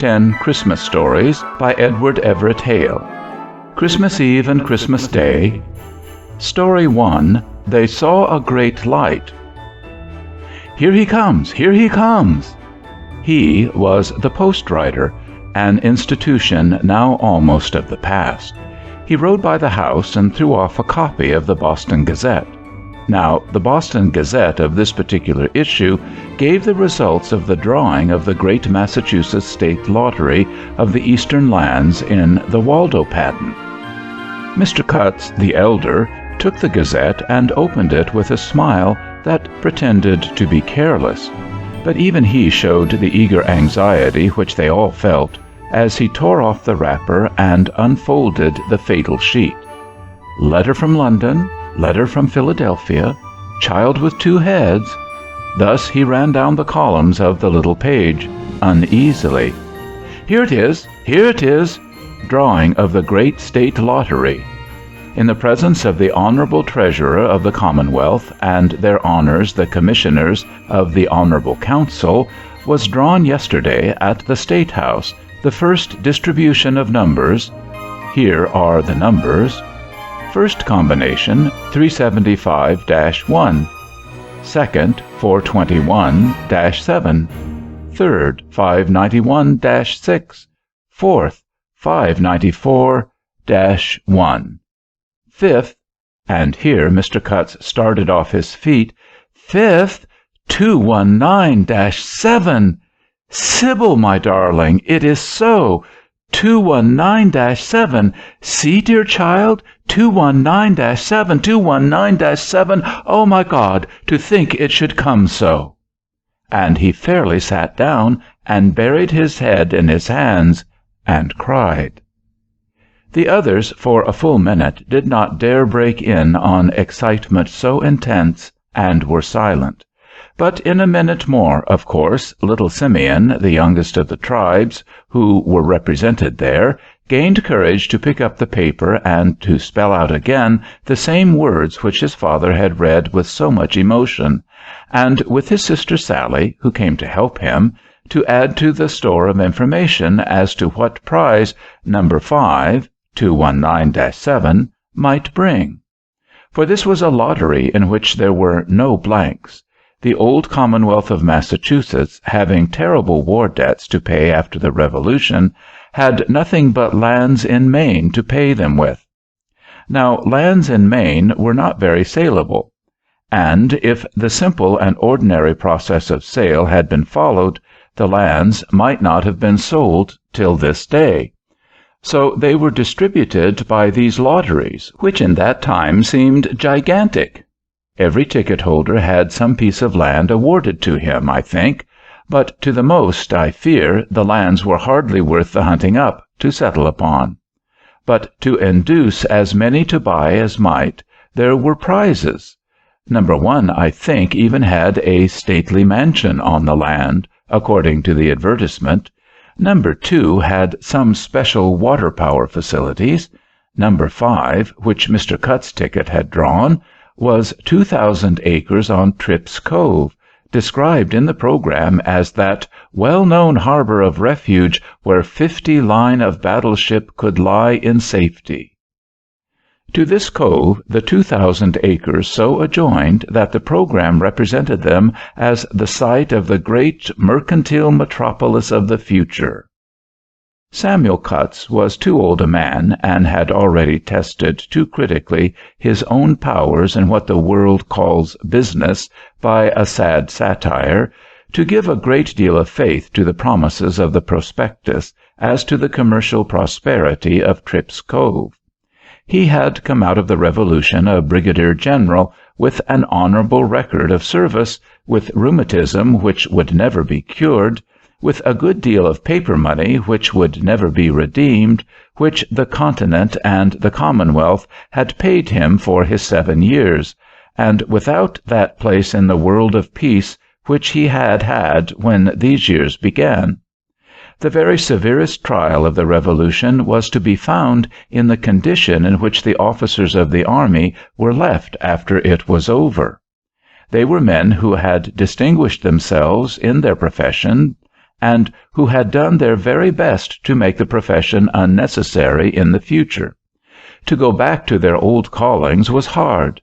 10 Christmas Stories by Edward Everett Hale. Christmas Eve and Christmas Day. Story 1. They saw a great light. Here he comes! Here he comes! He was the postwriter, an institution now almost of the past. He rode by the house and threw off a copy of the Boston Gazette. Now, the Boston Gazette of this particular issue gave the results of the drawing of the great Massachusetts State Lottery of the Eastern Lands in the Waldo patent. Mr. Cutts, the elder, took the Gazette and opened it with a smile that pretended to be careless. But even he showed the eager anxiety which they all felt as he tore off the wrapper and unfolded the fatal sheet. Letter from London. Letter from Philadelphia, child with two heads. Thus he ran down the columns of the little page, uneasily. Here it is! Here it is! Drawing of the great state lottery. In the presence of the Honorable Treasurer of the Commonwealth and their honors the Commissioners of the Honorable Council, was drawn yesterday at the State House the first distribution of numbers. Here are the numbers. First combination, 375-1. Second, 421-7. Third, 591-6. Fourth, 594-1. Fifth, and here Mr. Cutts started off his feet, fifth, 219-7. Sybil, my darling, it is so. 219-7. See, dear child, 219-7, 219-7. Oh, my God, to think it should come so. And he fairly sat down and buried his head in his hands and cried. The others, for a full minute, did not dare break in on excitement so intense, and were silent. But in a minute more, of course, little Simeon, the youngest of the tribes, who were represented there, gained courage to pick up the paper and to spell out again the same words which his father had read with so much emotion, and with his sister Sally, who came to help him, to add to the store of information as to what prize number 5, 219-7, might bring. For this was a lottery in which there were no blanks. The old Commonwealth of Massachusetts, having terrible war debts to pay after the Revolution, had nothing but lands in Maine to pay them with. Now, lands in Maine were not very saleable, and if the simple and ordinary process of sale had been followed, the lands might not have been sold till this day. So they were distributed by these lotteries, which in that time seemed gigantic. Every ticket holder had some piece of land awarded to him, I think, but to the most, I fear, the lands were hardly worth the hunting up to settle upon. But to induce as many to buy as might, there were prizes. Number 1, I think, even had a stately mansion on the land, according to the advertisement. Number 2 had some special water power facilities. Number 5, which Mr. Cutts' ticket had drawn, was 2,000 acres on Tripp's Cove, described in the program as that well-known harbor of refuge where 50 line of battleship could lie in safety. To this cove the 2,000 acres so adjoined that the program represented them as the site of the great mercantile metropolis of the future. Samuel Cutts was too old a man, and had already tested too critically his own powers in what the world calls business by a sad satire, to give a great deal of faith to the promises of the prospectus as to the commercial prosperity of Tripp's Cove. He had come out of the Revolution a brigadier general, with an honorable record of service, with rheumatism which would never be cured, with a good deal of paper money which would never be redeemed, which the continent and the Commonwealth had paid him for his 7 years, and without that place in the world of peace which he had had when these years began. The very severest trial of the Revolution was to be found in the condition in which the officers of the army were left after it was over. They were men who had distinguished themselves in their profession and who had done their very best to make the profession unnecessary in the future. To go back to their old callings was hard.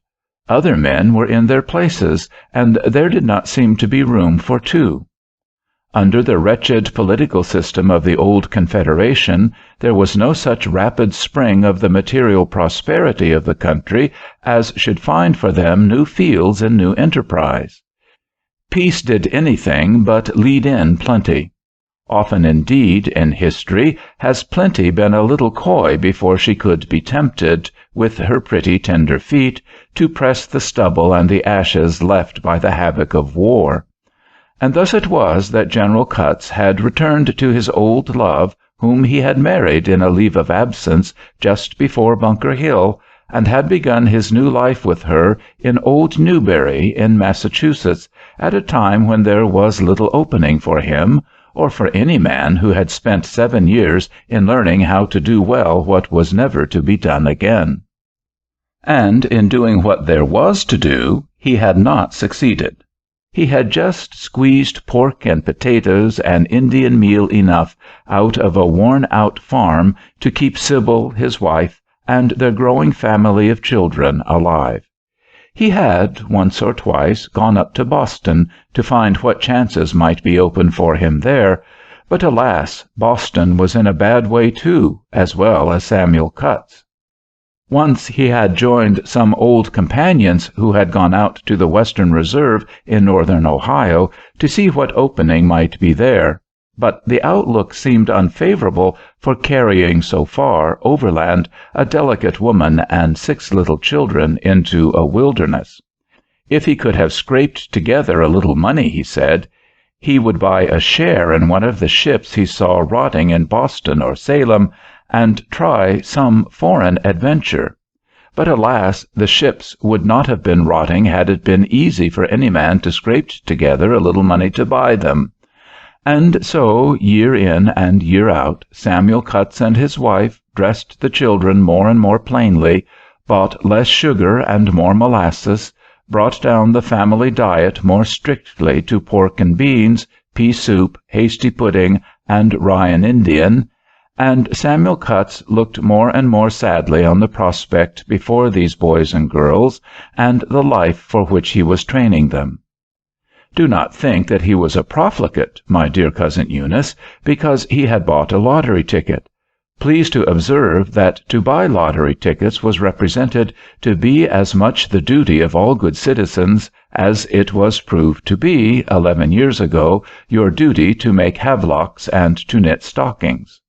Other men were in their places, and there did not seem to be room for two. Under the wretched political system of the old Confederation, there was no such rapid spring of the material prosperity of the country as should find for them new fields and new enterprise. Peace did anything but lead in plenty. Often indeed, in history, has plenty been a little coy before she could be tempted, with her pretty tender feet, to press the stubble and the ashes left by the havoc of war. And thus it was that General Cutts had returned to his old love, whom he had married in a leave of absence just before Bunker Hill, and had begun his new life with her in old Newbury in Massachusetts, at a time when there was little opening for him, or for any man who had spent 7 years in learning how to do well what was never to be done again. And in doing what there was to do, he had not succeeded. He had just squeezed pork and potatoes and Indian meal enough out of a worn-out farm to keep Sybil, his wife, and their growing family of children alive. He had, once or twice, gone up to Boston to find what chances might be open for him there, but alas, Boston was in a bad way too, as well as Samuel Cutts. Once he had joined some old companions who had gone out to the Western Reserve in northern Ohio to see what opening might be there, but the outlook seemed unfavorable for carrying so far overland a delicate woman and 6 little children into a wilderness. If he could have scraped together a little money, he said, he would buy a share in one of the ships he saw rotting in Boston or Salem, and try some foreign adventure. But alas, the ships would not have been rotting had it been easy for any man to scrape together a little money to buy them. And so, year in and year out, Samuel Cutts and his wife dressed the children more and more plainly, bought less sugar and more molasses, brought down the family diet more strictly to pork and beans, pea soup, hasty pudding, and rye and Indian, and Samuel Cutts looked more and more sadly on the prospect before these boys and girls, and the life for which he was training them. Do not think that he was a profligate, my dear Cousin Eunice, because he had bought a lottery ticket. Please to observe that to buy lottery tickets was represented to be as much the duty of all good citizens as it was proved to be, 11 years ago, your duty to make havelocks and to knit stockings.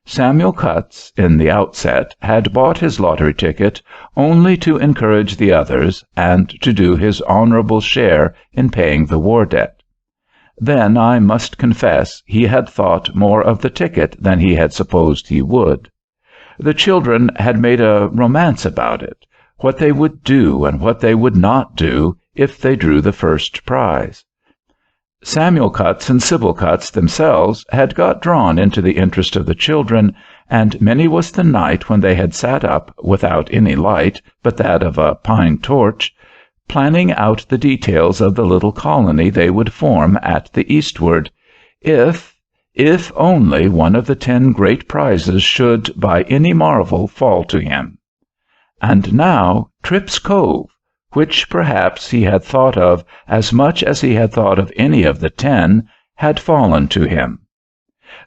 Samuel Cutts, in the outset, had bought his lottery ticket only to encourage the others, and to do his honorable share in paying the war debt. Then, I must confess, he had thought more of the ticket than he had supposed he would. The children had made a romance about it, what they would do and what they would not do if they drew the first prize. Samuel Cutts and Sybil Cutts themselves had got drawn into the interest of the children, and many was the night when they had sat up, without any light but that of a pine torch, planning out the details of the little colony they would form at the eastward, if only one of the 10 great prizes should by any marvel fall to him. And now Tripp's Cove, which perhaps he had thought of as much as he had thought of any of the 10, had fallen to him.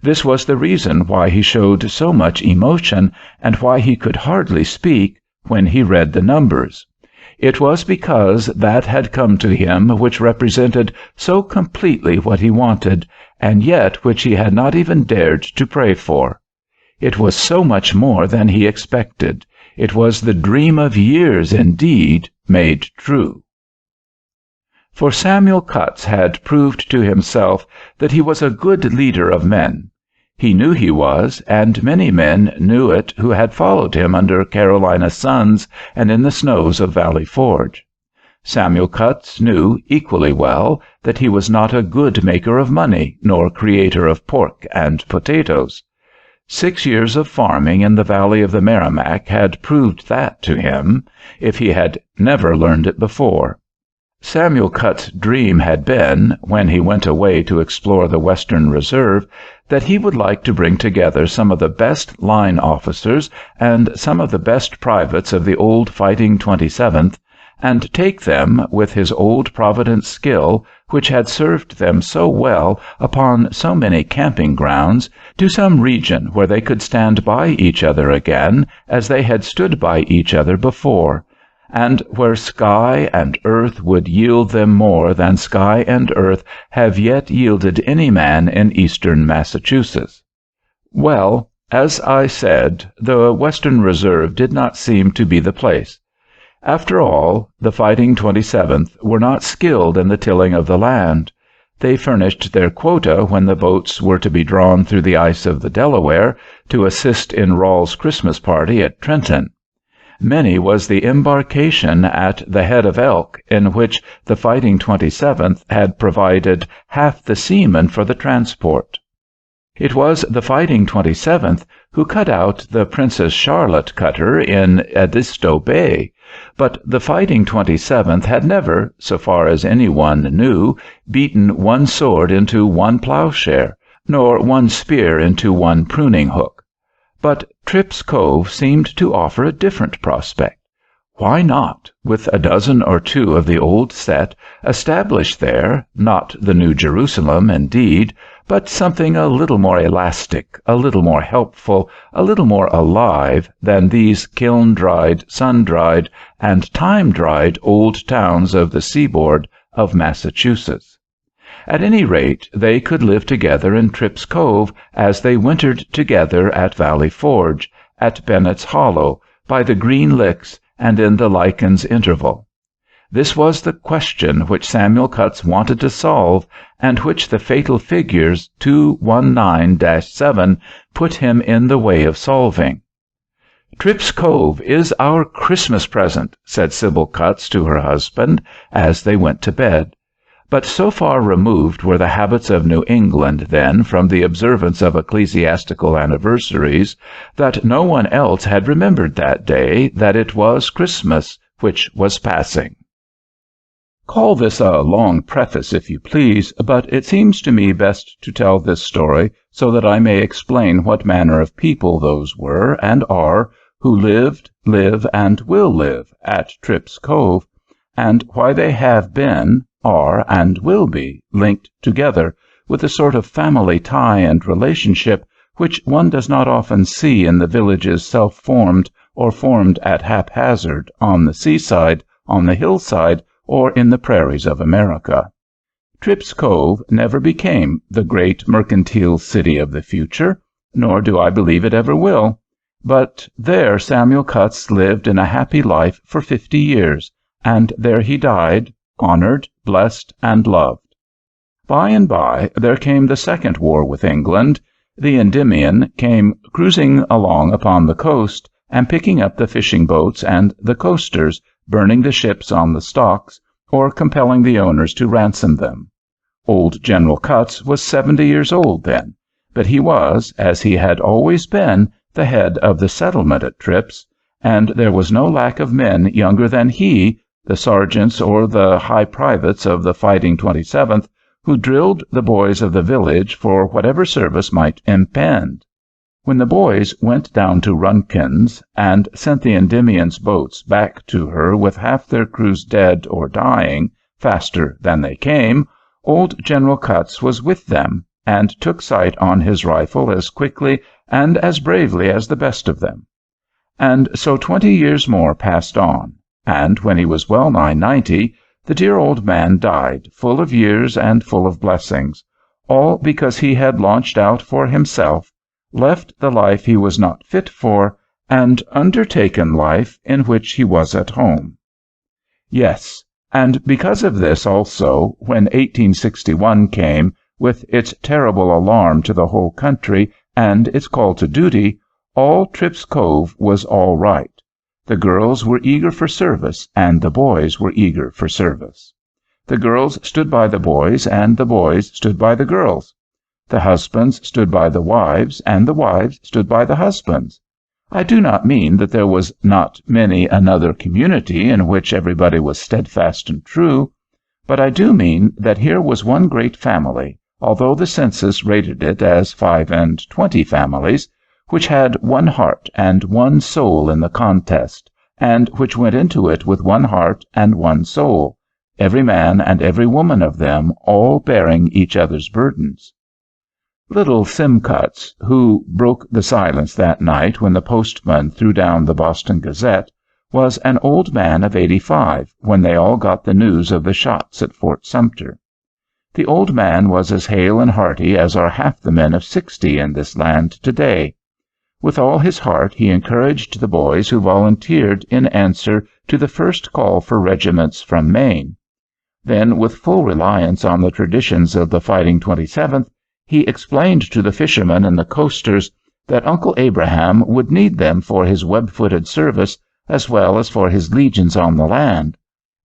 This was the reason why he showed so much emotion, and why he could hardly speak when he read the numbers. It was because that had come to him which represented so completely what he wanted, and yet which he had not even dared to pray for. It was so much more than he expected. It was the dream of years, indeed, made true. For Samuel Cutts had proved to himself that he was a good leader of men. He knew he was, and many men knew it who had followed him under Carolina suns and in the snows of Valley Forge. Samuel Cutts knew equally well that he was not a good maker of money, nor creator of pork and potatoes. 6 years of farming in the valley of the Merrimack had proved that to him, if he had never learned it before. Samuel Cutts's dream had been, when he went away to explore the Western Reserve, that he would like to bring together some of the best line officers and some of the best privates of the old Fighting 27th, and take them, with his old Providence skill, which had served them so well upon so many camping grounds, to some region where they could stand by each other again as they had stood by each other before, and where sky and earth would yield them more than sky and earth have yet yielded any man in eastern Massachusetts. Well, as I said, the Western Reserve did not seem to be the place. After all, the Fighting 27th were not skilled in the tilling of the land. They furnished their quota when the boats were to be drawn through the ice of the Delaware to assist in Rawle's Christmas party at Trenton. Many was the embarkation at the Head of Elk in which the Fighting 27th had provided half the seamen for the transport. It was the Fighting 27th who cut out the Princess Charlotte cutter in Edisto Bay, but the Fighting 27th had never, so far as any one knew, beaten one sword into one plowshare, nor one spear into one pruning hook. But Tripp's Cove seemed to offer a different prospect. Why not, with a dozen or two of the old set, establish there, not the New Jerusalem, indeed, but something a little more elastic, a little more helpful, a little more alive than these kiln-dried, sun-dried, and time-dried old towns of the seaboard of Massachusetts? At any rate, they could live together in Tripp's Cove as they wintered together at Valley Forge, at Bennett's Hollow, by the Green Licks, and in the Lycan's Interval. This was the question which Samuel Cutts wanted to solve, and which the fatal figures 219-7 put him in the way of solving. "Tripp's Cove is our Christmas present," said Sybil Cutts to her husband as they went to bed. But so far removed were the habits of New England then from the observance of ecclesiastical anniversaries that no one else had remembered that day that it was Christmas which was passing. Call this a long preface, if you please, but it seems to me best to tell this story so that I may explain what manner of people those were and are who lived, live, and will live at Tripp's Cove, and why they have been, are, and will be linked together with a sort of family tie and relationship which one does not often see in the villages self-formed or formed at haphazard on the seaside, on the hillside, or in the prairies of America. Tripp's Cove never became the great mercantile city of the future, nor do I believe it ever will, but there Samuel Cutts lived in a happy life for 50 years, and there he died, honored, blessed, and loved. By and by there came the second war with England. The Endymion came cruising along upon the coast, and picking up the fishing boats and the coasters, burning the ships on the stocks, or compelling the owners to ransom them. Old General Cutts was 70 years old then, but he was, as he had always been, the head of the settlement at Tripp's, and there was no lack of men younger than he, the sergeants or the high privates of the Fighting 27th, who drilled the boys of the village for whatever service might impend. When the boys went down to Runkin's and sent the Endymion's boats back to her with half their crews dead or dying faster than they came, old General Cutts was with them, and took sight on his rifle as quickly and as bravely as the best of them. And so 20 years more passed on, and when he was well nigh 90, the dear old man died, full of years and full of blessings, all because he had launched out for himself, left the life he was not fit for, and undertaken life in which he was at home. Yes, and because of this also, when 1861 came, with its terrible alarm to the whole country and its call to duty, all Tripp's Cove was all right. The girls were eager for service, and the boys were eager for service. The girls stood by the boys, and the boys stood by the girls. The husbands stood by the wives, and the wives stood by the husbands. I do not mean that there was not many another community in which everybody was steadfast and true, But I do mean that here was one great family, although the census rated it as 25 families, which had one heart and one soul in the contest, and which went into it with one heart and one soul, every man and every woman of them all bearing each other's burdens. Little Simcutts, who broke the silence that night when the postman threw down the Boston Gazette, was an old man of 85 when they all got the news of the shots at Fort Sumter. The old man was as hale and hearty as are half the men of 60 in this land today. With all his heart he encouraged the boys who volunteered in answer to the first call for regiments from Maine. Then, with full reliance on the traditions of the Fighting 27th, he explained to the fishermen and the coasters that Uncle Abraham would need them for his web-footed service as well as for his legions on the land,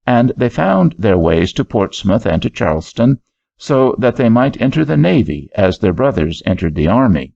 and they found their ways to Portsmouth and to Charleston, so that they might enter the Navy as their brothers entered the Army.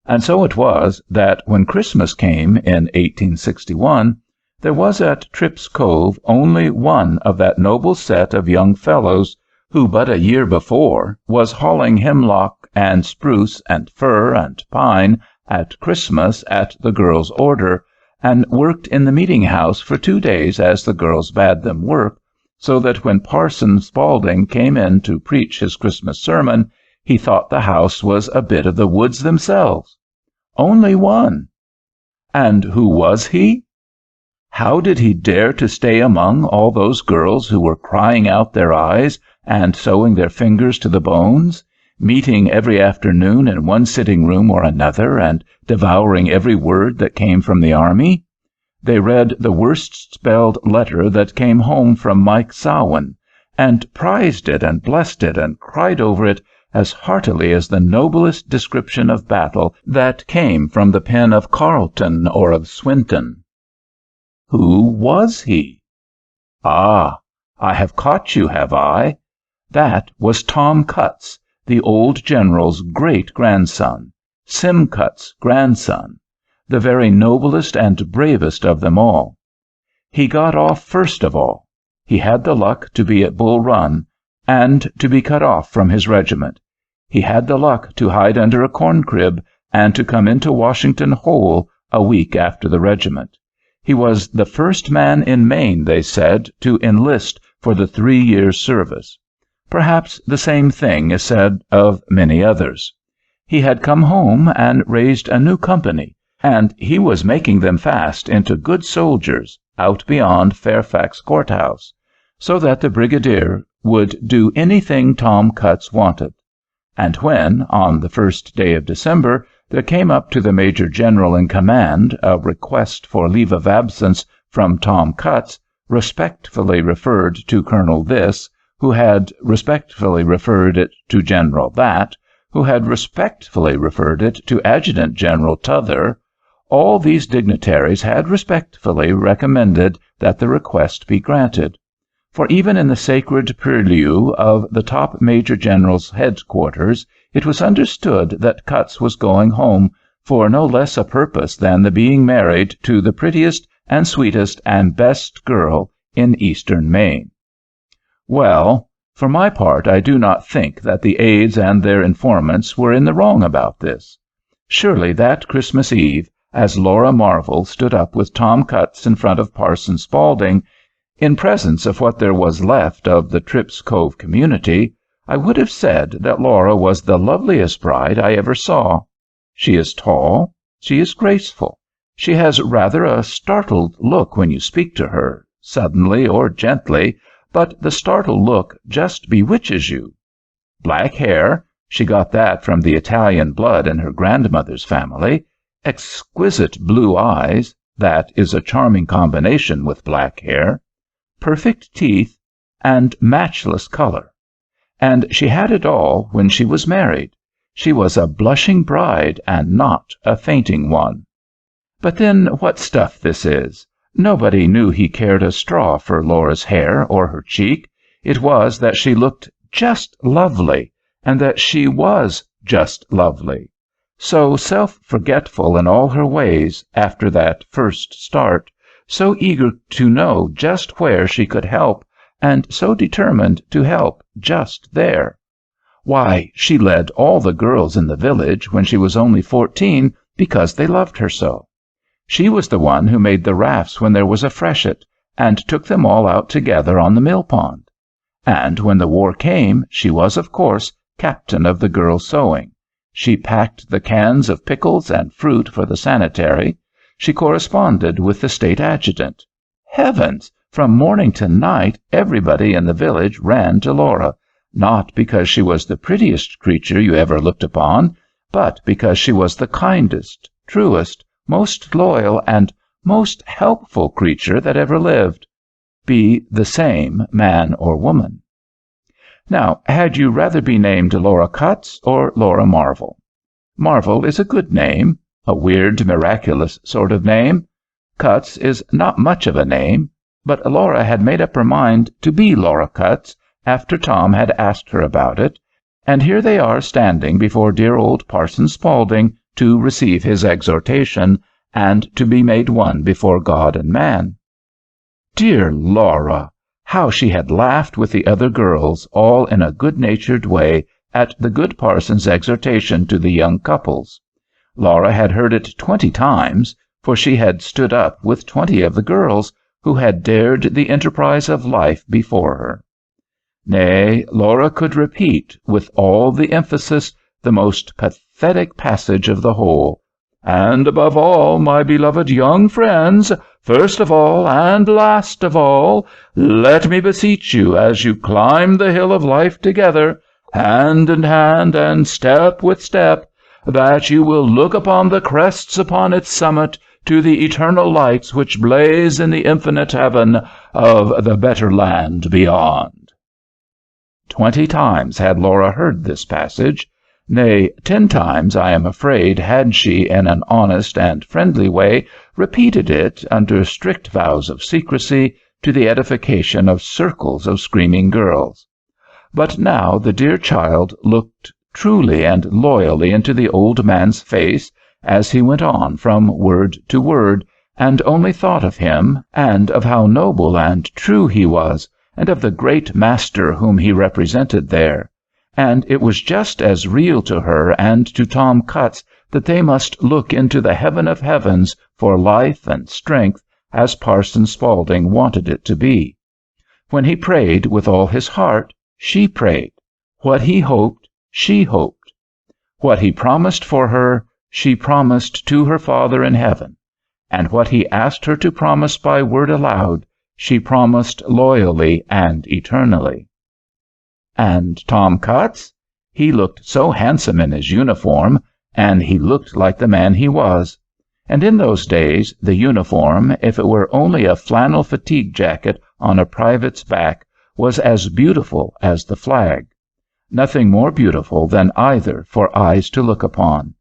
And so it was that when Christmas came in 1861, there was at Tripp's Cove only one of that noble set of young fellows who but a year before was hauling hemlock and spruce and fir and pine at Christmas at the girls' order, and worked in the meeting-house for 2 days as the girls bade them work, so that when Parson Spaulding came in to preach his Christmas sermon, he thought the house was a bit of the woods themselves. Only one. And who was he? How did he dare to stay among all those girls who were crying out their eyes and sewing their fingers to the bones, meeting every afternoon in one sitting-room or another, and devouring every word that came from the Army? They read the worst-spelled letter that came home from Mike Sowen, and prized it and blessed it and cried over it as heartily as the noblest description of battle that came from the pen of Carleton or of Swinton. Who was he? Ah, I have caught you, have I? That was Tom Cutts, the old general's great-grandson, Simcutts' grandson, the very noblest and bravest of them all. He got off first of all. He had the luck to be at Bull Run, and to be cut off from his regiment. He had the luck to hide under a corn-crib, and to come into Washington whole a week after the regiment. He was the first man in Maine, they said, to enlist for the 3 years' service. Perhaps the same thing is said of many others. He had come home and raised a new company, and he was making them fast into good soldiers out beyond Fairfax Courthouse, so that the brigadier would do anything Tom Cutts wanted. And when, on the first day of December, there came up to the Major General in command a request for leave of absence from Tom Cutts, respectfully referred to Colonel This, who had respectfully referred it to General That, who had respectfully referred it to Adjutant General T'other, all these dignitaries had respectfully recommended that the request be granted. For even in the sacred purlieu of the top Major General's headquarters, it was understood that Cutts was going home for no less a purpose than the being married to the prettiest and sweetest and best girl in eastern Maine. Well, for my part, I do not think that the aides and their informants were in the wrong about this. Surely that Christmas Eve, as Laura Marvel stood up with Tom Cutts in front of Parson Spaulding, in presence of what there was left of the Tripp's Cove community, I would have said that Laura was the loveliest bride I ever saw. She is tall. She is graceful. She has rather a startled look when you speak to her, suddenly or gently, but the startled look just bewitches you. Black hair, she got that from the Italian blood in her grandmother's family. Exquisite blue eyes, that is a charming combination with black hair. Perfect teeth, and matchless color. And she had it all when she was married. She was a blushing bride and not a fainting one. But then what stuff this is! Nobody knew he cared a straw for Laura's hair or her cheek. It was that she looked just lovely, and that she was just lovely. So self-forgetful in all her ways after that first start, so eager to know just where she could help, and so determined to help just there. Why, she led all the girls in the village when she was only 14 because they loved her so. She was the one who made the rafts when there was a freshet, and took them all out together on the mill pond. And when the war came, she was, of course, captain of the girls' sewing. She packed the cans of pickles and fruit for the sanitary. She corresponded with the state adjutant. Heavens! From morning to night, everybody in the village ran to Laura, not because she was the prettiest creature you ever looked upon, but because she was the kindest, truest, most loyal, and most helpful creature that ever lived, be the same man or woman. Now, had you rather be named Laura Cutts or Laura Marvel? Marvel is a good name, a weird, miraculous sort of name. Cutts is not much of a name, but Laura had made up her mind to be Laura Cutts after Tom had asked her about it, and here they are standing before dear old Parson Spaulding to receive his exhortation, and to be made one before God and man. Dear Laura! How she had laughed with the other girls, all in a good-natured way, at the good parson's exhortation to the young couples. Laura had heard it 20 times, for she had stood up with 20 of the girls who had dared the enterprise of life before her. Nay, Laura could repeat, with all the emphasis, the most pathetic passage of the whole. And above all, my beloved young friends, first of all and last of all, let me beseech you, as you climb the hill of life together, hand in hand and step with step, that you will look upon the crests upon its summit to the eternal lights which blaze in the infinite heaven of the better land beyond. 20 times had Laura heard this passage. Nay, 10 times, I am afraid, had she, in an honest and friendly way, repeated it, under strict vows of secrecy, to the edification of circles of screaming girls. But now the dear child looked truly and loyally into the old man's face as he went on from word to word, and only thought of him, and of how noble and true he was, and of the great Master whom he represented there. And it was just as real to her and to Tom Cutts that they must look into the heaven of heavens for life and strength as Parson Spaulding wanted it to be. When he prayed with all his heart, she prayed. What he hoped, she hoped. What he promised for her, she promised to her Father in heaven. And what he asked her to promise by word aloud, she promised loyally and eternally. And Tom Cutts? He looked so handsome in his uniform, and he looked like the man he was. And in those days, the uniform, if it were only a flannel fatigue jacket on a private's back, was as beautiful as the flag. Nothing more beautiful than either for eyes to look upon.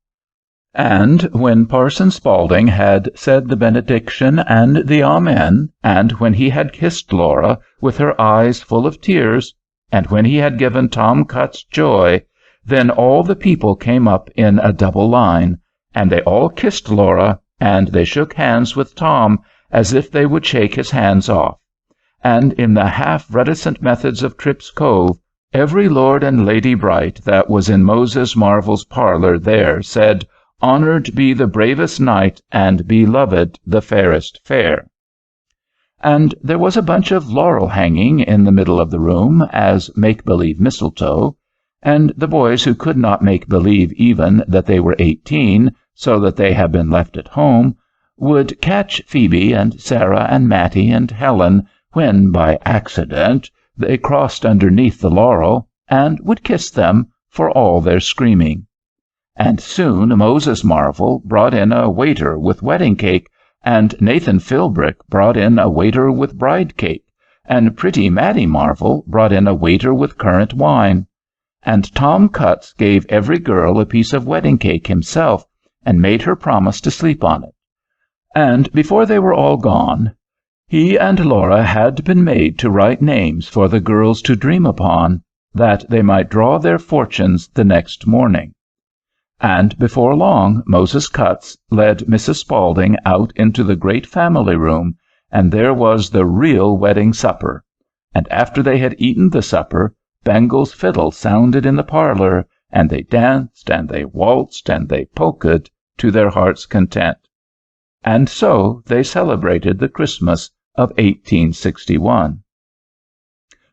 And when Parson Spaulding had said the benediction and the amen, and when he had kissed Laura, with her eyes full of tears, and when he had given Tom Cutts joy, then all the people came up in a double line, and they all kissed Laura, and they shook hands with Tom as if they would shake his hands off. And in the half-reticent methods of Tripp's Cove, every lord and lady bright that was in Moses Marvel's parlor there said, "Honored be the bravest knight, and beloved the fairest fair." And there was a bunch of laurel hanging in the middle of the room as make-believe mistletoe, and the boys who could not make believe even that they were 18, so that they had been left at home, would catch Phoebe and Sarah and Mattie and Helen when, by accident, they crossed underneath the laurel, and would kiss them for all their screaming. And soon Moses Marvel brought in a waiter with wedding cake, and Nathan Philbrick brought in a waiter with bride cake, and pretty Mattie Marvel brought in a waiter with currant wine. And Tom Cutts gave every girl a piece of wedding cake himself, and made her promise to sleep on it. And before they were all gone, he and Laura had been made to write names for the girls to dream upon, that they might draw their fortunes the next morning. And before long Moses Cutts led Mrs. Spaulding out into the great family room, and there was the real wedding supper. and after they had eaten the supper, Bangle's fiddle sounded in the parlor, and they danced, and they waltzed, and they polkaed to their heart's content. And so they celebrated the Christmas of 1861.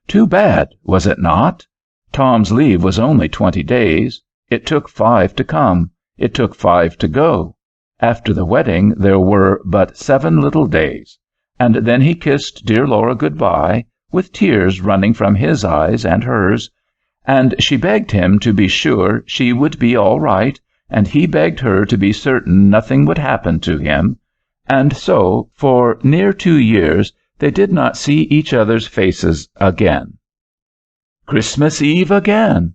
Too bad, was it not? Tom's leave was only 20 days. It took 5 to come. It took 5 to go. After the wedding there were but 7 little days, and then he kissed dear Laura good-bye, with tears running from his eyes and hers, and she begged him to be sure she would be all right, and he begged her to be certain nothing would happen to him, and so for near 2 years they did not see each other's faces again. Christmas Eve again!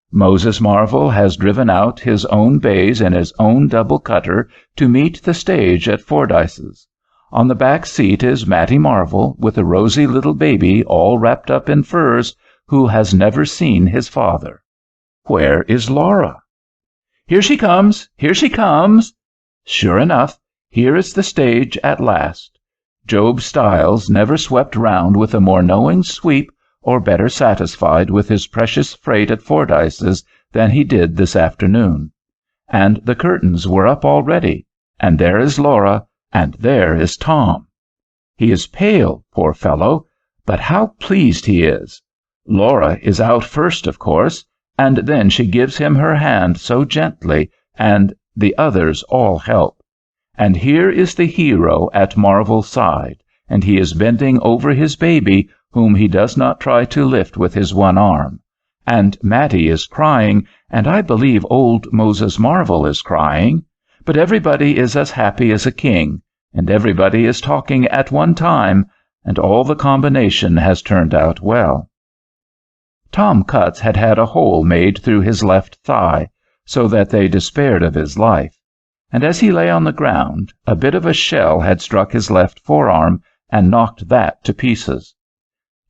Moses Marvel has driven out his own bays in his own double cutter to meet the stage at Fordyce's. On the back seat is Mattie Marvel, with a rosy little baby all wrapped up in furs, who has never seen his father. Where is Laura? Here she comes! Here she comes! Sure enough, here is the stage at last. Job Stiles never swept round with a more knowing sweep or better satisfied with his precious freight at Fordyce's than he did this afternoon. And the curtains were up already, and there is Laura, and there is Tom. He is pale, poor fellow, but how pleased he is! Laura is out first, of course, and then she gives him her hand so gently, and the others all help. And here is the hero at Marvel's side, and he is bending over his baby, whom he does not try to lift with his one arm. And Mattie is crying, and I believe old Moses Marvel is crying. But everybody is as happy as a king, and everybody is talking at one time, and all the combination has turned out well. Tom Cutts had had a hole made through his left thigh, so that they despaired of his life, and as he lay on the ground, a bit of a shell had struck his left forearm and knocked that to pieces.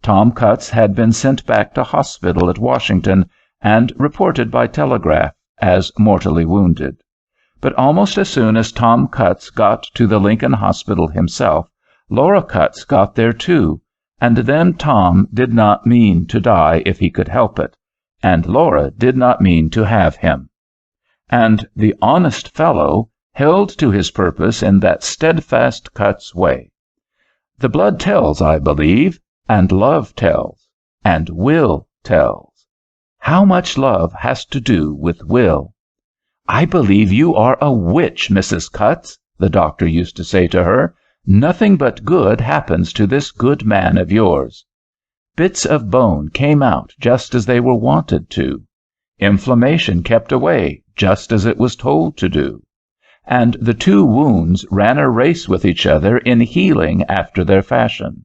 Tom Cutts had been sent back to hospital at Washington and reported by telegraph as mortally wounded. But almost as soon as Tom Cutts got to the Lincoln Hospital himself, Laura Cutts got there too, and then Tom did not mean to die if he could help it, and Laura did not mean to have him. And the honest fellow held to his purpose in that steadfast Cutts way. The blood tells, I believe, and love tells, and will tells. How much love has to do with will? I believe you are a witch, Mrs. Cutts, the doctor used to say to her. Nothing but good happens to this good man of yours. Bits of bone came out just as they were wanted to. Inflammation kept away just as it was told to do. And the 2 wounds ran a race with each other in healing after their fashion.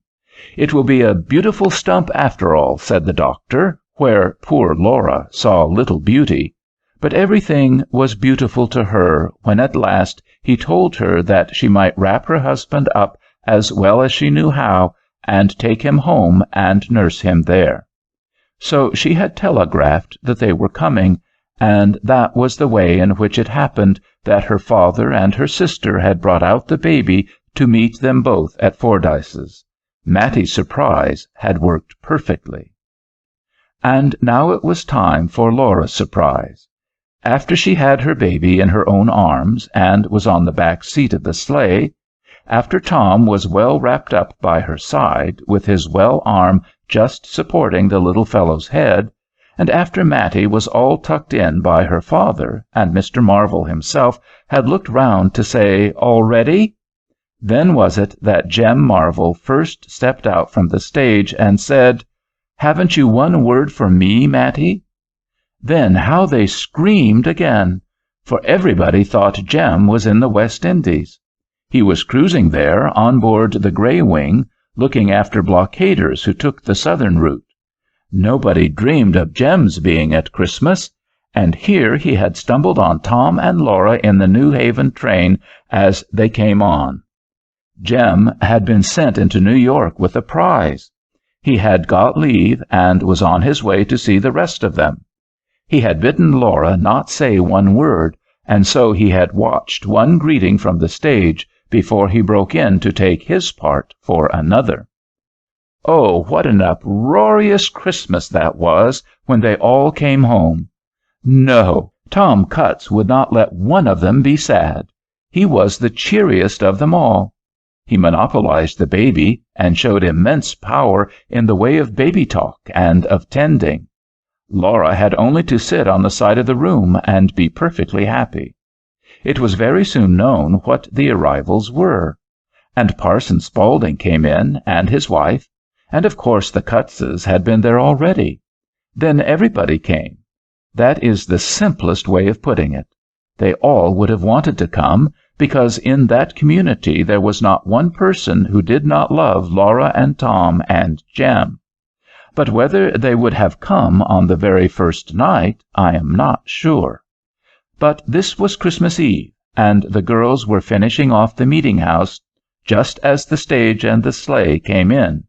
It will be a beautiful stump after all, said the doctor, where poor Laura saw little beauty. But everything was beautiful to her when at last he told her that she might wrap her husband up as well as she knew how, and take him home and nurse him there. So she had telegraphed that they were coming, and that was the way in which it happened that her father and her sister had brought out the baby to meet them both at Fordyce's. Mattie's surprise had worked perfectly. And now it was time for Laura's surprise. After she had her baby in her own arms and was on the back seat of the sleigh, after Tom was well wrapped up by her side, with his well arm just supporting the little fellow's head, and after Mattie was all tucked in by her father, and Mr. Marvel himself had looked round to say, "All ready?" then was it that Jem Marvel first stepped out from the stage and said, "Haven't you one word for me, Mattie?" Then how they screamed again, for everybody thought Jem was in the West Indies. He was cruising there on board the Grey Wing, looking after blockaders who took the southern route. Nobody dreamed of Jem's being at Christmas, and here he had stumbled on Tom and Laura in the New Haven train as they came on. Jem had been sent into New York with a prize. He had got leave and was on his way to see the rest of them. He had bidden Laura not say one word, and so he had watched one greeting from the stage before he broke in to take his part for another. Oh, what an uproarious Christmas that was when they all came home! No, Tom Cutts would not let one of them be sad. He was the cheeriest of them all. He monopolized the baby and showed immense power in the way of baby talk and of tending. Laura had only to sit on the side of the room and be perfectly happy. It was very soon known what the arrivals were. And Parson Spaulding came in, and his wife, and of course the Cuttses had been there already. Then everybody came. That is the simplest way of putting it. They all would have wanted to come, because in that community there was not one person who did not love Laura and Tom and Jem. But whether they would have come on the very first night, I am not sure. But this was Christmas Eve, and the girls were finishing off the meeting-house just as the stage and the sleigh came in.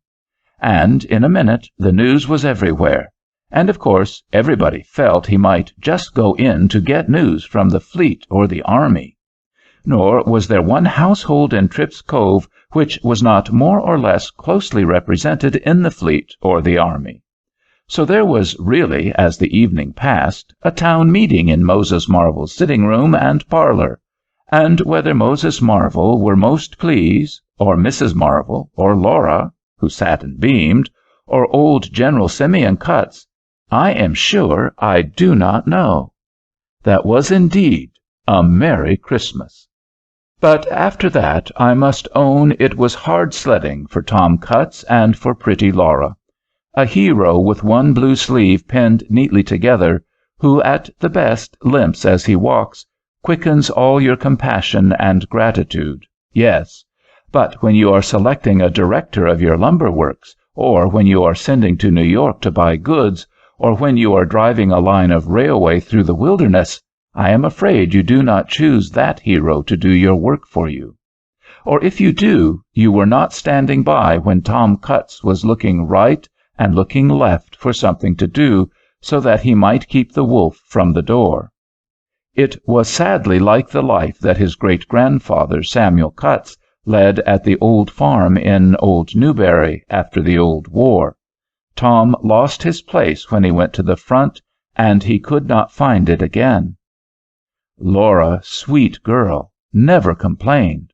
And in a minute the news was everywhere, and of course everybody felt he might just go in to get news from the fleet or the army. Nor was there one household in Tripp's Cove which was not more or less closely represented in the fleet or the army. So there was really, as the evening passed, a town meeting in Moses Marvel's sitting-room and parlor, and whether Moses Marvel were most pleased, or Mrs. Marvel, or Laura, who sat and beamed, or old General Simeon Cutts, I am sure I do not know. That was indeed a Merry Christmas. But after that I must own it was hard sledding for Tom Cutts and for pretty Laura, a hero with one blue sleeve pinned neatly together, who at the best limps as he walks, quickens all your compassion and gratitude, yes, but when you are selecting a director of your lumber works, or when you are sending to New York to buy goods, or when you are driving a line of railway through the wilderness, I am afraid you do not choose that hero to do your work for you. Or if you do, you were not standing by when Tom Cutts was looking right and looking left for something to do, so that he might keep the wolf from the door. It was sadly like the life that his great-grandfather, Samuel Cutts, led at the old farm in Old Newbury after the old war. Tom lost his place when he went to the front, and he could not find it again. Laura, sweet girl, never complained.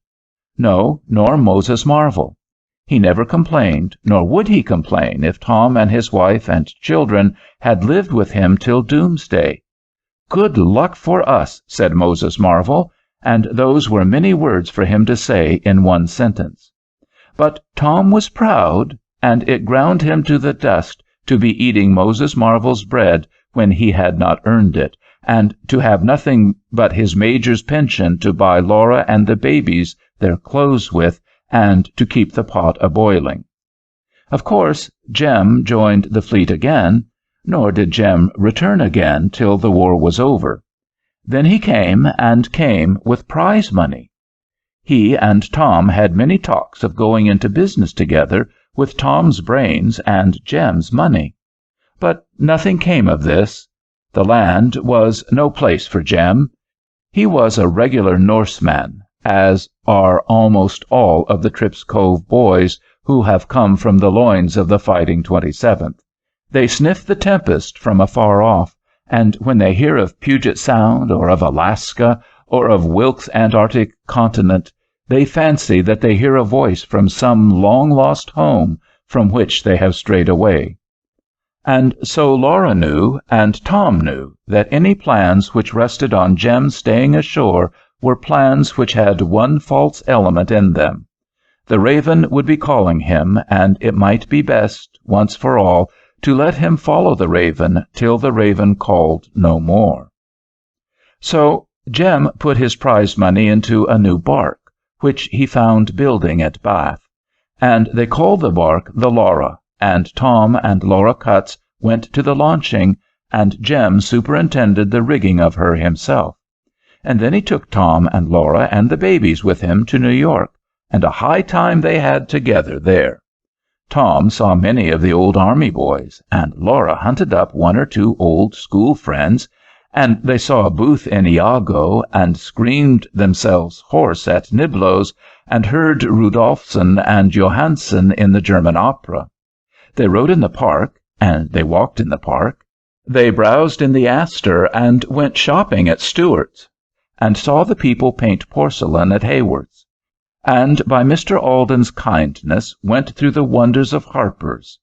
No, nor Moses Marvel. He never complained, nor would he complain if Tom and his wife and children had lived with him till doomsday. Good luck for us, said Moses Marvel, and those were many words for him to say in one sentence. But Tom was proud, and it ground him to the dust to be eating Moses Marvel's bread when he had not earned it, and to have nothing but his major's pension to buy Laura and the babies their clothes with, and to keep the pot a-boiling. Of course, Jem joined the fleet again, nor did Jem return again till the war was over. Then he came, and came with prize money. He and Tom had many talks of going into business together with Tom's brains and Jem's money. But nothing came of this. The land was no place for Jem. He was a regular Norseman, as are almost all of the Tripp's Cove boys who have come from the loins of the fighting 27th. They sniff the tempest from afar off, and when they hear of Puget Sound, or of Alaska, or of Wilkes Antarctic continent, they fancy that they hear a voice from some long-lost home from which they have strayed away. And so Laura knew, and Tom knew, that any plans which rested on Jem staying ashore were plans which had one false element in them. The raven would be calling him, and it might be best, once for all, to let him follow the raven till the raven called no more. So Jem put his prize money into a new bark, which he found building at Bath, and they called the bark the Laura, and Tom and Laura Cutts went to the launching, and Jem superintended the rigging of her himself. And then he took Tom and Laura and the babies with him to New York, and a high time they had together there. Tom saw many of the old army boys, and Laura hunted up one or two old school friends, and they saw a booth in Iago, and screamed themselves hoarse at Niblo's, and heard Rudolphson and Johansen in the German opera. They rode in the park, and they walked in the park. They browsed in the Astor, and went shopping at Stewart's, and saw the people paint porcelain at Haworth's, and by Mr. Alden's kindness went through the wonders of Harper's.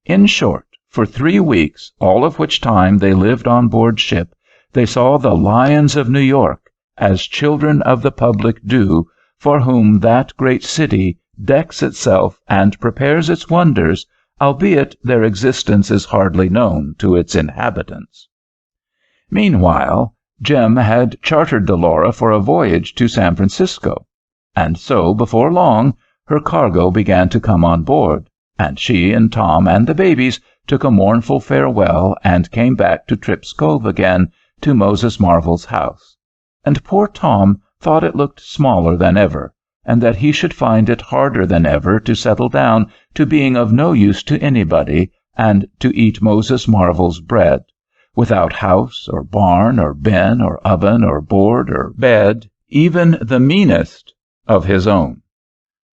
In short, for 3 weeks, all of which time they lived on board ship, they saw the lions of New York, as children of the public do, for whom that great city decks itself and prepares its wonders, albeit their existence is hardly known to its inhabitants. Meanwhile, Jem had chartered the Laura for a voyage to San Francisco, and so, before long, her cargo began to come on board, and she and Tom and the babies took a mournful farewell and came back to Tripp's Cove again, to Moses Marvel's house. And poor Tom thought it looked smaller than ever, and that he should find it harder than ever to settle down to being of no use to anybody, and to eat Moses Marvel's bread, without house or barn or bin or oven or board or bed, even the meanest of his own.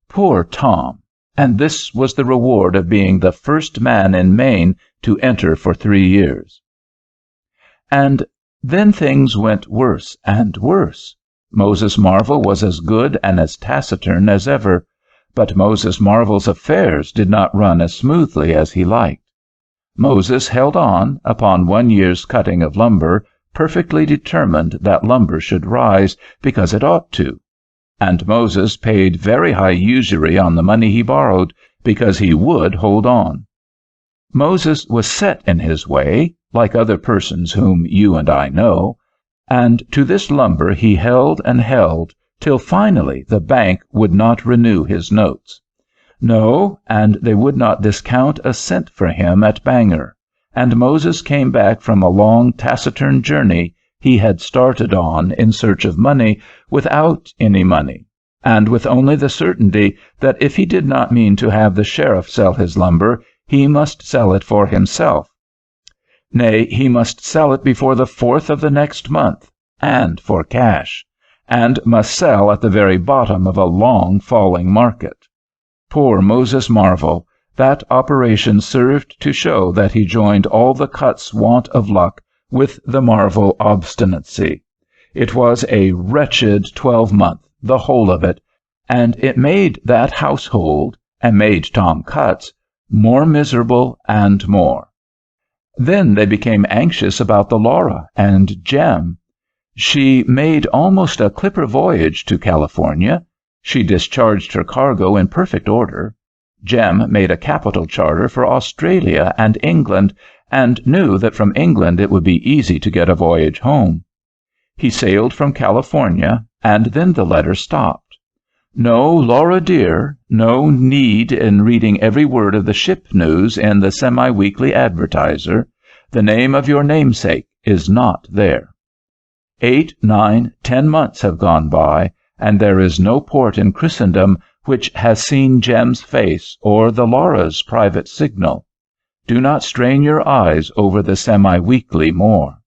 Poor Tom! And this was the reward of being the first man in Maine to enter for 3 years. And then things went worse and worse. Moses Marvel was as good and as taciturn as ever, but Moses Marvel's affairs did not run as smoothly as he liked. Moses held on, upon 1 year's cutting of lumber, perfectly determined that lumber should rise, because it ought to. And Moses paid very high usury on the money he borrowed, because he would hold on. Moses was set in his way, like other persons whom you and I know, and to this lumber he held and held, till finally the bank would not renew his notes. No, and they would not discount a cent for him at Bangor, and Moses came back from a long taciturn journey he had started on in search of money, without any money, and with only the certainty that if he did not mean to have the sheriff sell his lumber, he must sell it for himself. Nay, he must sell it before the 4th of the next month, and for cash, and must sell at the very bottom of a long falling market. Poor Moses Marvel! That operation served to show that he joined all the Cut's want of luck with the Marvel obstinacy. It was a wretched 12-month, the whole of it, and it made that household, and made Tom Cutts, more miserable and more. Then they became anxious about the Laura and Jem. She made almost a clipper voyage to California. She discharged her cargo in perfect order. Jem made a capital charter for Australia and England, and knew that from England it would be easy to get a voyage home. He sailed from California, and then the letter stopped. No, Laura dear, no need in reading every word of the ship news in the semi-weekly Advertiser. The name of your namesake is not there. 8, 9, 10 months have gone by, and there is no port in Christendom which has seen Jem's face or the Laura's private signal. Do not strain your eyes over the semi-weekly more.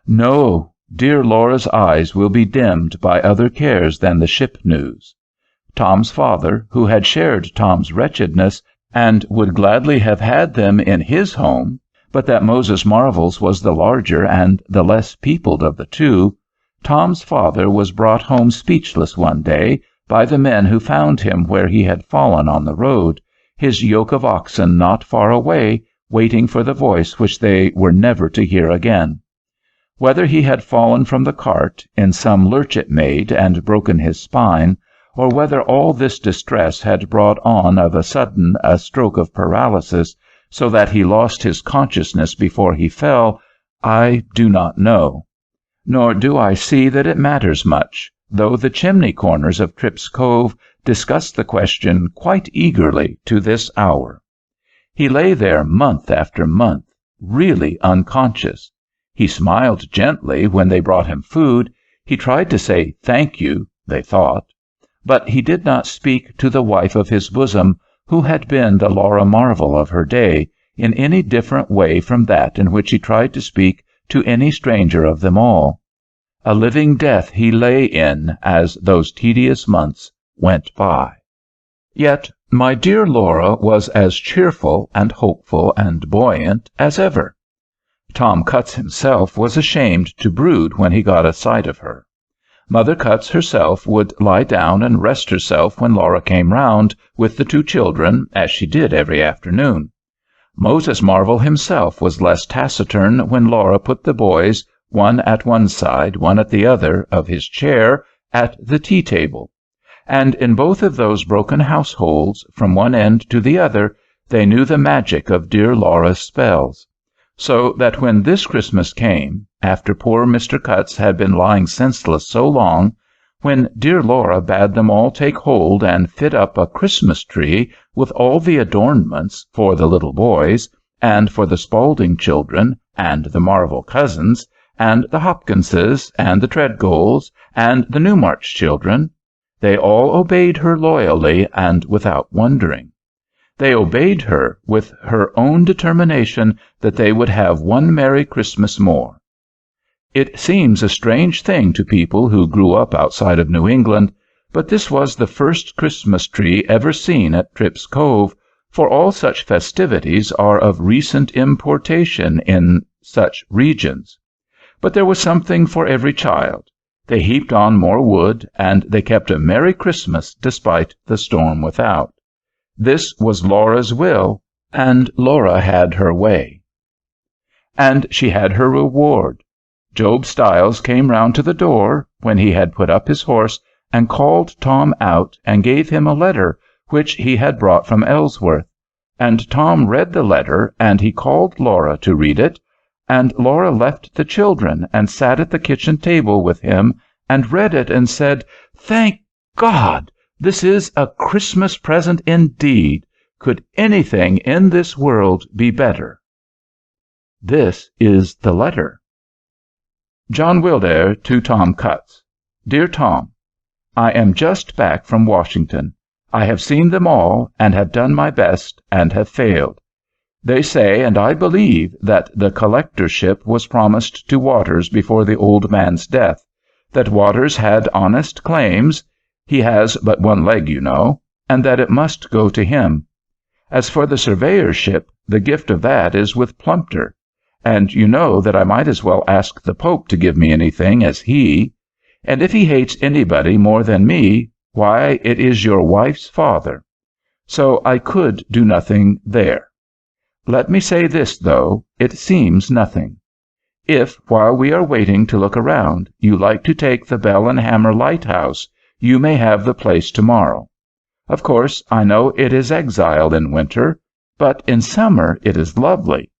No, dear Laura's eyes will be dimmed by other cares than the ship news. Tom's father, who had shared Tom's wretchedness, and would gladly have had them in his home, but that Moses Marvel's was the larger and the less peopled of the two, Tom's father was brought home speechless one day by the men who found him where he had fallen on the road, his yoke of oxen not far away, waiting for the voice which they were never to hear again. Whether he had fallen from the cart, in some lurch it made, and broken his spine, or whether all this distress had brought on of a sudden a stroke of paralysis, so that he lost his consciousness before he fell, I do not know. Nor do I see that it matters much, though the chimney corners of Tripp's Cove discuss the question quite eagerly to this hour. He lay there month after month, really unconscious. He smiled gently when they brought him food. He tried to say thank you, they thought. But he did not speak to the wife of his bosom, who had been the Laura Marvel of her day, in any different way from that in which he tried to speak to any stranger of them all. A living death he lay in as those tedious months went by. Yet my dear Laura was as cheerful and hopeful and buoyant as ever. Tom Cutts himself was ashamed to brood when he got a sight of her. Mother Cutts herself would lie down and rest herself when Laura came round with the two children, as she did every afternoon. Moses Marvel himself was less taciturn when Laura put the boys, one at one side, one at the other, of his chair at the tea-table. And in both of those broken households, from one end to the other, they knew the magic of dear Laura's spells. So that when this Christmas came, after poor Mr. Cutts had been lying senseless so long, when dear Laura bade them all take hold and fit up a Christmas tree with all the adornments for the little boys, and for the Spaulding children, and the Marvel cousins, and the Hopkinses, and the Treadgolds, and the Newmarch children, they all obeyed her loyally and without wondering. They obeyed her with her own determination that they would have one Merry Christmas more. It seems a strange thing to people who grew up outside of New England, but this was the first Christmas tree ever seen at Tripp's Cove, for all such festivities are of recent importation in such regions. But there was something for every child. They heaped on more wood, and they kept a Merry Christmas despite the storm without. This was Laura's will, and Laura had her way. And she had her reward. Job Stiles came round to the door, when he had put up his horse, and called Tom out, and gave him a letter which he had brought from Ellsworth. And Tom read the letter, and he called Laura to read it, and Laura left the children, and sat at the kitchen table with him, and read it, and said, "Thank God! This is a Christmas present indeed. Could anything in this world be better?" This is the letter. John Wildair to Tom Cutts. Dear Tom, I am just back from Washington. I have seen them all, and have done my best, and have failed. They say, and I believe, that the collectorship was promised to Waters before the old man's death, that Waters had honest claims, he has but one leg, you know, and that it must go to him. As for the surveyorship, the gift of that is with Plumptre, and you know that I might as well ask the Pope to give me anything as he. And if he hates anybody more than me, why, it is your wife's father. So I could do nothing there. Let me say this, though, it seems nothing. If, while we are waiting to look around, you like to take the Bell and Hammer Lighthouse, you may have the place tomorrow. Of course, I know it is exile in winter, but in summer it is lovely.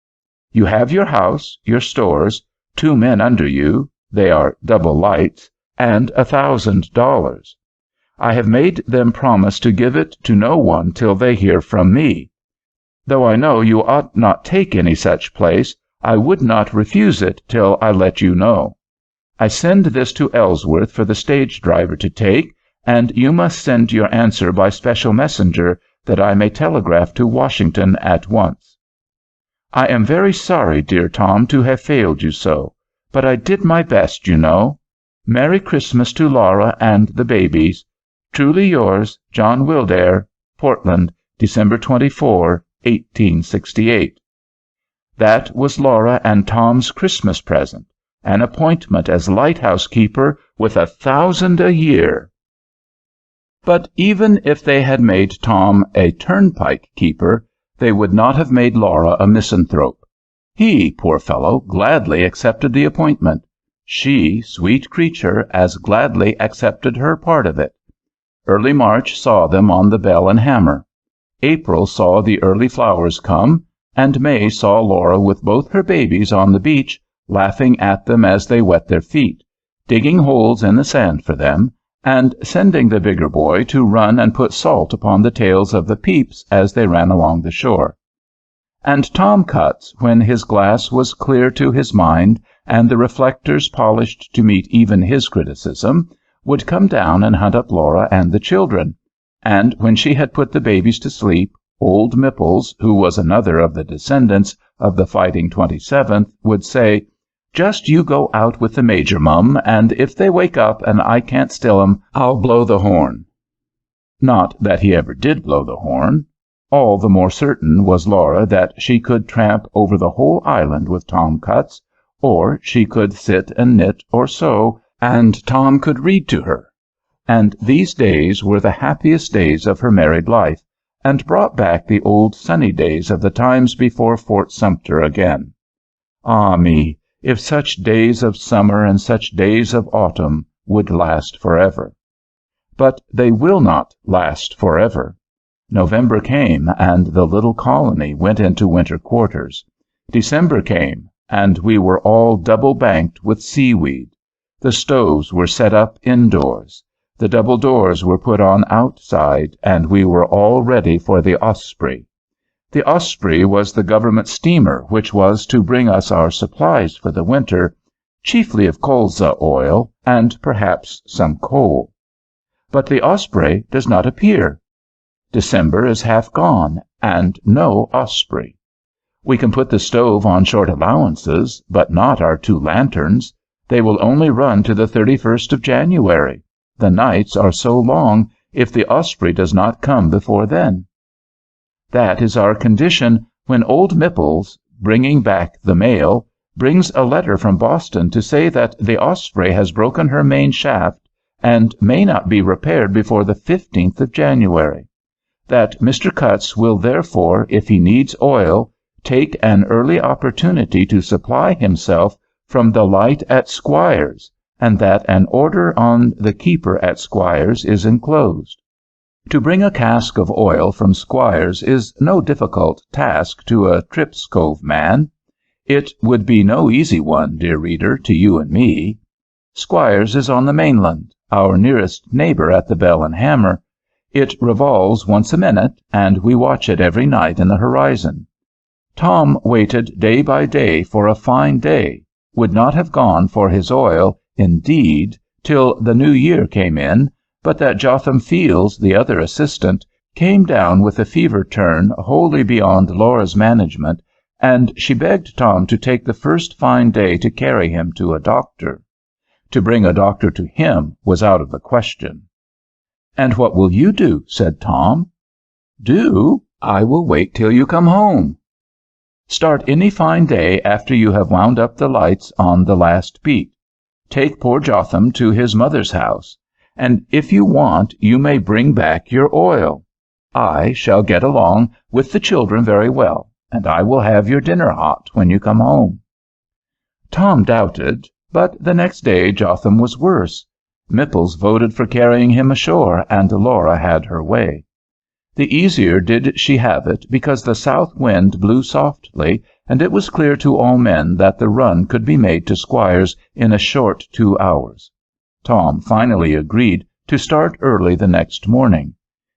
You have your house, your stores, 2 men under you, they are double lights, and $1,000. I have made them promise to give it to no one till they hear from me. Though I know you ought not take any such place, I would not refuse it till I let you know. I send this to Ellsworth for the stage driver to take, and you must send your answer by special messenger, that I may telegraph to Washington at once. I am very sorry, dear Tom, to have failed you so, but I did my best, you know. Merry Christmas to Laura and the babies. Truly yours, John Wildair, Portland, December 24, 1868. That was Laura and Tom's Christmas present, an appointment as lighthouse keeper with $1,000 a year. But even if they had made Tom a turnpike keeper, they would not have made Laura a misanthrope. He, poor fellow, gladly accepted the appointment. She, sweet creature, as gladly accepted her part of it. Early March saw them on the Bell and Hammer. April saw the early flowers come, and May saw Laura with both her babies on the beach, laughing at them as they wet their feet, digging holes in the sand for them, and sending the bigger boy to run and put salt upon the tails of the peeps as they ran along the shore. And Tom Cutts, when his glass was clear to his mind, and the reflectors polished to meet even his criticism, would come down and hunt up Laura and the children, and when she had put the babies to sleep, old Mipples, who was another of the descendants of the Fighting 27th, would say, "Just you go out with the Major, Mum, and if they wake up and I can't still 'em, I'll blow the horn." Not that he ever did blow the horn. All the more certain was Laura that she could tramp over the whole island with Tom Cutts, or she could sit and knit or sew, and Tom could read to her. And these days were the happiest days of her married life, and brought back the old sunny days of the times before Fort Sumter again. Ah me, if such days of summer and such days of autumn would last forever. But they will not last forever. November came, and the little colony went into winter quarters. December came, and we were all double-banked with seaweed. The stoves were set up indoors. The double doors were put on outside, and we were all ready for the Osprey. The Osprey was the government steamer which was to bring us our supplies for the winter, chiefly of colza oil, and perhaps some coal. But the Osprey does not appear. December is half gone, and no Osprey. We can put the stove on short allowances, but not our 2 lanterns. They will only run to the 31st of January. The nights are so long if the Osprey does not come before then. That is our condition when old Mipples, bringing back the mail, brings a letter from Boston to say that the Osprey has broken her main shaft and may not be repaired before the 15th of January. That Mr. Cutts will therefore, if he needs oil, take an early opportunity to supply himself from the light at Squire's, and that an order on the keeper at Squire's is enclosed. To bring a cask of oil from Squire's is no difficult task to a Tripp's Cove man. It would be no easy one, dear reader, to you and me. Squire's is on the mainland, our nearest neighbor at the Bell and Hammer. It revolves once a minute, and we watch it every night in the horizon. Tom waited day by day for a fine day, would not have gone for his oil, indeed, till the new year came in, but that Jotham Fields, the other assistant, came down with a fever turn wholly beyond Laura's management, and she begged Tom to take the first fine day to carry him to a doctor. To bring a doctor to him was out of the question. "And what will you do?" said Tom. "Do? I will wait till you come home. Start any fine day after you have wound up the lights on the last beat. Take poor Jotham to his mother's house, and if you want you may bring back your oil. I shall get along with the children very well, and I will have your dinner hot when you come home." Tom doubted, but the next day Jotham was worse. Mipples voted for carrying him ashore, and Laura had her way. The easier did she have it because the south wind blew softly, and it was clear to all men that the run could be made to Squire's in a short 2 hours. Tom finally agreed to start early the next morning.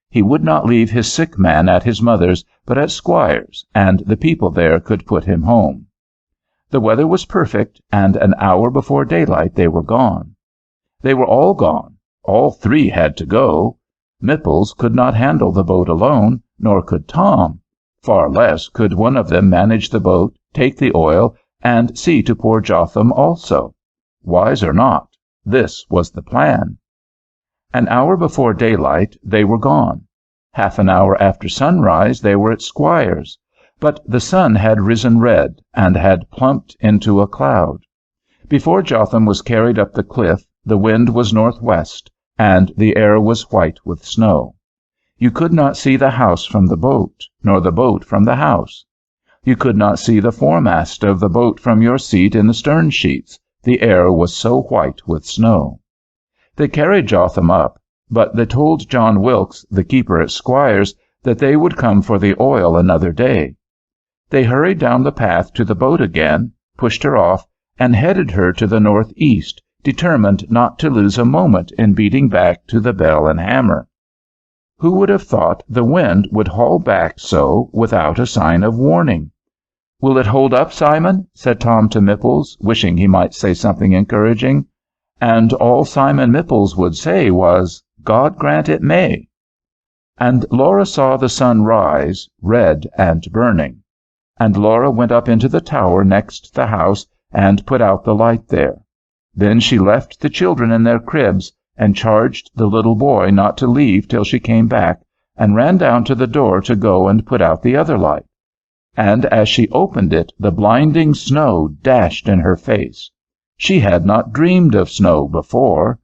He would not leave his sick man at his mother's, but at Squire's, and the people there could put him home. The weather was perfect, and an hour before daylight they were gone. They were all gone. All 3 had to go. Mipples could not handle the boat alone, nor could Tom. Far less could one of them manage the boat, take the oil, and see to poor Jotham also. Wise or not, this was the plan. An hour before daylight they were gone. Half an hour after sunrise they were at Squire's, but the sun had risen red, and had plumped into a cloud. Before Jotham was carried up the cliff, the wind was northwest, and the air was white with snow. You could not see the house from the boat, nor the boat from the house. You could not see the foremast of the boat from your seat in the stern sheets, the air was so white with snow. They carried Jotham up, but they told John Wilkes, the keeper at Squire's, that they would come for the oil another day. They hurried down the path to the boat again, pushed her off, and headed her to the northeast, determined not to lose a moment in beating back to the Bell and Hammer. Who would have thought the wind would haul back so without a sign of warning? "Will it hold up, Simon?" said Tom to Mipples, wishing he might say something encouraging. And all Simon Mipples would say was, "God grant it may." And Laura saw the sun rise, red and burning. And Laura went up into the tower next the house and put out the light there. Then she left the children in their cribs, and charged the little boy not to leave till she came back, and ran down to the door to go and put out the other light. And as she opened it, the blinding snow dashed in her face. She had not dreamed of snow before.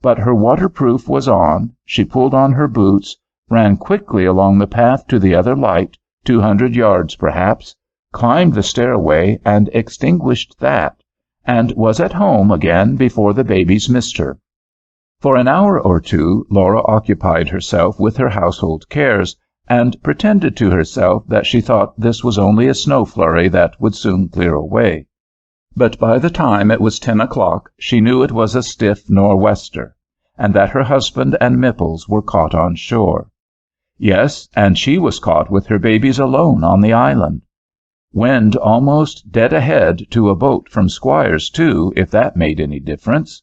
But her waterproof was on, she pulled on her boots, ran quickly along the path to the other light, 200 yards perhaps, climbed the stairway and extinguished that, and was at home again before the babies missed her. For an hour or two Laura occupied herself with her household cares, and pretended to herself that she thought this was only a snow flurry that would soon clear away. But by the time it was 10 o'clock she knew it was a stiff nor'wester, and that her husband and Mipples were caught on shore. Yes, and she was caught with her babies alone on the island. Wind almost dead ahead to a boat from Squire's, too, if that made any difference.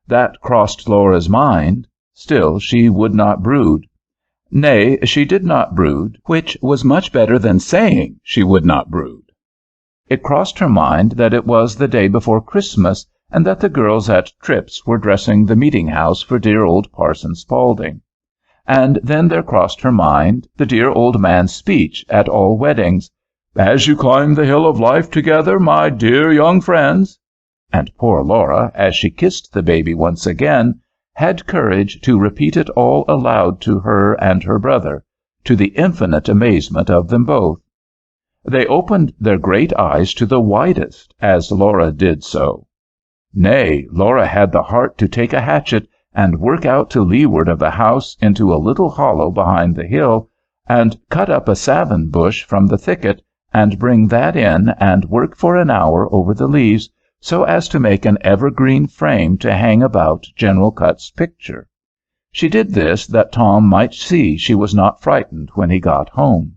That crossed Laura's mind. Still she would not brood. Nay, she did not brood, which was much better than saying she would not brood. It crossed her mind that it was the day before Christmas, and that the girls at Tripp's were dressing the meeting-house for dear old Parson Spaulding. And then there crossed her mind the dear old man's speech at all weddings, "As you climb the hill of life together, my dear young friends," and poor Laura, as she kissed the baby once again, had courage to repeat it all aloud to her and her brother, to the infinite amazement of them both. They opened their great eyes to the widest as Laura did so. Nay, Laura had the heart to take a hatchet and work out to leeward of the house into a little hollow behind the hill, and cut up a savin bush from the thicket, and bring that in and work for an hour over the leaves, so as to make an evergreen frame to hang about General Cutts's picture. She did this that Tom might see she was not frightened when he got home.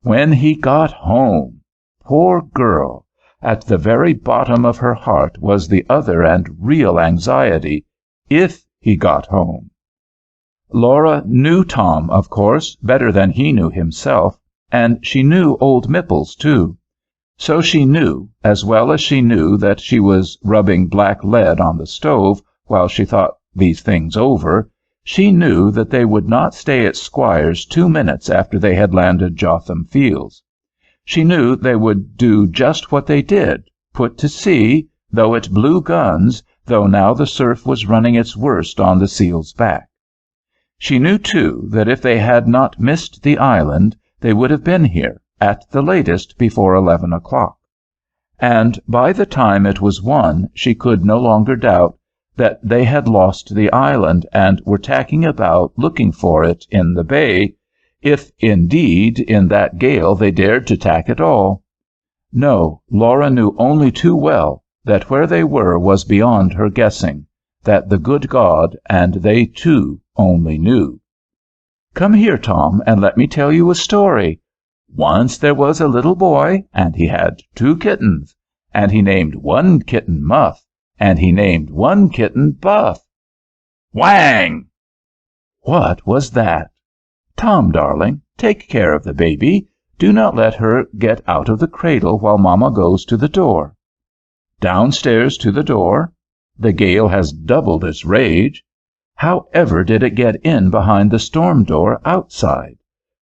When he got home! Poor girl! At the very bottom of her heart was the other and real anxiety, if he got home. Laura knew Tom, of course, better than he knew himself, and she knew old Mipples, too. So she knew, as well as she knew that she was rubbing black lead on the stove while she thought these things over, she knew that they would not stay at Squire's 2 minutes after they had landed Jotham Fields. She knew they would do just what they did, put to sea, though it blew guns, though now the surf was running its worst on the Seal's back. She knew, too, that if they had not missed the island, they would have been here, at the latest, before 11 o'clock. And by the time it was 1, she could no longer doubt that they had lost the island, and were tacking about looking for it in the bay, if, indeed, in that gale they dared to tack at all. No, Laura knew only too well that where they were was beyond her guessing, that the good God and they too only knew. "Come here, Tom, and let me tell you a story. Once there was a little boy, and he had 2 kittens, and he named one kitten Muff, and he named one kitten Buff." Whang! What was that? Tom, darling, take care of the baby. Do not let her get out of the cradle while Mamma goes to the door. Downstairs to the door. The gale has doubled its rage. How ever did it get in behind the storm door outside?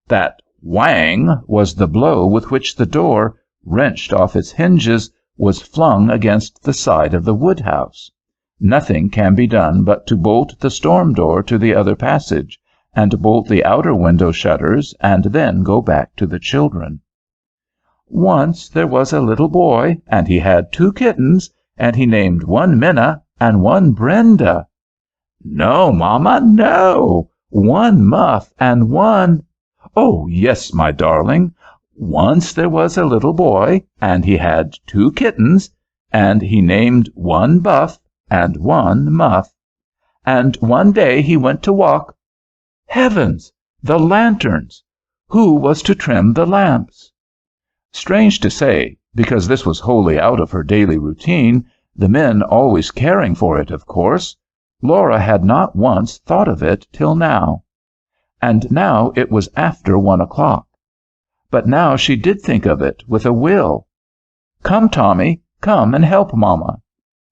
That whang was the blow with which the door, wrenched off its hinges, was flung against the side of the wood-house. Nothing can be done but to bolt the storm door to the other passage, and bolt the outer window shutters, and then go back to the children. Once there was a little boy, and he had 2 kittens, and he named one Minna and one Brenda. No, Mamma, no! One Muff and one— Oh, yes, my darling. Once there was a little boy, and he had 2 kittens, and he named one Buff and one Muff. And one day he went to walk— Heavens! The lanterns! Who was to trim the lamps? Strange to say, because this was wholly out of her daily routine, the men always caring for it, of course, Laura had not once thought of it till now. And now it was after 1 o'clock. But now she did think of it with a will. "Come, Tommy, come and help Mamma."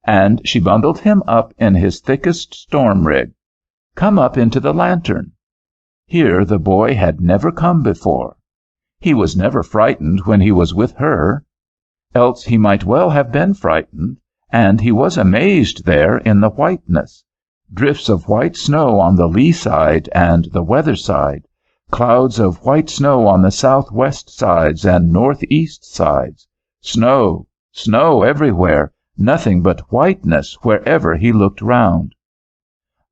and she bundled him up in his thickest storm rig. "Come up into the lantern." Here the boy had never come before. He was never frightened when he was with her. Else he might well have been frightened, and he was amazed there in the whiteness. Drifts of white snow on the lee side and the weather side, clouds of white snow on the southwest sides and northeast sides, snow, snow everywhere, nothing but whiteness wherever he looked round.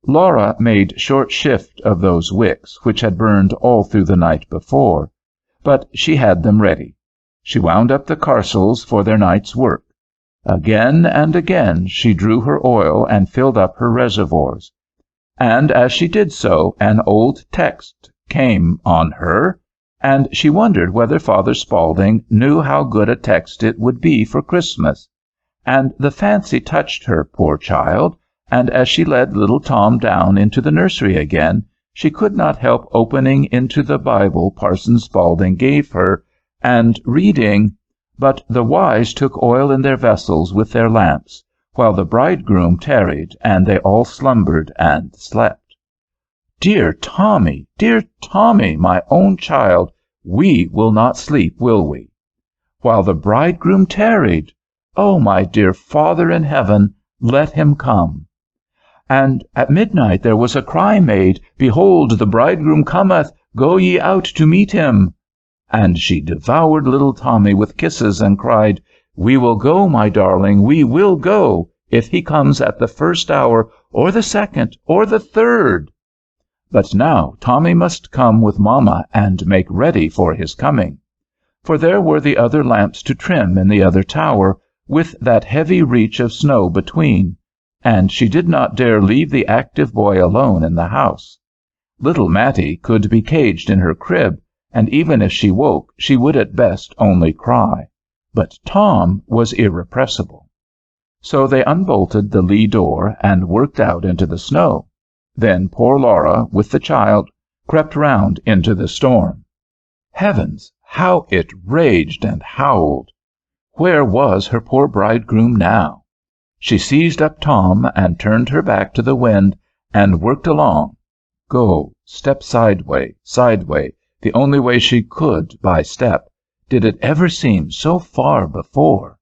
Laura made short shift of those wicks which had burned all through the night before, but she had them ready. She wound up the carcels for their night's work. Again and again she drew her oil and filled up her reservoirs. And as she did so, an old text came on her, and she wondered whether Father Spaulding knew how good a text it would be for Christmas. And the fancy touched her, poor child, and as she led little Tom down into the nursery again, she could not help opening into the Bible Parson Spaulding gave her, and reading, "But the wise took oil in their vessels with their lamps, while the bridegroom tarried, and they all slumbered and slept." Dear Tommy, my own child, we will not sleep, will we? While the bridegroom tarried, oh, my dear Father in heaven, let him come. And at midnight there was a cry made, "Behold, the bridegroom cometh, go ye out to meet him." And she devoured little Tommy with kisses and cried, "We will go, my darling, we will go, if he comes at the first hour, or the second, or the third." But now Tommy must come with Mamma and make ready for his coming. For there were the other lamps to trim in the other tower, with that heavy reach of snow between, and she did not dare leave the active boy alone in the house. Little Mattie could be caged in her crib, and even if she woke, she would at best only cry. But Tom was irrepressible. So they unbolted the lee door and worked out into the snow. Then poor Laura, with the child, crept round into the storm. Heavens, how it raged and howled! Where was her poor bridegroom now? She seized up Tom and turned her back to the wind and worked along. Go, step sideway, the only way she could by step. Did it ever seem so far before?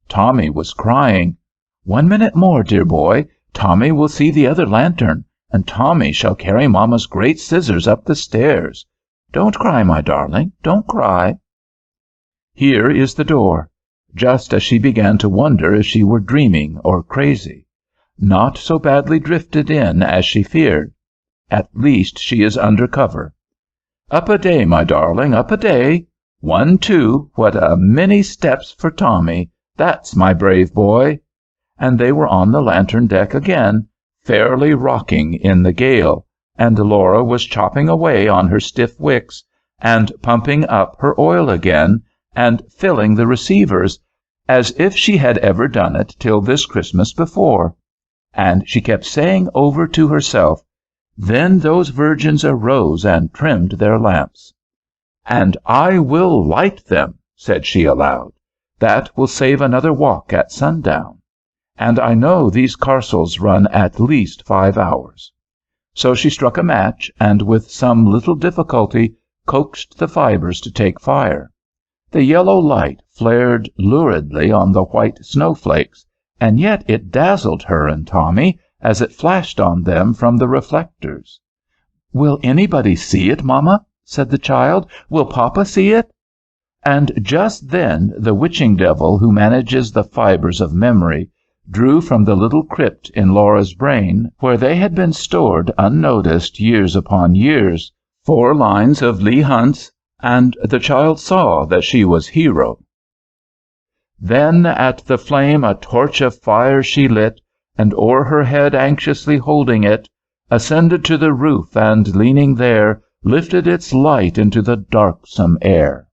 Tommy was crying. "1 minute more, dear boy. Tommy will see the other lantern, and Tommy shall carry Mamma's great scissors up the stairs. Don't cry, my darling, don't cry." Here is the door, just as she began to wonder if she were dreaming or crazy. Not so badly drifted in as she feared. At least she is under cover. Up a day, my darling, up a day. 1, 2, what a many steps for Tommy. That's my brave boy. And they were on the lantern deck again, fairly rocking in the gale, and Laura was chopping away on her stiff wicks, and pumping up her oil again, and filling the receivers, as if she had ever done it till this Christmas before. And she kept saying over to herself, "Then those virgins arose and trimmed their lamps." "And I will light them," said she aloud. "That will save another walk at sundown. And I know these carcels run at least 5 hours." So she struck a match, and with some little difficulty coaxed the fibers to take fire. The yellow light flared luridly on the white snowflakes, and yet it dazzled her and Tommy as it flashed on them from the reflectors. "Will anybody see it, Mamma?" said the child. "Will Papa see it?" And just then the witching devil who manages the fibers of memory drew from the little crypt in Laura's brain, where they had been stored unnoticed years upon years, 4 lines of Leigh Hunt's, and the child saw that she was hero. Then at the flame a torch of fire she lit, and o'er her head anxiously holding it, ascended to the roof, and leaning there, lifted its light into the darksome air.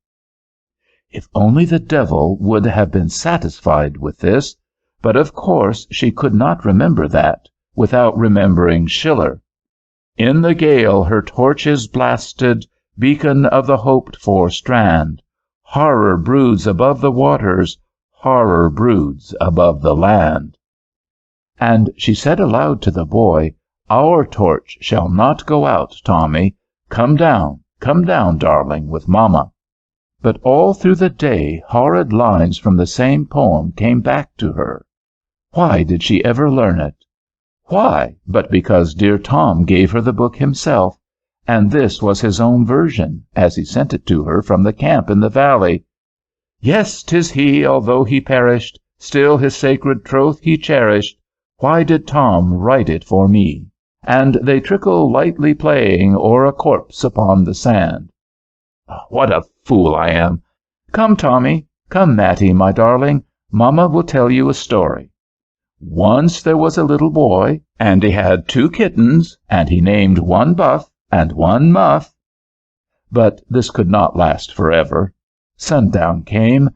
If only the devil would have been satisfied with this, but of course she could not remember that, without remembering Schiller. "In the gale her torch is blasted, beacon of the hoped-for strand. Horror broods above the waters, horror broods above the land." And she said aloud to the boy, "Our torch shall not go out, Tommy. Come down, darling, with Mama." But all through the day horrid lines from the same poem came back to her. Why did she ever learn it? Why, but because dear Tom gave her the book himself, and this was his own version, as he sent it to her from the camp in the valley. "Yes, 'tis he, although he perished, still his sacred troth he cherished. Why did Tom write it for me? And they trickle lightly playing o'er a corpse upon the sand." What a fool I am! Come, Tommy, come, Matty, my darling, Mamma will tell you a story. Once there was a little boy, and he had 2 kittens, and he named one Buff and one Muff. But this could not last forever. Sundown came,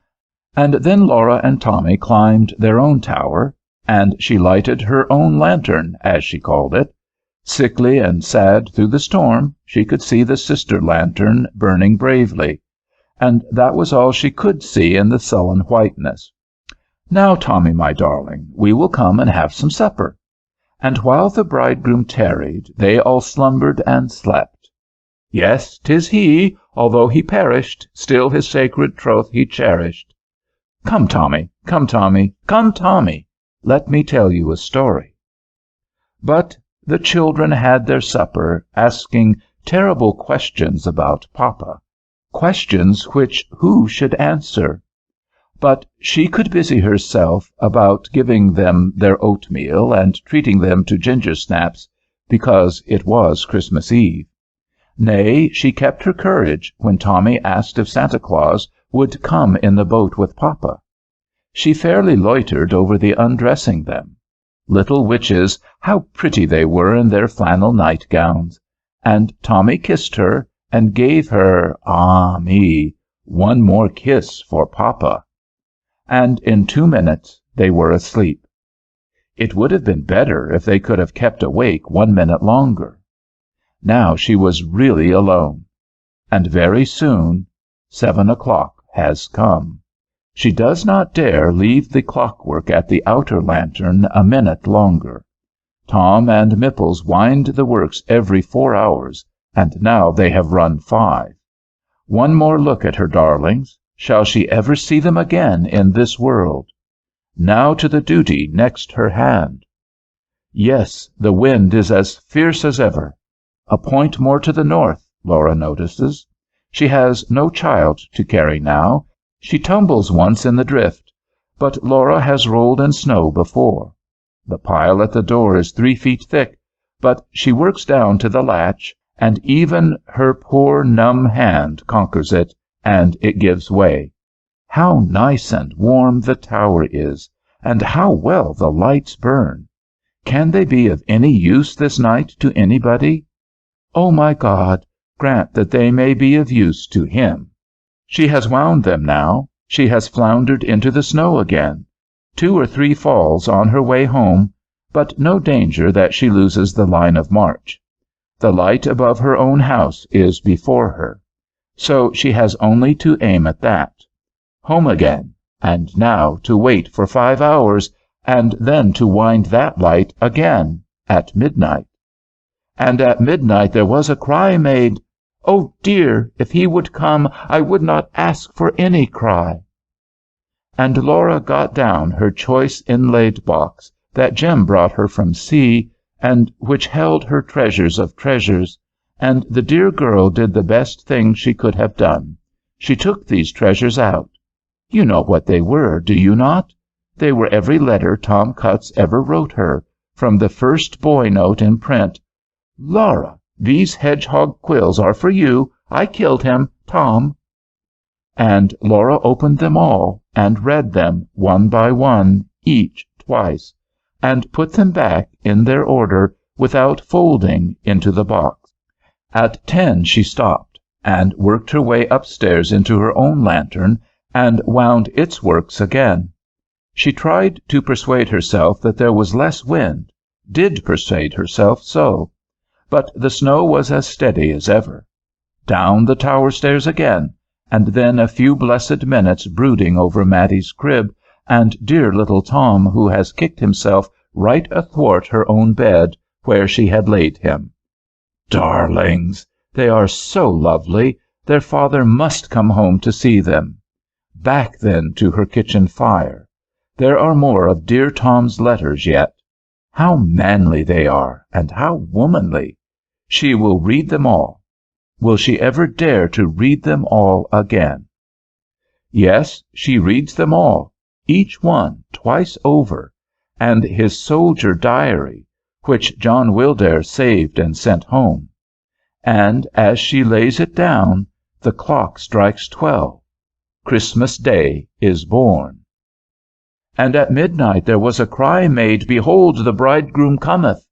and then Laura and Tommy climbed their own tower, and she lighted her own lantern, as she called it. Sickly and sad through the storm, she could see the sister lantern burning bravely, and that was all she could see in the sullen whiteness. "Now, Tommy, my darling, we will come and have some supper." And while the bridegroom tarried, they all slumbered and slept. Yes, 'tis he, although he perished, still his sacred troth he cherished. Come, Tommy, come, Tommy, come, Tommy, let me tell you a story. But the children had their supper, asking terrible questions about Papa, questions which who should answer? But she could busy herself about giving them their oatmeal and treating them to ginger snaps, because it was Christmas Eve. Nay, she kept her courage when Tommy asked if Santa Claus would come in the boat with Papa. She fairly loitered over the undressing them. Little witches, how pretty they were in their flannel nightgowns! And Tommy kissed her, and gave her, ah me, one more kiss for Papa. And in 2 minutes they were asleep. It would have been better if they could have kept awake 1 minute longer. Now she was really alone. And very soon 7 o'clock has come. She does not dare leave the clockwork at the outer lantern a minute longer. Tom and Mipples wind the works every 4 hours, and now they have run 5. One more look at her darlings. Shall she ever see them again in this world? Now to the duty next her hand. Yes, the wind is as fierce as ever. A point more to the north, Laura notices. She has no child to carry now. She tumbles once in the drift, but Laura has rolled in snow before. The pile at the door is 3 feet thick, but she works down to the latch, and even her poor numb hand conquers it, and it gives way. How nice and warm the tower is, and how well the lights burn! Can they be of any use this night to anybody? Oh, my God, grant that they may be of use to him. She has wound them now. She has floundered into the snow again. 2 or 3 falls on her way home, but no danger that she loses the line of march. The light above her own house is before her, so she has only to aim at that. Home again, and now to wait for 5 hours, and then to wind that light again at midnight. And at midnight there was a cry made, "Oh dear, if he would come, I would not ask for any cry." And Laura got down her choice inlaid box that Jim brought her from sea, and which held her treasures of treasures, and the dear girl did the best thing she could have done. She took these treasures out. You know what they were, do you not? They were every letter Tom Cutts ever wrote her, from the first boy note in print. "Laura, these hedgehog quills are for you. I killed him, Tom." And Laura opened them all, and read them one by one, each twice, and put them back in their order without folding into the box. At 10 she stopped, and worked her way upstairs into her own lantern, and wound its works again. She tried to persuade herself that there was less wind, did persuade herself so, but the snow was as steady as ever. Down the tower stairs again, and then a few blessed minutes brooding over Matty's crib, and dear little Tom, who has kicked himself right athwart her own bed, where she had laid him. Darlings! They are so lovely. Their father must come home to see them. Back then to her kitchen fire. There are more of dear Tom's letters yet. How manly they are, and how womanly! She will read them all. Will she ever dare to read them all again? Yes, she reads them all, each one twice over, and his soldier diary, which John Wildair saved and sent home. And as she lays it down, the clock strikes 12. Christmas Day is born. And at midnight there was a cry made, Behold, the bridegroom cometh.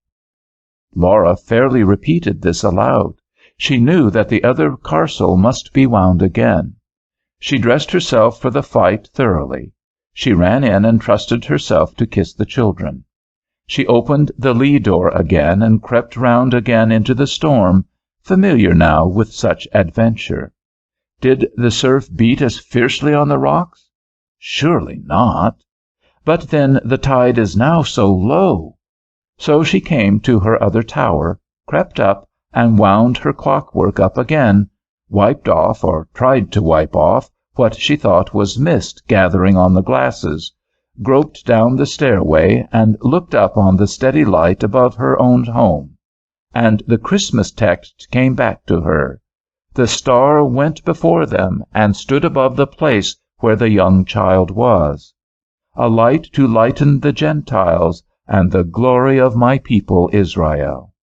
Laura fairly repeated this aloud. She knew that the other carcel must be wound again. She dressed herself for the fight thoroughly. She ran in and trusted herself to kiss the children. She opened the lee door again and crept round again into the storm, familiar now with such adventure. Did the surf beat as fiercely on the rocks? Surely not. But then the tide is now so low. So she came to her other tower, crept up, and wound her clockwork up again, wiped off, or tried to wipe off, what she thought was mist gathering on the glasses, groped down the stairway, and looked up on the steady light above her own home. And the Christmas text came back to her. The star went before them, and stood above the place where the young child was. A light to lighten the Gentiles, and the glory of my people Israel.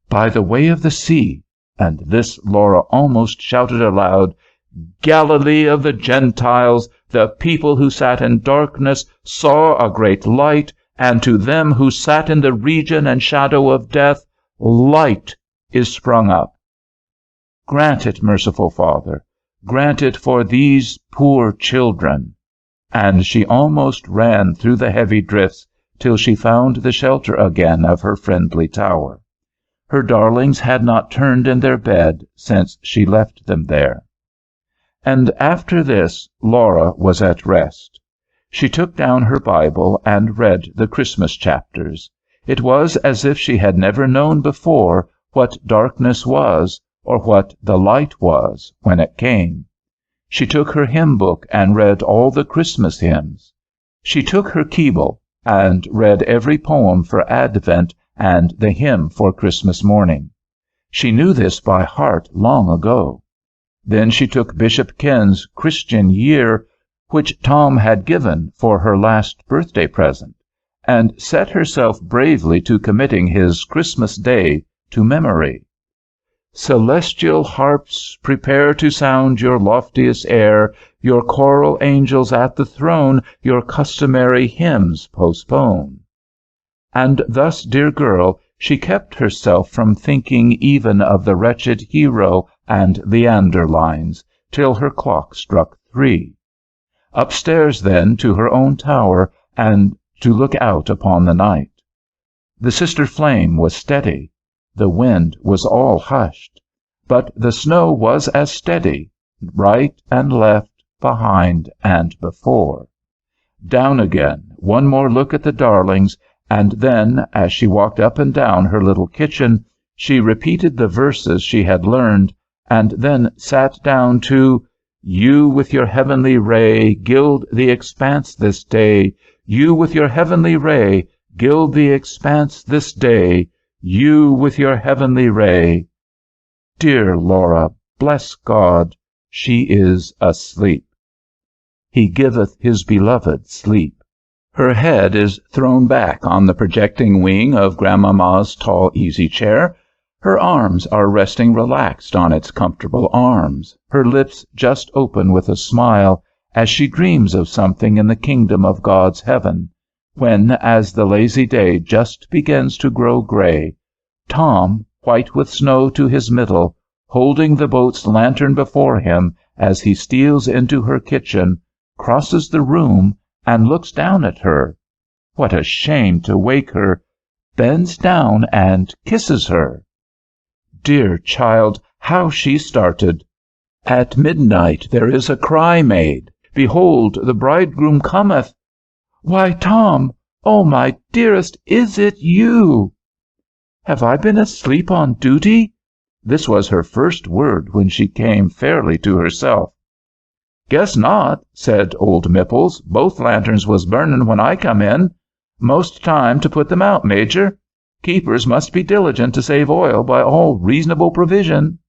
By the way of the sea, and this Laura almost shouted aloud, Galilee of the Gentiles, the people who sat in darkness saw a great light, and to them who sat in the region and shadow of death, light is sprung up. Grant it, merciful Father, grant it for these poor children. And she almost ran through the heavy drifts till she found the shelter again of her friendly tower. Her darlings had not turned in their bed since she left them there. And after this, Laura was at rest. She took down her Bible and read the Christmas chapters. It was as if she had never known before what darkness was, or what the light was when it came. She took her hymn book and read all the Christmas hymns. She took her Keble and read every poem for Advent and the hymn for Christmas morning. She knew this by heart long ago. Then she took Bishop Ken's Christian Year, which Tom had given for her last birthday present, and set herself bravely to committing his Christmas Day to memory. Celestial harps, prepare to sound your loftiest air, your choral angels at the throne, your customary hymns postpone. And thus, dear girl, she kept herself from thinking even of the wretched hero and Leander lines, till her clock struck 3. Upstairs then to her own tower, and to look out upon the night. The sister flame was steady. The wind was all hushed. But the snow was as steady, right and left, behind and before. Down again, one more look at the darlings, and then, as she walked up and down her little kitchen, she repeated the verses she had learned, and then sat down to You with your heavenly ray gild the expanse this day. You with your heavenly ray gild the expanse this day. You with your heavenly ray. Dear Laura, bless God, she is asleep. He giveth his beloved sleep. Her head is thrown back on the projecting wing of Grandmamma's tall easy-chair. Her arms are resting relaxed on its comfortable arms, her lips just open with a smile, as she dreams of something in the kingdom of God's heaven, when, as the lazy day just begins to grow gray, Tom, white with snow to his middle, holding the boat's lantern before him as he steals into her kitchen, crosses the room and looks down at her. What a shame to wake her! Bends down and kisses her. Dear child, how she started! At midnight there is a cry made, Behold, the bridegroom cometh. Why, Tom, Oh, my dearest, is it you? Have I been asleep on duty? This was her first word when she came fairly to herself. Guess not, said old Mipples. Both lanterns was burnin' when I come in. Most time to put them out, Major. Keepers must be diligent to save oil by all reasonable provision.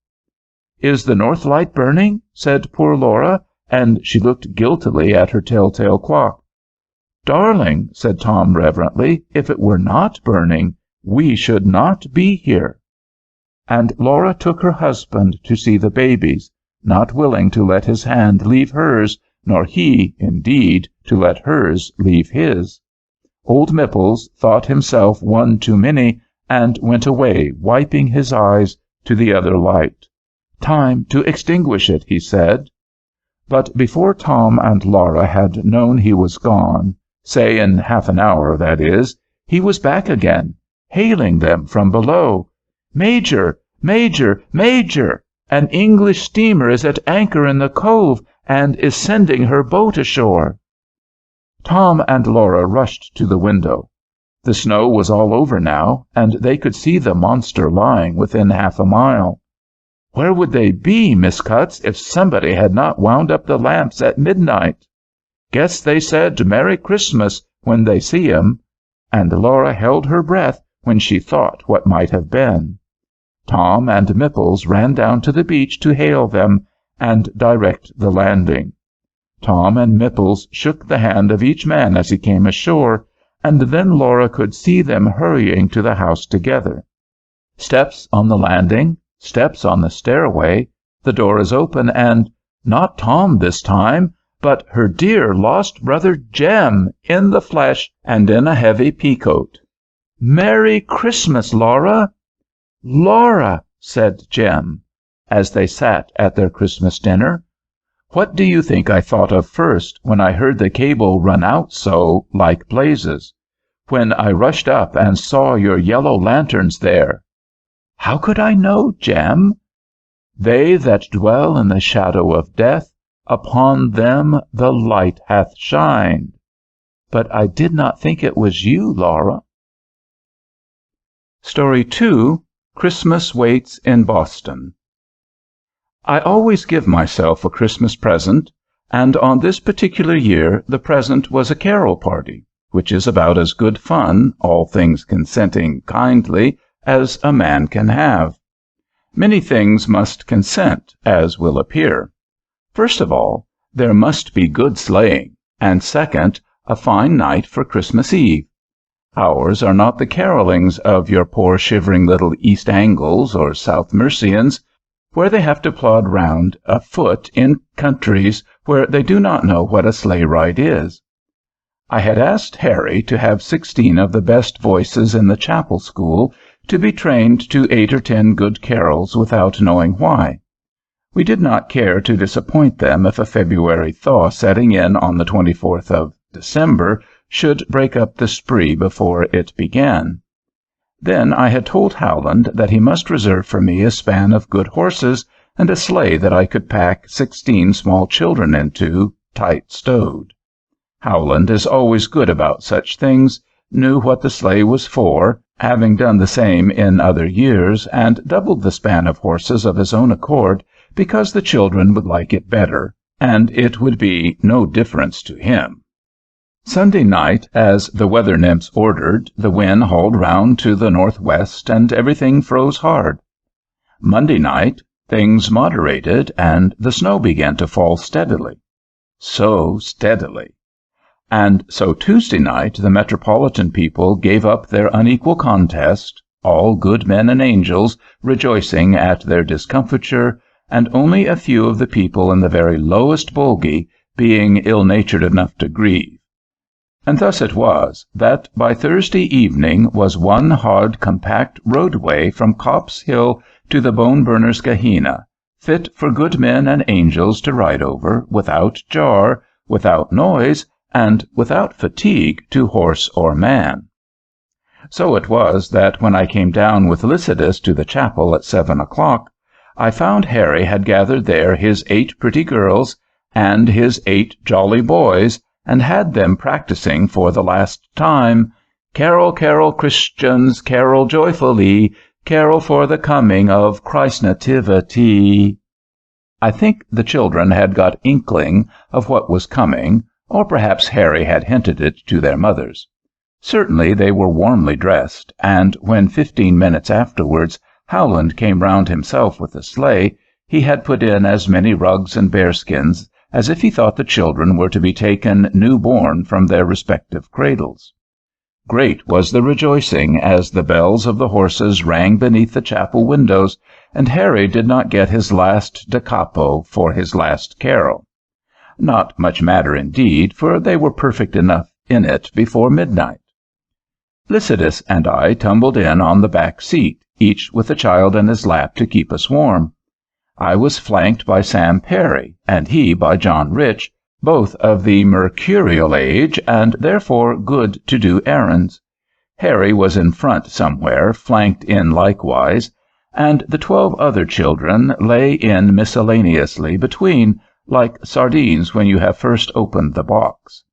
Is the north light burning? Said poor Laura, and she looked guiltily at her telltale clock. Darling, said Tom reverently, if it were not burning, we should not be here. And Laura took her husband to see the babies, not willing to let his hand leave hers, nor he, indeed, to let hers leave his. Old Mipples thought himself one too many, and went away, wiping his eyes, to the other light. Time to extinguish it, he said. But before Tom and Laura had known he was gone, say in half an hour, that is, he was back again, hailing them from below. Major, Major, Major! An English steamer is at anchor in the cove, and is sending her boat ashore. Tom and Laura rushed to the window. The snow was all over now, and they could see the monster lying within half a mile. Where would they be, Miss Cutts, if somebody had not wound up the lamps at midnight? Guess they said Merry Christmas when they see 'em, and Laura held her breath when she thought what might have been. Tom and Mipples ran down to the beach to hail them and direct the landing. Tom and Mipples shook the hand of each man as he came ashore, and then Laura could see them hurrying to the house together. Steps on the landing, steps on the stairway, the door is open, and not Tom this time, but her dear lost brother Jem, in the flesh and in a heavy peacoat. Merry Christmas, Laura! Laura, said Jem, as they sat at their Christmas dinner, what do you think I thought of first when I heard the cable run out so like blazes? When I rushed up and saw your yellow lanterns there? How could I know, Jem? They that dwell in the shadow of death, upon them the light hath shined. But I did not think it was you, Laura. Story 2. Christmas Waits in Boston. I always give myself a Christmas present, and on this particular year the present was a carol party, which is about as good fun, all things consenting kindly, as a man can have. Many things must consent, as will appear. First of all, there must be good sleighing, and second, a fine night for Christmas Eve. Ours are not the carolings of your poor shivering little East Angles or South Mercians, where they have to plod round afoot in countries where they do not know what a sleigh ride is. I had asked Harry to have 16 of the best voices in the chapel school to be trained to 8 or 10 good carols without knowing why. We did not care to disappoint them if a February thaw setting in on the 24th of December should break up the spree before it began. Then I had told Howland that he must reserve for me a span of good horses and a sleigh that I could pack 16 small children into, tight stowed. Howland is always good about such things, knew what the sleigh was for, having done the same in other years, and doubled the span of horses of his own accord because the children would like it better, and it would be no difference to him. Sunday night, as the weather nymphs ordered, the wind hauled round to the northwest, and everything froze hard. Monday night, things moderated, and the snow began to fall steadily. So steadily. And so Tuesday night the metropolitan people gave up their unequal contest, all good men and angels rejoicing at their discomfiture, and only a few of the people in the very lowest bogie being ill-natured enough to grieve. And thus it was that by Thursday evening was one hard, compact roadway from Copp's Hill to the Bone-Burner's Gehenna, fit for good men and angels to ride over, without jar, without noise, and without fatigue to horse or man. So it was that when I came down with Lycidas to the chapel at 7 o'clock, I found Harry had gathered there his 8 pretty girls and his 8 jolly boys, and had them practicing for the last time, "Carol, carol, Christians, carol joyfully, carol for the coming of Christ's nativity." I think the children had got inkling of what was coming, or perhaps Harry had hinted it to their mothers. Certainly they were warmly dressed, and when 15 minutes afterwards Howland came round himself with the sleigh, he had put in as many rugs and bearskins as if he thought the children were to be taken new-born from their respective cradles. Great was the rejoicing as the bells of the horses rang beneath the chapel windows, and Harry did not get his last da capo for his last carol. Not much matter indeed, for they were perfect enough in it before midnight. Lycidas and I tumbled in on the back seat, each with a child in his lap to keep us warm. I was flanked by Sam Perry, and he by John Rich, both of the mercurial age, and therefore good to do errands. Harry was in front somewhere, flanked in likewise, and the 12 other children lay in miscellaneously between, like sardines when you have first opened the box.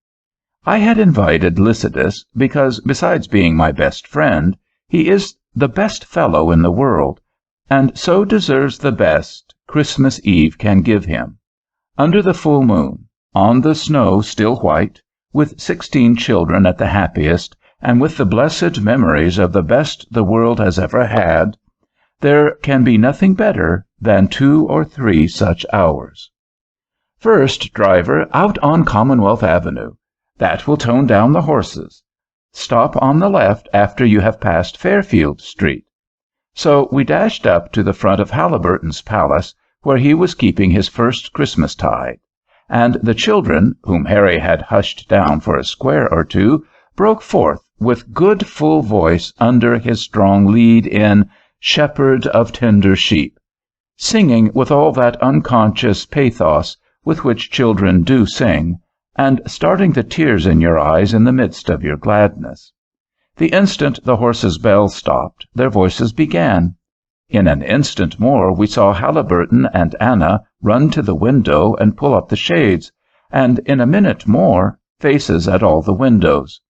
I had invited Lycidas because, besides being my best friend, he is the best fellow in the world, and so deserves the best Christmas Eve can give him. Under the full moon, on the snow still white, with 16 children at the happiest, and with the blessed memories of the best the world has ever had, there can be nothing better than 2 or 3 such hours. First, driver, out on Commonwealth Avenue. That will tone down the horses. Stop on the left after you have passed Fairfield Street. So we dashed up to the front of Halliburton's palace, where he was keeping his first Christmastide, and the children, whom Harry had hushed down for a square or two, broke forth with good full voice under his strong lead in "Shepherd of Tender Sheep," singing with all that unconscious pathos with which children do sing, and starting the tears in your eyes in the midst of your gladness. The instant the horses' bells stopped, their voices began. In an instant more we saw Halliburton and Anna run to the window and pull up the shades, and in a minute more faces at all the windows.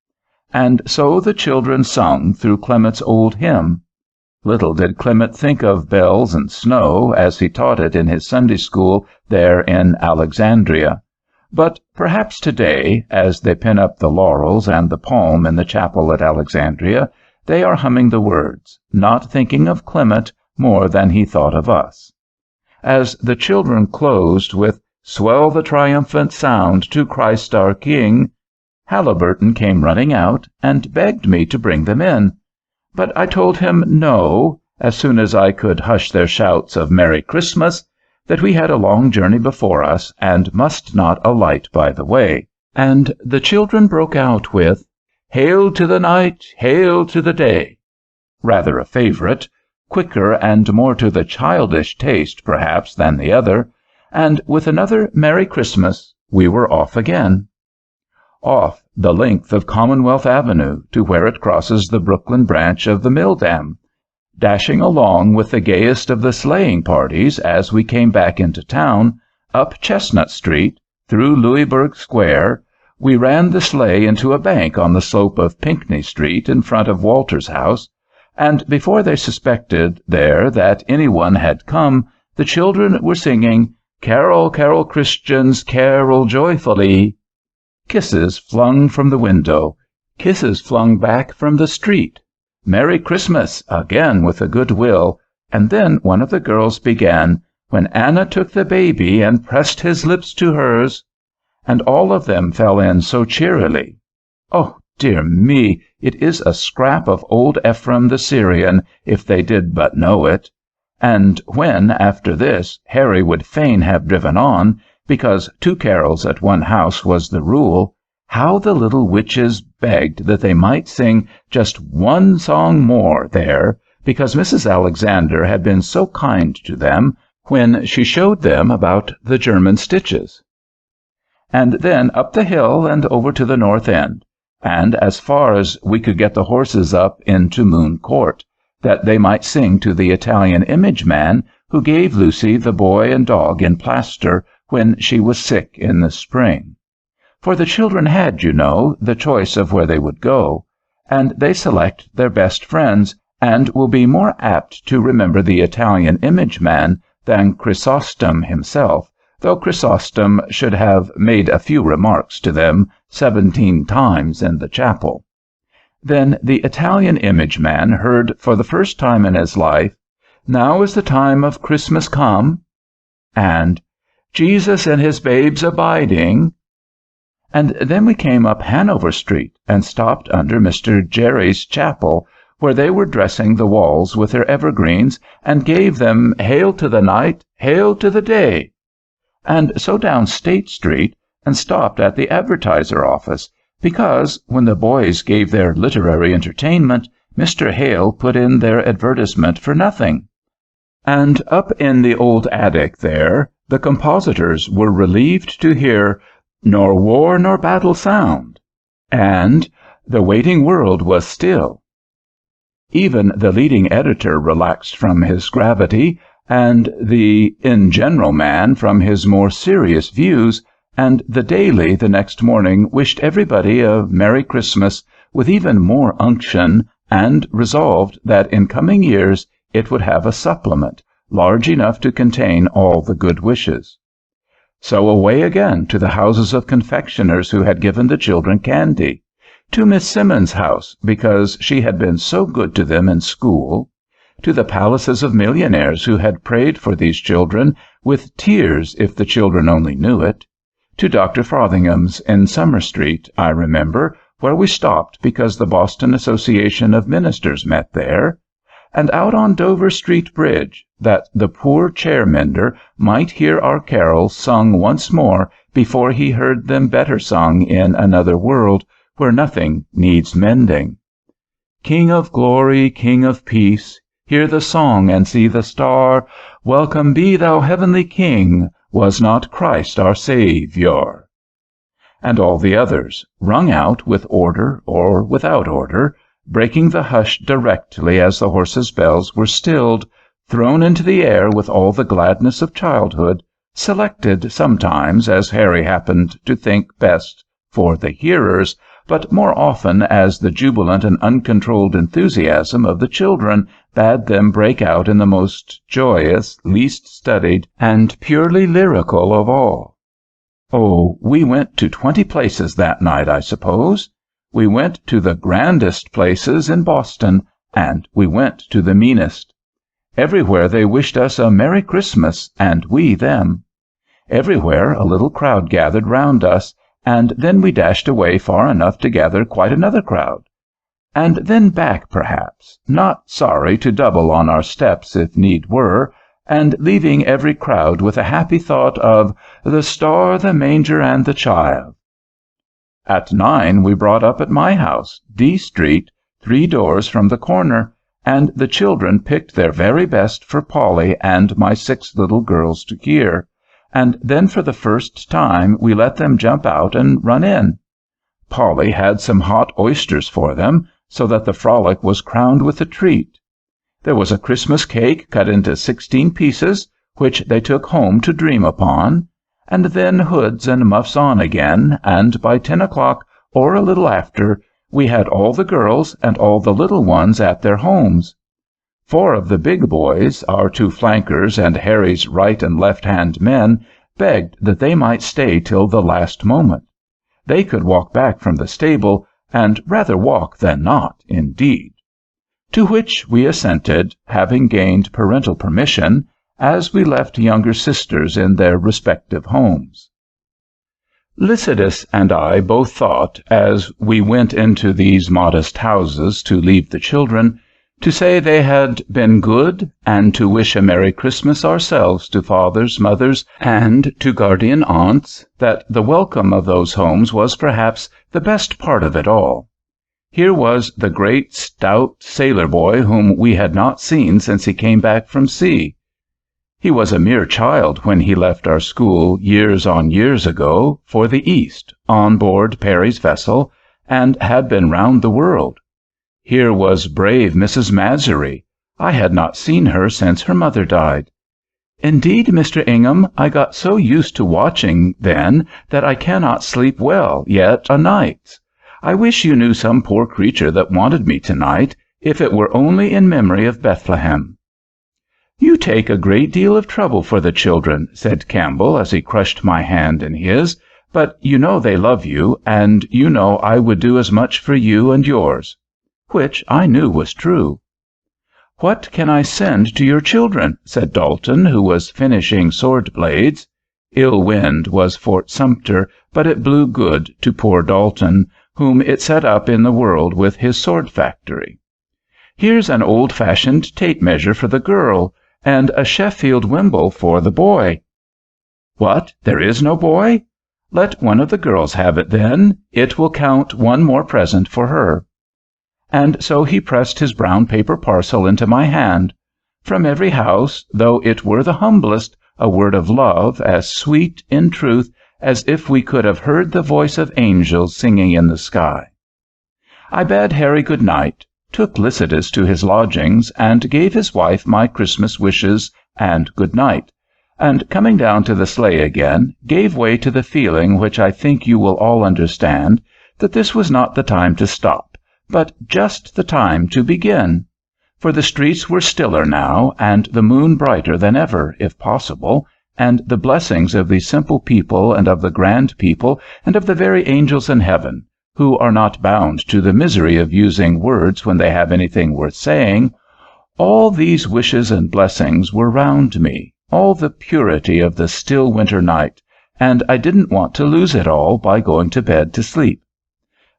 And so the children sung through Clement's old hymn. Little did Clement think of bells and snow as he taught it in his Sunday school there in Alexandria. But perhaps today, as they pin up the laurels and the palm in the chapel at Alexandria, they are humming the words, not thinking of Clement more than he thought of us. As the children closed with "Swell the triumphant sound to Christ our King," Halliburton came running out and begged me to bring them in. But I told him no, as soon as I could hush their shouts of "Merry Christmas," that we had a long journey before us and must not alight by the way, and the children broke out with "Hail to the night, hail to the day," rather a favorite, quicker and more to the childish taste perhaps than the other, and with another "Merry Christmas" we were off again. Off the length of Commonwealth Avenue to where it crosses the Brooklyn branch of the mill dam, dashing along with the gayest of the sleighing parties as we came back into town, up Chestnut Street, through Louisburg Square. We ran the sleigh into a bank on the slope of Pinckney Street in front of Walter's house, and before they suspected there that anyone had come, the children were singing "Carol, carol, Christians, carol joyfully." Kisses flung from the window, kisses flung back from the street. "Merry Christmas," again with a good will, and then one of the girls began, "When Anna took the baby and pressed his lips to hers," and all of them fell in so cheerily. Oh, dear me, it is a scrap of old Ephraim the Syrian, if they did but know it. And when, after this, Harry would fain have driven on, because 2 carols at one house was the rule, how the little witches begged that they might sing just one song more there, because Mrs. Alexander had been so kind to them when she showed them about the German stitches. And then up the hill and over to the north end, and as far as we could get the horses up into Moon Court, that they might sing to the Italian image man who gave Lucy the boy and dog in plaster when she was sick in the spring. For the children had, you know, the choice of where they would go, and they select their best friends, and will be more apt to remember the Italian image man than Chrysostom himself, though Chrysostom should have made a few remarks to them 17 times in the chapel. Then the Italian image man heard for the first time in his life, "Now is the time of Christmas come," and "Jesus and his babes abiding." And then we came up Hanover Street and stopped under Mr. Jerry's chapel, where they were dressing the walls with their evergreens, and gave them "Hail to the night, hail to the day," and so down State Street, and stopped at the Advertiser office, because when the boys gave their literary entertainment, Mr. Hale put in their advertisement for nothing. And up in the old attic there, the compositors were relieved to hear "Nor war nor battle sound," and "The waiting world was still." Even the leading editor relaxed from his gravity, and the In General man from his more serious views, and the Daily the next morning wished everybody a Merry Christmas with even more unction, and resolved that in coming years it would have a supplement, large enough to contain all the good wishes. So away again to the houses of confectioners who had given the children candy, to Miss Simmons' house because she had been so good to them in school, to the palaces of millionaires who had prayed for these children with tears if the children only knew it, to Dr. Frothingham's in Summer Street, I remember, where we stopped because the Boston Association of Ministers met there, and out on Dover Street Bridge, that the poor chair-mender might hear our carols sung once more before he heard them better sung in another world where nothing needs mending. King of glory, King of peace, hear the song and see the star. Welcome be thou heavenly King, was not Christ our Saviour? And all the others, rung out with order or without order, breaking the hush directly as the horses' bells were stilled, thrown into the air with all the gladness of childhood, selected sometimes as Harry happened to think best for the hearers, but more often as the jubilant and uncontrolled enthusiasm of the children bade them break out in the most joyous, least studied, and purely lyrical of all. Oh, we went to 20 places that night, I suppose. We went to the grandest places in Boston, and we went to the meanest. Everywhere they wished us a Merry Christmas, and we them. Everywhere a little crowd gathered round us, and then we dashed away far enough to gather quite another crowd. And then back, perhaps, not sorry to double on our steps if need were, and leaving every crowd with a happy thought of the star, the manger, and the child. At 9 we brought up at my house, D Street, 3 doors from the corner, and the children picked their very best for Polly and my 6 little girls to hear, and then for the first time we let them jump out and run in. Polly had some hot oysters for them, so that the frolic was crowned with a treat. There was a Christmas cake cut into 16 pieces, which they took home to dream upon, and then hoods and muffs on again, and by 10 o'clock, or a little after, we had all the girls and all the little ones at their homes. 4 of the big boys, our 2 flankers and Harry's right and left-hand men, begged that they might stay till the last moment. They could walk back from the stable, and rather walk than not, indeed. To which we assented, having gained parental permission, as we left younger sisters in their respective homes. Lycidas and I both thought, as we went into these modest houses to leave the children, to say they had been good, and to wish a Merry Christmas ourselves to fathers, mothers, and to guardian aunts, that the welcome of those homes was perhaps the best part of it all. Here was the great, stout sailor boy whom we had not seen since he came back from sea. He was a mere child when he left our school years on years ago for the East, on board Perry's vessel, and had been round the world. Here was brave Mrs. Masury. I had not seen her since her mother died. Indeed, Mr. Ingham, I got so used to watching then that I cannot sleep well yet o' nights. I wish you knew some poor creature that wanted me tonight, if it were only in memory of Bethlehem." "You take a great deal of trouble for the children," said Campbell as he crushed my hand in his, "but you know they love you, and you know I would do as much for you and yours." Which I knew was true. "What can I send to your children?" said Dalton, who was finishing sword blades. Ill wind was Fort Sumter, but it blew good to poor Dalton, whom it set up in the world with his sword factory. "Here's an old-fashioned tape measure for the girl, and a Sheffield wimble for the boy." "What, there is no boy? Let one of the girls have it then. It will count one more present for her." And so he pressed his brown paper parcel into my hand. From every house, though it were the humblest, a word of love, as sweet, in truth, as if we could have heard the voice of angels singing in the sky. I bade Harry good night, took Lycidas to his lodgings, and gave his wife my Christmas wishes and good night, and coming down to the sleigh again, gave way to the feeling which I think you will all understand, that this was not the time to stop, but just the time to begin. For the streets were stiller now, and the moon brighter than ever, if possible, and the blessings of these simple people and of the grand people and of the very angels in heaven, who are not bound to the misery of using words when they have anything worth saying, all these wishes and blessings were round me, all the purity of the still winter night, and I didn't want to lose it all by going to bed to sleep.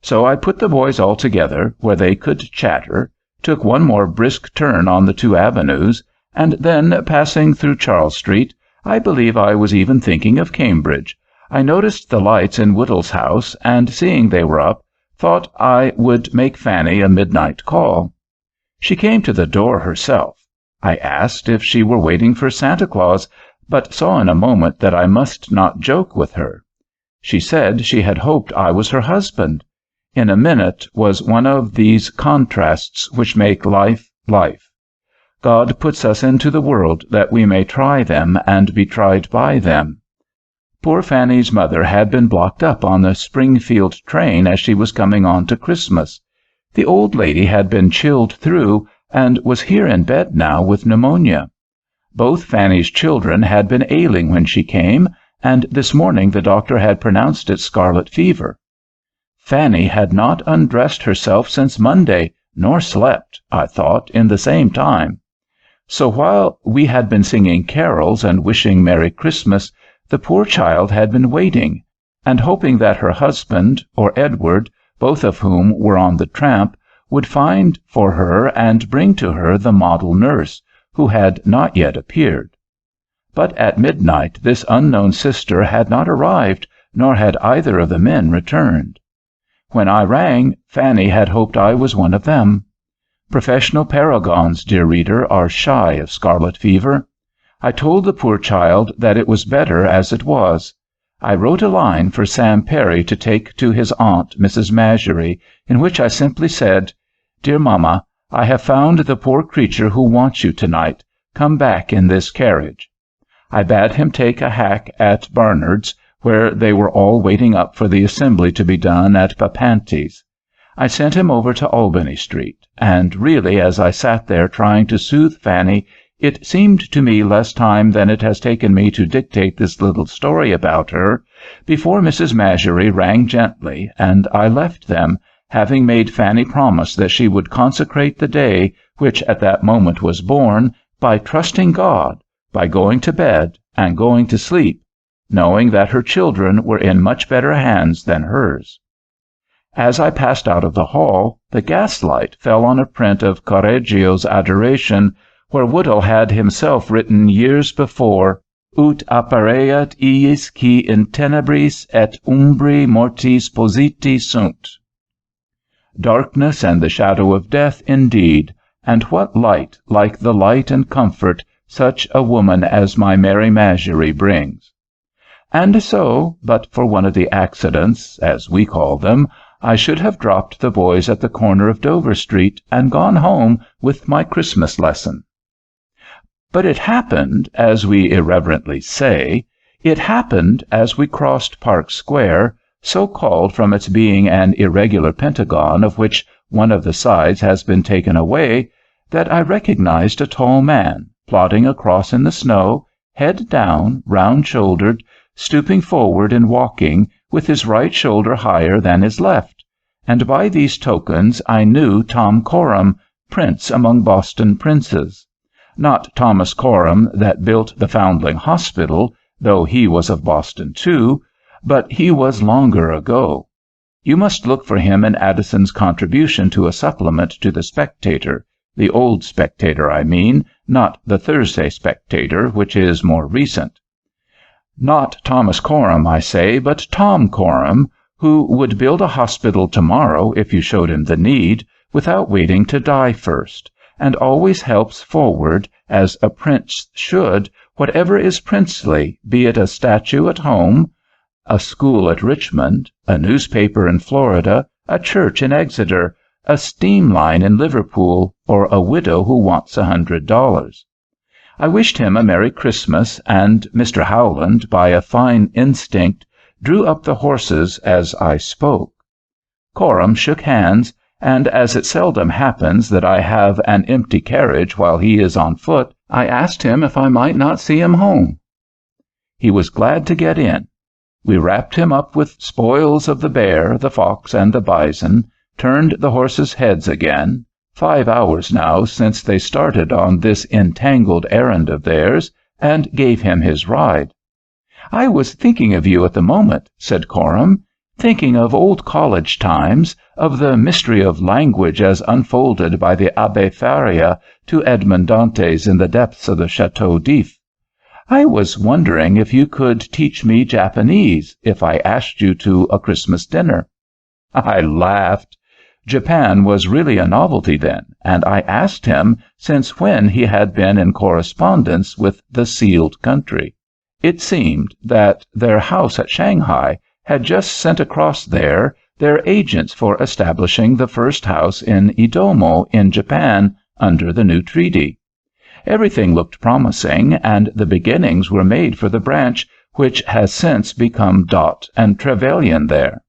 So I put the boys all together, where they could chatter, took one more brisk turn on the 2 avenues, and then, passing through Charles Street, I believe I was even thinking of Cambridge, I noticed the lights in Woodall's house, and seeing they were up, thought I would make Fanny a midnight call. She came to the door herself. I asked if she were waiting for Santa Claus, but saw in a moment that I must not joke with her. She said she had hoped I was her husband. In a minute was one of these contrasts which make life life. God puts us into the world that we may try them and be tried by them. Poor Fanny's mother had been blocked up on the Springfield train as she was coming on to Christmas. The old lady had been chilled through, and was here in bed now with pneumonia. Both Fanny's children had been ailing when she came, and this morning the doctor had pronounced it scarlet fever. Fanny had not undressed herself since Monday, nor slept, I thought, in the same time. So while we had been singing carols and wishing Merry Christmas, the poor child had been waiting, and hoping that her husband, or Edward, both of whom were on the tramp, would find for her and bring to her the model nurse, who had not yet appeared. But at midnight this unknown sister had not arrived, nor had either of the men returned. When I rang, Fanny had hoped I was one of them. Professional paragons, dear reader, are shy of scarlet fever. I told the poor child that it was better as it was. I wrote a line for Sam Perry to take to his aunt, Mrs. Masury, in which I simply said, "Dear Mamma, I have found the poor creature who wants you tonight. Come back in this carriage." I bade him take a hack at Barnard's, where they were all waiting up for the assembly to be done at Papanti's. I sent him over to Albany Street, and really as I sat there trying to soothe Fanny, it seemed to me less time than it has taken me to dictate this little story about her, before Mrs. Masury rang gently, and I left them, having made Fanny promise that she would consecrate the day, which at that moment was born, by trusting God, by going to bed and going to sleep, knowing that her children were in much better hands than hers. As I passed out of the hall, the gaslight fell on a print of Correggio's Adoration, where Woodall had himself written years before, Ut appareat iis qui in tenebris et umbri mortis positi sunt. Darkness and the shadow of death, indeed, and what light like the light and comfort such a woman as my Mary Masury brings? And so, but for one of the accidents, as we call them, I should have dropped the boys at the corner of Dover Street and gone home with my Christmas lesson. But it happened, as we irreverently say, it happened as we crossed Park Square, so called from its being an irregular pentagon of which one of the sides has been taken away, that I recognized a tall man, plodding across in the snow, head down, round-shouldered, stooping forward in walking, with his right shoulder higher than his left, and by these tokens I knew Tom Coram, prince among Boston princes. Not Thomas Coram that built the Foundling Hospital, though he was of Boston too, but he was longer ago. You must look for him in Addison's contribution to a supplement to the Spectator, the old Spectator, I mean, not the Thursday Spectator, which is more recent. Not Thomas Coram, I say, but Tom Coram, who would build a hospital tomorrow if you showed him the need, without waiting to die first, and always helps forward, as a prince should, whatever is princely, be it a statue at home, a school at Richmond, a newspaper in Florida, a church in Exeter, a steam line in Liverpool, or a widow who wants $100. I wished him a Merry Christmas, and Mr. Howland, by a fine instinct, drew up the horses as I spoke. Coram shook hands, and as it seldom happens that I have an empty carriage while he is on foot, I asked him if I might not see him home. He was glad to get in. We wrapped him up with spoils of the bear, the fox, and the bison, turned the horses' heads again, 5 hours now since they started on this entangled errand of theirs, and gave him his ride. "I was thinking of you at the moment," said Coram, "thinking of old college times, of the mystery of language as unfolded by the Abbé Faria to Edmond Dantes in the depths of the Château d'If. I was wondering if you could teach me Japanese if I asked you to a Christmas dinner." I laughed. Japan was really a novelty then, and I asked him since when he had been in correspondence with the sealed country. It seemed that their house at Shanghai had just sent across there their agents for establishing the first house in Idomo in Japan under the new treaty. Everything looked promising, and the beginnings were made for the branch which has since become Dot and Trevelyan there.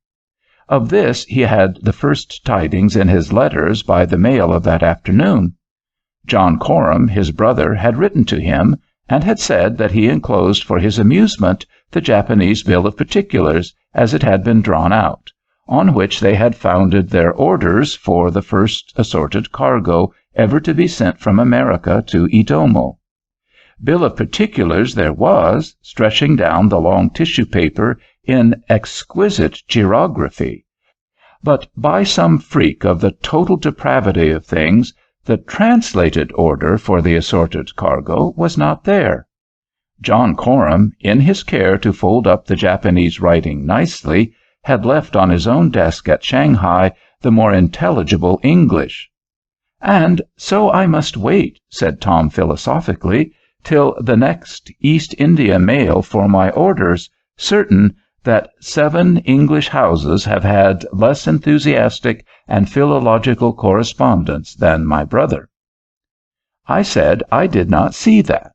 Of this he had the first tidings in his letters by the mail of that afternoon. John Coram, his brother, had written to him, and had said that he enclosed for his amusement the Japanese bill of particulars as it had been drawn out, on which they had founded their orders for the first assorted cargo ever to be sent from America to Idomo. Bill of particulars there was, stretching down the long tissue paper in exquisite chirography. But by some freak of the total depravity of things, the translated order for the assorted cargo was not there. John Coram, in his care to fold up the Japanese writing nicely, had left on his own desk at Shanghai the more intelligible English. "And so I must wait," said Tom philosophically, "till the next East India mail for my orders, certain that 7 English houses have had less enthusiastic and philological correspondence than my brother." I said I did not see that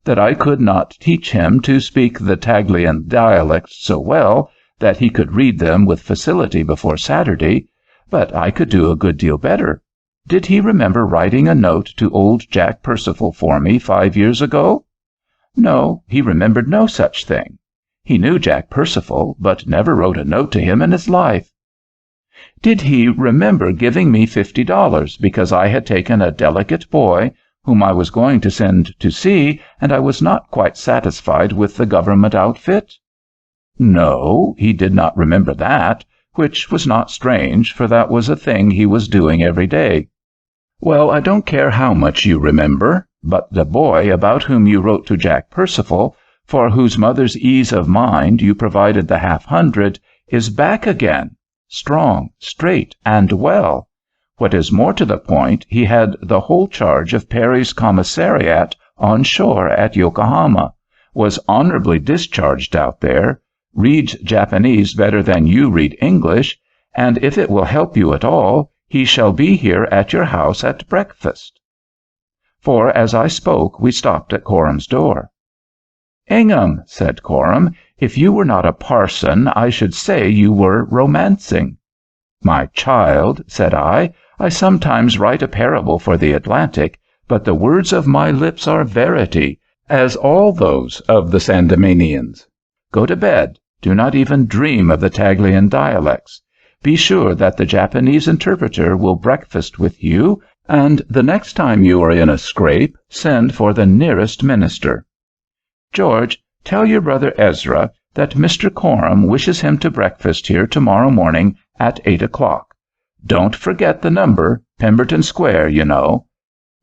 I could not teach him to speak the Taglian dialects so well that he could read them with facility before Saturday, but I could do a good deal better. Did he remember writing a note to old Jack Percival for me 5 years ago? No, he remembered no such thing. He knew Jack Percival, but never wrote a note to him in his life. Did he remember giving me $50 because I had taken a delicate boy, whom I was going to send to sea, and I was not quite satisfied with the government outfit? No, he did not remember that, which was not strange, for that was a thing he was doing every day. Well, I don't care how much you remember, but the boy about whom you wrote to Jack Percival, for whose mother's ease of mind you provided the $500, is back again, strong, straight, and well. What is more to the point, he had the whole charge of Perry's commissariat on shore at Yokohama, was honorably discharged out there, reads Japanese better than you read English, and if it will help you at all, he shall be here at your house at breakfast. for as I spoke we stopped at Coram's door. "Ingham," said Coram, "if you were not a parson, I should say you were romancing." "My child," said I sometimes write a parable for the Atlantic, but the words of my lips are verity, as all those of the Sandemanians. Go to bed. Do not even dream of the Taglian dialects. Be sure that the Japanese interpreter will breakfast with you, and the next time you are in a scrape, send for the nearest minister. George, tell your brother Ezra that Mr. Coram wishes him to breakfast here tomorrow morning at 8 o'clock. Don't forget the number, Pemberton Square, you know."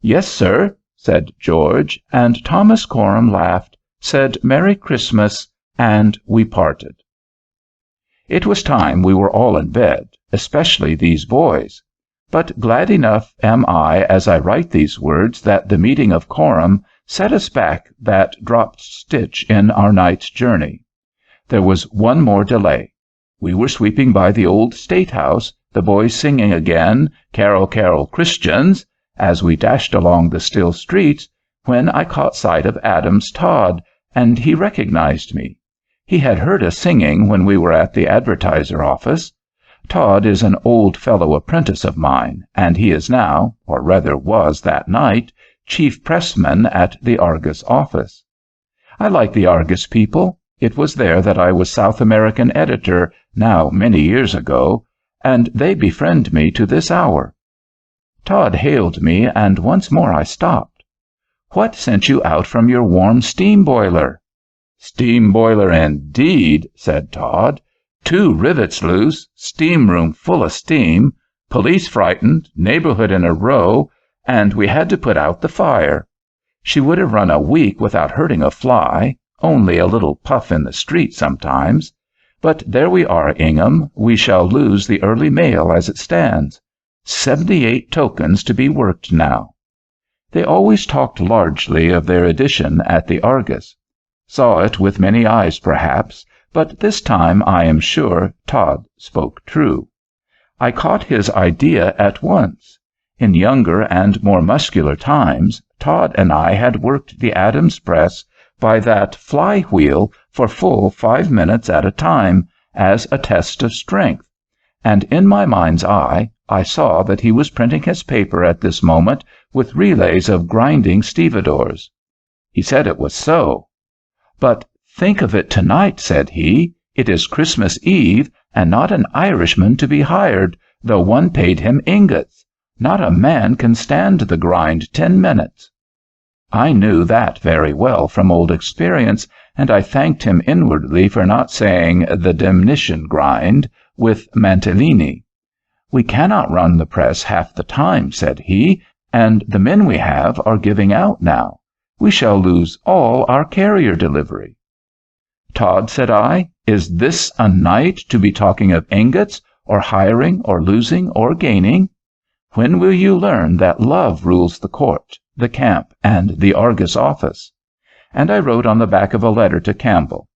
"Yes, sir," said George, and Thomas Coram laughed, said Merry Christmas, and we parted. It was time we were all in bed, especially these boys. But glad enough am I, as I write these words, that the meeting of Coram set us back that dropped stitch in our night's journey. There was one more delay. We were sweeping by the old State House, the boys singing again, "Carol, Carol, Christians," as we dashed along the still streets, when I caught sight of Adams Todd, and he recognized me. He had heard us singing when we were at the Advertiser office. Todd is an old fellow apprentice of mine, and he is now, or rather was that night, chief pressman at the Argus office. I like the Argus people. It was there that I was South American editor, now many years ago, and they befriend me to this hour. Todd hailed me, and once more I stopped. "What sent you out from your warm steam boiler?" "Steam boiler, indeed," said Todd. "2 rivets loose, steam room full of steam, police frightened, neighborhood in a row, and we had to put out the fire. She would have run a week without hurting a fly, only a little puff in the street sometimes. But there we are, Ingham. We shall lose the early mail as it stands. 78 tokens to be worked now." They always talked largely of their edition at the Argus. Saw it with many eyes, perhaps, but this time, I am sure, Todd spoke true. I caught his idea at once. In younger and more muscular times, Todd and I had worked the Adams press by that fly wheel for full 5 minutes at a time, as a test of strength, and in my mind's eye I saw that he was printing his paper at this moment with relays of grinding stevedores. He said it was so. "But think of it tonight," said he. "It is Christmas Eve, and not an Irishman to be hired, though one paid him ingots. Not a man can stand the grind 10 minutes." I knew that very well from old experience, and I thanked him inwardly for not saying the demnition grind with Mantellini. "We cannot run the press half the time," said he, "and the men we have are giving out now. We shall lose all our carrier delivery." "Todd," said I, "is this a night to be talking of ingots, or hiring, or losing, or gaining? When will you learn that love rules the court, the camp, and the Argus office?" And I wrote on the back of a letter to Campbell,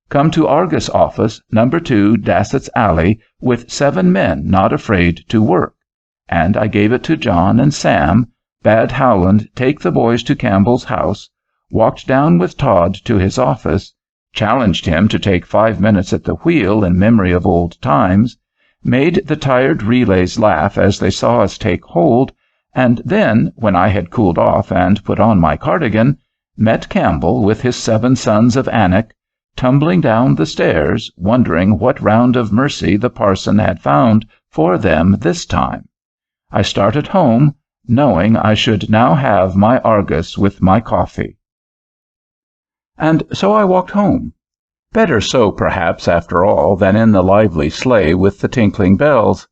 "Come to Argus office, No. 2 Dassett's Alley, with 7 men not afraid to work." And I gave it to John and Sam, bade Howland take the boys to Campbell's house, walked down with Todd to his office, challenged him to take 5 minutes at the wheel in memory of old times, made the tired relays laugh as they saw us take hold, and then, when I had cooled off and put on my cardigan, met Campbell with his 7 sons of Anak, tumbling down the stairs, wondering what round of mercy the parson had found for them this time. I started home, knowing I should now have my Argus with my coffee. And so I walked home. Better so, perhaps, after all, than in the lively sleigh with the tinkling bells.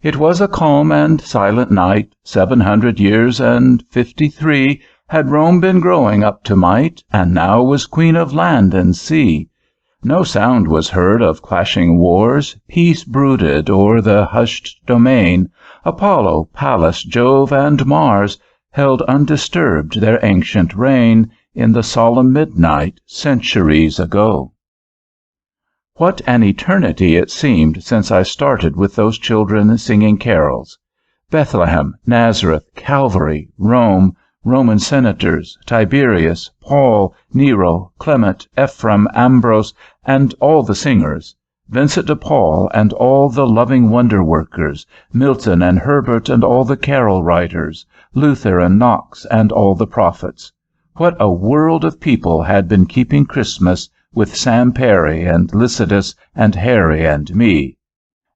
It was a calm and silent night. 700 years and 53 had Rome been growing up to might, and now was queen of land and sea. No sound was heard of clashing wars. Peace brooded o'er the hushed domain. Apollo, Pallas, Jove, and Mars held undisturbed their ancient reign in the solemn midnight centuries ago. What an eternity it seemed since I started with those children singing carols. Bethlehem, Nazareth, Calvary, Rome, Roman senators, Tiberius, Paul, Nero, Clement, Ephraim, Ambrose, and all the singers, Vincent de Paul and all the loving wonder-workers, Milton and Herbert and all the carol writers, Luther and Knox and all the prophets. What a world of people had been keeping Christmas with Sam Perry and Lycidas and Harry and me.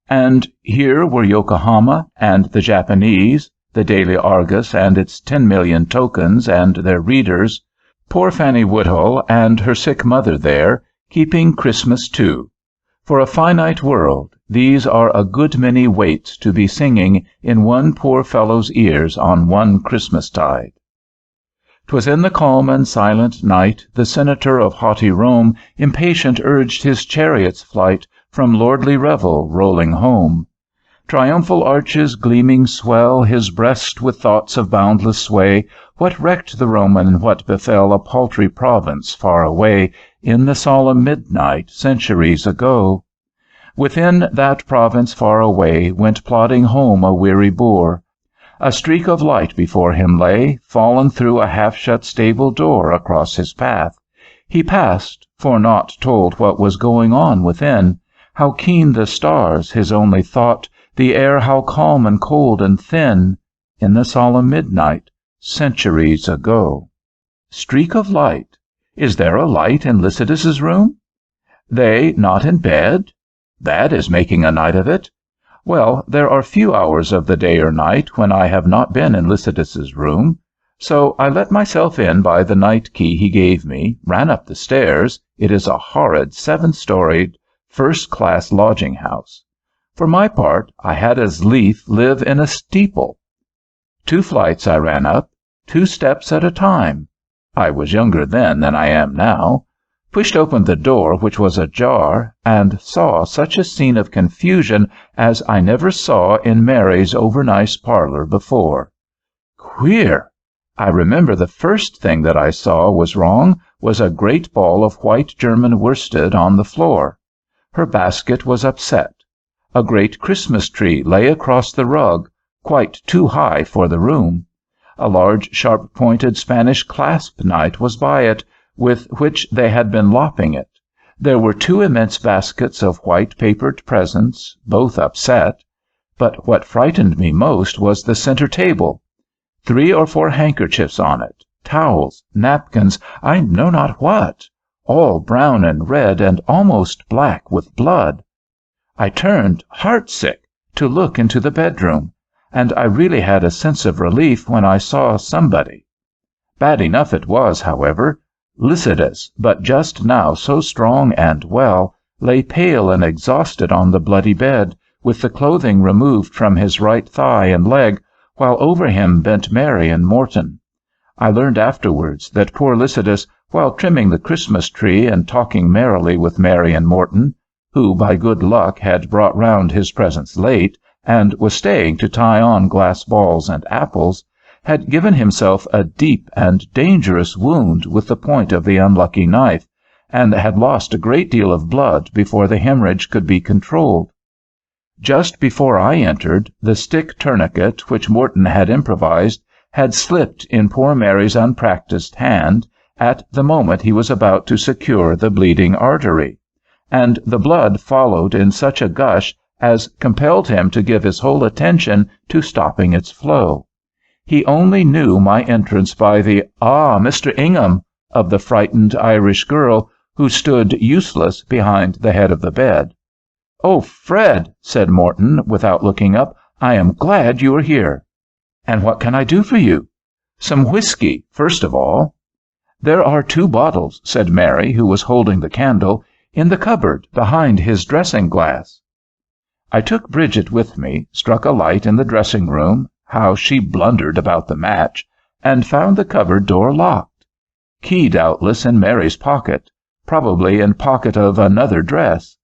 And here were Yokohama and the Japanese, the Daily Argus and its 10 million tokens and their readers, poor Fanny Woodhull and her sick mother there, keeping Christmas too. For a finite world, these are a good many waits to be singing in one poor fellow's ears on one Christmastide. 'Twas in the calm and silent night the senator of haughty Rome impatient urged his chariot's flight from lordly revel rolling home. Triumphal arches gleaming swell his breast with thoughts of boundless sway. What wrecked the Roman, what befell a paltry province far away in the solemn midnight centuries ago? Within that province far away went plodding home a weary boor. A streak of light before him lay, fallen through a half-shut stable door across his path. He passed, for naught told what was going on within. How keen the stars, his only thought, the air how calm and cold and thin, in the solemn midnight, centuries ago. Streak of light. Is there a light in Lycidas's room? They not in bed? That is making a night of it. Well, there are few hours of the day or night when I have not been in Lycidas's room. So I let myself in by the night key he gave me, ran up the stairs. It is a horrid 7-storied, first-class lodging-house. For my part, I had as lief live in a steeple. 2 flights I ran up, 2 steps at a time. I was younger then than I am now. Pushed open the door, which was ajar, and saw such a scene of confusion as I never saw in Mary's over-nice parlor before. Queer! I remember the first thing that I saw was wrong was a great ball of white German worsted on the floor. Her basket was upset. A great Christmas tree lay across the rug, quite too high for the room. A large sharp-pointed Spanish clasp-knife was by it, with which they had been lopping it. There were 2 immense baskets of white papered presents, both upset. But what frightened me most was the center table. 3 or 4 handkerchiefs on it, towels, napkins, I know not what, all brown and red and almost black with blood. I turned, heart-sick, to look into the bedroom, and I really had a sense of relief when I saw somebody. Bad enough it was, however. Lycidas, but just now so strong and well, lay pale and exhausted on the bloody bed, with the clothing removed from his right thigh and leg, while over him bent Mary and Morton. I learned afterwards that poor Lycidas, while trimming the Christmas tree and talking merrily with Mary and Morton, who by good luck had brought round his presents late, and was staying to tie on glass balls and apples, had given himself a deep and dangerous wound with the point of the unlucky knife, and had lost a great deal of blood before the hemorrhage could be controlled. Just before I entered, the stick tourniquet which Morton had improvised had slipped in poor Mary's unpractised hand at the moment he was about to secure the bleeding artery, and the blood followed in such a gush as compelled him to give his whole attention to stopping its flow. He only knew my entrance by the "Ah, Mr. Ingham" of the frightened Irish girl, who stood useless behind the head of the bed. "Oh, Fred," said Morton, without looking up, "I am glad you are here." "And what can I do for you?" "Some whiskey, first of all." "There are 2 bottles," said Mary, who was holding the candle, "in the cupboard behind his dressing-glass." I took Bridget with me, struck a light in the dressing-room, how she blundered about the match, and found the cupboard door locked. Key doubtless in Mary's pocket, probably in pocket of another dress.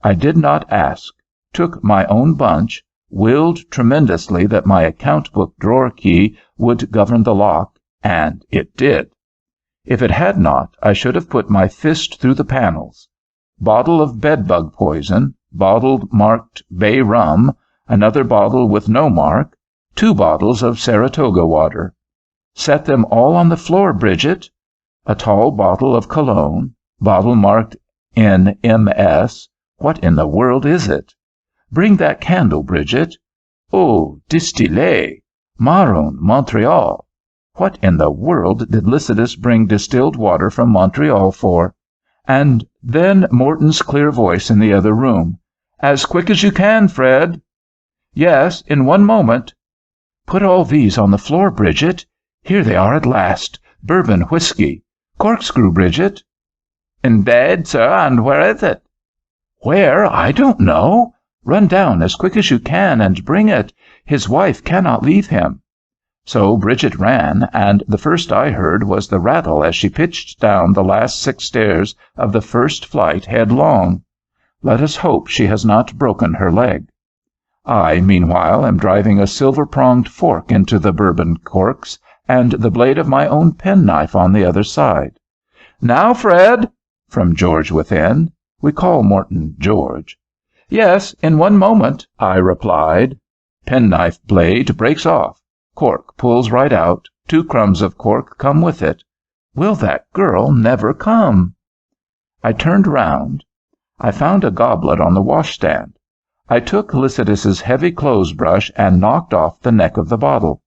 I did not ask, took my own bunch, willed tremendously that my account-book drawer key would govern the lock, and it did. If it had not, I should have put my fist through the panels. Bottle of bedbug poison, bottle marked bay rum, another bottle with no mark, 2 bottles of Saratoga water. Set them all on the floor, Bridget. A tall bottle of cologne, bottle marked in MS. What in the world is it? Bring that candle, Bridget. Eau distillée, Marron, Montreal. What in the world did Lycidas bring distilled water from Montreal for? And then Morton's clear voice in the other room. As quick as you can, Fred. Yes, in one moment. Put all these on the floor, Bridget. Here they are at last. Bourbon whiskey. Corkscrew, Bridget. Indade, sir, and where is it? Where? I don't know. Run down as quick as you can and bring it. His wife cannot leave him. So Bridget ran, and the first I heard was the rattle as she pitched down the last 6 stairs of the first flight headlong. Let us hope she has not broken her leg. I, meanwhile, am driving a silver-pronged fork into the bourbon corks, and the blade of my own penknife on the other side. Now, Fred, from George within. We call Morton George. Yes, in one moment, I replied. Penknife blade breaks off. Cork pulls right out. 2 crumbs of cork come with it. Will that girl never come? I turned round. I found a goblet on the washstand. I took Lycidas's heavy clothes-brush and knocked off the neck of the bottle.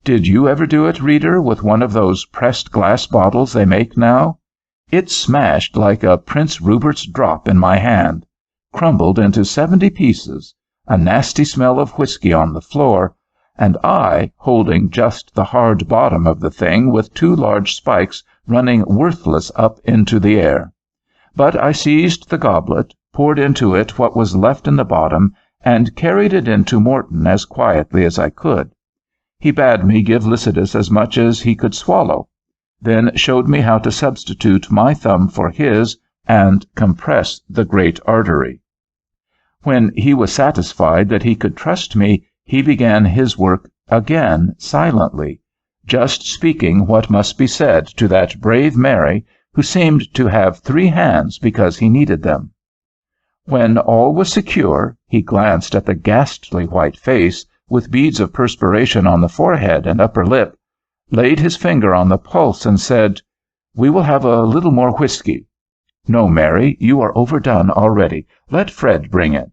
Did you ever do it, reader, with one of those pressed glass bottles they make now? It smashed like a Prince Rupert's drop in my hand, crumbled into 70 pieces, a nasty smell of whiskey on the floor, and I holding just the hard bottom of the thing with 2 large spikes running worthless up into the air. But I seized the goblet, poured into it what was left in the bottom, and carried it into Morton as quietly as I could. He bade me give Lycidas as much as he could swallow, then showed me how to substitute my thumb for his and compress the great artery. When he was satisfied that he could trust me, he began his work again silently, just speaking what must be said to that brave Mary, who seemed to have 3 hands because he needed them. When all was secure, he glanced at the ghastly white face, with beads of perspiration on the forehead and upper lip, laid his finger on the pulse, and said, "We will have a little more whiskey. No, Mary, you are overdone already. Let Fred bring it."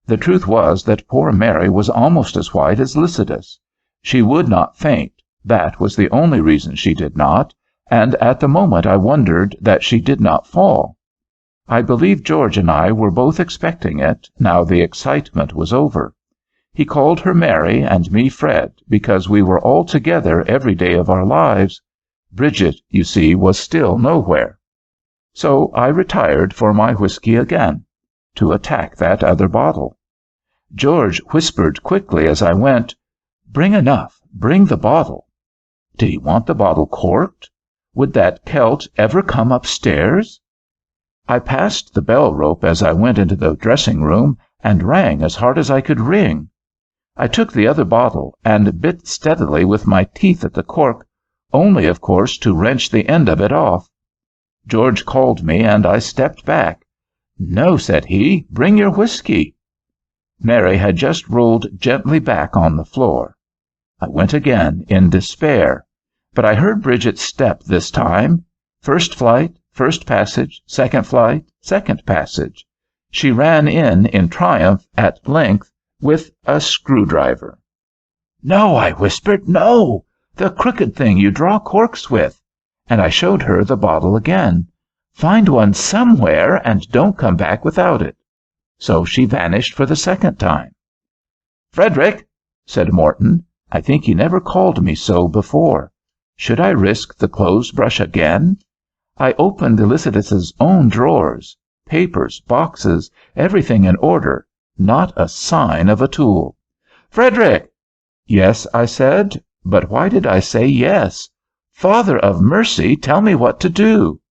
The truth was that poor Mary was almost as white as Lycidas. She would not faint. That was the only reason she did not, and at the moment I wondered that she did not fall. I believe George and I were both expecting it, now the excitement was over. He called her Mary and me Fred, because we were all together every day of our lives. Bridget, you see, was still nowhere. So I retired for my whiskey again, to attack that other bottle. George whispered quickly as I went, "Bring enough, bring the bottle." Did he want the bottle corked? Would that Celt ever come upstairs? I passed the bell rope as I went into the dressing-room, and rang as hard as I could ring. I took the other bottle, and bit steadily with my teeth at the cork, only, of course, to wrench the end of it off. George called me, and I stepped back. "No," said he, "bring your whiskey." Mary had just rolled gently back on the floor. I went again in despair, but I heard Bridget's step this time. First flight, first passage, second flight, second passage. She ran in triumph at length with a screwdriver. "No," I whispered, "no, the crooked thing you draw corks with." And I showed her the bottle again. "Find one somewhere, and don't come back without it." So she vanished for the second time. "Frederick," said Morton, I think he never called me so before. Should I risk the clothes-brush again? I opened Lycidas's own drawers, papers, boxes, everything in order, not a sign of a tool. "Frederick!" "Yes," I said, but why did I say yes? Father of mercy, tell me what to do.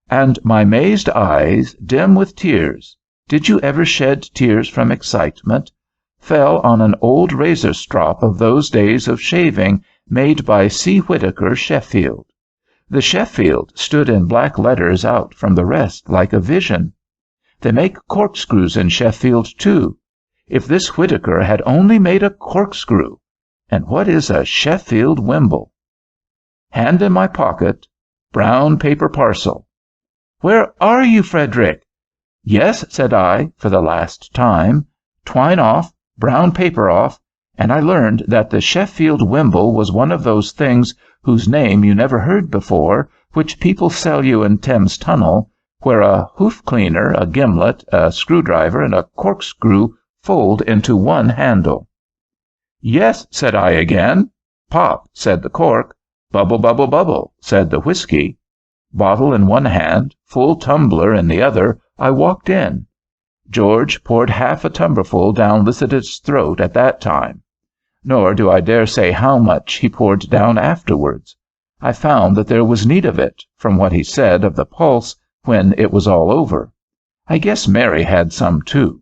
And my mazed eyes, dim with tears, did you ever shed tears from excitement, fell on an old razor strop of those days of shaving made by C. Whittaker, Sheffield. The Sheffield stood in black letters out from the rest like a vision. They make corkscrews in Sheffield, too. If this Whittaker had only made a corkscrew! And what is a Sheffield wimble? hand in my pocket, brown paper parcel. "Where are you, Frederick?" "Yes," said I, for the last time. "Twine off, brown paper off," and I learned that the Sheffield wimble was one of those things whose name you never heard before, which people sell you in Thames Tunnel, where a hoof cleaner, a gimlet, a screwdriver, and a corkscrew fold into one handle. "Yes," said I again. "Pop," said the cork. "Bubble, bubble, bubble," said the whiskey. Bottle in one hand, full tumbler in the other, I walked in. George poured half a tumblerful down Lycidas's throat at that time. Nor do I dare say how much he poured down afterwards. I found that there was need of it, from what he said of the pulse when it was all over. I guess Mary had some too.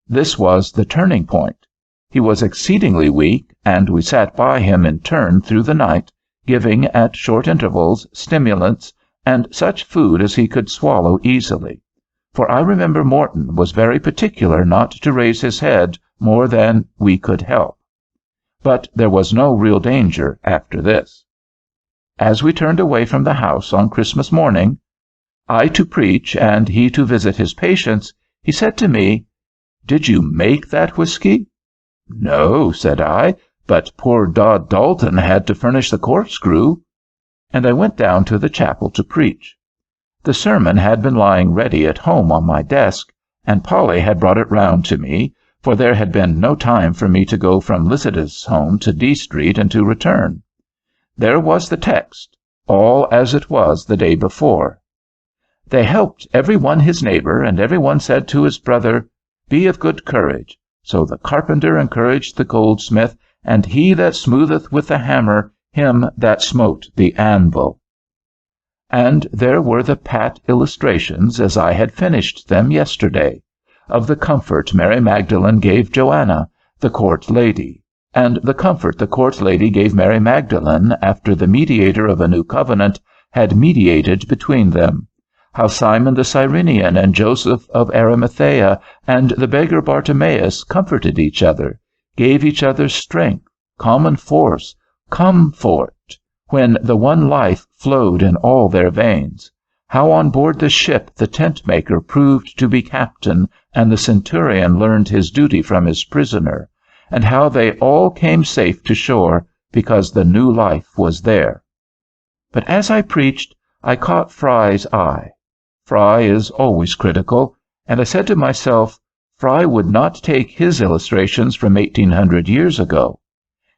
This was the turning point. He was exceedingly weak, and we sat by him in turn through the night, giving at short intervals stimulants and such food as he could swallow easily. For I remember Morton was very particular not to raise his head more than we could help. But there was no real danger after this. As we turned away from the house on Christmas morning, I to preach and he to visit his patients, he said to me, "Did you make that whiskey?" "No," said I, "but poor Dod Dalton had to furnish the corkscrew." And I went down to the chapel to preach. The sermon had been lying ready at home on my desk, and Polly had brought it round to me, for there had been no time for me to go from Lycidas's home to D Street and to return. There was the text, all as it was the day before. "They helped every one his neighbor, and every one said to his brother, Be of good courage. So the carpenter encouraged the goldsmith, and he that smootheth with the hammer him that smote the anvil." And there were the pat illustrations, as I had finished them yesterday, of the comfort Mary Magdalene gave Joanna, the court lady, and the comfort the court lady gave Mary Magdalene after the mediator of a new covenant had mediated between them, how Simon the Cyrenian and Joseph of Arimathea and the beggar Bartimaeus comforted each other, gave each other strength, common force, comfort, when the one life flowed in all their veins, how on board the ship the tent-maker proved to be captain and the centurion learned his duty from his prisoner, and how they all came safe to shore because the new life was there. But as I preached, I caught Fry's eye. Fry is always critical, and I said to myself, Fry would not take his illustrations from 1800 years ago.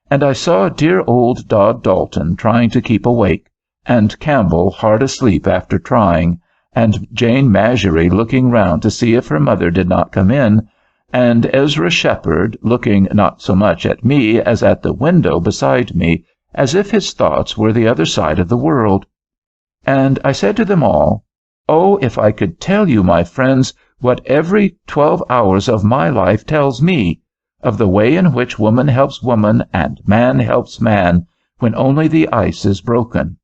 And I saw dear old Dod Dalton trying to keep awake, and Campbell hard asleep after trying, and Jane Masury looking round to see if her mother did not come in, and Ezra Shepherd looking not so much at me as at the window beside me, as if his thoughts were the other side of the world. And I said to them all, "Oh, if I could tell you, my friends, what every 12 hours of my life tells me, of the way in which woman helps woman and man helps man when only the ice is broken,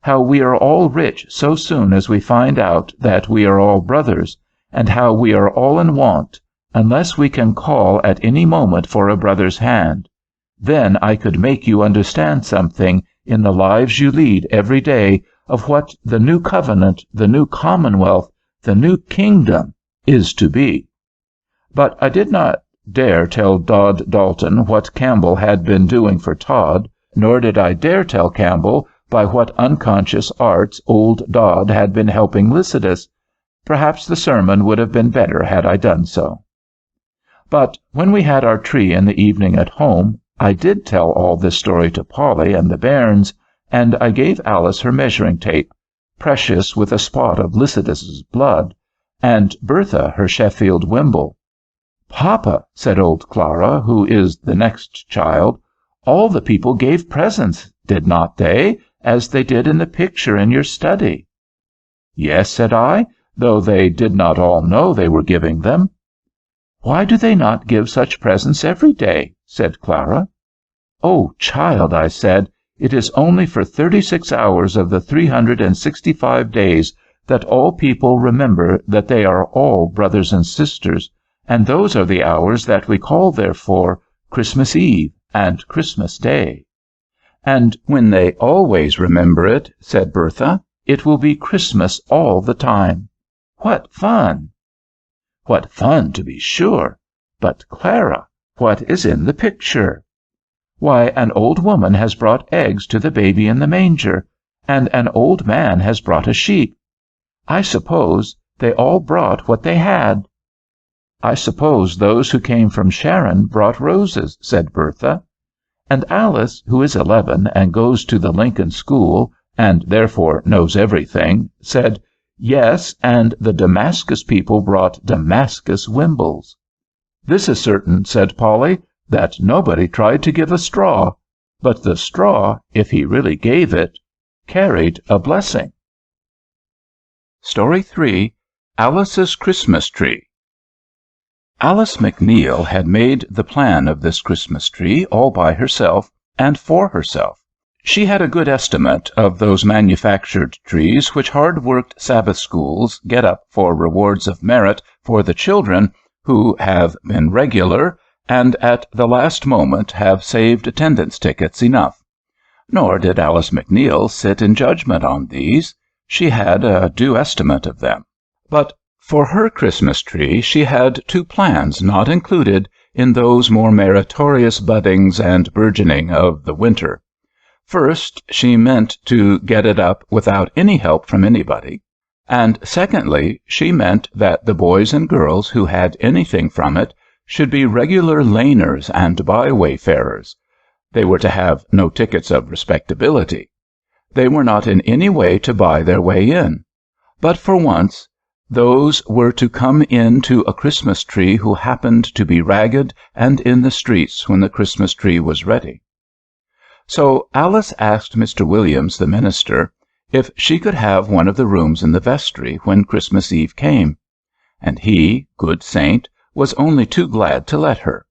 how we are all rich so soon as we find out that we are all brothers, and how we are all in want, unless we can call at any moment for a brother's hand, then I could make you understand something in the lives you lead every day of what the new covenant, the new commonwealth, the new kingdom is to be." But I did not dare tell Dod Dalton what Campbell had been doing for Todd, nor did I dare tell Campbell by what unconscious arts old Dod had been helping Lycidas. Perhaps the sermon would have been better had I done so. But when we had our tree in the evening at home, I did tell all this story to Polly and the bairns, and I gave Alice her measuring tape, precious with a spot of Lycidas's blood, and Bertha her Sheffield wimble. "Papa," said old Clara, who is the next child, "all the people gave presents, did not they, as they did in the picture in your study?" "Yes," said I, though they did not all know they were giving them. "Why do they not give such presents every day?" said Clara. "Oh, child," I said, "it is only for 36 hours of the 365 days that all people remember that they are all brothers and sisters, and those are the hours that we call, therefore, Christmas Eve and Christmas Day. "And when they always remember it," said Bertha, "it will be Christmas all the time. What fun!" "What fun, to be sure! But, Clara, what is in the picture?" "Why, an old woman has brought eggs to the baby in the manger, and an old man has brought a sheep. I suppose they all brought what they had." "I suppose those who came from Sharon brought roses," said Bertha. And Alice, who is 11 and goes to the Lincoln School, and therefore knows everything, said, "Yes, and the Damascus people brought Damascus wimbles." "This is certain," said Polly, "that nobody tried to give a straw, but the straw, if he really gave it, carried a blessing." Story 3. Alice's Christmas Tree. Alice McNeil had made the plan of this Christmas tree all by herself and for herself. She had a good estimate of those manufactured trees which hard-worked Sabbath schools get up for rewards of merit for the children who have been regular and at the last moment have saved attendance tickets enough. Nor did Alice McNeil sit in judgment on these. She had a due estimate of them. But for her Christmas tree she had two plans not included in those more meritorious buddings and burgeoning of the winter. First, she meant to get it up without any help from anybody, and secondly, she meant that the boys and girls who had anything from it should be regular laners and by-wayfarers. They were to have no tickets of respectability. They were not in any way to buy their way in. But for once, those were to come in to a Christmas tree who happened to be ragged and in the streets when the Christmas tree was ready. So Alice asked Mr. Williams, the minister, if she could have one of the rooms in the vestry when Christmas Eve came, and he, good saint, was only too glad to let her.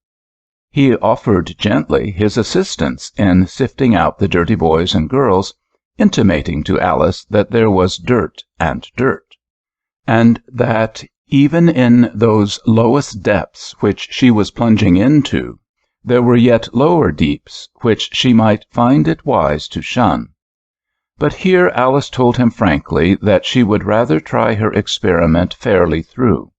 He offered gently his assistance in sifting out the dirty boys and girls, intimating to Alice that there was dirt and dirt, and that even in those lowest depths which she was plunging into, there were yet lower deeps which she might find it wise to shun. But here Alice told him frankly that she would rather try her experiment fairly through.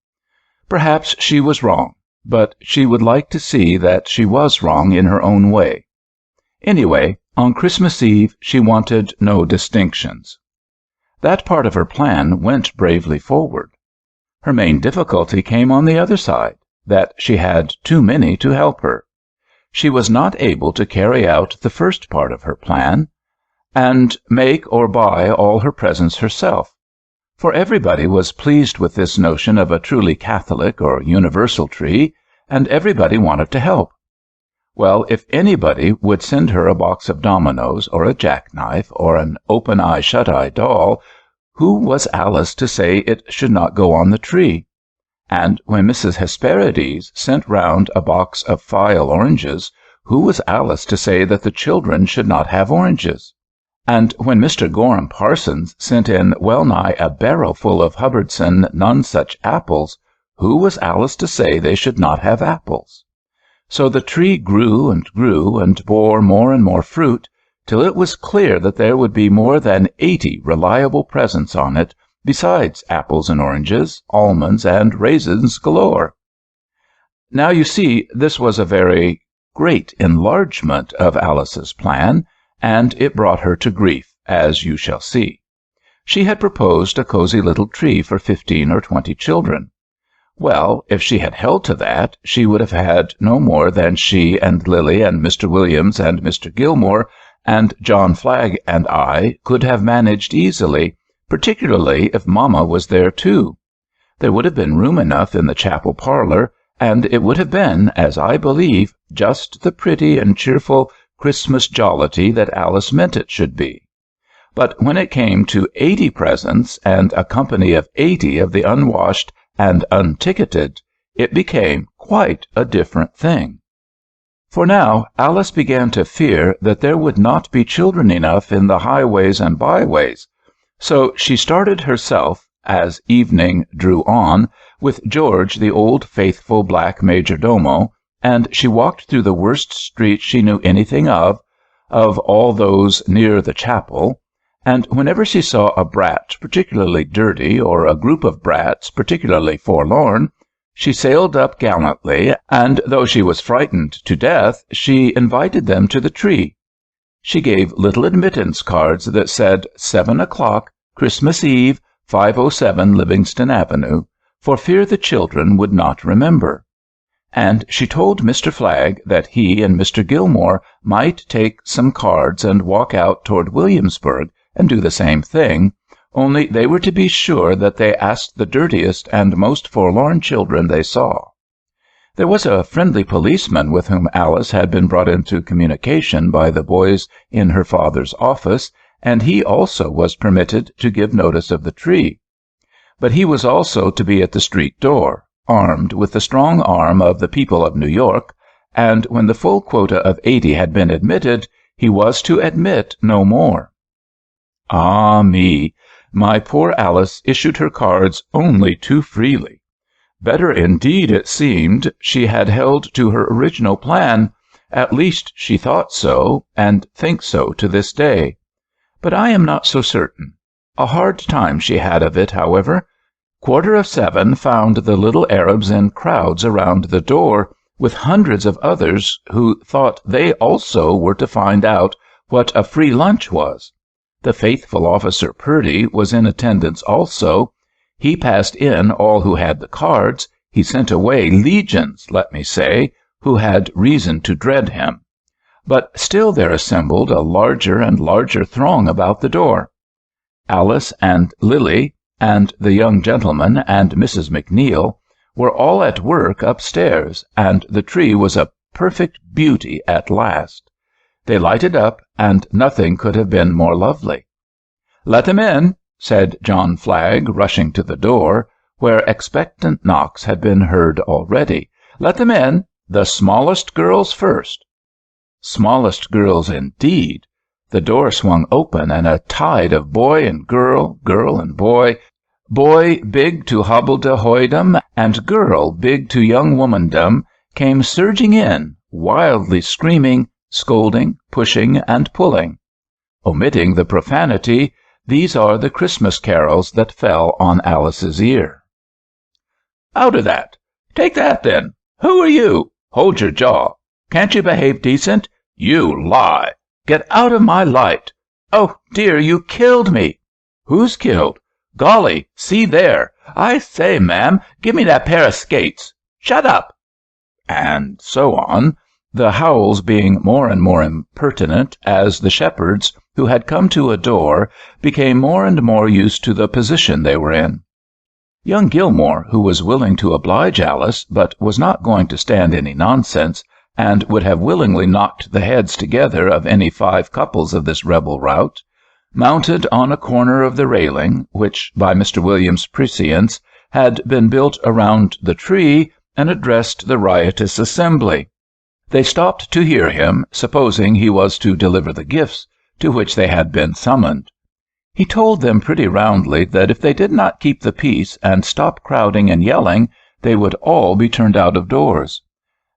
Perhaps she was wrong, but she would like to see that she was wrong in her own way. Anyway, on Christmas Eve she wanted no distinctions. That part of her plan went bravely forward. Her main difficulty came on the other side, that she had too many to help her. She was not able to carry out the first part of her plan, and make or buy all her presents herself, for everybody was pleased with this notion of a truly Catholic or universal tree, and everybody wanted to help. Well, if anybody would send her a box of dominoes, or a jackknife, or an open-eye, shut-eye doll, who was Alice to say it should not go on the tree? And when Mrs. Hesperides sent round a box of file oranges, who was Alice to say that the children should not have oranges? And when Mr. Gorham Parsons sent in well-nigh a barrel full of Hubbardson Nonsuch apples, who was Alice to say they should not have apples? So the tree grew and bore more and more fruit, till it was clear that there would be more than 80 reliable presents on it, besides apples and oranges, almonds and raisins galore. Now you see, this was a very great enlargement of Alice's plan, and it brought her to grief, as you shall see. She had proposed a cozy little tree for 15 or 20 children. Well, if she had held to that, she would have had no more than she and Lily and Mr. Williams and Mr. Gilmore and John Flagg and I could have managed easily, particularly if Mamma was there too. There would have been room enough in the chapel parlor, and it would have been, as I believe, just the pretty and cheerful Christmas jollity that Alice meant it should be. But when it came to 80 presents and a company of 80 of the unwashed and unticketed, it became quite a different thing. For now Alice began to fear that there would not be children enough in the highways and byways, so she started herself, as evening drew on, with George, the old faithful black major domo, and she walked through the worst streets she knew anything of, of all those near the chapel, and whenever she saw a brat particularly dirty or a group of brats particularly forlorn, she sailed up gallantly, and though she was frightened to death, she invited them to the tree. She gave little admittance cards that said 7 o'clock, Christmas Eve, 507 Livingston Avenue, for fear the children would not remember. And she told Mr. Flagg that he and Mr. Gilmore might take some cards and walk out toward Williamsburg and do the same thing, only they were to be sure that they asked the dirtiest and most forlorn children they saw. There was a friendly policeman with whom Alice had been brought into communication by the boys in her father's office, and he also was permitted to give notice of the tree. But he was also to be at the street door, armed with the strong arm of the people of New York, and when the full quota of 80 had been admitted, he was to admit no more. Ah me! My poor Alice issued her cards only too freely. Better indeed, it seemed, she had held to her original plan. At least she thought so, and thinks so to this day. But I am not so certain. A hard time she had of it, however. 7:15 found the little Arabs in crowds around the door, with hundreds of others who thought they also were to find out what a free lunch was. The faithful officer Purdy was in attendance also. He passed in all who had the cards. He sent away legions, let me say, who had reason to dread him. But still there assembled a larger and larger throng about the door. Alice and Lily and the young gentleman and Mrs. McNeil were all at work upstairs, and the tree was a perfect beauty at last. They lighted up, and nothing could have been more lovely. "Let them in," said John Flagg, rushing to the door, where expectant knocks had been heard already. "Let them in. The smallest girls first." Smallest girls, indeed! The door swung open, and a tide of boy and girl, girl and boy big to hobbledehoydom, and girl big to young womandom, came surging in, wildly screaming, scolding, pushing, and pulling. Omitting the profanity, these are the Christmas carols that fell on Alice's ear. "Out of that! Take that, then! Who are you? Hold your jaw! Can't you behave decent? You lie! Get out of my light! Oh, dear, you killed me! Who's killed? Golly, see there! I say, ma'am, give me that pair of skates! Shut up!" And so on, the howls being more and more impertinent as the shepherds, who had come to adore, became more and more used to the position they were in. Young Gilmore, who was willing to oblige Alice, but was not going to stand any nonsense, and would have willingly knocked the heads together of any 5 couples of this rebel rout, mounted on a corner of the railing, which, by Mr. William's prescience, had been built around the tree, and addressed the riotous assembly. They stopped to hear him, supposing he was to deliver the gifts to which they had been summoned. He told them pretty roundly that if they did not keep the peace and stop crowding and yelling, they would all be turned out of doors.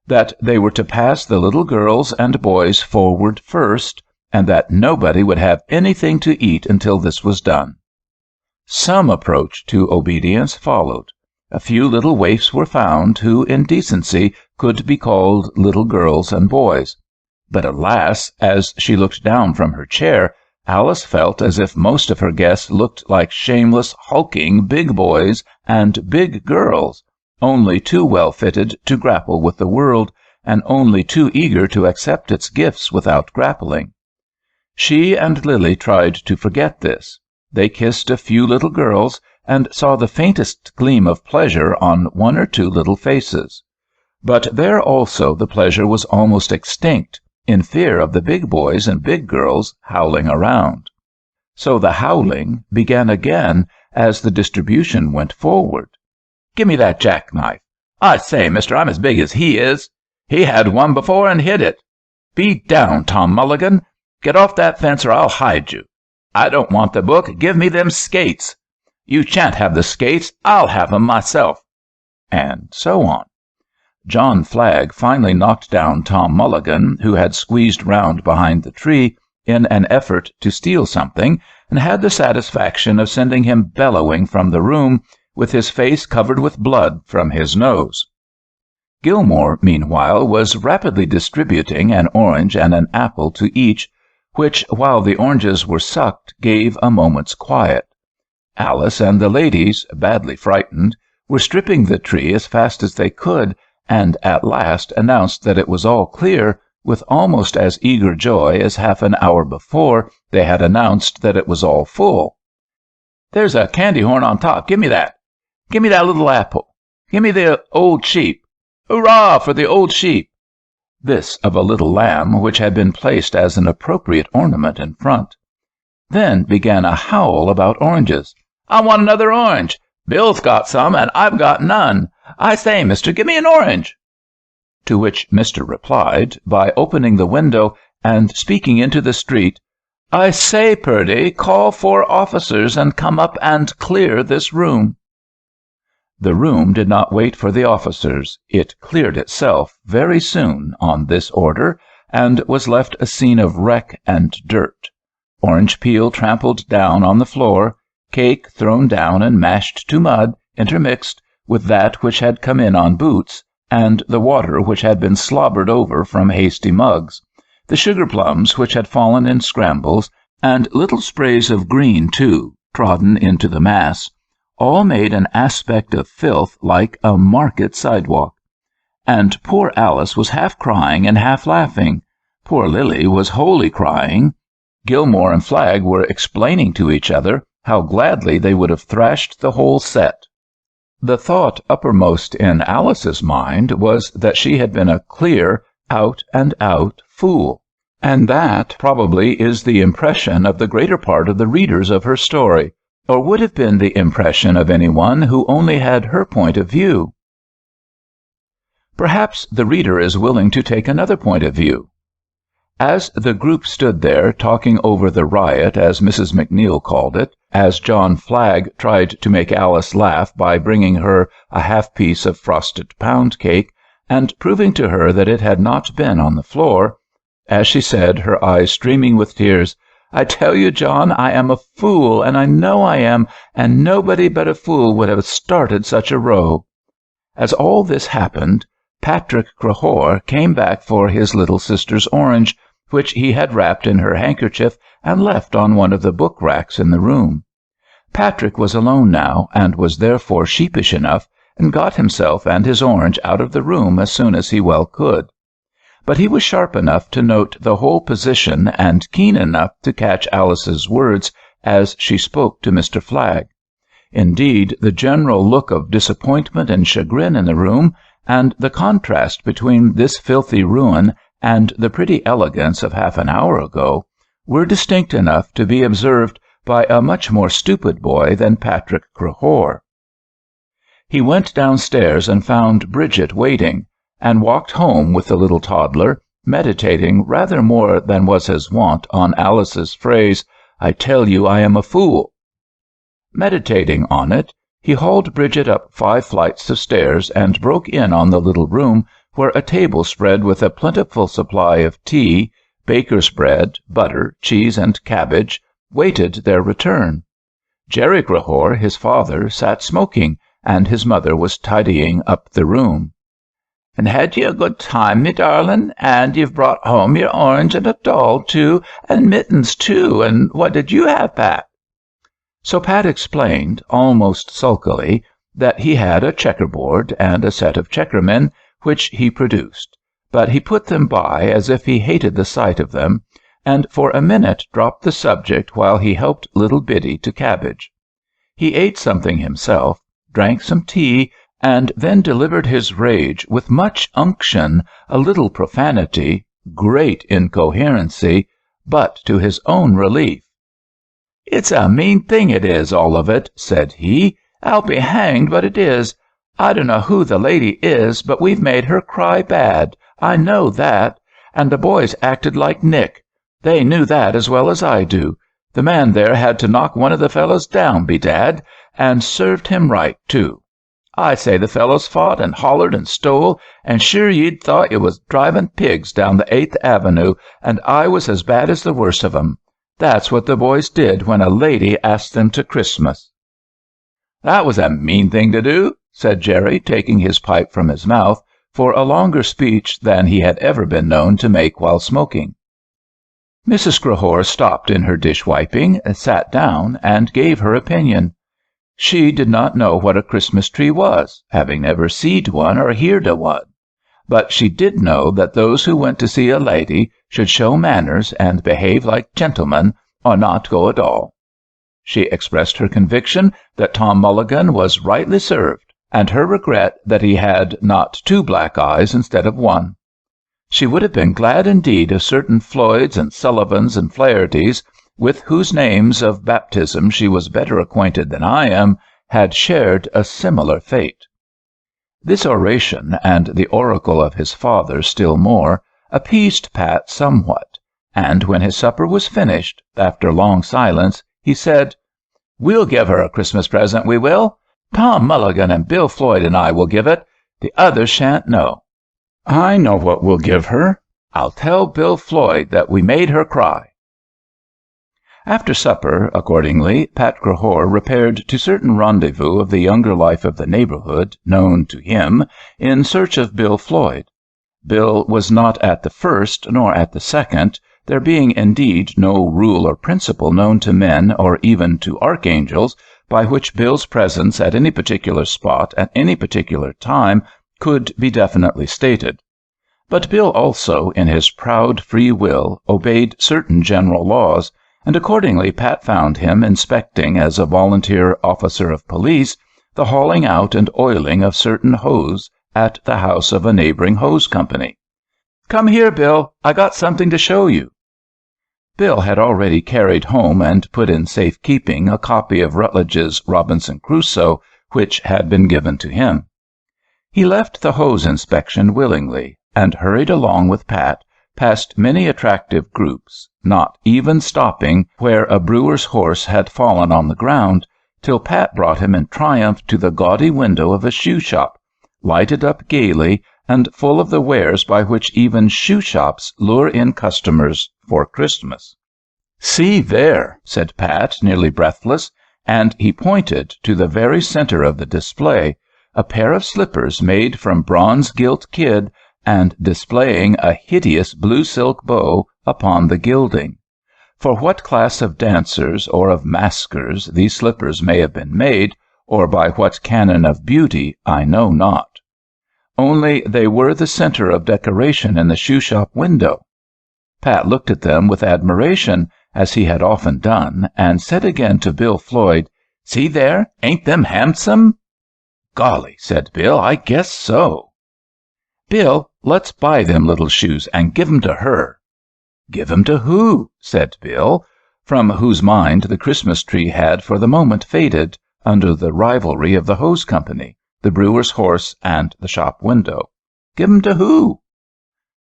That they were to pass the little girls and boys forward first, and that nobody would have anything to eat until this was done. Some approach to obedience followed. A few little waifs were found who, in decency, could be called little girls and boys. But alas, as she looked down from her chair, Alice felt as if most of her guests looked like shameless, hulking big boys and big girls, only too well fitted to grapple with the world, and only too eager to accept its gifts without grappling. She and Lily tried to forget this. They kissed a few little girls, and saw the faintest gleam of pleasure on 1 or 2 little faces. But there also the pleasure was almost extinct, in fear of the big boys and big girls howling around. So the howling began again as the distribution went forward. "Give me that jackknife." "I say, mister, I'm as big as he is. He had one before and hid it." "Be down, Tom Mulligan. Get off that fence or I'll hide you." "I don't want the book. Give me them skates." "You shan't have the skates. I'll have 'em myself." And so on. John Flagg finally knocked down Tom Mulligan, who had squeezed round behind the tree in an effort to steal something, and had the satisfaction of sending him bellowing from the room, with his face covered with blood from his nose. Gilmore, meanwhile, was rapidly distributing an orange and an apple to each, which, while the oranges were sucked, gave a moment's quiet. Alice and the ladies, badly frightened, were stripping the tree as fast as they could, and at last announced that it was all clear, with almost as eager joy as half an hour before they had announced that it was all full. "There's a candy horn on top. Give me that. Give me that little apple. Give me the old sheep. Hurrah for the old sheep!" This of a little lamb which had been placed as an appropriate ornament in front. Then began a howl about oranges. "I want another orange. Bill's got some, and I've got none. I say, mister, give me an orange." To which Mr. replied by opening the window and speaking into the street, "I say, Purdy, call 4 officers and come up and clear this room." The room did not wait for the officers. It cleared itself very soon on this order, and was left a scene of wreck and dirt. Orange peel trampled down on the floor, cake thrown down and mashed to mud, intermixed with that which had come in on boots, and the water which had been slobbered over from hasty mugs, the sugar plums which had fallen in scrambles, and little sprays of green, too, trodden into the mass, all made an aspect of filth like a market sidewalk. And poor Alice was half crying and half laughing. Poor Lily was wholly crying. Gilmore and Flagg were explaining to each other how gladly they would have thrashed the whole set. The thought uppermost in Alice's mind was that she had been a clear, out-and-out fool, and that probably is the impression of the greater part of the readers of her story, or would have been the impression of anyone who only had her point of view. Perhaps the reader is willing to take another point of view. As the group stood there talking over the riot, as Mrs. McNeil called it, as John Flagg tried to make Alice laugh by bringing her a half-piece of frosted pound cake, and proving to her that it had not been on the floor, as she said, her eyes streaming with tears, "I tell you, John, I am a fool, and I know I am, and nobody but a fool would have started such a row." As all this happened, Patrick Crehore came back for his little sister's orange, which he had wrapped in her handkerchief and left on one of the book racks in the room. Patrick was alone now, and was therefore sheepish enough, and got himself and his orange out of the room as soon as he well could. But he was sharp enough to note the whole position, and keen enough to catch Alice's words as she spoke to Mr. Flagg. Indeed, the general look of disappointment and chagrin in the room, and the contrast between this filthy ruin and the pretty elegance of half an hour ago, were distinct enough to be observed by a much more stupid boy than Patrick Crehore. He went downstairs and found Bridget waiting, and walked home with the little toddler, meditating rather more than was his wont on Alice's phrase, "I tell you I am a fool." Meditating on it, he hauled Bridget up 5 flights of stairs and broke in on the little room, where a table spread with a plentiful supply of tea, baker's bread, butter, cheese, and cabbage waited their return. Jerry Crehore, his father, sat smoking, and his mother was tidying up the room. "And had ye a good time, me darlin'? And you've brought home your orange and a doll, too, and mittens, too, and what did you have, Pat?" So Pat explained, almost sulkily, that he had a checkerboard and a set of checkermen, which he produced, but he put them by as if he hated the sight of them, and for a minute dropped the subject while he helped little Biddy to cabbage. He ate something himself, drank some tea, and then delivered his rage with much unction, a little profanity, great incoherency, but to his own relief. "It's a mean thing, it is, all of it," said he. "I'll be hanged, but it is. I don't know who the lady is, but we've made her cry bad. I know that. And the boys acted like Nick. They knew that as well as I do. The man there had to knock one of the fellows down, bedad, and served him right, too. I say the fellows fought and hollered and stole, and sure you'd thought you was driving pigs down the 8th Avenue, and I was as bad as the worst of 'em. That's what the boys did when a lady asked them to Christmas." "That was a mean thing to do," said Jerry, taking his pipe from his mouth for a longer speech than he had ever been known to make while smoking. Mrs. Crehore stopped in her dish-wiping, sat down, and gave her opinion. She did not know what a Christmas tree was, having never seed one or heerd o' one. But she did know that those who went to see a lady should show manners and behave like gentlemen, or not go at all. She expressed her conviction that Tom Mulligan was rightly served, and her regret that he had not 2 black eyes instead of 1. She would have been glad indeed if certain Floyds and Sullivans and Flahertys, with whose names of baptism she was better acquainted than I am, had shared a similar fate. This oration, and the oracle of his father still more, appeased Pat somewhat, and when his supper was finished, after long silence, he said, "We'll give her a Christmas present, we will. Tom Mulligan and Bill Floyd and I will give it. The others shan't know." "I know what we'll give her. I'll tell Bill Floyd that we made her cry." After supper, accordingly, Pat Crehore repaired to certain rendezvous of the younger life of the neighborhood, known to him, in search of Bill Floyd. Bill was not at the first, nor at the second, there being indeed no rule or principle known to men or even to archangels by which Bill's presence at any particular spot at any particular time could be definitely stated. But Bill also, in his proud free will, obeyed certain general laws, and accordingly Pat found him inspecting as a volunteer officer of police the hauling out and oiling of certain hose at the house of a neighboring hose company. "Come here, Bill. I got something to show you." Bill had already carried home and put in safe keeping a copy of Rutledge's Robinson Crusoe, which had been given to him. He left the hose inspection willingly, and hurried along with Pat past many attractive groups, not even stopping where a brewer's horse had fallen on the ground, till Pat brought him in triumph to the gaudy window of a shoe shop, lighted up gaily and full of the wares by which even shoe shops lure in customers for Christmas. "See there," said Pat, nearly breathless, and he pointed to the very center of the display, a pair of slippers made from bronze-gilt kid and displaying a hideous blue silk bow upon the gilding. For what class of dancers or of maskers these slippers may have been made, or by what canon of beauty, I know not. Only they were the center of decoration in the shoe-shop window. Pat looked at them with admiration, as he had often done, and said again to Bill Floyd, "See there, ain't them handsome?" "Golly," said Bill, "I guess so." "Bill, let's buy them little shoes and give 'em to her." "Give 'em to who?" said Bill, from whose mind the Christmas tree had for the moment faded under the rivalry of the hose company, the brewer's horse, and the shop window. "Give 'em to who?"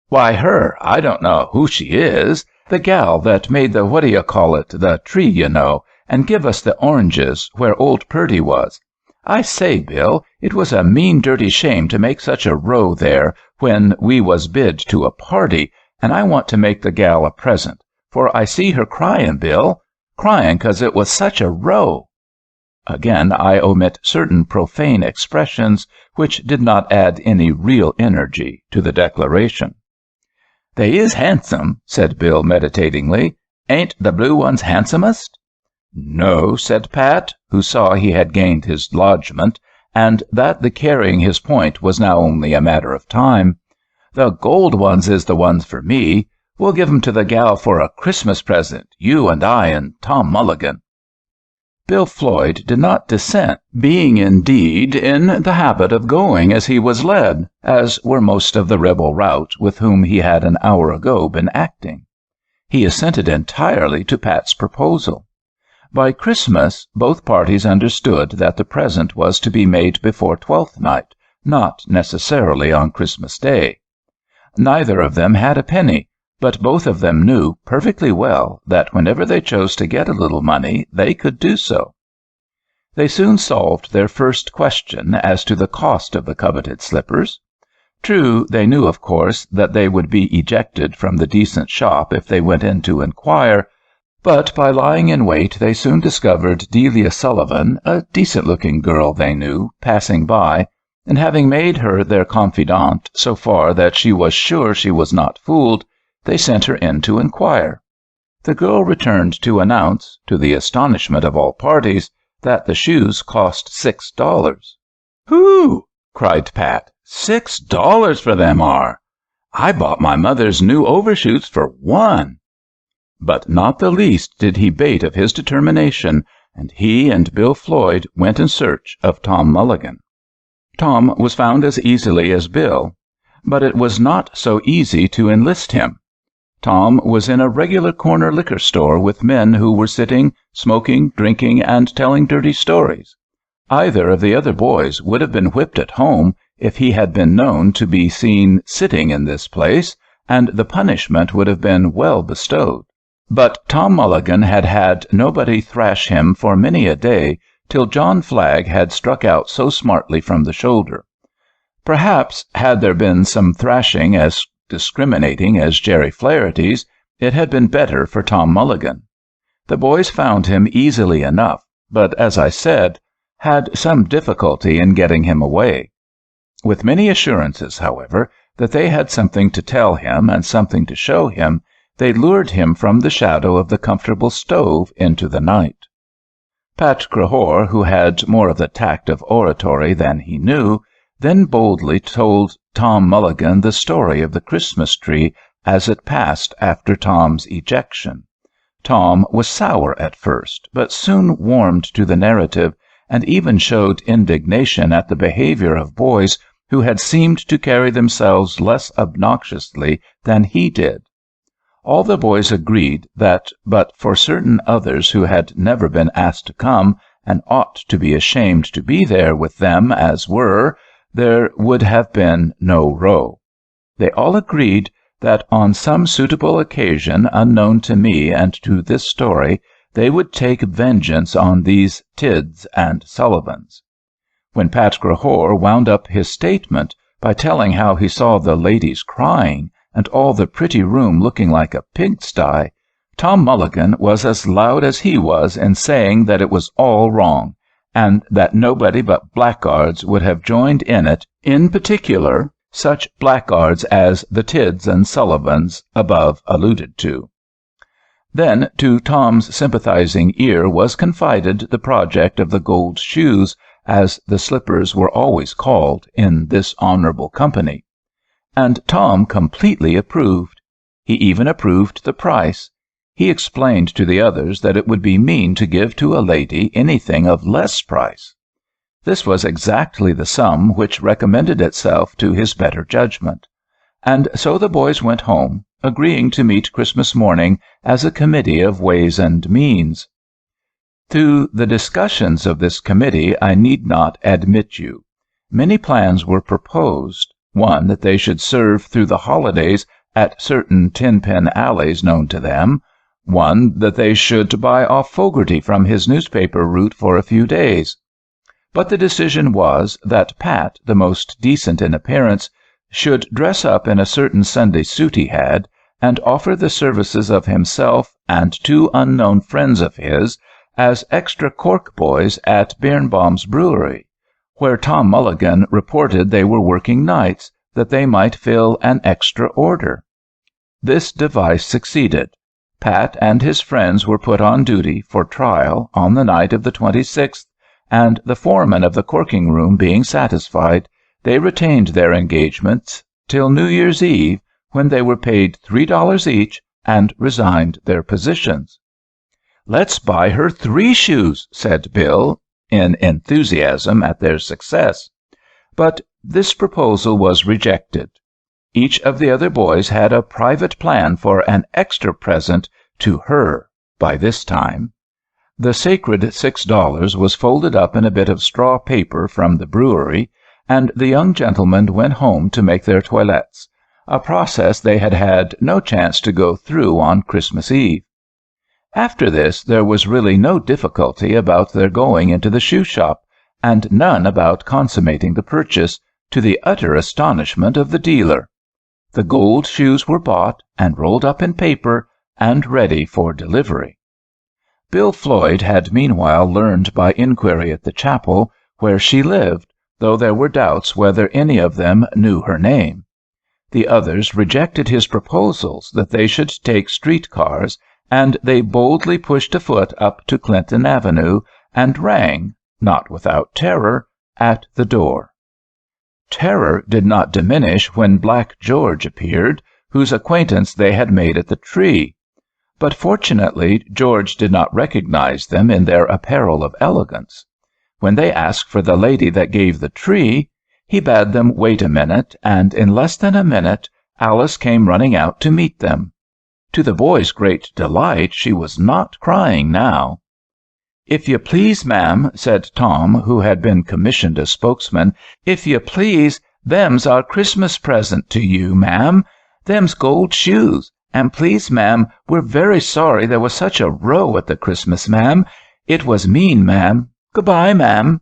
"Why, her. I don't know who she is. The gal that made the what-do-you-call-it, the tree, you know, and give us the oranges where old Purdy was. I say, Bill, it was a mean dirty shame to make such a row there when we was bid to a party, and I want to make the gal a present, for I see her crying, Bill, crying 'cause it was such a row." Again I omit certain profane expressions which did not add any real energy to the declaration. "They is handsome," said Bill meditatingly. "Ain't the blue ones handsomest?" "No," said Pat, who saw he had gained his lodgment, and that the carrying his point was now only a matter of time. "The gold ones is the ones for me. We'll give 'em to the gal for a Christmas present, you and I and Tom Mulligan." Bill Floyd did not dissent, being indeed in the habit of going as he was led, as were most of the rebel rout with whom he had an hour ago been acting. He assented entirely to Pat's proposal. By Christmas, both parties understood that the present was to be made before Twelfth Night, not necessarily on Christmas Day. Neither of them had a penny, but both of them knew perfectly well that whenever they chose to get a little money, they could do so. They soon solved their first question as to the cost of the coveted slippers. True, they knew, of course, that they would be ejected from the decent shop if they went in to inquire, but by lying in wait they soon discovered Delia Sullivan, a decent-looking girl they knew, passing by, and having made her their confidante so far that she was sure she was not fooled, they sent her in to inquire. The girl returned to announce, to the astonishment of all parties, that the shoes cost $6. "Whew!" cried Pat. $6 for them are! I bought my mother's new overshoes for $1. But not the least did he bate of his determination, and he and Bill Floyd went in search of Tom Mulligan. Tom was found as easily as Bill, but it was not so easy to enlist him. Tom was in a regular corner liquor store with men who were sitting, smoking, drinking, and telling dirty stories. Either of the other boys would have been whipped at home if he had been known to be seen sitting in this place, and the punishment would have been well bestowed. But Tom Mulligan had had nobody thrash him for many a day, till John Flagg had struck out so smartly from the shoulder. Perhaps, had there been some thrashing as discriminating as Jerry Flaherty's, it had been better for Tom Mulligan. The boys found him easily enough, but, as I said, had some difficulty in getting him away. With many assurances, however, that they had something to tell him and something to show him, they lured him from the shadow of the comfortable stove into the night. Pat Crehore, who had more of the tact of oratory than he knew, then boldly told Tom Mulligan the story of the Christmas tree as it passed after Tom's ejection. Tom was sour at first, but soon warmed to the narrative, and even showed indignation at the behavior of boys who had seemed to carry themselves less obnoxiously than he did. All the boys agreed that, but for certain others who had never been asked to come, and ought to be ashamed to be there with them as were, there would have been no row. They all agreed that on some suitable occasion unknown to me and to this story, they would take vengeance on these Tidds and Sullivans. When Pat Crehore wound up his statement by telling how he saw the ladies crying, and all the pretty room looking like a pigsty, Tom Mulligan was as loud as he was in saying that it was all wrong, and that nobody but blackguards would have joined in it, in particular such blackguards as the Tidds and Sullivans above alluded to. Then to Tom's sympathizing ear was confided the project of the gold shoes, as the slippers were always called in this honorable company. And Tom completely approved. He even approved the price. He explained to the others that it would be mean to give to a lady anything of less price. This was exactly the sum which recommended itself to his better judgment. And so the boys went home, agreeing to meet Christmas morning as a committee of ways and means. To the discussions of this committee I need not admit you. Many plans were proposed. One, that they should serve through the holidays at certain ten-pin alleys known to them. One, that they should buy off Fogarty from his newspaper route for a few days. But the decision was that Pat, the most decent in appearance, should dress up in a certain Sunday suit he had, and offer the services of himself and 2 unknown friends of his as extra cork boys at Birnbaum's brewery, where Tom Mulligan reported they were working nights, that they might fill an extra order. This device succeeded. Pat and his friends were put on duty for trial on the night of the 26th, and the foreman of the corking room being satisfied, they retained their engagements till New Year's Eve, when they were paid $3 each and resigned their positions. "Let's buy her 3 shoes," said Bill, in enthusiasm at their success. But this proposal was rejected. Each of the other boys had a private plan for an extra present to her by this time. The sacred $6 was folded up in a bit of straw paper from the brewery, and the young gentlemen went home to make their toilettes, a process they had had no chance to go through on Christmas Eve. After this there was really no difficulty about their going into the shoe shop, and none about consummating the purchase, to the utter astonishment of the dealer. The gold shoes were bought, and rolled up in paper, and ready for delivery. Bill Floyd had meanwhile learned by inquiry at the chapel where she lived, though there were doubts whether any of them knew her name. The others rejected his proposals that they should take street cars, and they boldly pushed afoot up to Clinton Avenue, and rang, not without terror, at the door. Terror did not diminish when Black George appeared, whose acquaintance they had made at the tree. But fortunately George did not recognize them in their apparel of elegance. When they asked for the lady that gave the tree, he bade them wait a minute, and in less than a minute Alice came running out to meet them. To the boys' great delight, she was not crying now. "If you please, ma'am," said Tom, who had been commissioned as spokesman, "if you please, them's our Christmas present to you, ma'am. Them's gold shoes. And please, ma'am, we're very sorry there was such a row at the Christmas, ma'am. It was mean, ma'am. Good-bye, ma'am."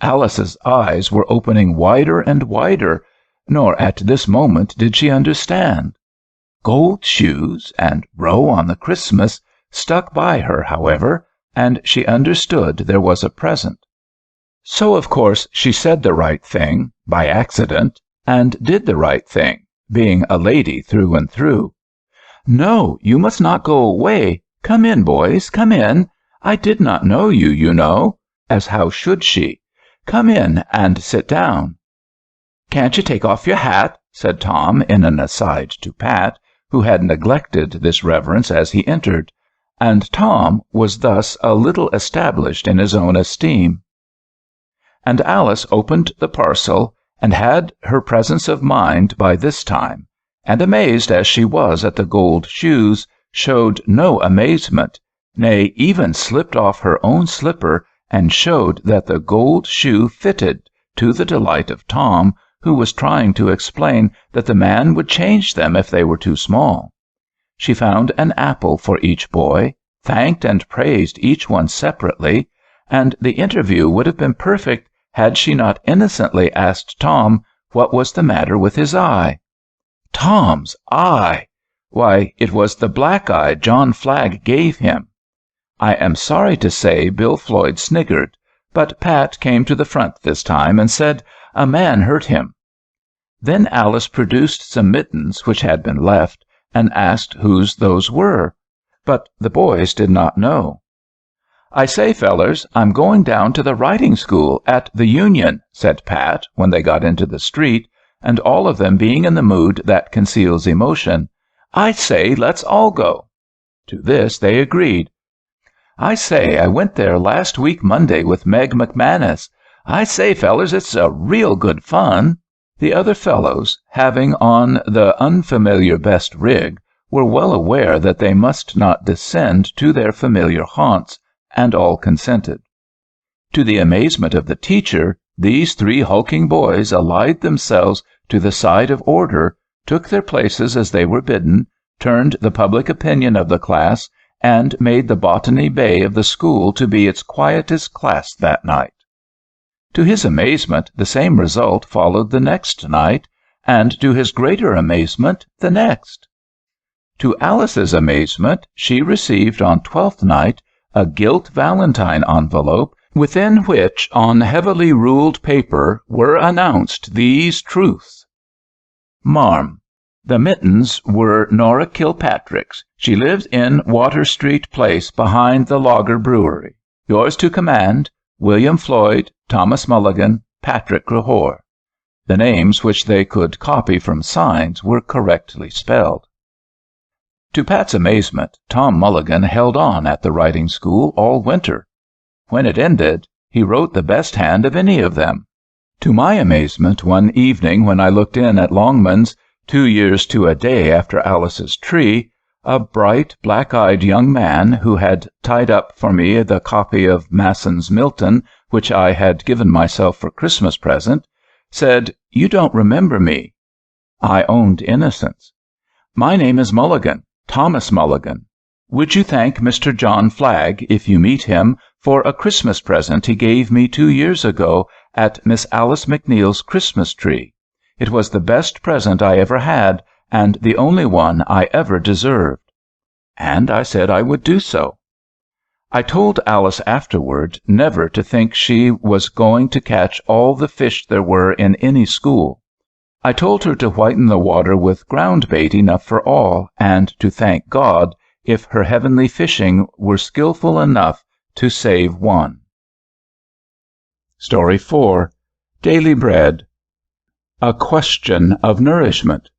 Alice's eyes were opening wider and wider, nor at this moment did she understand. Gold shoes and row on the Christmas stuck by her, however, and she understood there was a present. So, of course, she said the right thing, by accident, and did the right thing, being a lady through and through. "No, you must not go away. Come in, boys, come in. I did not know you, you know," as how should she? "Come in and sit down." "Can't you take off your hat?" said Tom in an aside to Pat, who had neglected this reverence as he entered, and Tom was thus a little established in his own esteem. And Alice opened the parcel, and had her presence of mind by this time, and amazed as she was at the gold shoes, showed no amazement, nay, even slipped off her own slipper, and showed that the gold shoe fitted, to the delight of Tom, who was trying to explain that the man would change them if they were too small. She found an apple for each boy, thanked and praised each one separately, and the interview would have been perfect had she not innocently asked Tom what was the matter with his eye. Tom's eye! Why, it was the black eye John Flagg gave him. I am sorry to say Bill Floyd sniggered, but Pat came to the front this time and said a man hurt him. Then Alice produced some mittens which had been left, and asked whose those were, but the boys did not know. "I say, fellers, I'm going down to the riding school at the Union," said Pat, when they got into the street, and all of them being in the mood that conceals emotion. "I say, let's all go." To this they agreed. "I say, I went there last week Monday with Meg McManus. I say, fellers, it's a real good fun." The other fellows, having on the unfamiliar best rig, were well aware that they must not descend to their familiar haunts, and all consented. To the amazement of the teacher, these three hulking boys allied themselves to the side of order, took their places as they were bidden, turned the public opinion of the class, and made the Botany Bay of the school to be its quietest class that night. To his amazement, the same result followed the next night, and to his greater amazement, the next. To Alice's amazement, she received on 12th night a gilt valentine envelope, within which, on heavily ruled paper, were announced these truths. "Marm, the mittens were Nora Kilpatrick's. She lives in Water Street Place behind the Lager Brewery. Yours to command, William Floyd, Thomas Mulligan, Patrick Crehore." The names which they could copy from signs were correctly spelled. To Pat's amazement, Tom Mulligan held on at the riding school all winter. When it ended, he wrote the best hand of any of them. To my amazement, one evening when I looked in at Longman's, 2 years to a day after Alice's tree, a bright, black-eyed young man, who had tied up for me the copy of Masson's Milton, which I had given myself for Christmas present, said, "You don't remember me." I owned innocence. "My name is Mulligan, Thomas Mulligan." Would you thank Mr. John Flagg, if you meet him, for a Christmas present he gave me 2 years ago at Miss Alice McNeil's Christmas tree? It was the best present I ever had, and the only one I ever deserved. And I said I would do so. I told Alice afterward never to think she was going to catch all the fish there were in any school. I told her to whiten the water with ground bait enough for all, and to thank God if her heavenly fishing were skillful enough to save one. Story 4. Daily Bread. A Question of Nourishment.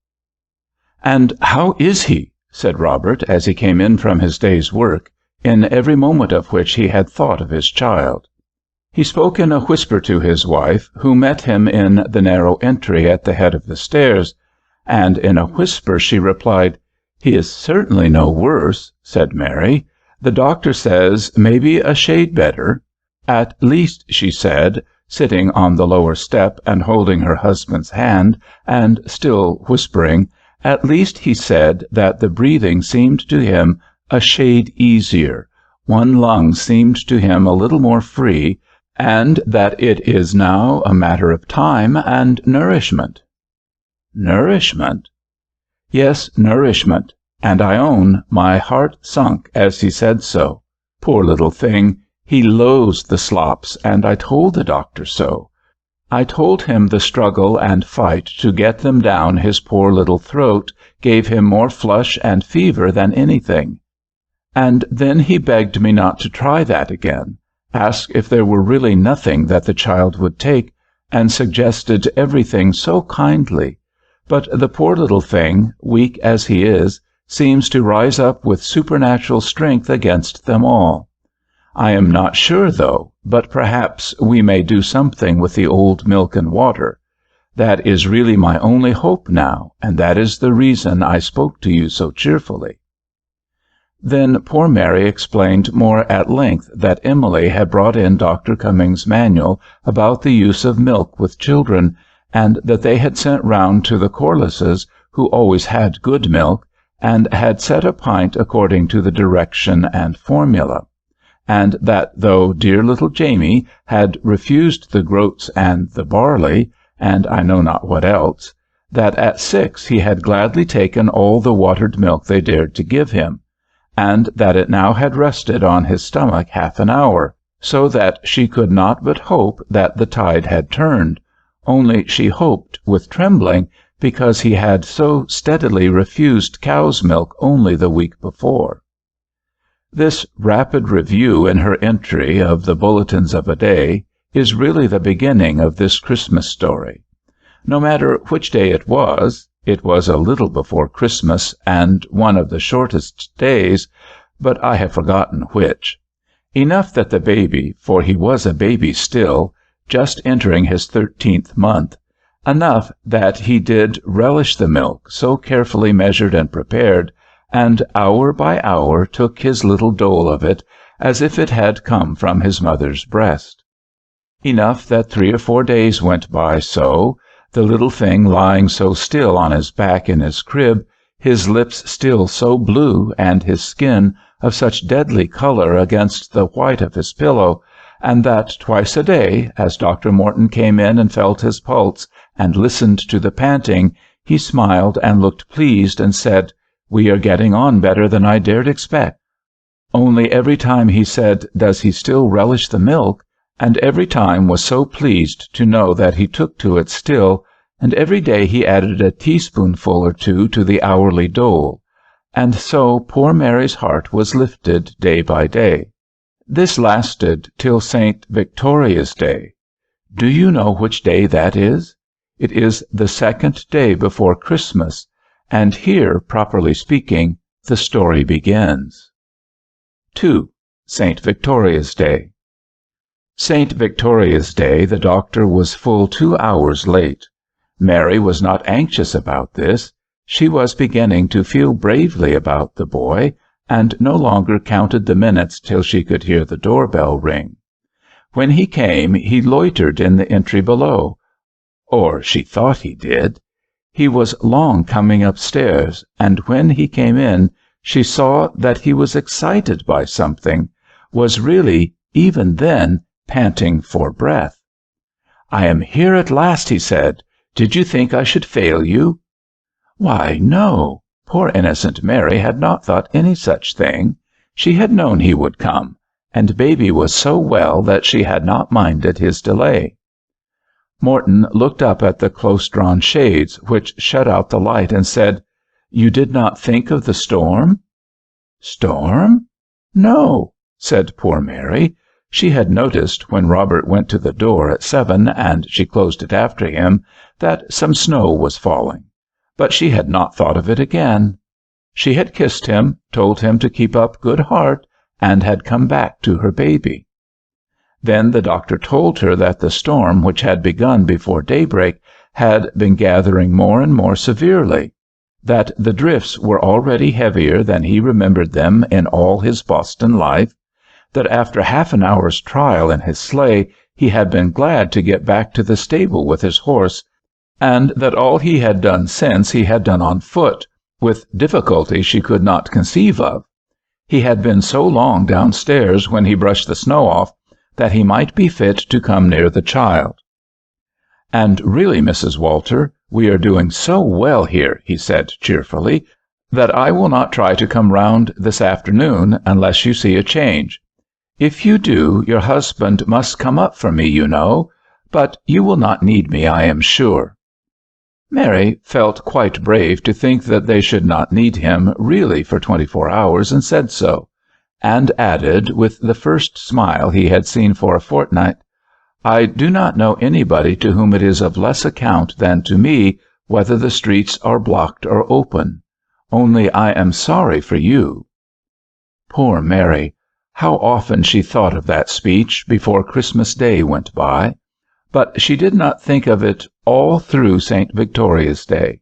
"And how is he?" said Robert, as he came in from his day's work, in every moment of which he had thought of his child. He spoke in a whisper to his wife, who met him in the narrow entry at the head of the stairs, and in a whisper she replied, "He is certainly no worse," said Mary. "The doctor says maybe a shade better." "At least," she said, sitting on the lower step and holding her husband's hand, and still whispering, "at least he said that the breathing seemed to him a shade easier, one lung seemed to him a little more free, and that it is now a matter of time and nourishment." Nourishment? Yes, nourishment, and I own my heart sunk as he said so. Poor little thing, he loathes the slops, and I told the doctor so. I told him the struggle and fight to get them down his poor little throat gave him more flush and fever than anything. And then he begged me not to try that again, asked if there were really nothing that the child would take, and suggested everything so kindly. But the poor little thing, weak as he is, seems to rise up with supernatural strength against them all. I am not sure, though, but perhaps we may do something with the old milk and water. That is really my only hope now, and that is the reason I spoke to you so cheerfully. Then poor Mary explained more at length that Emily had brought in Dr. Cummings' manual about the use of milk with children, and that they had sent round to the Corlises, who always had good milk, and had set a pint according to the direction and formula, and that though dear little Jamie had refused the groats and the barley, and I know not what else, that at 6 he had gladly taken all the watered milk they dared to give him, and that it now had rested on his stomach half an hour, so that she could not but hope that the tide had turned, only she hoped with trembling, because he had so steadily refused cow's milk only the week before. This rapid review in her entry of the bulletins of a day is really the beginning of this Christmas story. No matter which day it was a little before Christmas, and one of the shortest days, but I have forgotten which. Enough that the baby, for he was a baby still, just entering his 13th month, enough that he did relish the milk, so carefully measured and prepared, and hour by hour took his little dole of it, as if it had come from his mother's breast. Enough that 3 or 4 days went by so, the little thing lying so still on his back in his crib, his lips still so blue, and his skin of such deadly color against the white of his pillow, and that twice a day, as Dr. Morton came in and felt his pulse and listened to the panting, he smiled and looked pleased and said, "We are getting on better than I dared expect." Only every time he said, "Does he still relish the milk?" and every time was so pleased to know that he took to it still, and every day he added a teaspoonful or two to the hourly dole, and so poor Mary's heart was lifted day by day. This lasted till St. Victoria's Day. Do you know which day that is? It is the 2nd day before Christmas, and here, properly speaking, the story begins. 2. St. Victoria's Day. St. Victoria's Day the doctor was full 2 hours late. Mary was not anxious about this. She was beginning to feel bravely about the boy, and no longer counted the minutes till she could hear the doorbell ring. When he came, he loitered in the entry below, or she thought he did. He was long coming upstairs, and when he came in, She saw that he was excited by something, was really, even then, panting for breath. "I am here at last," he said. "Did you think I should fail you?" Why, no. Poor innocent Mary had not thought any such thing. She had known he would come, and baby was so well that she had not minded his delay. Morton looked up at the close-drawn shades, which shut out the light, and said, "You did not think of the storm?" "Storm? No," said poor Mary. She had noticed, when Robert went to the door at 7, and she closed it after him, that some snow was falling. But she had not thought of it again. She had kissed him, told him to keep up good heart, and had come back to her baby. Then the doctor told her that the storm, which had begun before daybreak, had been gathering more and more severely, that the drifts were already heavier than he remembered them in all his Boston life, that after half an hour's trial in his sleigh he had been glad to get back to the stable with his horse, and that all he had done since he had done on foot, with difficulty she could not conceive of. He had been so long downstairs when he brushed the snow off that he might be fit to come near the child. "And really, Mrs. Walter, we are doing so well here," he said cheerfully, "that I will not try to come round this afternoon unless you see a change. If you do, your husband must come up for me, you know, but you will not need me, I am sure." Mary felt quite brave to think that they should not need him really for 24 hours, and said so, and added, with the first smile he had seen for a fortnight, "I do not know anybody to whom it is of less account than to me whether the streets are blocked or open. Only I am sorry for you." Poor Mary! How often she thought of that speech before Christmas Day went by. But she did not think of it all through St. Victoria's Day.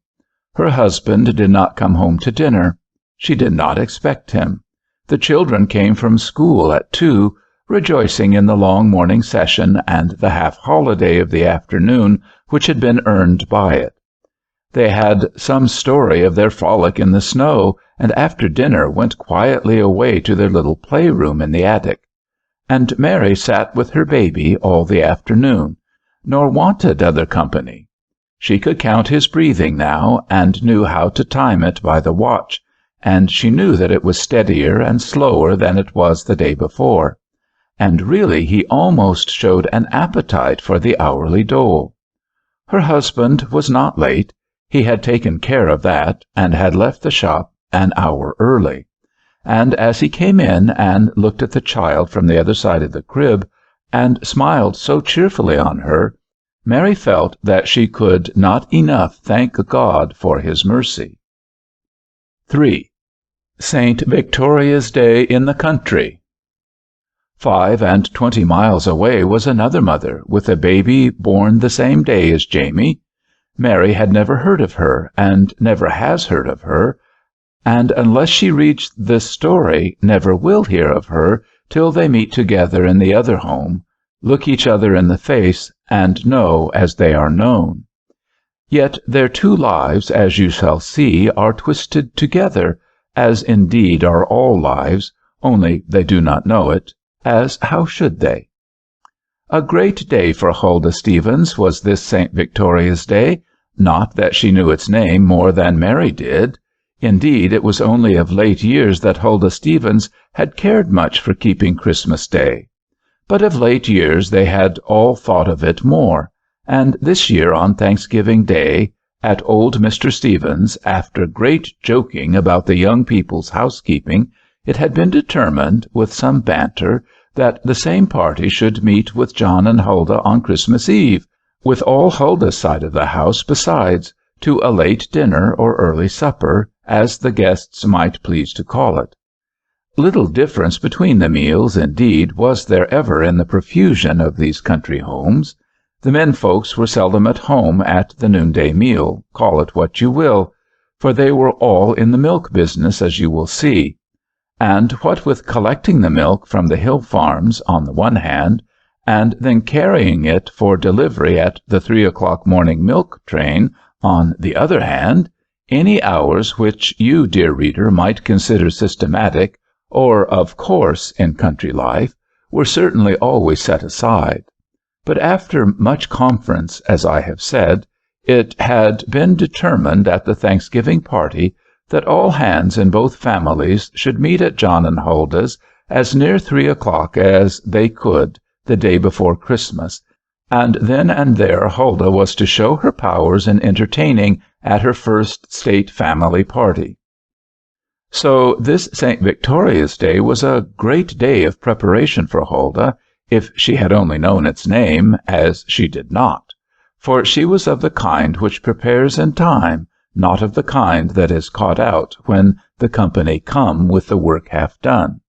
Her husband did not come home to dinner. She did not expect him. The children came from school at 2, rejoicing in the long morning session and the half-holiday of the afternoon which had been earned by it. They had some story of their frolic in the snow, and after dinner went quietly away to their little playroom in the attic. And Mary sat with her baby all the afternoon, nor wanted other company. She could count his breathing now, and knew how to time it by the watch, and she knew that it was steadier and slower than it was the day before. And really he almost showed an appetite for the hourly dole. Her husband was not late. He had taken care of that, and had left the shop an hour early. And as he came in and looked at the child from the other side of the crib, and smiled so cheerfully on her, Mary felt that she could not enough thank God for his mercy. 3. St. Victoria's Day in the country. 25 miles away was another mother, with a baby born the same day as Jamie. Mary had never heard of her, and never has heard of her, and unless she reads this story, never will hear of her till they meet together in the other home, look each other in the face, and know as they are known. Yet their two lives, as you shall see, are twisted together, as indeed are all lives, only they do not know it, as how should they? A great day for Huldah Stevens was this St. Victoria's Day, not that she knew its name more than Mary did. Indeed, it was only of late years that Huldah Stevens had cared much for keeping Christmas Day. But of late years they had all thought of it more, and this year on Thanksgiving Day, at old Mr. Stevens, after great joking about the young people's housekeeping, it had been determined, with some banter, that the same party should meet with John and Huldah on Christmas Eve, with all Huldah's side of the house besides, to a late dinner or early supper, as the guests might please to call it. Little difference between the meals, indeed, was there ever in the profusion of these country homes. The men folks were seldom at home at the noonday meal, call it what you will, for they were all in the milk business, as you will see. And what with collecting the milk from the hill farms on the one hand, and then carrying it for delivery at the 3 o'clock morning milk train on the other hand, Any hours which you, dear reader, might consider systematic or of course in country life were certainly always set aside. But after much conference, as I have said, it had been determined at the Thanksgiving party that all hands in both families should meet at John and Huldah's as near 3 o'clock as they could the day before Christmas, and then and there Huldah was to show her powers in entertaining at her first state family party. So this St. Victoria's Day was a great day of preparation for Huldah, if she had only known its name, as she did not, for she was of the kind which prepares in time, not of the kind that is caught out when the company come with the work half done.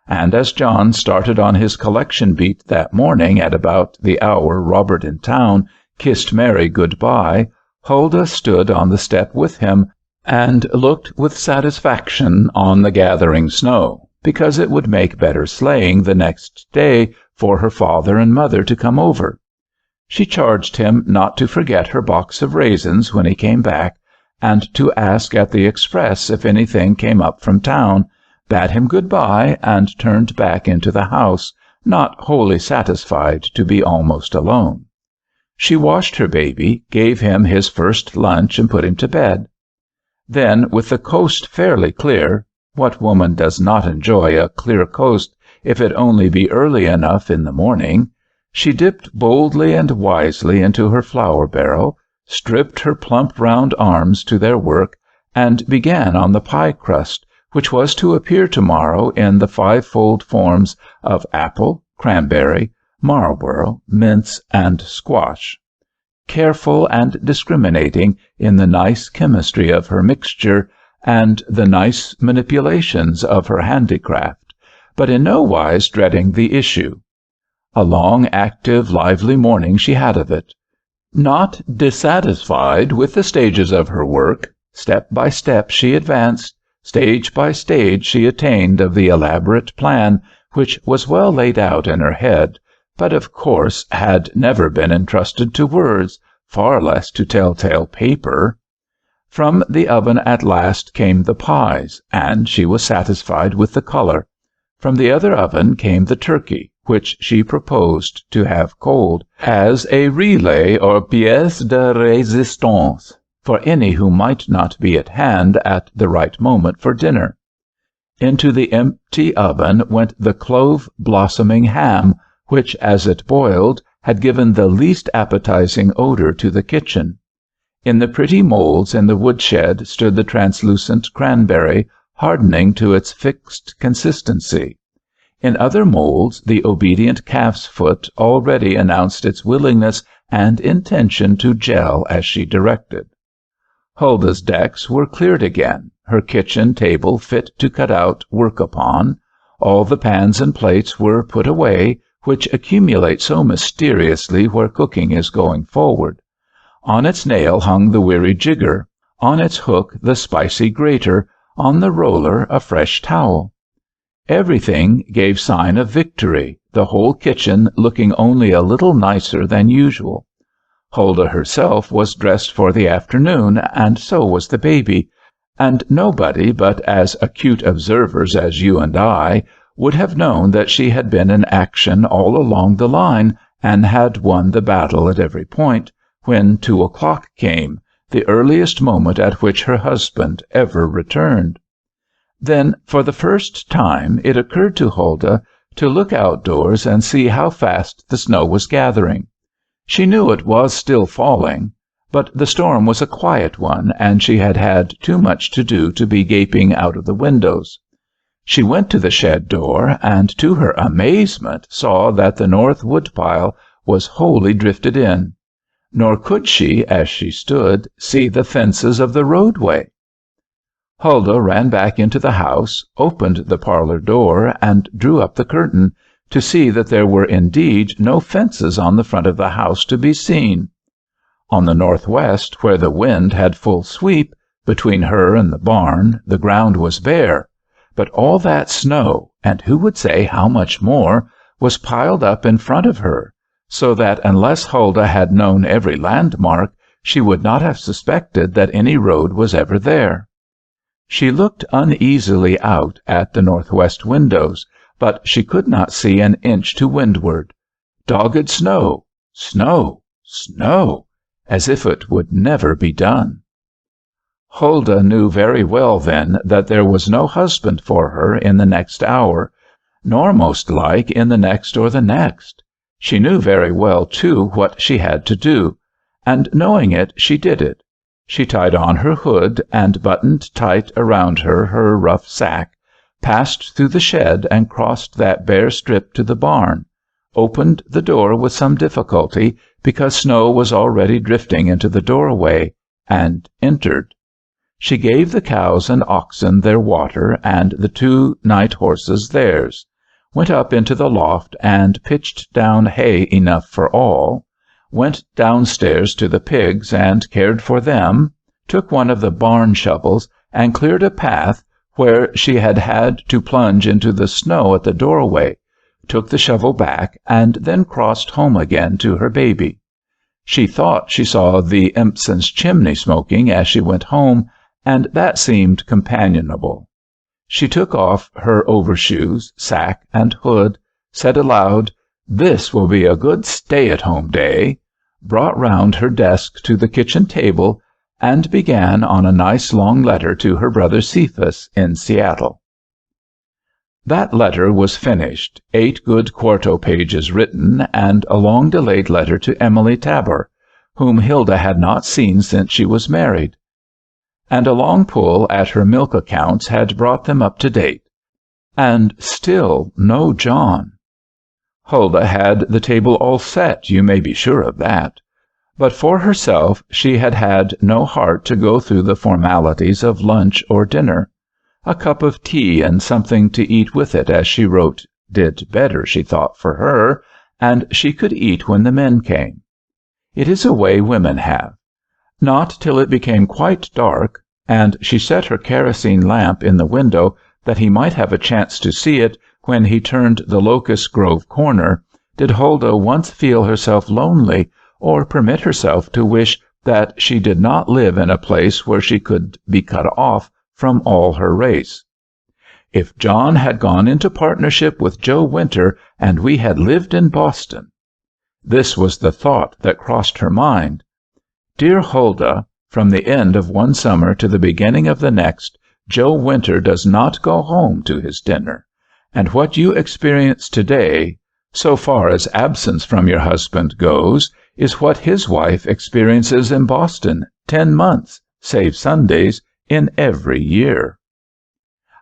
And as John started on his collection beat that morning at about the hour Robert in town kissed Mary good-bye, Huldah stood on the step with him and looked with satisfaction on the gathering snow, because it would make better sleighing the next day for her father and mother to come over. She charged him not to forget her box of raisins when he came back, and to ask at the express if anything came up from town, bade him good-bye, and turned back into the house, not wholly satisfied to be almost alone. She washed her baby, gave him his first lunch, and put him to bed. Then, with the coast fairly clear, what woman does not enjoy a clear coast if it only be early enough in the morning, she dipped boldly and wisely into her flour barrel, stripped her plump round arms to their work, and began on the pie crust, which was to appear tomorrow in the fivefold forms of apple, cranberry, Marlborough, mince, and squash. Careful and discriminating in the nice chemistry of her mixture and the nice manipulations of her handicraft, but in no wise dreading the issue. A long, active, lively morning she had of it. Not dissatisfied with the stages of her work, step by step she advanced, stage by stage she attained of the elaborate plan which was well laid out in her head, but of course had never been entrusted to words, far less to telltale paper. From the oven at last came the pies, and she was satisfied with the color. From the other oven came the turkey, which she proposed to have cold, as a relay or pièce de résistance for any who might not be at hand at the right moment for dinner. Into the empty oven went the clove-blossoming ham, which, as it boiled, had given the least appetizing odor to the kitchen. In the pretty molds in the woodshed stood the translucent cranberry, hardening to its fixed consistency. In other molds the obedient calf's foot already announced its willingness and intention to gel as she directed. Huldah's decks were cleared again, her kitchen table fit to cut out work upon. All the pans and plates were put away, which accumulate so mysteriously where cooking is going forward. On its nail hung the weary jigger, on its hook the spicy grater, on the roller a fresh towel. Everything gave sign of victory, the whole kitchen looking only a little nicer than usual. Huldah herself was dressed for the afternoon, and so was the baby, and nobody but as acute observers as you and I would have known that she had been in action all along the line and had won the battle at every point, when 2 o'clock came, the earliest moment at which her husband ever returned. Then, for the first time, it occurred to Huldah to look outdoors and see how fast the snow was gathering. She knew it was still falling, but the storm was a quiet one, and she had had too much to do to be gaping out of the windows. She went to the shed door, and to her amazement saw that the north woodpile was wholly drifted in. Nor could she, as she stood, see the fences of the roadway. Huldah ran back into the house, opened the parlor door, and drew up the curtain, to see that there were indeed no fences on the front of the house to be seen. On the northwest, where the wind had full sweep, between her and the barn, the ground was bare, but all that snow, and who would say how much more, was piled up in front of her, so that unless Huldah had known every landmark, she would not have suspected that any road was ever there. She looked uneasily out at the northwest windows, but she could not see an inch to windward. Dogged snow, snow, snow, as if it would never be done. Huldah knew very well then that there was no husband for her in the next hour, nor most like in the next or the next. She knew very well, too, what she had to do, and knowing it, she did it. She tied on her hood and buttoned tight around her rough sack, passed through the shed and crossed that bare strip to the barn, opened the door with some difficulty, because snow was already drifting into the doorway, and entered. She gave the cows and oxen their water, and the 2 night horses theirs, went up into the loft and pitched down hay enough for all, went downstairs to the pigs and cared for them, took one of the barn shovels and cleared a path where she had had to plunge into the snow at the doorway, took the shovel back, and then crossed home again to her baby. She thought she saw the Empson's chimney smoking as she went home, and that seemed companionable. She took off her overshoes, sack, and hood, said aloud, "This will be a good stay-at-home day," brought round her desk to the kitchen table, and began on a nice long letter to her brother Cephas in Seattle. That letter was finished, 8 good quarto pages written, and a long-delayed letter to Emily Tabor, whom Hilda had not seen since she was married. And a long pull at her milk accounts had brought them up to date. And still no John. Huldah had the table all set, you may be sure of that. But for herself she had had no heart to go through the formalities of lunch or dinner. A cup of tea and something to eat with it, as she wrote, did better, she thought, for her, and she could eat when the men came. It is a way women have. Not till it became quite dark, and she set her kerosene lamp in the window that he might have a chance to see it when he turned the Locust Grove corner, did Huldah once feel herself lonely, or permit herself to wish that she did not live in a place where she could be cut off from all her race. If John had gone into partnership with Joe Winter, and we had lived in Boston. This was the thought that crossed her mind. Dear Huldah, from the end of one summer to the beginning of the next, Joe Winter does not go home to his dinner, and what you experience today, so far as absence from your husband goes, is what his wife experiences in Boston 10 months, save Sundays, in every year.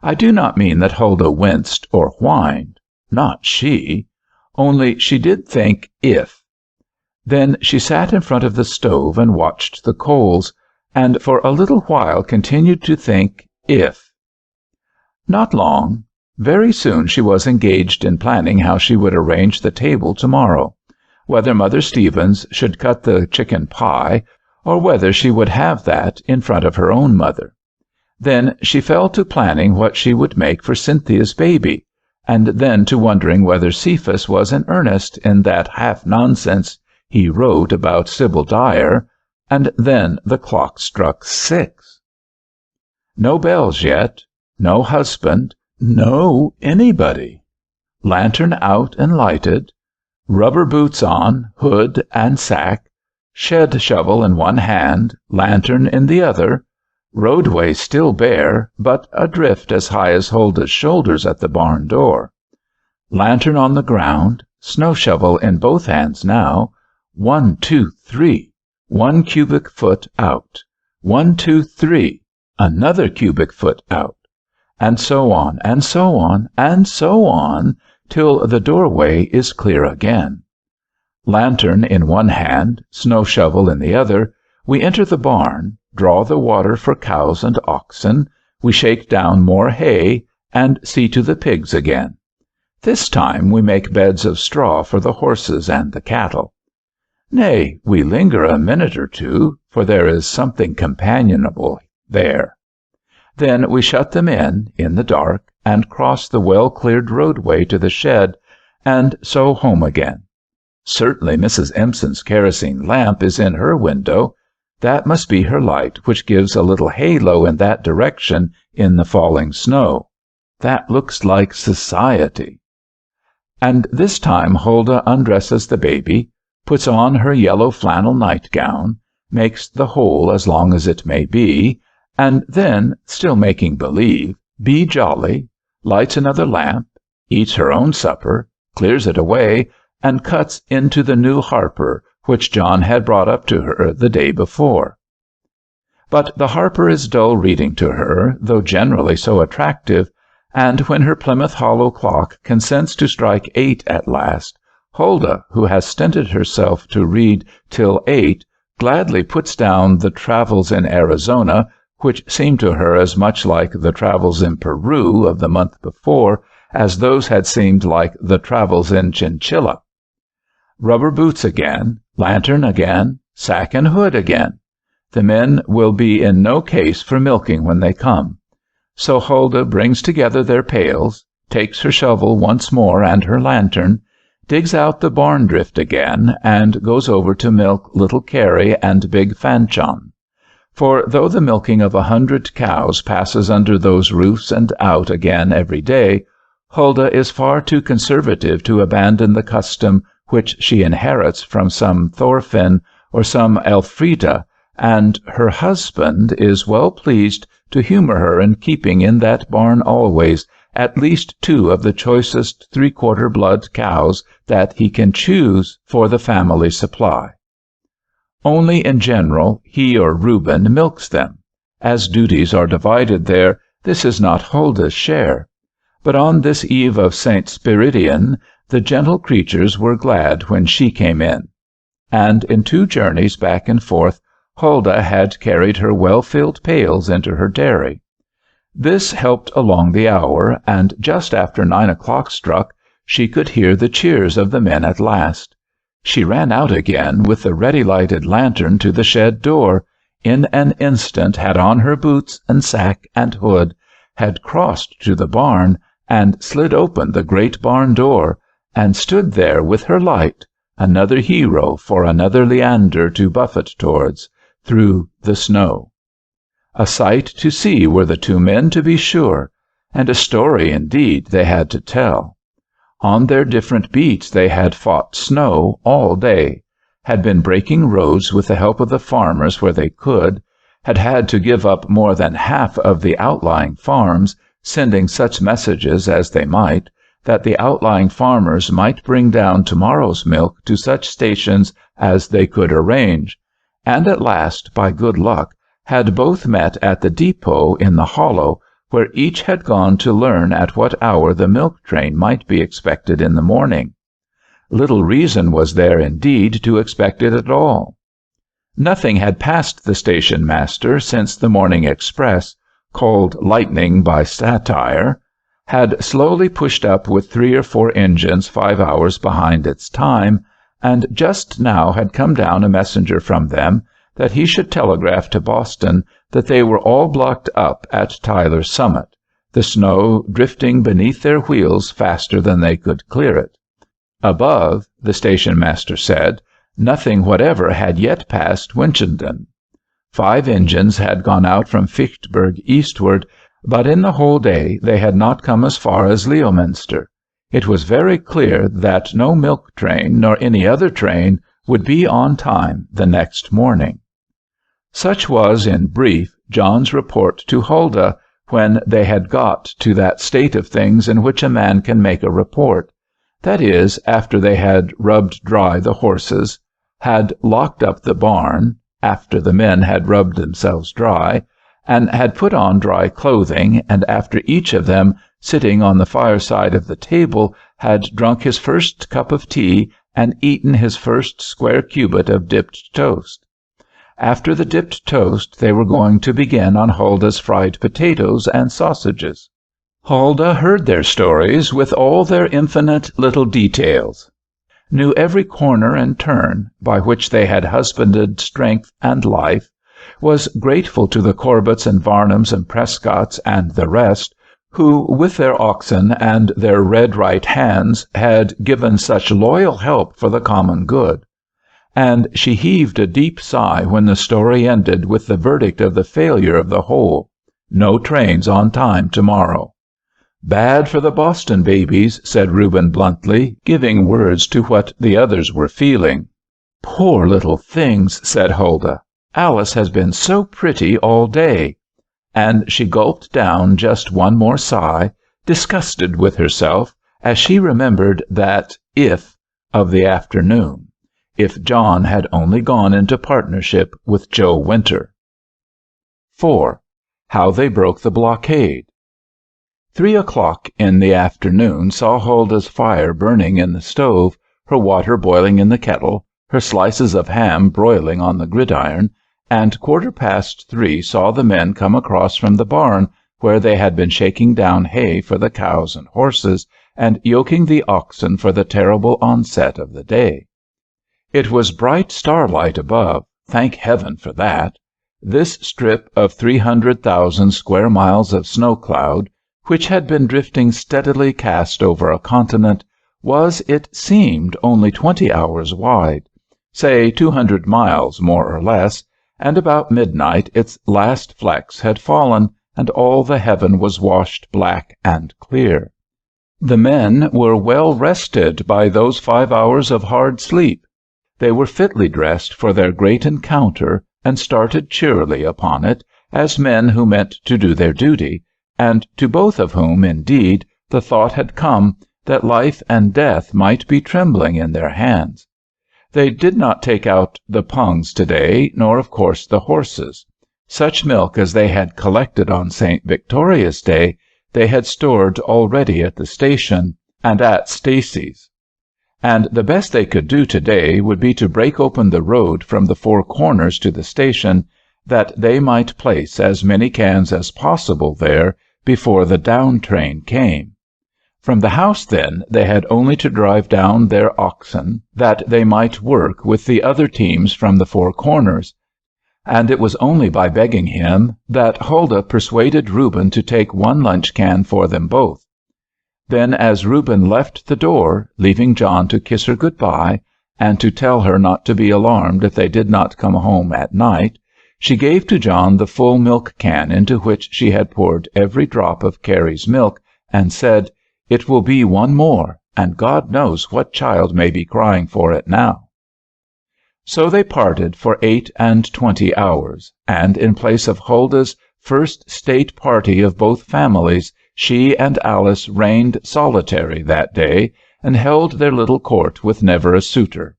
I do not mean that Huldah winced or whined, not she, only she did think if. Then she sat in front of the stove and watched the coals, and for a little while continued to think if. Not long. Very soon she was engaged in planning how she would arrange the table tomorrow, whether Mother Stevens should cut the chicken pie, or whether she would have that in front of her own mother. Then she fell to planning what she would make for Cynthia's baby, and then to wondering whether Cephas was in earnest in that half-nonsense he wrote about Sybil Dyer, and then the clock struck 6. No bells yet, no husband, no anybody. Lantern out and lighted, rubber boots on, hood and sack, shed shovel in one hand, lantern in the other, roadway still bare, but a drift as high as Huldah's shoulders at the barn door. Lantern on the ground, snow shovel in both hands now, 1, 2, 3, 1 cubic foot out, 1, 2, 3, another cubic foot out, and so on, and so on, and so on, till the doorway is clear again. Lantern in one hand, snow shovel in the other, we enter the barn, draw the water for cows and oxen, we shake down more hay, and see to the pigs again. This time we make beds of straw for the horses and the cattle. Nay, we linger a minute or two, for there is something companionable there. Then we shut them in the dark, and cross the well-cleared roadway to the shed, and so home again. Certainly Mrs. Empson's kerosene lamp is in her window. That must be her light, which gives a little halo in that direction in the falling snow. That looks like society. And this time Huldah undresses the baby, puts on her yellow flannel nightgown, makes the hole as long as it may be, and then, still making believe, be jolly, lights another lamp, eats her own supper, clears it away, and cuts into the new Harper which John had brought up to her the day before. But the Harper is dull reading to her, though generally so attractive, and when her Plymouth Hollow clock consents to strike 8 at last, Huldah, who has stinted herself to read till 8, gladly puts down the Travels in Arizona, which seemed to her as much like the Travels in Peru of the month before as those had seemed like the Travels in Chinchilla. Rubber boots again, lantern again, sack and hood again. The men will be in no case for milking when they come. So Huldah brings together their pails, takes her shovel once more and her lantern, digs out the barn drift again, and goes over to milk little Carrie and big Fanchon. For though the milking of 100 cows passes under those roofs and out again every day, Huldah is far too conservative to abandon the custom which she inherits from some Thorfinn or some Elfrida, and her husband is well pleased to humor her in keeping in that barn always at least 2 of the choicest 3/4 blood cows that he can choose for the family supply. Only in general he or Reuben milks them. As duties are divided there, this is not Huldah's share. But on this eve of St. Spiridion, the gentle creatures were glad when she came in. And in 2 journeys back and forth, Huldah had carried her well-filled pails into her dairy. This helped along the hour, and just after 9 o'clock struck, she could hear the cheers of the men at last. She ran out again with the ready-lighted lantern to the shed door, in an instant had on her boots and sack and hood, had crossed to the barn, and slid open the great barn door, and stood there with her light, another hero for another Leander to buffet towards, through the snow. A sight to see were the 2 men, to be sure, and a story indeed they had to tell. On their different beats they had fought snow all day, had been breaking roads with the help of the farmers where they could, had had to give up more than half of the outlying farms, sending such messages as they might, that the outlying farmers might bring down tomorrow's milk to such stations as they could arrange, and at last, by good luck, had both met at the depot in the hollow, where each had gone to learn at what hour the milk train might be expected in the morning. Little reason was there, indeed, to expect it at all. Nothing had passed the station master since the morning express, called Lightning by satire, had slowly pushed up with 3 or 4 engines 5 hours behind its time, and just now had come down a messenger from them that he should telegraph to Boston that they were all blocked up at Tyler's Summit, the snow drifting beneath their wheels faster than they could clear it. Above, the station-master said, nothing whatever had yet passed Winchendon. 5 engines had gone out from Fichtburg eastward, but in the whole day they had not come as far as Leominster. It was very clear that no milk train nor any other train would be on time the next morning. Such was, in brief, John's report to Huldah when they had got to that state of things in which a man can make a report, that is, after they had rubbed dry the horses, had locked up the barn, after the men had rubbed themselves dry, and had put on dry clothing, and after each of them, sitting on the fireside of the table, had drunk his first cup of tea and eaten his first square cubit of dipped toast. After the dipped toast they were going to begin on Huldah's fried potatoes and sausages. Huldah heard their stories with all their infinite little details, knew every corner and turn by which they had husbanded strength and life, was grateful to the Corbetts and Varnums and Prescotts and the rest, who, with their oxen and their red right hands, had given such loyal help for the common good, and she heaved a deep sigh when the story ended with the verdict of the failure of the whole. No trains on time tomorrow. "Bad for the Boston babies," said Reuben bluntly, giving words to what the others were feeling. "Poor little things," said Huldah. "Alice has been so pretty all day." And she gulped down just one more sigh, disgusted with herself, as she remembered that "if" of the afternoon. If John had only gone into partnership with Joe Winter. 4. How they broke the blockade. 3 o'clock in the afternoon saw Huldah's fire burning in the stove, her water boiling in the kettle, her slices of ham broiling on the gridiron, and 3:15 saw the men come across from the barn, where they had been shaking down hay for the cows and horses, and yoking the oxen for the terrible onset of the day. It was bright starlight above, thank heaven for that. This strip of 300,000 square miles of snow cloud, which had been drifting steadily cast over a continent, was, it seemed, only 20 hours wide, say 200 miles more or less, and about midnight its last flecks had fallen, and all the heaven was washed black and clear. The men were well rested by those 5 hours of hard sleep. They were fitly dressed for their great encounter, and started cheerily upon it, as men who meant to do their duty, and to both of whom, indeed, the thought had come that life and death might be trembling in their hands. They did not take out the pungs today, nor of course the horses. Such milk as they had collected on St. Victoria's Day they had stored already at the station, and at Stacy's. And the best they could do today would be to break open the road from the Four Corners to the station, that they might place as many cans as possible there before the down train came. From the house, then, they had only to drive down their oxen, that they might work with the other teams from the Four Corners, and it was only by begging him that Huldah persuaded Reuben to take one lunch can for them both. Then, as Reuben left the door, leaving John to kiss her good-bye, and to tell her not to be alarmed if they did not come home at night, she gave to John the full milk can into which she had poured every drop of Carrie's milk, and said, "It will be one more, and God knows what child may be crying for it now." So they parted for 28 hours, and in place of Huldah's first state party of both families, she and Alice reigned solitary that day, and held their little court with never a suitor.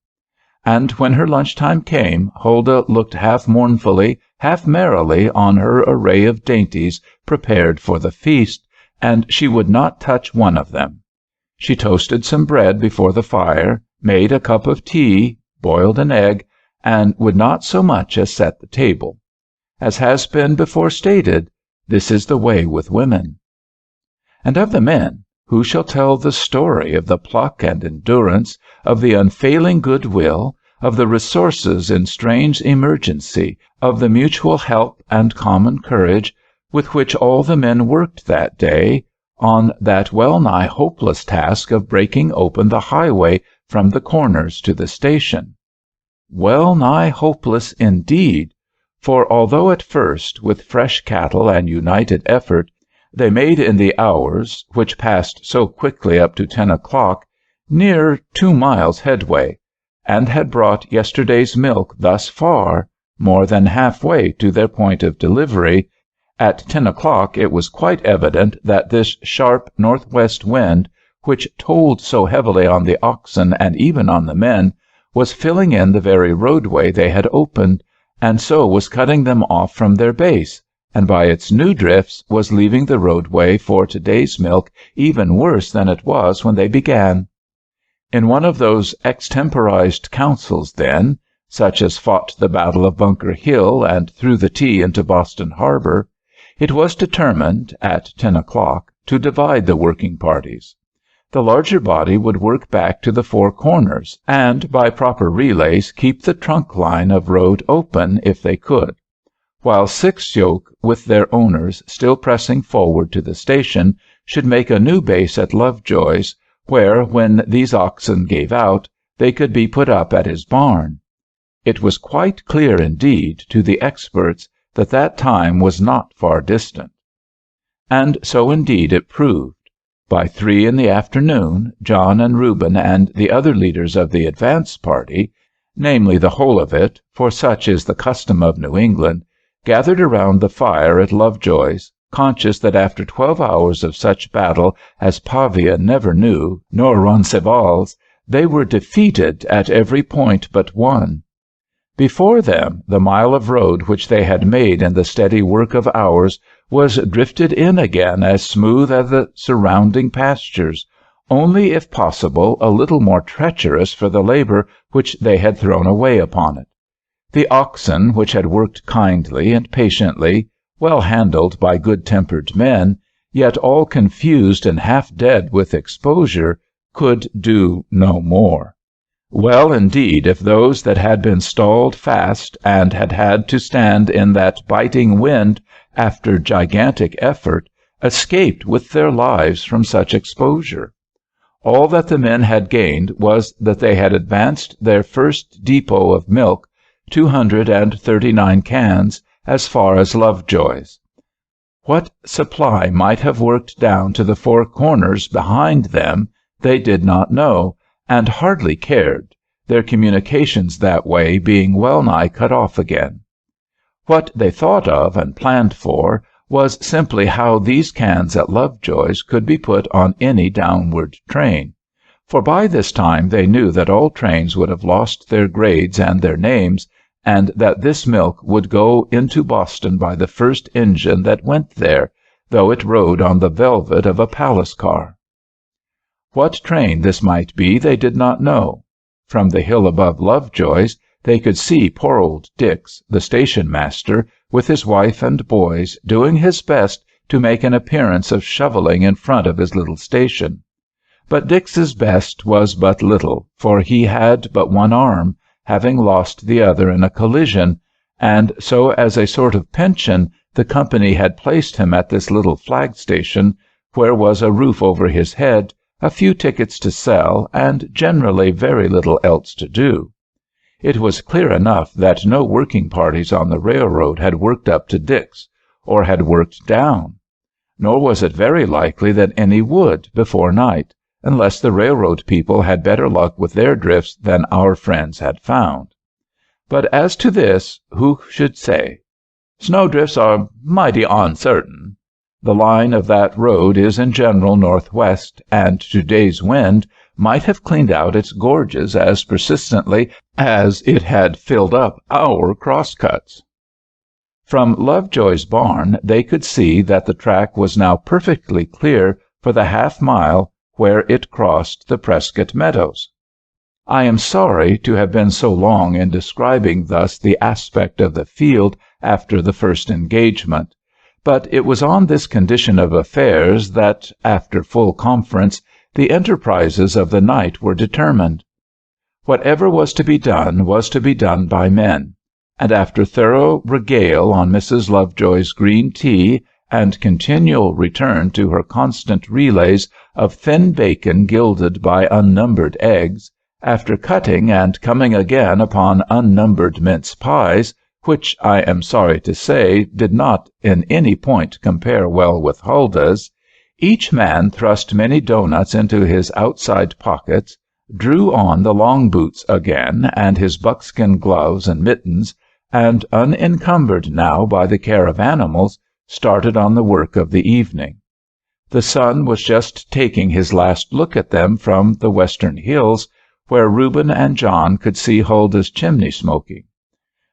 And when her lunchtime came, Huldah looked half mournfully, half merrily on her array of dainties prepared for the feast, and she would not touch one of them. She toasted some bread before the fire, made a cup of tea, boiled an egg, and would not so much as set the table. As has been before stated, this is the way with women. And of the men, who shall tell the story of the pluck and endurance, of the unfailing goodwill, of the resources in strange emergency, of the mutual help and common courage with which all the men worked that day on that well-nigh hopeless task of breaking open the highway from the Corners to the station? Well-nigh hopeless indeed, for although at first, with fresh cattle and united effort, they made in the hours, which passed so quickly up to 10 o'clock, near 2 miles headway, and had brought yesterday's milk thus far, more than halfway to their point of delivery, at 10 o'clock it was quite evident that this sharp northwest wind, which told so heavily on the oxen and even on the men, was filling in the very roadway they had opened, and so was cutting them off from their base, and by its new drifts was leaving the roadway for today's milk even worse than it was when they began. In one of those extemporized councils, then, such as fought the Battle of Bunker Hill and threw the tea into Boston Harbor, it was determined, at 10 o'clock, to divide the working parties. The larger body would work back to the Four Corners, and by proper relays keep the trunk line of road open if they could, while 6 yoke, with their owners still pressing forward to the station, should make a new base at Lovejoy's, where, when these oxen gave out, they could be put up at his barn. It was quite clear indeed to the experts that that time was not far distant. And so indeed it proved. By 3 in the afternoon, John and Reuben and the other leaders of the advance party, namely the whole of it, for such is the custom of New England, gathered around the fire at Lovejoy's, conscious that after 12 hours of such battle as Pavia never knew, nor Roncesvalles, they were defeated at every point but one. Before them, the mile of road which they had made in the steady work of hours was drifted in again as smooth as the surrounding pastures, only if possible a little more treacherous for the labor which they had thrown away upon it. The oxen, which had worked kindly and patiently, well handled by good-tempered men, yet all confused and half dead with exposure, could do no more. Well indeed if those that had been stalled fast and had had to stand in that biting wind after gigantic effort escaped with their lives from such exposure. All that the men had gained was that they had advanced their first depot of milk, 239 cans, as far as Lovejoy's. What supply might have worked down to the four corners behind them they did not know, and hardly cared, their communications that way being well-nigh cut off again. What they thought of and planned for was simply how these cans at Lovejoy's could be put on any downward train, for by this time they knew that all trains would have lost their grades and their names, and that this milk would go into Boston by the first engine that went there, though it rode on the velvet of a palace car. What train this might be they did not know. From the hill above Lovejoy's they could see poor old Dix, the station-master, with his wife and boys, doing his best to make an appearance of shoveling in front of his little station. But Dix's best was but little, for he had but one arm, having lost the other in a collision, and so as a sort of pension the company had placed him at this little flag station, where was a roof over his head, a few tickets to sell, and generally very little else to do. It was clear enough that no working parties on the railroad had worked up to Dix, or had worked down. Nor was it very likely that any would before night, unless the railroad people had better luck with their drifts than our friends had found. But as to this, who should say? Snowdrifts are mighty uncertain. The line of that road is in general northwest, and today's wind might have cleaned out its gorges as persistently as it had filled up our crosscuts. From Lovejoy's barn they could see that the track was now perfectly clear for the half-mile where it crossed the Prescott meadows. I am sorry to have been so long in describing thus the aspect of the field after the first engagement, but it was on this condition of affairs that, after full conference, the enterprises of the night were determined. Whatever was to be done by men, and after thorough regale on Mrs. Lovejoy's green tea and continual return to her constant relays of thin bacon gilded by unnumbered eggs, after cutting and coming again upon unnumbered mince pies, which I am sorry to say did not in any point compare well with Huldah's, each man thrust many doughnuts into his outside pockets, drew on the long boots again and his buckskin gloves and mittens, and, unencumbered now by the care of animals, started on the work of the evening. The sun was just taking his last look at them from the western hills, where Reuben and John could see Huldah's chimney smoking.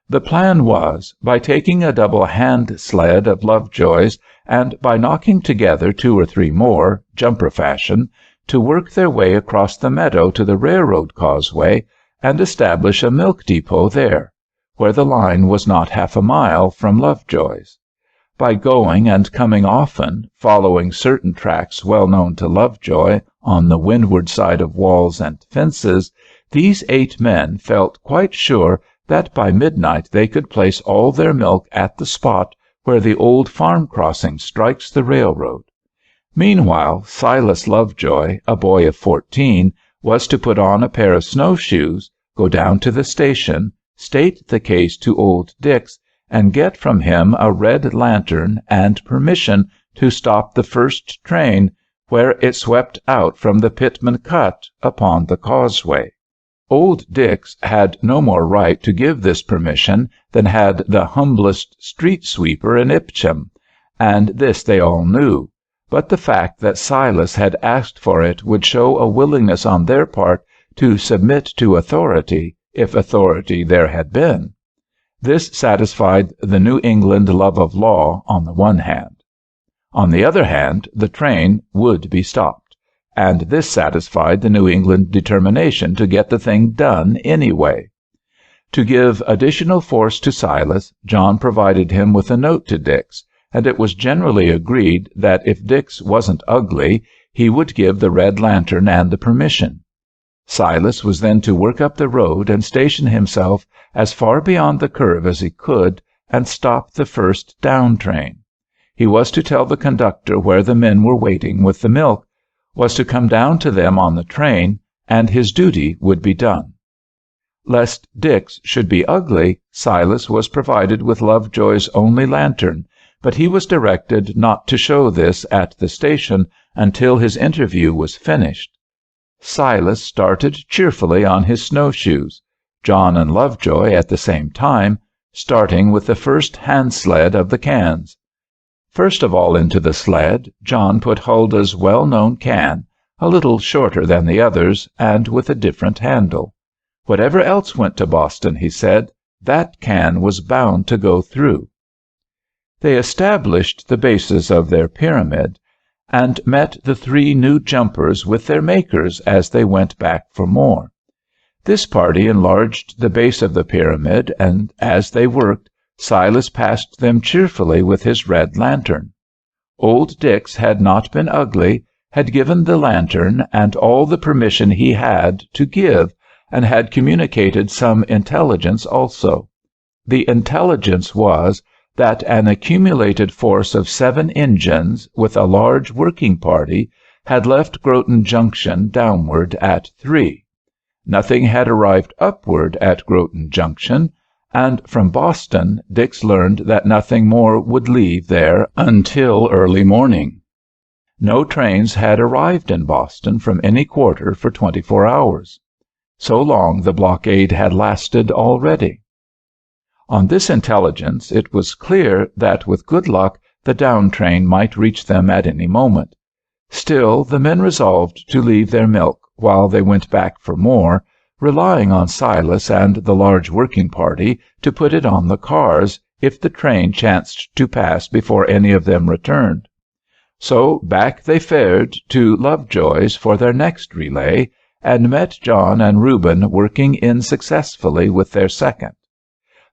The plan was, by taking a double hand sled of Lovejoy's, and by knocking together 2 or 3 more, jumper fashion, to work their way across the meadow to the railroad causeway, and establish a milk depot there, where the line was not half a mile from Lovejoy's. By going and coming often, following certain tracks well known to Lovejoy on the windward side of walls and fences, these 8 men felt quite sure that by midnight they could place all their milk at the spot where the old farm crossing strikes the railroad. Meanwhile, Silas Lovejoy, a boy of 14, was to put on a pair of snowshoes, go down to the station, state the case to old Dix, and get from him a red lantern and permission to stop the first train where it swept out from the Pitman Cut upon the causeway. Old Dix had no more right to give this permission than had the humblest street sweeper in Ipswich, and this they all knew, but the fact that Silas had asked for it would show a willingness on their part to submit to authority, if authority there had been. This satisfied the New England love of law on the one hand. On the other hand, the train would be stopped, and this satisfied the New England determination to get the thing done anyway. To give additional force to Silas, John provided him with a note to Dix, and it was generally agreed that if Dix wasn't ugly, he would give the red lantern and the permission. Silas was then to work up the road and station himself as far beyond the curve as he could, and stop the first down train. He was to tell the conductor where the men were waiting with the milk, was to come down to them on the train, and his duty would be done. Lest Dix should be ugly, Silas was provided with Lovejoy's only lantern, but he was directed not to show this at the station until his interview was finished. Silas started cheerfully on his snowshoes, John and Lovejoy at the same time, starting with the first hand sled of the cans. First of all into the sled, John put Huldah's well-known can, a little shorter than the others, and with a different handle. Whatever else went to Boston, he said, that can was bound to go through. They established the basis of their pyramid, and met the 3 new jumpers with their makers as they went back for more. This party enlarged the base of the pyramid, and as they worked, Silas passed them cheerfully with his red lantern. Old Dix had not been ugly, had given the lantern and all the permission he had to give, and had communicated some intelligence also. The intelligence was that an accumulated force of 7 engines, with a large working party, had left Groton Junction downward at 3. Nothing had arrived upward at Groton Junction, and from Boston Dix learned that nothing more would leave there until early morning. No trains had arrived in Boston from any quarter for 24 hours. So long the blockade had lasted already. On this intelligence it was clear that with good luck the down train might reach them at any moment. Still the men resolved to leave their milk while they went back for more, relying on Silas and the large working party to put it on the cars if the train chanced to pass before any of them returned. So back they fared to Lovejoy's for their next relay, and met John and Reuben working in successfully with their second.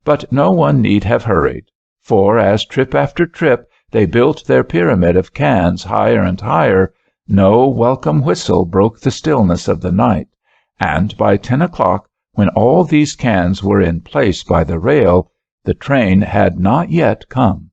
But no one need have hurried, for as trip after trip they built their pyramid of cans higher and higher, no welcome whistle broke the stillness of the night, and by 10 o'clock, when all these cans were in place by the rail, the train had not yet come.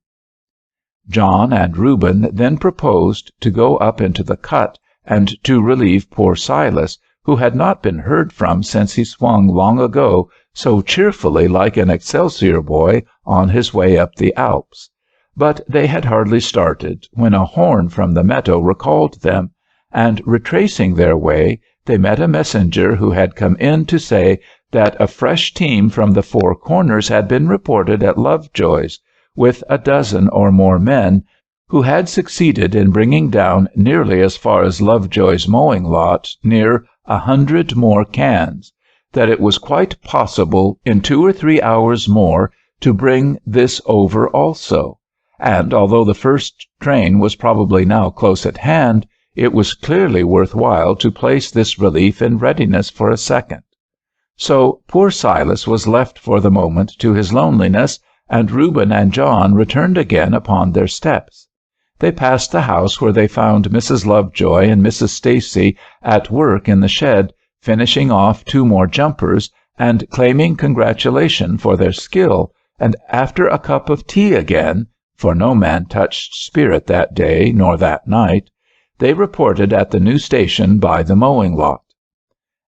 John and Reuben then proposed to go up into the cut and to relieve poor Silas, who had not been heard from since he swung long ago so cheerfully like an Excelsior boy on his way up the Alps. But they had hardly started when a horn from the meadow recalled them, and retracing their way, they met a messenger who had come in to say that a fresh team from the Four Corners had been reported at Lovejoy's, with a dozen or more men, who had succeeded in bringing down nearly as far as Lovejoy's mowing lot, near 100 more cans, that it was quite possible in 2 or 3 hours more to bring this over also, and although the first train was probably now close at hand, it was clearly worth while to place this relief in readiness for a second. So poor Silas was left for the moment to his loneliness, and Reuben and John returned again upon their steps. They passed the house where they found Mrs. Lovejoy and Mrs. Stacy at work in the shed, finishing off 2 more jumpers, and claiming congratulation for their skill, and after a cup of tea again, for no man touched spirit that day nor that night, they reported at the new station by the mowing lot.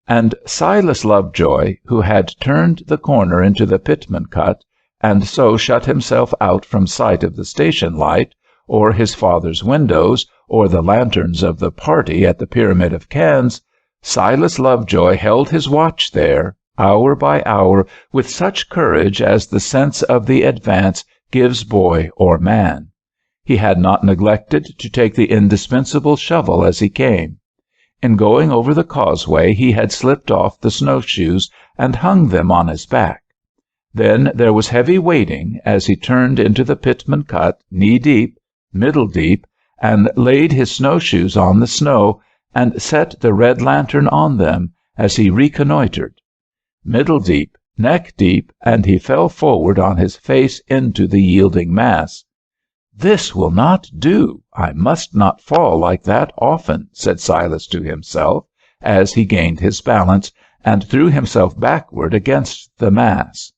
And Silas Lovejoy, who had turned the corner into the Pitman cut, and so shut himself out from sight of the station light, or his father's windows, or the lanterns of the party at the Pyramid of Cans, Silas Lovejoy held his watch there, hour by hour, with such courage as the sense of the advance gives boy or man. He had not neglected to take the indispensable shovel as he came. In going over the causeway he had slipped off the snowshoes and hung them on his back. Then there was heavy waiting as he turned into the Pitman cut knee-deep, middle-deep, and laid his snowshoes on the snow and set the red lantern on them as he reconnoitered. Middle-deep, neck-deep, and he fell forward on his face into the yielding mass. "This will not do. I must not fall like that often," said Silas to himself, as he gained his balance and threw himself backward against the mass.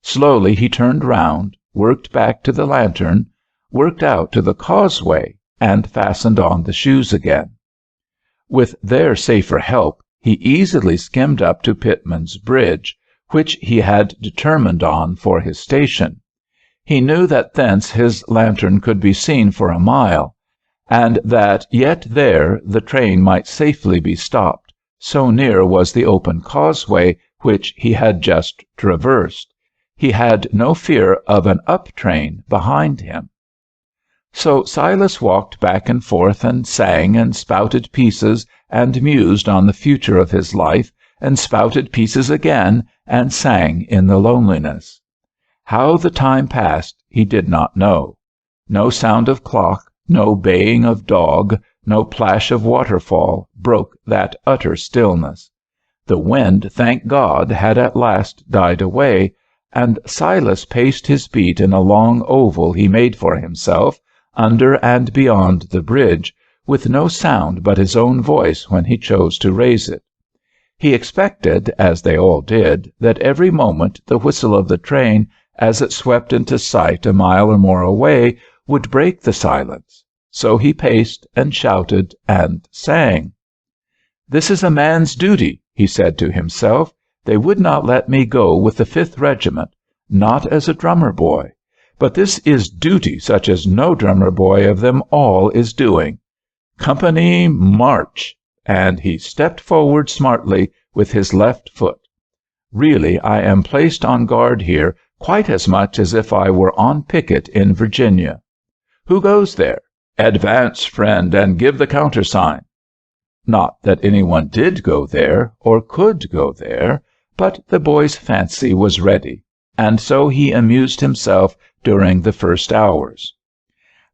Slowly he turned round, worked back to the lantern, worked out to the causeway, and fastened on the shoes again. With their safer help, he easily skimmed up to Pitman's Bridge, which he had determined on for his station. He knew that thence his lantern could be seen for a mile, and that yet there the train might safely be stopped, so near was the open causeway which he had just traversed. He had no fear of an up train behind him. So Silas walked back and forth and sang and spouted pieces and mused on the future of his life and spouted pieces again and sang in the loneliness. How the time passed he did not know. No sound of clock, no baying of dog, no plash of waterfall broke that utter stillness. The wind, thank God, had at last died away, and Silas paced his beat in a long oval he made for himself, under and beyond the bridge, with no sound but his own voice when he chose to raise it. He expected, as they all did, that every moment the whistle of the train, as it swept into sight a mile or more away, would break the silence. So he paced and shouted and sang. "This is a man's duty," he said to himself. "They would not let me go with the 5th Regiment, not as a drummer boy. But this is duty such as no drummer boy of them all is doing. Company, march!" And he stepped forward smartly with his left foot. "Really, I am placed on guard here quite as much as if I were on picket in Virginia. Who goes there? Advance, friend, and give the countersign." Not that anyone did go there, or could go there, but the boy's fancy was ready, and so he amused himself during the first hours.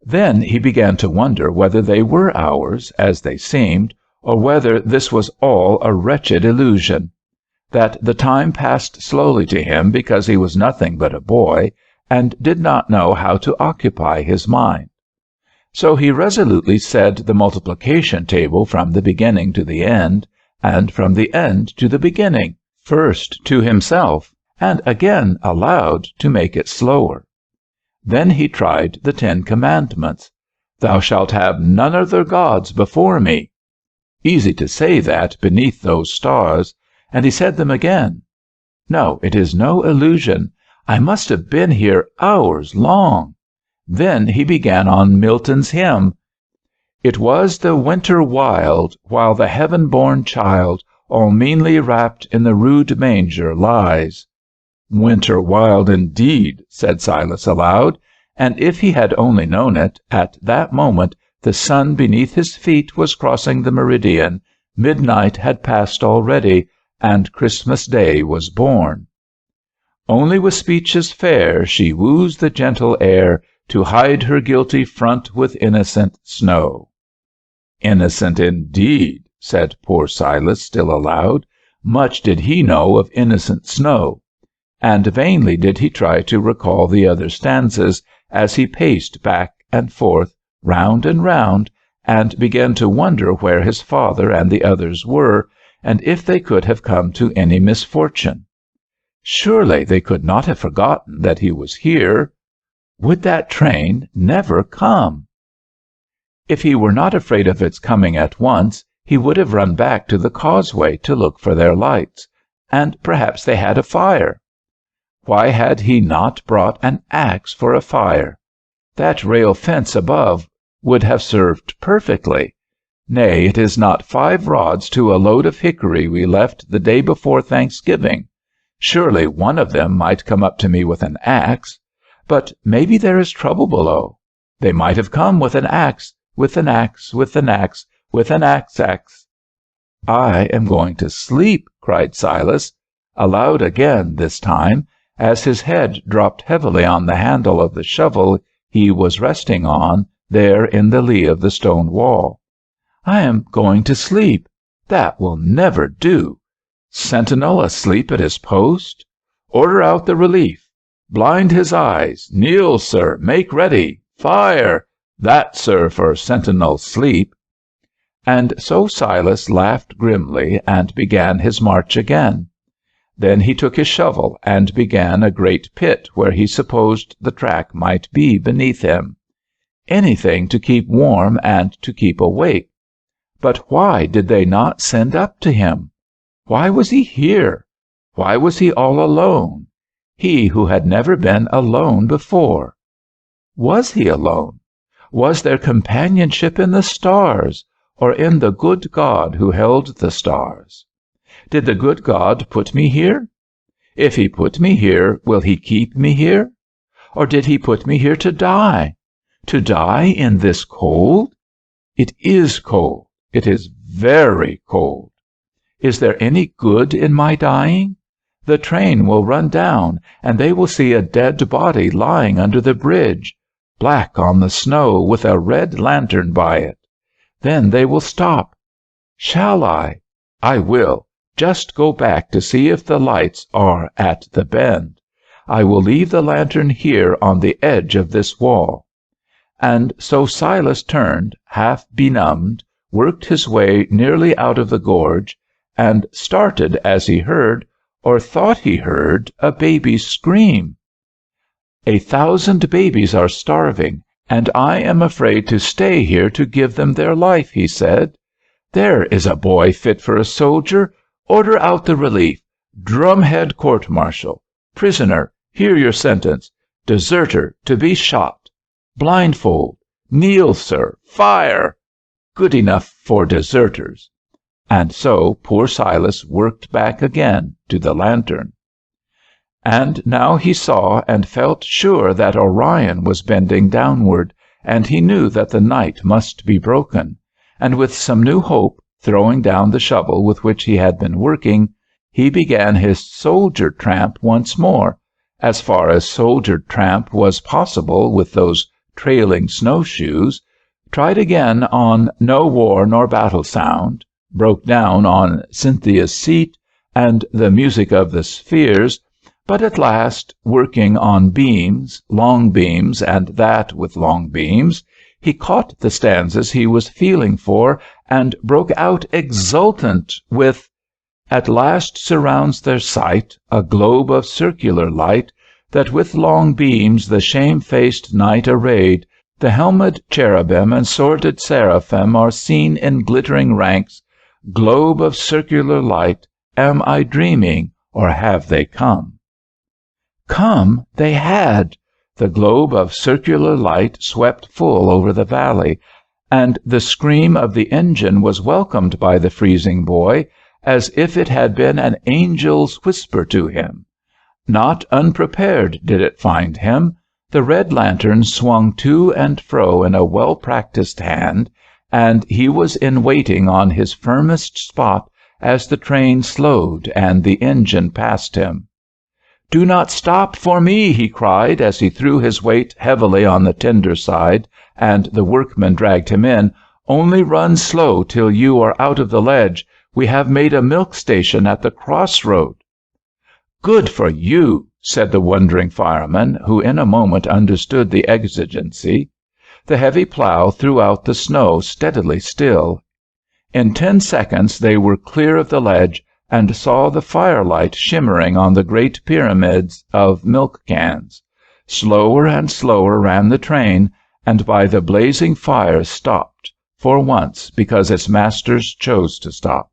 Then he began to wonder whether they were hours, as they seemed, or whether this was all a wretched illusion, that the time passed slowly to him because he was nothing but a boy, and did not know how to occupy his mind. So he resolutely said the multiplication table from the beginning to the end, and from the end to the beginning, first to himself, and again aloud to make it slower. Then he tried the 10 Commandments. "Thou shalt have none other gods before me." Easy to say that beneath those stars, and he said them again. No, it is no illusion. I must have been here hours long. Then he began on Milton's hymn. "It was the winter wild, while the heaven-born child, all meanly wrapped in the rude manger lies." "Winter wild indeed," said Silas aloud, and if he had only known it, at that moment the sun beneath his feet was crossing the meridian, midnight had passed already, and Christmas Day was born. "Only with speeches fair she woos the gentle air, to hide her guilty front with innocent snow." Innocent indeed, said poor Silas still aloud. Much did he know of innocent snow. And vainly did he try to recall the other stanzas as he paced back and forth, round and round, and began to wonder where his father and the others were, and if they could have come to any misfortune. Surely they could not have forgotten that he was here. Would that train never come? If he were not afraid of its coming at once, he would have run back to the causeway to look for their lights, and perhaps they had a fire. Why had he not brought an axe for a fire? That rail fence above would have served perfectly. Nay, it is not 5 rods to a load of hickory we left the day before Thanksgiving. Surely one of them might come up to me with an axe. But maybe there is trouble below. They might have come with an axe, with an axe, with an axe, with an axe. I am going to sleep, cried Silas, aloud again this time, as his head dropped heavily on the handle of the shovel he was resting on, there in the lee of the stone wall. I am going to sleep. That will never do. Sentinel asleep at his post? Order out the relief. Blind his eyes. Kneel, sir. Make ready. Fire. That, sir, for sentinel's sleep. And so Silas laughed grimly and began his march again. Then he took his shovel and began a great pit where he supposed the track might be beneath him. Anything to keep warm and to keep awake. But why did they not send up to him? Why was he here? Why was he all alone? He who had never been alone before. Was he alone? Was there companionship in the stars, or in the good God who held the stars? Did the good God put me here? If he put me here, will he keep me here? Or did he put me here to die? To die in this cold? It is cold. It is very cold. Is there any good in my dying? The train will run down, and they will see a dead body lying under the bridge, black on the snow, with a red lantern by it. Then they will stop. Shall I? I will. Just go back to see if the lights are at the bend. I will leave the lantern here on the edge of this wall. And so Silas turned, half benumbed, worked his way nearly out of the gorge, and started as he heard, or thought he heard, a baby's scream. 1,000 babies are starving, and I am afraid to stay here to give them their life, he said. There is a boy fit for a soldier. Order out the relief. Drumhead court-martial. Prisoner, hear your sentence. Deserter, to be shot. Blindfold. Kneel, sir. Fire. Good enough for deserters. And so poor Silas worked back again to the lantern. And now he saw and felt sure that Orion was bending downward, and he knew that the night must be broken. And with some new hope, throwing down the shovel with which he had been working, he began his soldier tramp once more, as far as soldier tramp was possible with those trailing snowshoes, tried again on No War Nor Battle Sound, broke down on Cynthia's Seat and The Music of the Spheres, but at last, working on beams, long beams, and that with long beams, he caught the stanzas he was feeling for, and broke out exultant with At last surrounds their sight a globe of circular light, that with long beams the shamefaced night arrayed, the helmed cherubim and sworded seraphim are seen in glittering ranks. Globe of circular light, am I dreaming, or have they come? Come they had. The globe of circular light swept full over the valley, and the scream of the engine was welcomed by the freezing boy as if it had been an angel's whisper to him. Not unprepared did it find him. The red lantern swung to and fro in a well-practiced hand, and he was in waiting on his firmest spot as the train slowed and the engine passed him. "Do not stop for me," he cried, as he threw his weight heavily on the tender side, and the workmen dragged him in. "Only run slow till you are out of the ledge. We have made a milk station at the crossroad." "Good for you," said the wondering fireman, who in a moment understood the exigency. The heavy plow threw out the snow steadily still. In 10 seconds they were clear of the ledge, and saw the firelight shimmering on the great pyramids of milk cans. Slower and slower ran the train, and by the blazing fire stopped, for once, because its masters chose to stop.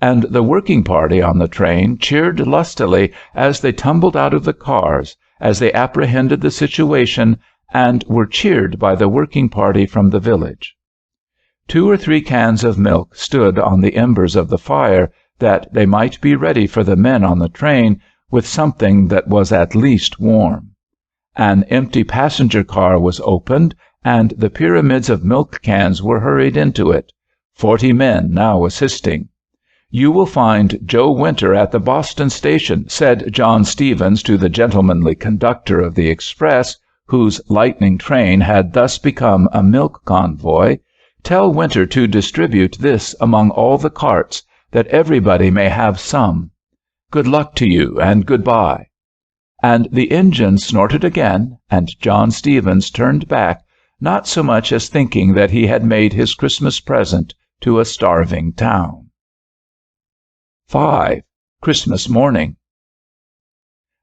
And the working party on the train cheered lustily as they tumbled out of the cars, as they apprehended the situation, and were cheered by the working party from the village. 2 or 3 cans of milk stood on the embers of the fire, that they might be ready for the men on the train with something that was at least warm. An empty passenger car was opened, and the pyramids of milk cans were hurried into it, 40 men now assisting. "You will find Joe Winter at the Boston station," said John Stevens to the gentlemanly conductor of the express, whose lightning train had thus become a milk convoy. "Tell Winter to distribute this among all the carts, that everybody may have some. Good luck to you, and good-bye." And the engine snorted again, and John Stevens turned back, not so much as thinking that he had made his Christmas present to a starving town. 5. Christmas Morning.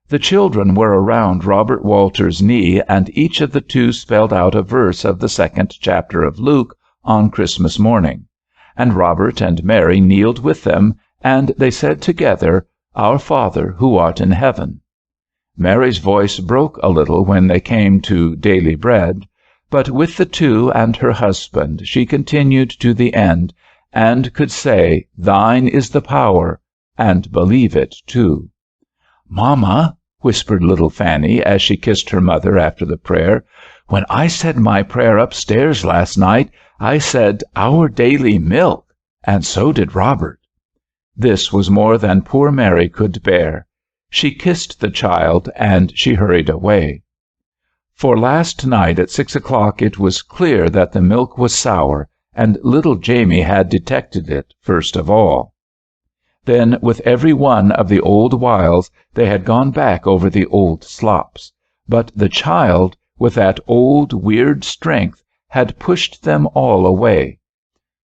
The children were around Robert Walter's knee, and each of the 2 spelled out a verse of the 2nd chapter of Luke on Christmas morning, and Robert and Mary kneeled with them, and they said together, "Our Father, who art in heaven." Mary's voice broke a little when they came to daily bread, but with the 2 and her husband she continued to the end, and could say, "Thine is the power," and believe it too. "Mama," whispered little Fanny as she kissed her mother after the prayer, "when I said my prayer upstairs last night, I said, 'Our daily milk,' and so did Robert." This was more than poor Mary could bear. She kissed the child, and she hurried away. For last night at 6 o'clock it was clear that the milk was sour, and little Jamie had detected it first of all. Then, with every one of the old wiles, they had gone back over the old slops, but the child, with that old weird strength, had pushed them all away.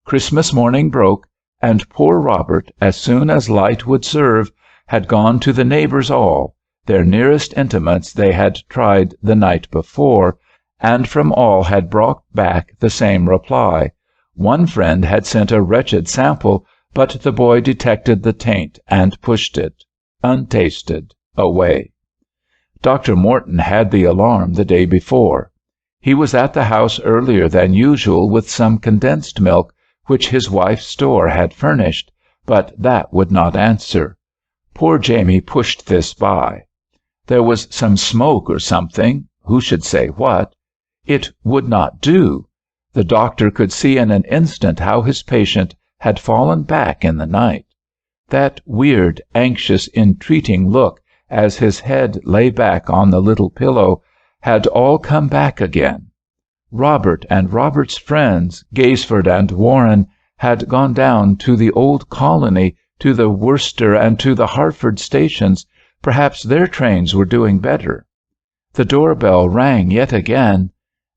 Christmas morning broke, and poor Robert, as soon as light would serve, had gone to the neighbors all, their nearest intimates they had tried the night before, and from all had brought back the same reply. One friend had sent a wretched sample, but the boy detected the taint and pushed it, untasted, away. Dr. Morton had the alarm the day before. He was at the house earlier than usual with some condensed milk, which his wife's store had furnished, but that would not answer. Poor Jamie pushed this by. There was some smoke or something, who should say what? It would not do. The doctor could see in an instant how his patient had fallen back in the night. That weird, anxious, entreating look, as his head lay back on the little pillow, had all come back again. Robert and Robert's friends, Gaysford and Warren, had gone down to the old colony, to the Worcester and to the Hartford stations. Perhaps their trains were doing better. The doorbell rang yet again.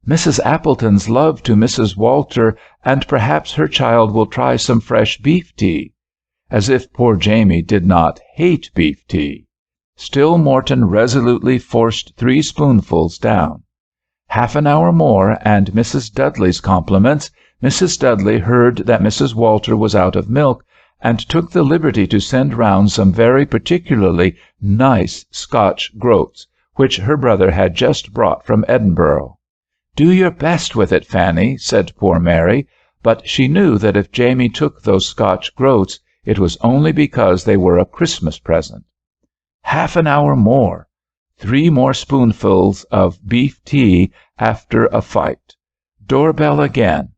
"Mrs. Appleton's love to Mrs. Walter, and perhaps her child will try some fresh beef tea." As if poor Jamie did not hate beef tea. Still Morton resolutely forced 3 spoonfuls down. Half an hour more, and Mrs. Dudley's compliments. Mrs. Dudley heard that Mrs. Walter was out of milk, and took the liberty to send round some very particularly nice Scotch groats, which her brother had just brought from Edinburgh. "Do your best with it, Fanny," said poor Mary, but she knew that if Jamie took those Scotch groats, it was only because they were a Christmas present. Half an hour more. 3 more spoonfuls of beef tea after a fight. Doorbell again.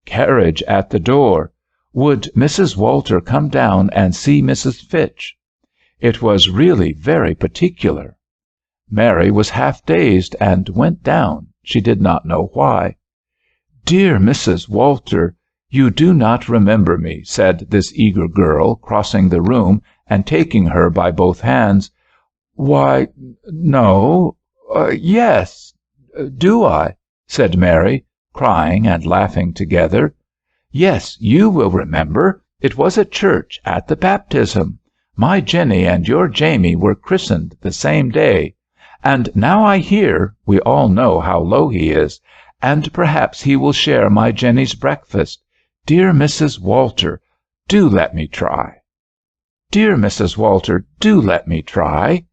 Carriage at the door. Would Mrs. Walter come down and see Mrs. Fitch? It was really very particular. Mary was half dazed and went down, she did not know why. "Dear Mrs. Walter, you do not remember me," said this eager girl, crossing the room and taking her by both hands. "Why, no, yes, do I?" said Mary, crying and laughing together. "Yes, you will remember. It was at church, at the baptism. My Jenny and your Jamie were christened the same day. And now I hear, we all know how low he is, and perhaps he will share my Jenny's breakfast. "Dear Mrs. Walter, do let me try." "Dear Mrs. Walter, do let me try."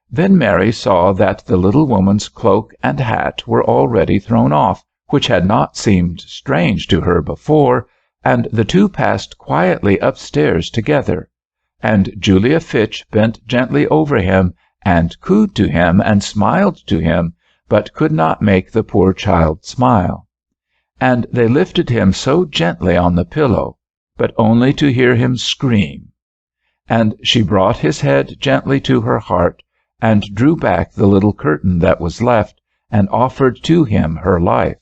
Then Mary saw that the little woman's cloak and hat were already thrown off, which had not seemed strange to her before, and the two passed quietly upstairs together. And Julia Fitch bent gently over him, and cooed to him, and smiled to him, but could not make the poor child smile. And they lifted him so gently on the pillow, but only to hear him scream. And she brought his head gently to her heart, and drew back the little curtain that was left, and offered to him her life.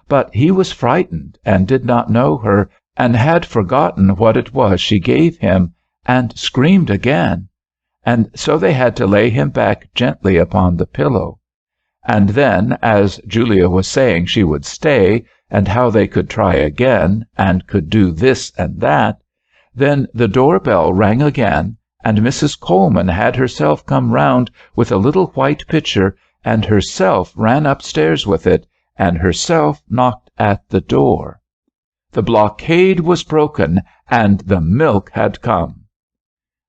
But he was frightened, and did not know her, and had forgotten what it was she gave him, and screamed again. And so they had to lay him back gently upon the pillow. And then, as Julia was saying she would stay, and how they could try again, and could do this and that, then the door-bell rang again, and Mrs. Coleman had herself come round with a little white pitcher, and herself ran upstairs with it, and herself knocked at the door. The blockade was broken, and the milk had come.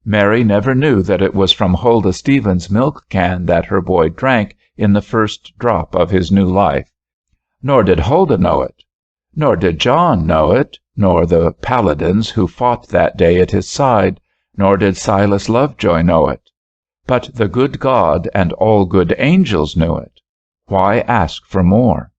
Mary never knew that it was from Huldah Stevens' milk can that her boy drank in the first drop of his new life. Nor did Huldah know it. Nor did John know it, nor the paladins who fought that day at his side, nor did Silas Lovejoy know it. But the good God and all good angels knew it. Why ask for more?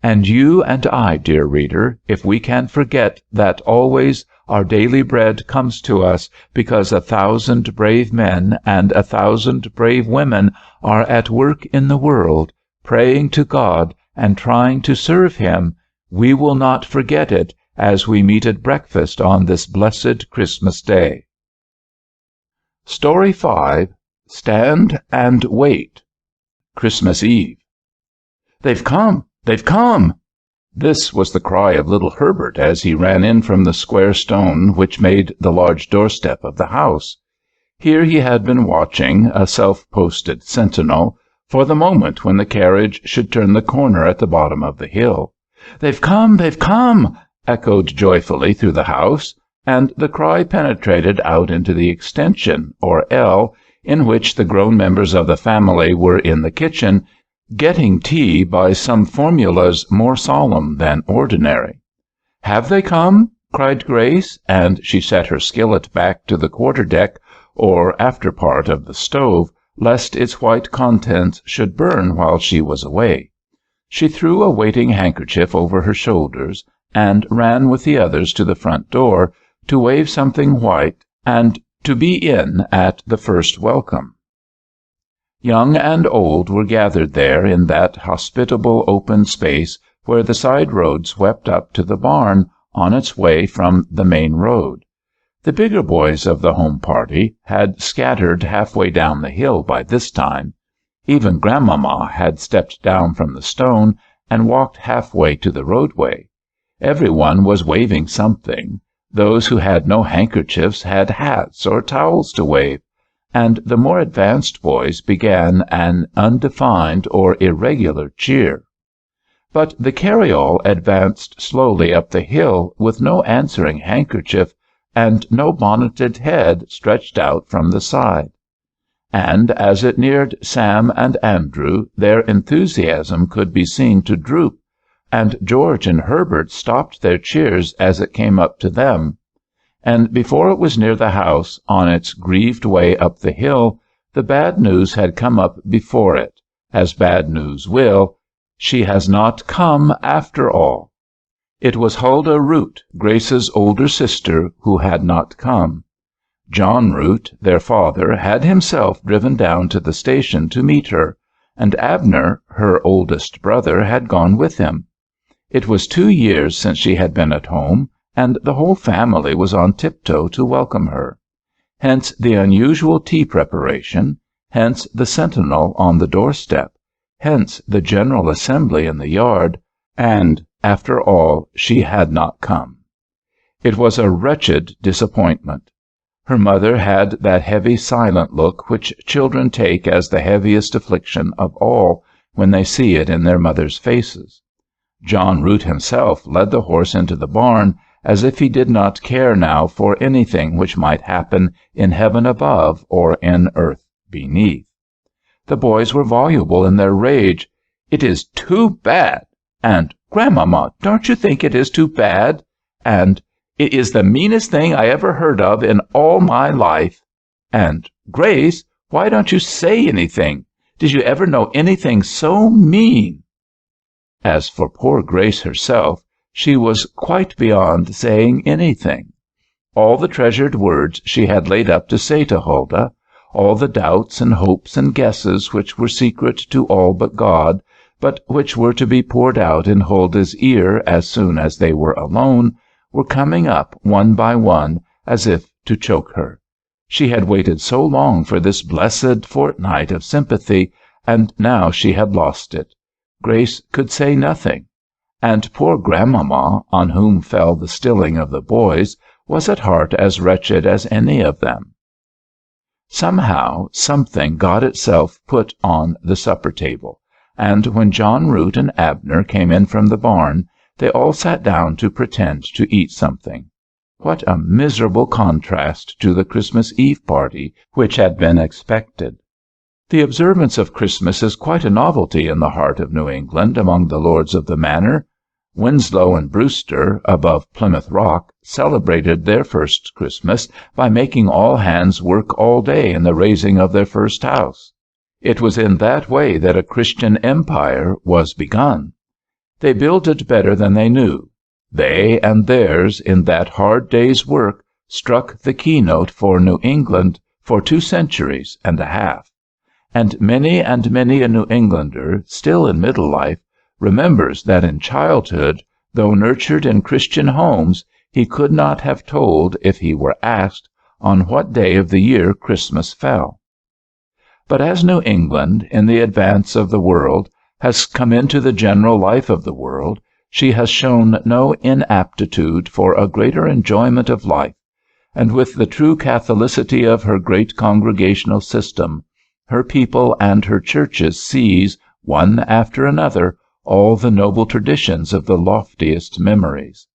And you and I, dear reader, if we can forget that always our daily bread comes to us because 1,000 brave men and 1,000 brave women are at work in the world, praying to God and trying to serve Him, we will not forget it as we meet at breakfast on this blessed Christmas Day. Story 5. Stand and Wait. Christmas Eve. "They've come! They've come!" This was the cry of little Herbert as he ran in from the square stone which made the large doorstep of the house. Here he had been watching, a self-posted sentinel, for the moment when the carriage should turn the corner at the bottom of the hill. "They've come! They've come!" echoed joyfully through the house, and the cry penetrated out into the extension, or L, in which the grown members of the family were in the kitchen, getting tea by some formulas more solemn than ordinary. "Have they come?" cried Grace, and she set her skillet back to the quarter-deck, or after part of the stove, lest its white contents should burn while she was away. She threw a waiting handkerchief over her shoulders, and ran with the others to the front door, to wave something white, and to be in at the first welcome. Young and old were gathered there in that hospitable open space where the side road swept up to the barn on its way from the main road. The bigger boys of the home party had scattered halfway down the hill by this time. Even Grandmamma had stepped down from the stone and walked halfway to the roadway. Everyone was waving something. Those who had no handkerchiefs had hats or towels to wave, and the more advanced boys began an undefined or irregular cheer. But the carryall advanced slowly up the hill with no answering handkerchief and no bonneted head stretched out from the side. And as it neared Sam and Andrew, their enthusiasm could be seen to droop, and George and Herbert stopped their cheers as it came up to them. And before it was near the house, on its grieved way up the hill, the bad news had come up before it, as bad news will. She has not come after all. It was Huldah Root, Grace's older sister, who had not come. John Root, their father, had himself driven down to the station to meet her, and Abner, her oldest brother, had gone with him. It was 2 years since she had been at home, and the whole family was on tiptoe to welcome her. Hence the unusual tea preparation, hence the sentinel on the doorstep, hence the general assembly in the yard, and, after all, she had not come. It was a wretched disappointment. Her mother had that heavy, silent look which children take as the heaviest affliction of all when they see it in their mothers' faces. John Root himself led the horse into the barn, as if he did not care now for anything which might happen in heaven above or in earth beneath. The boys were voluble in their rage. "It is too bad!" and "Grandmamma, don't you think it is too bad?" and "It is the meanest thing I ever heard of in all my life," and "Grace, why don't you say anything? Did you ever know anything so mean?" As for poor Grace herself, she was quite beyond saying anything. All the treasured words she had laid up to say to Huldah, all the doubts and hopes and guesses which were secret to all but God, but which were to be poured out in Huldah's ear as soon as they were alone, were coming up one by one as if to choke her. She had waited so long for this blessed fortnight of sympathy, and now she had lost it. Grace could say nothing, and poor Grandmamma, on whom fell the stilling of the boys, was at heart as wretched as any of them. Somehow something got itself put on the supper table, and when John Root and Abner came in from the barn, they all sat down to pretend to eat something. What a miserable contrast to the Christmas Eve party which had been expected! The observance of Christmas is quite a novelty in the heart of New England among the lords of the manor. Winslow and Brewster, above Plymouth Rock, celebrated their first Christmas by making all hands work all day in the raising of their first house. It was in that way that a Christian empire was begun. They builded better than they knew. They and theirs, in that hard day's work, struck the keynote for New England for 2 centuries and a half. And many a New Englander, still in middle life, remembers that in childhood, though nurtured in Christian homes, he could not have told, if he were asked, on what day of the year Christmas fell. But as New England, in the advance of the world, has come into the general life of the world, she has shown no inaptitude for a greater enjoyment of life, and with the true Catholicity of her great congregational system, her people and her churches seize, one after another, all the noble traditions of the loftiest memories.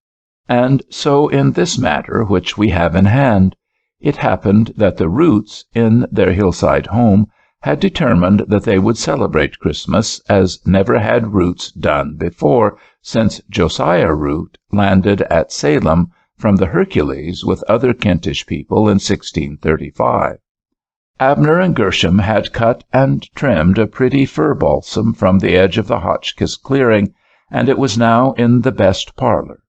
And so in this matter which we have in hand, it happened that the Roots, in their hillside home, had determined that they would celebrate Christmas as never had Roots done before, since Josiah Root landed at Salem from the Hercules with other Kentish people in 1635. Abner and Gershom had cut and trimmed a pretty fir balsam from the edge of the Hotchkiss clearing, and it was now in the best parlor.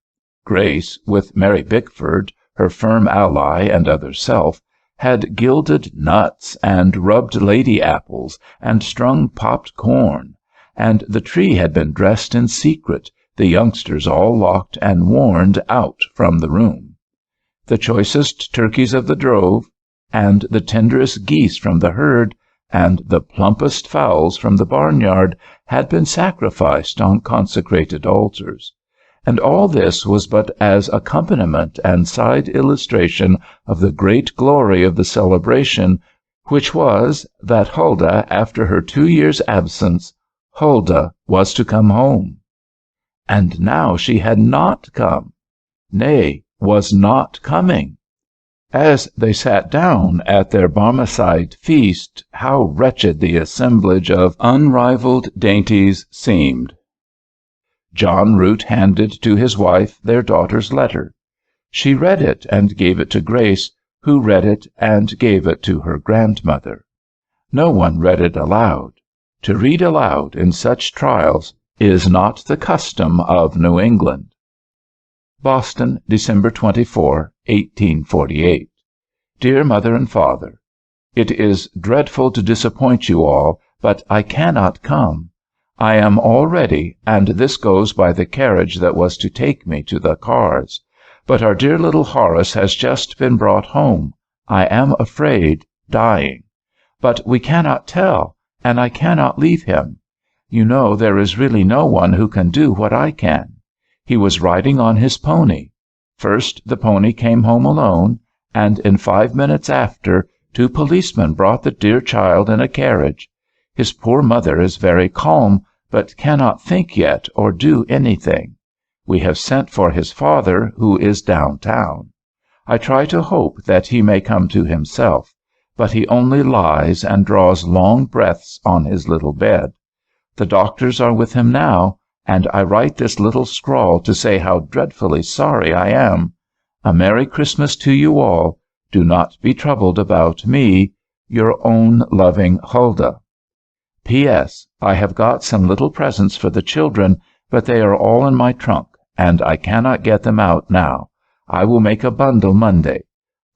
Grace, with Mary Bickford, her firm ally and other self, had gilded nuts and rubbed lady apples and strung popped corn, and the tree had been dressed in secret, the youngsters all locked and warned out from the room. The choicest turkeys of the drove, and the tenderest geese from the herd, and the plumpest fowls from the barnyard had been sacrificed on consecrated altars. And all this was but as accompaniment and side illustration of the great glory of the celebration, which was that Huldah, after her 2 years' absence, Huldah was to come home. And now she had not come, nay, was not coming. As they sat down at their Barmecide feast, how wretched the assemblage of unrivaled dainties seemed. John Root handed to his wife their daughter's letter. She read it and gave it to Grace, who read it and gave it to her grandmother. No one read it aloud. To read aloud in such trials is not the custom of New England. Boston, December 24, 1848. Dear Mother and Father, it is dreadful to disappoint you all, but I cannot come. I am all ready, and this goes by the carriage that was to take me to the cars. But our dear little Horace has just been brought home. I am afraid, dying. But we cannot tell, and I cannot leave him. You know there is really no one who can do what I can. He was riding on his pony. First the pony came home alone, and in 5 minutes after, 2 policemen brought the dear child in a carriage. His poor mother is very calm, but cannot think yet or do anything. We have sent for his father, who is downtown. I try to hope that he may come to himself, but he only lies and draws long breaths on his little bed. The doctors are with him now, and I write this little scrawl to say how dreadfully sorry I am. A Merry Christmas to you all. Do not be troubled about me. Your own loving Huldah. P.S. I have got some little presents for the children, but they are all in my trunk, and I cannot get them out now. I will make a bundle Monday.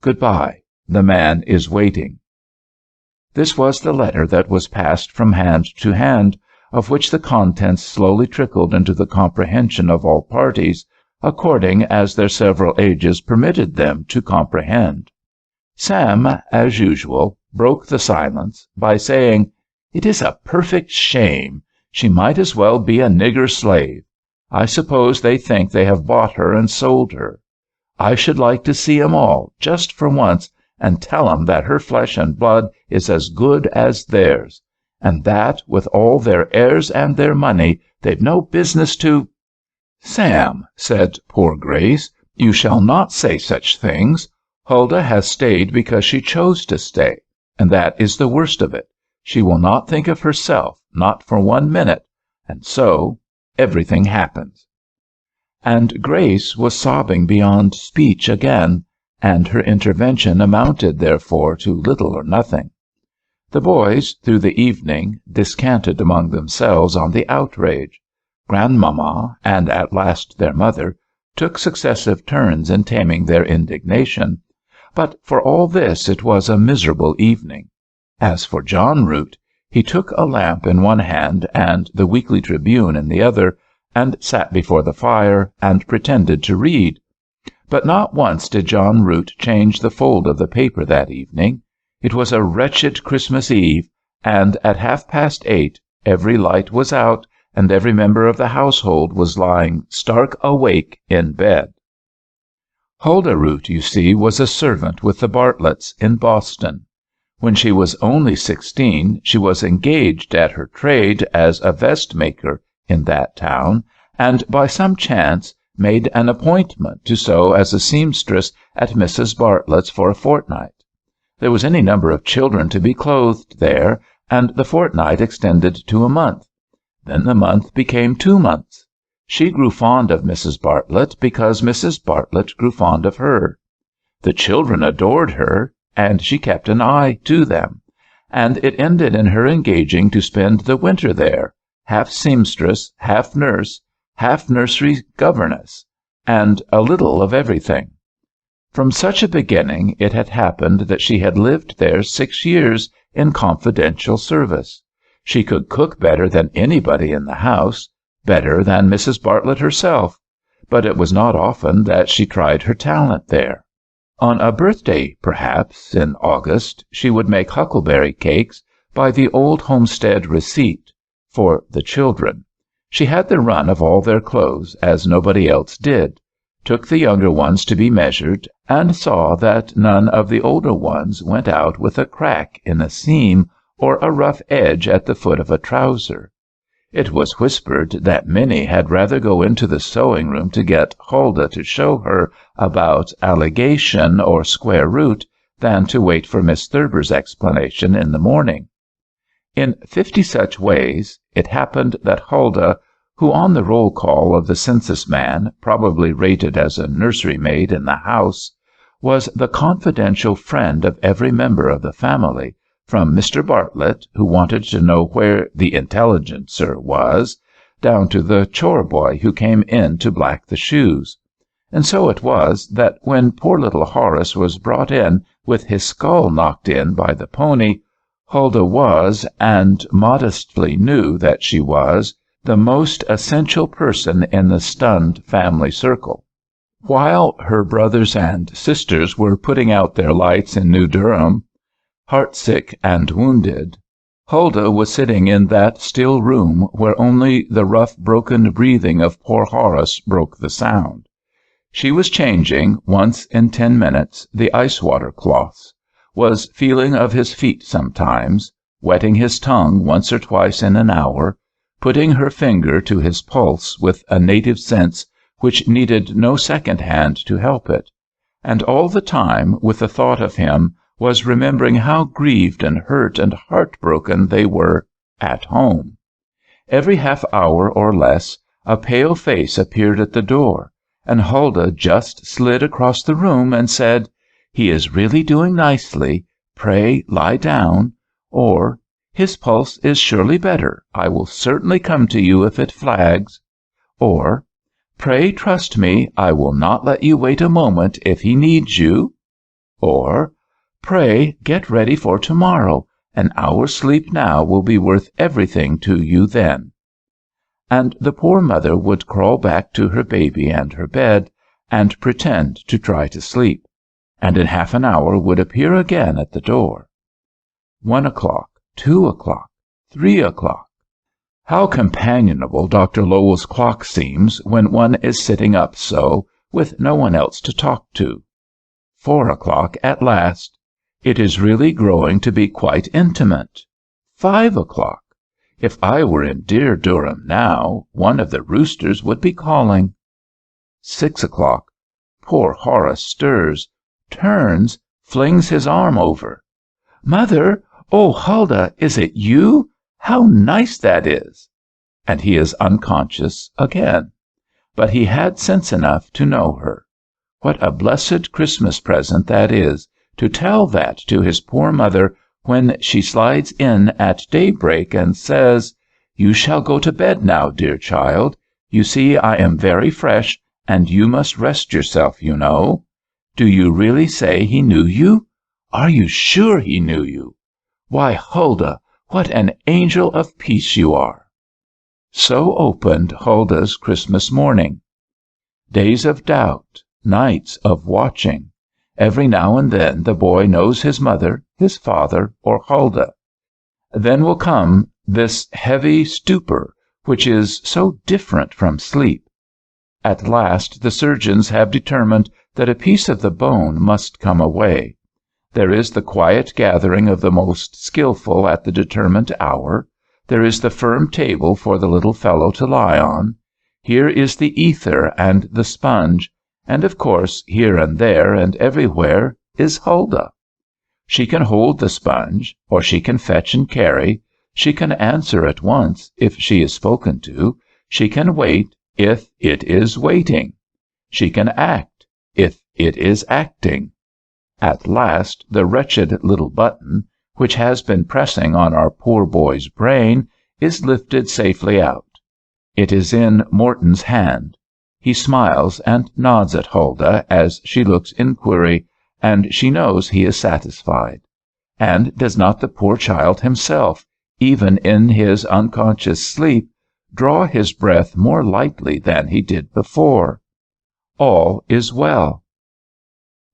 Goodbye. The man is waiting. This was the letter that was passed from hand to hand, of which the contents slowly trickled into the comprehension of all parties, according as their several ages permitted them to comprehend. Sam, as usual, broke the silence by saying, "It is a perfect shame. She might as well be a nigger slave. I suppose they think they have bought her and sold her. I should like to see 'em all, just for once, and tell 'em that her flesh and blood is as good as theirs, and that, with all their heirs and their money, they've no business to—" "Sam," said poor Grace, "you shall not say such things. Huldah has stayed because she chose to stay, and that is the worst of it. She will not think of herself, not for 1 minute, and so everything happens." And Grace was sobbing beyond speech again, and her intervention amounted therefore to little or nothing. The boys, through the evening, descanted among themselves on the outrage. Grandmamma, and at last their mother, took successive turns in taming their indignation, but for all this it was a miserable evening. As for John Root, he took a lamp in one hand and the Weekly Tribune in the other, and sat before the fire and pretended to read. But not once did John Root change the fold of the paper that evening. It was a wretched Christmas Eve, and at 8:30 every light was out, and every member of the household was lying stark awake in bed. Huldah Root, you see, was a servant with the Bartletts in Boston. When she was only 16, she was engaged at her trade as a vest-maker in that town, and by some chance made an appointment to sew as a seamstress at Mrs. Bartlett's for a fortnight. There was any number of children to be clothed there, and the fortnight extended to a month. Then the month became 2 months. She grew fond of Mrs. Bartlett because Mrs. Bartlett grew fond of her. The children adored her, and she kept an eye to them, and it ended in her engaging to spend the winter there, half seamstress, half nurse, half nursery governess, and a little of everything. From such a beginning it had happened that she had lived there 6 years in confidential service. She could cook better than anybody in the house, better than Mrs. Bartlett herself, but it was not often that she tried her talent there. On a birthday, perhaps, in August, she would make huckleberry cakes by the old homestead receipt for the children. She had the run of all their clothes, as nobody else did, took the younger ones to be measured, and saw that none of the older ones went out with a crack in a seam or a rough edge at the foot of a trouser. It was whispered that Minnie had rather go into the sewing-room to get Huldah to show her about alligation or square root than to wait for Miss Thurber's explanation in the morning. In 50 such ways it happened that Huldah, who on the roll call of the census man, probably rated as a nursery maid in the house, was the confidential friend of every member of the family, from Mr. Bartlett, who wanted to know where the intelligencer was, down to the chore boy who came in to black the shoes. And so it was that when poor little Horace was brought in with his skull knocked in by the pony, Huldah was, and modestly knew that she was, the most essential person in the stunned family circle. While her brothers and sisters were putting out their lights in New Durham, heartsick and wounded, Huldah was sitting in that still room where only the rough, broken breathing of poor Horace broke the sound. She was changing, once in 10 minutes, the ice-water cloths, was feeling of his feet sometimes, wetting his tongue once or twice in an hour, putting her finger to his pulse with a native sense which needed no second hand to help it, and all the time, with the thought of him, was remembering how grieved and hurt and heartbroken they were at home. Every half hour or less, a pale face appeared at the door, and Huldah just slid across the room and said, "He is really doing nicely. Pray lie down," or "His pulse is surely better. I will certainly come to you if it flags," or "Pray trust me. I will not let you wait a moment if he needs you," or "Pray get ready for tomorrow. An hour's sleep now will be worth everything to you then." And the poor mother would crawl back to her baby and her bed, and pretend to try to sleep, and in half an hour would appear again at the door. 1 o'clock, 2 o'clock, 3 o'clock. How companionable Dr. Lowell's clock seems when one is sitting up so, with no one else to talk to. 4 o'clock at last. It is really growing to be quite intimate. 5 o'clock. If I were in dear Durham now, one of the roosters would be calling. 6 o'clock. Poor Horace stirs, turns, flings his arm over. "Mother! Oh, Huldah, is it you? How nice that is!" And he is unconscious again. But he had sense enough to know her. What a blessed Christmas present that is, to tell that to his poor mother when she slides in at daybreak and says, "You shall go to bed now, dear child. You see I am very fresh, and you must rest yourself, you know. Do you really say he knew you? Are you sure he knew you? Why, Huldah, what an angel of peace you are!" So opened Huldah's Christmas morning. Days of doubt, nights of watching. Every now and then the boy knows his mother, his father, or Huldah. Then will come this heavy stupor, which is so different from sleep. At last the surgeons have determined that a piece of the bone must come away. There is the quiet gathering of the most skilful at the determined hour. There is the firm table for the little fellow to lie on. Here is the ether and the sponge, and of course, here and there and everywhere is Huldah. She can hold the sponge, or she can fetch and carry. She can answer at once, if she is spoken to. She can wait, if it is waiting. She can act, if it is acting. At last the wretched little button, which has been pressing on our poor boy's brain, is lifted safely out. It is in Morton's hand. He smiles and nods at Huldah as she looks inquiry, and she knows he is satisfied. And does not the poor child himself, even in his unconscious sleep, draw his breath more lightly than he did before? All is well.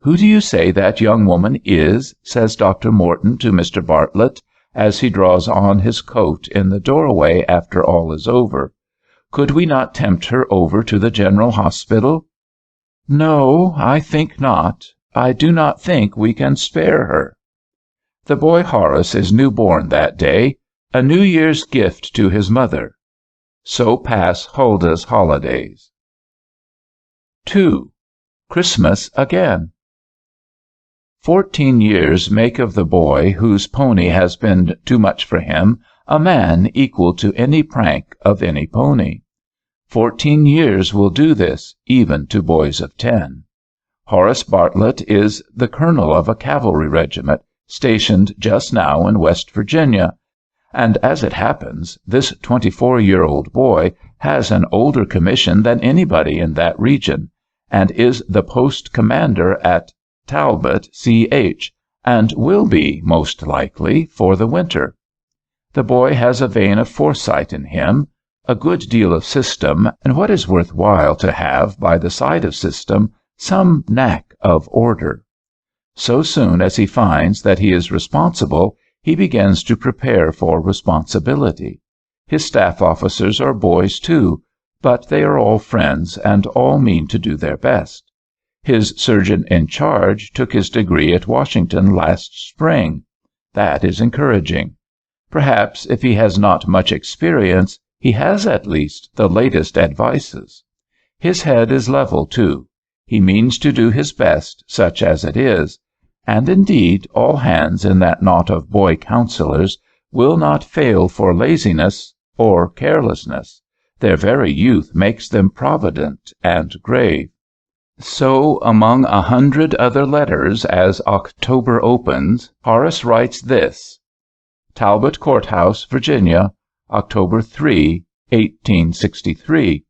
"Who do you say that young woman is?" says Dr. Morton to Mr. Bartlett, as he draws on his coat in the doorway after all is over. "Could we not tempt her over to the General Hospital?" "No, I think not. I do not think we can spare her." The boy Horace is new born that day, a New Year's gift to his mother. So pass Huldah's holidays. 2. Christmas again. 14 years make of the boy whose pony has been too much for him a man equal to any prank of any pony. 14 years will do this, even to boys of 10. Horace Bartlett is the colonel of a cavalry regiment, stationed just now in West Virginia, and as it happens, this 24-year-old boy has an older commission than anybody in that region, and is the post commander at Talbot, C.H., and will be, most likely, for the winter. The boy has a vein of foresight in him, a good deal of system, and what is worth while to have, by the side of system, some knack of order. So soon as he finds that he is responsible, he begins to prepare for responsibility. His staff officers are boys, too, but they are all friends, and all mean to do their best. His surgeon in charge took his degree at Washington last spring. That is encouraging. Perhaps, if he has not much experience, he has at least the latest advices. His head is level, too. He means to do his best, such as it is. And indeed, all hands in that knot of boy counselors will not fail for laziness or carelessness. Their very youth makes them provident and grave. So, among 100 other letters, as October opens, Horace writes this: Talbot Courthouse, Virginia, October 3, 1863.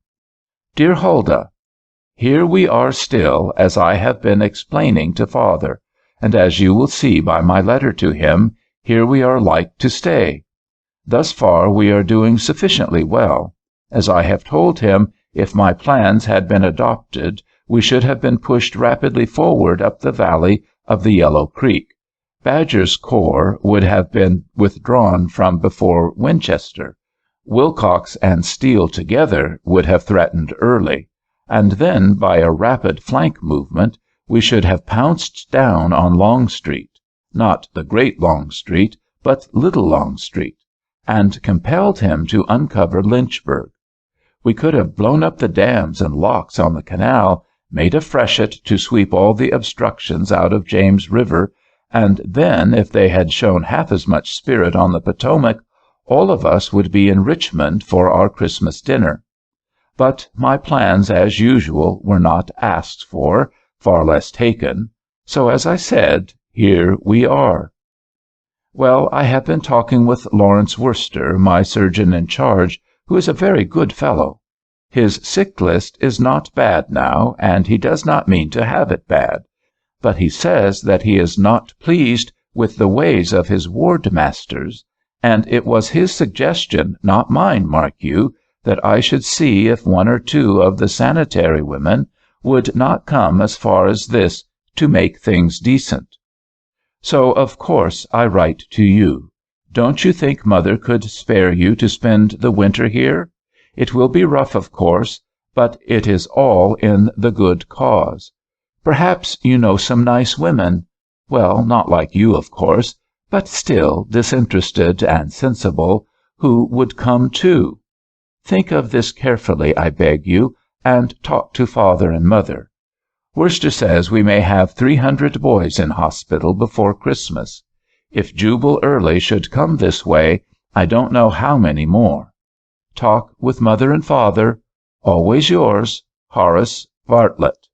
Dear Huldah, here we are still, as I have been explaining to Father, and as you will see by my letter to him, here we are like to stay. Thus far we are doing sufficiently well. As I have told him, if my plans had been adopted, we should have been pushed rapidly forward up the valley of the Yellow Creek. Badger's corps would have been withdrawn from before Winchester. Wilcox and Steele together would have threatened Early, and then, by a rapid flank movement, we should have pounced down on Longstreet, not the great Longstreet, but Little Longstreet, and compelled him to uncover Lynchburg. We could have blown up the dams and locks on the canal, made a freshet to sweep all the obstructions out of James River, and then, if they had shown half as much spirit on the Potomac, all of us would be in Richmond for our Christmas dinner. But my plans, as usual, were not asked for, far less taken. So, as I said, here we are. Well, I have been talking with Lawrence Worcester, my surgeon in charge, who is a very good fellow. His sick list is not bad now, and he does not mean to have it bad. But he says that he is not pleased with the ways of his ward masters, and it was his suggestion, not mine, mark you, that I should see if one or two of the sanitary women would not come as far as this to make things decent. So, of course, I write to you. Don't you think Mother could spare you to spend the winter here? It will be rough, of course, but it is all in the good cause. Perhaps you know some nice women. Well, not like you, of course, but still disinterested and sensible, who would come too. Think of this carefully, I beg you, and talk to Father and Mother. Worcester says we may have 300 boys in hospital before Christmas. If Jubal Early should come this way, I don't know how many more. Talk with Mother and Father. Always yours, Horace Bartlett.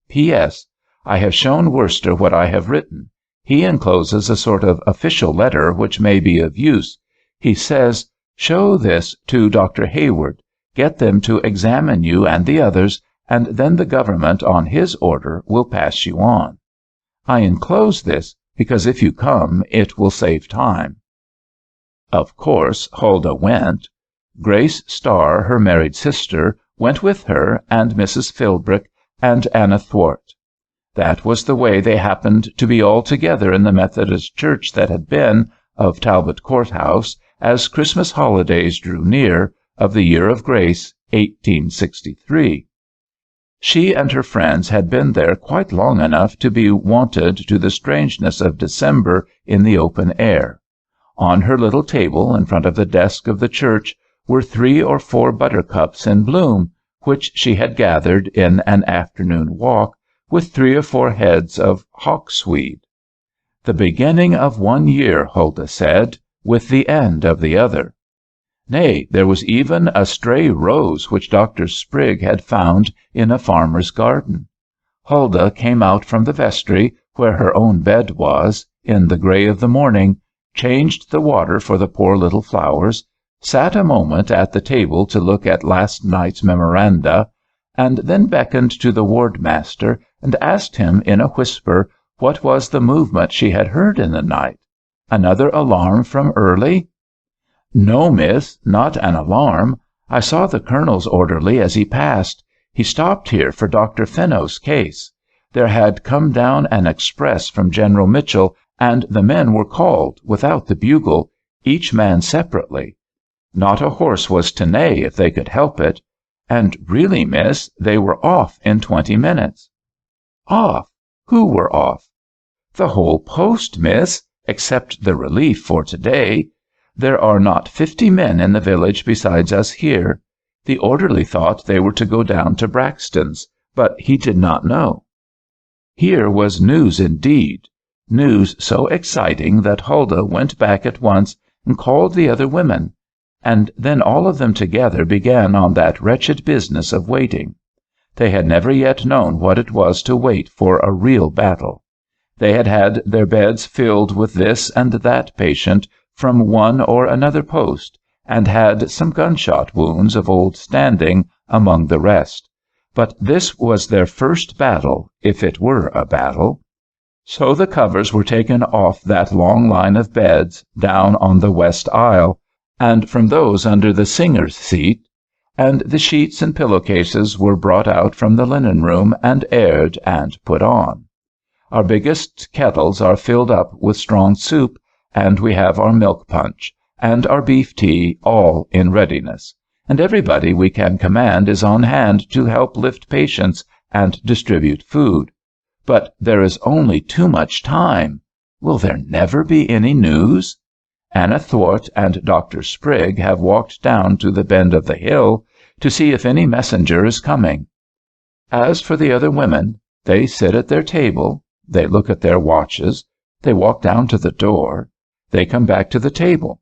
P.S. I have shown Worcester what I have written. He encloses a sort of official letter which may be of use. He says, show this to Dr. Hayward, get them to examine you and the others, and then the government, on his order, will pass you on. I enclose this because if you come, it will save time. Of course, Huldah went. Grace Starr, her married sister, went with her, and Mrs. Philbrick, and Anna Thwart. That was the way they happened to be all together in the Methodist church that had been, of Talbot Courthouse, as Christmas holidays drew near, of the year of grace, 1863. She and her friends had been there quite long enough to be wonted to the strangeness of December in the open air. On her little table in front of the desk of the church were 3 or 4 buttercups in bloom, which she had gathered in an afternoon walk, with 3 or 4 heads of hawksweed. The beginning of one year, Huldah said, with the end of the other. Nay, there was even a stray rose which Dr. Sprigg had found in a farmer's garden. Huldah came out from the vestry, where her own bed was, in the gray of the morning, changed the water for the poor little flowers, sat a moment at the table to look at last night's memoranda, and then beckoned to the ward-master and asked him in a whisper what was the movement she had heard in the night. Another alarm from Early? No, miss, not an alarm. I saw the colonel's orderly as he passed. He stopped here for Dr. Fenno's case. There had come down an express from General Mitchell, and the men were called, without the bugle, each man separately. Not a horse was to neigh if they could help it. And really, miss, they were off in 20 minutes. Off? Who were off? The whole post, miss, except the relief for today. There are not 50 men in the village besides us here. The orderly thought they were to go down to Braxton's, but he did not know. Here was news indeed, news so exciting that Huldah went back at once and called the other women, and then all of them together began on that wretched business of waiting. They had never yet known what it was to wait for a real battle. They had had their beds filled with this and that patient from one or another post, and had some gunshot wounds of old standing among the rest. But this was their first battle, if it were a battle. So the covers were taken off that long line of beds down on the west aisle, and from those under the singer's seat, and the sheets and pillowcases were brought out from the linen room and aired and put on. Our biggest kettles are filled up with strong soup, and we have our milk punch, and our beef tea all in readiness, and everybody we can command is on hand to help lift patients and distribute food. But there is only too much time. Will there never be any news? Anna Thwart and Dr. Sprigg have walked down to the bend of the hill to see if any messenger is coming. As for the other women, they sit at their table, they look at their watches, they walk down to the door, they come back to the table.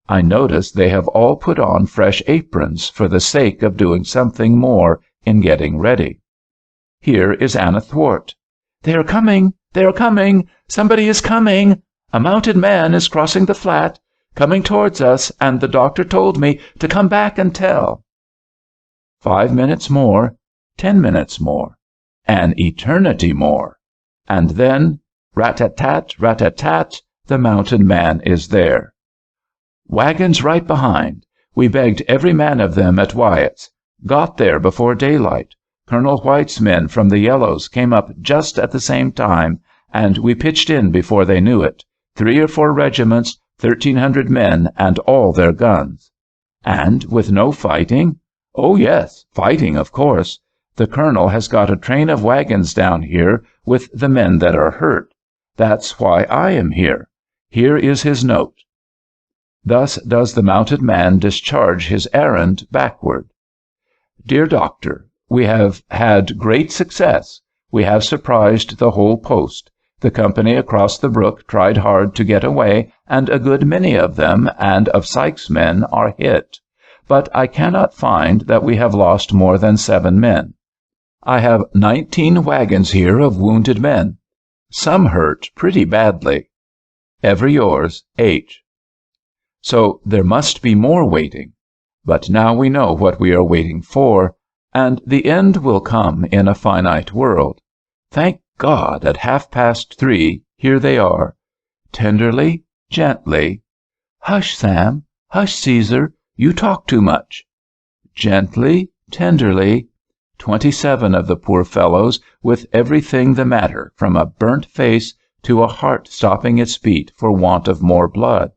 I notice they have all put on fresh aprons for the sake of doing something more in getting ready. Here is Anna Thwart. "They are coming! They are coming! Somebody is coming! A mounted man is crossing the flat, coming towards us, and the doctor told me to come back and tell." 5 minutes more, 10 minutes more, an eternity more, and then, rat-tat-tat, rat-tat-tat, the mounted man is there. Wagons right behind. We begged every man of them at Wyatt's. Got there before daylight. Colonel White's men from the Yellows came up just at the same time, and we pitched in before they knew it. 3 or 4 regiments, 1,300 men, and all their guns. And with no fighting? Oh, yes, fighting, of course. The colonel has got a train of wagons down here with the men that are hurt. That's why I am here. Here is his note. Thus does the mounted man discharge his errand backward. Dear Doctor, we have had great success. We have surprised the whole post. The company across the brook tried hard to get away, and a good many of them and of Sykes' men are hit. But I cannot find that we have lost more than 7 men. I have 19 wagons here of wounded men. Some hurt pretty badly. Ever yours, H. So there must be more waiting. But now we know what we are waiting for, and the end will come in a finite world. Thank God, at 3:30, here they are. Tenderly, gently. Hush, Sam. Hush, Caesar. You talk too much. Gently, tenderly. 27 of the poor fellows, with everything the matter, from a burnt face to a heart stopping its beat for want of more blood.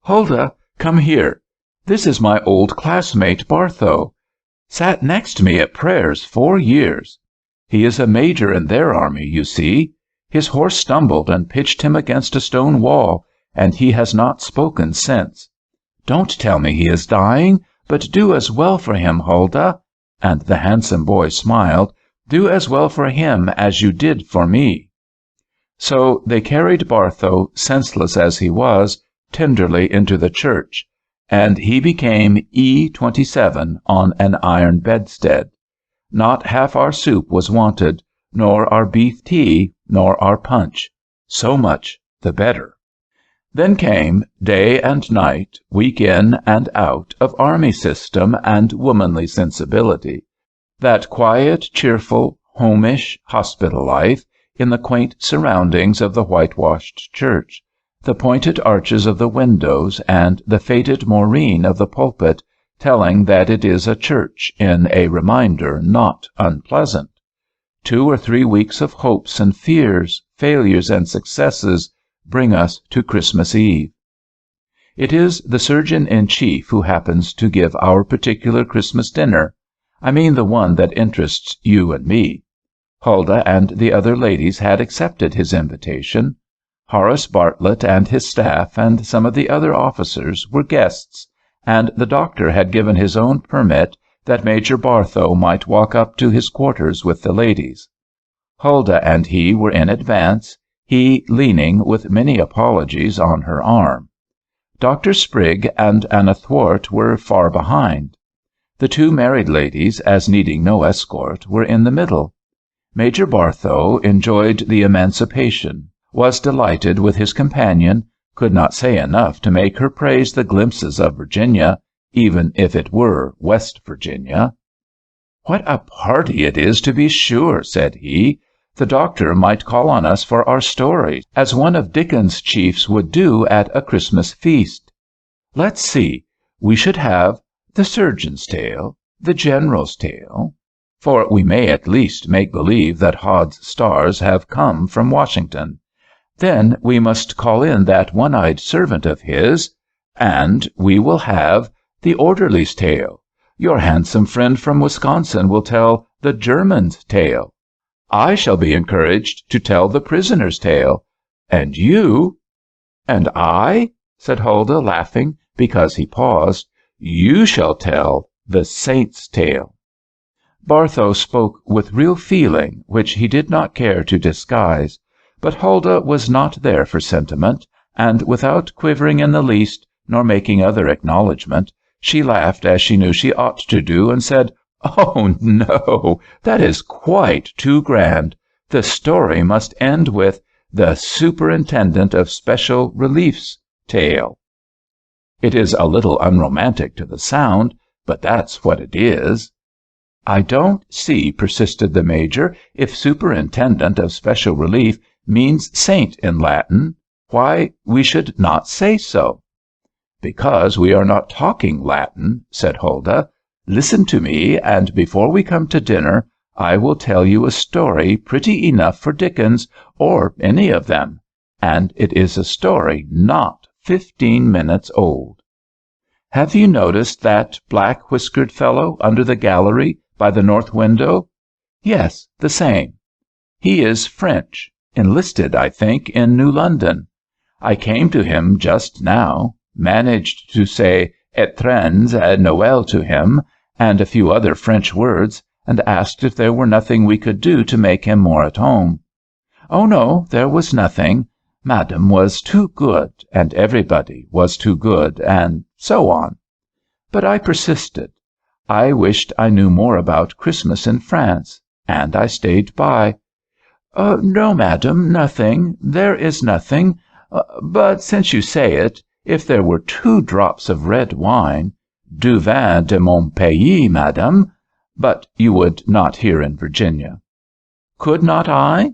Huldah, come here. This is my old classmate, Barthow. Sat next me at prayers 4 years. He is a major in their army, you see. His horse stumbled and pitched him against a stone wall, and he has not spoken since. Don't tell me he is dying, but do as well for him, Huldah. And the handsome boy smiled. Do as well for him as you did for me. So they carried Barthow, senseless as he was, tenderly into the church, and he became E27 on an iron bedstead. Not half our soup was wanted, nor our beef tea, nor our punch. So much the better. Then came day and night, week in and out, of army system and womanly sensibility, that quiet, cheerful, homish hospital life in the quaint surroundings of the whitewashed church, the pointed arches of the windows and the faded moreen of the pulpit, telling that it is a church in a reminder not unpleasant. 2 or 3 weeks of hopes and fears, failures and successes, bring us to Christmas Eve. It is the surgeon-in-chief who happens to give our particular Christmas dinner. I mean the one that interests you and me. Huldah and the other ladies had accepted his invitation. Horace Bartlett and his staff and some of the other officers were guests, and the doctor had given his own permit that Major Barthow might walk up to his quarters with the ladies. Huldah and he were in advance, he leaning, with many apologies, on her arm. Dr. Sprigg and Anna Thwart were far behind. The two married ladies, as needing no escort, were in the middle. Major Barthow enjoyed the emancipation, was delighted with his companion, could not say enough to make her praise the glimpses of Virginia, even if it were West Virginia. "What a party it is, to be sure," said he. "The doctor might call on us for our stories, as one of Dickens's chiefs would do at a Christmas feast. Let's see, we should have the surgeon's tale, the general's tale, for we may at least make believe that Hod's stars have come from Washington. Then we must call in that one-eyed servant of his, and we will have the orderly's tale. Your handsome friend from Wisconsin will tell the German's tale. I shall be encouraged to tell the prisoner's tale. And you—" "And I," said Huldah, laughing, because he paused, "you shall tell the saint's tale." Barthow spoke with real feeling, which he did not care to disguise, but Huldah was not there for sentiment, and without quivering in the least, nor making other acknowledgment, she laughed as she knew she ought to do, and said, "Oh, no, that is quite too grand. The story must end with the Superintendent of Special Relief's tale." "It is a little unromantic to the sound, but that's what it is." "I don't see," persisted the Major, "if Superintendent of Special Relief means saint in Latin, why we should not say so." "Because we are not talking Latin," said Huldah. "Listen to me, and before we come to dinner I will tell you a story pretty enough for Dickens, or any of them, and it is a story not 15 minutes old. Have you noticed that black-whiskered fellow under the gallery by the north window? Yes, the same. He is French, enlisted, I think, in New London. I came to him just now, managed to say étrennes et Noël to him, and a few other French words, and asked if there were nothing we could do to make him more at home. Oh, no, there was nothing. Madame was too good, and everybody was too good, and so on. But I persisted. I wished I knew more about Christmas in France, and I stayed by. No, madam, nothing. There is nothing. But since you say it, if there were 2 drops of red wine, du vin de mon pays, madam, but you would not here in Virginia. Could not I?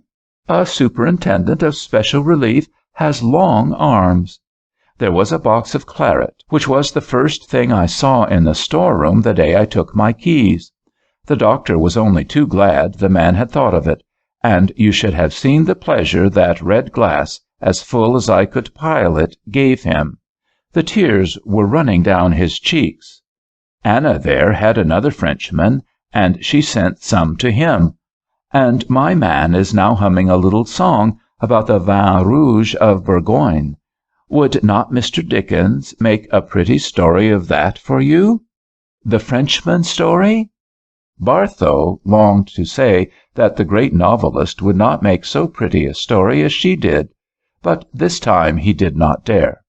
A superintendent of special relief has long arms. There was a box of claret, which was the first thing I saw in the storeroom the day I took my keys. The doctor was only too glad the man had thought of it, and you should have seen the pleasure that red glass, as full as I could pile it, gave him. The tears were running down his cheeks. Anna there had another Frenchman, and she sent some to him. And my man is now humming a little song about the vin rouge of Bourgogne. Would not Mr. Dickens make a pretty story of that for you? The Frenchman story? Barthow longed to say that the great novelist would not make so pretty a story as she did, but this time he did not dare.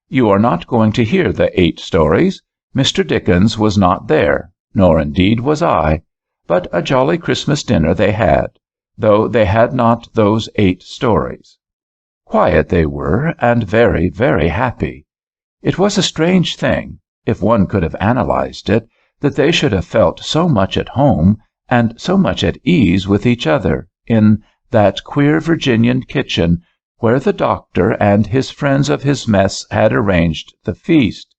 You are not going to hear the 8 stories. Mr. Dickens was not there, nor indeed was I, but a jolly Christmas dinner they had, though they had not those 8 stories. Quiet they were, and very, very happy. It was a strange thing, if one could have analyzed it, that they should have felt so much at home and so much at ease with each other in that queer Virginian kitchen where the doctor and his friends of his mess had arranged the feast.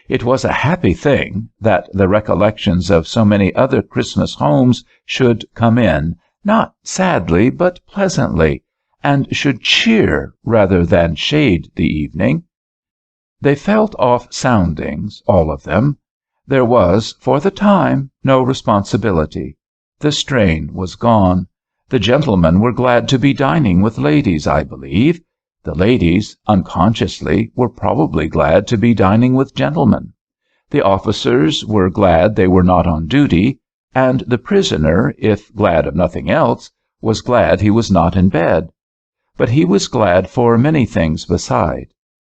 It was a happy thing that the recollections of so many other Christmas homes should come in, not sadly but pleasantly, and should cheer rather than shade the evening. They felt off soundings, all of them. There was, for the time, no responsibility. The strain was gone. The gentlemen were glad to be dining with ladies, I believe. The ladies, unconsciously, were probably glad to be dining with gentlemen. The officers were glad they were not on duty, and the prisoner, if glad of nothing else, was glad he was not in bed. But he was glad for many things beside.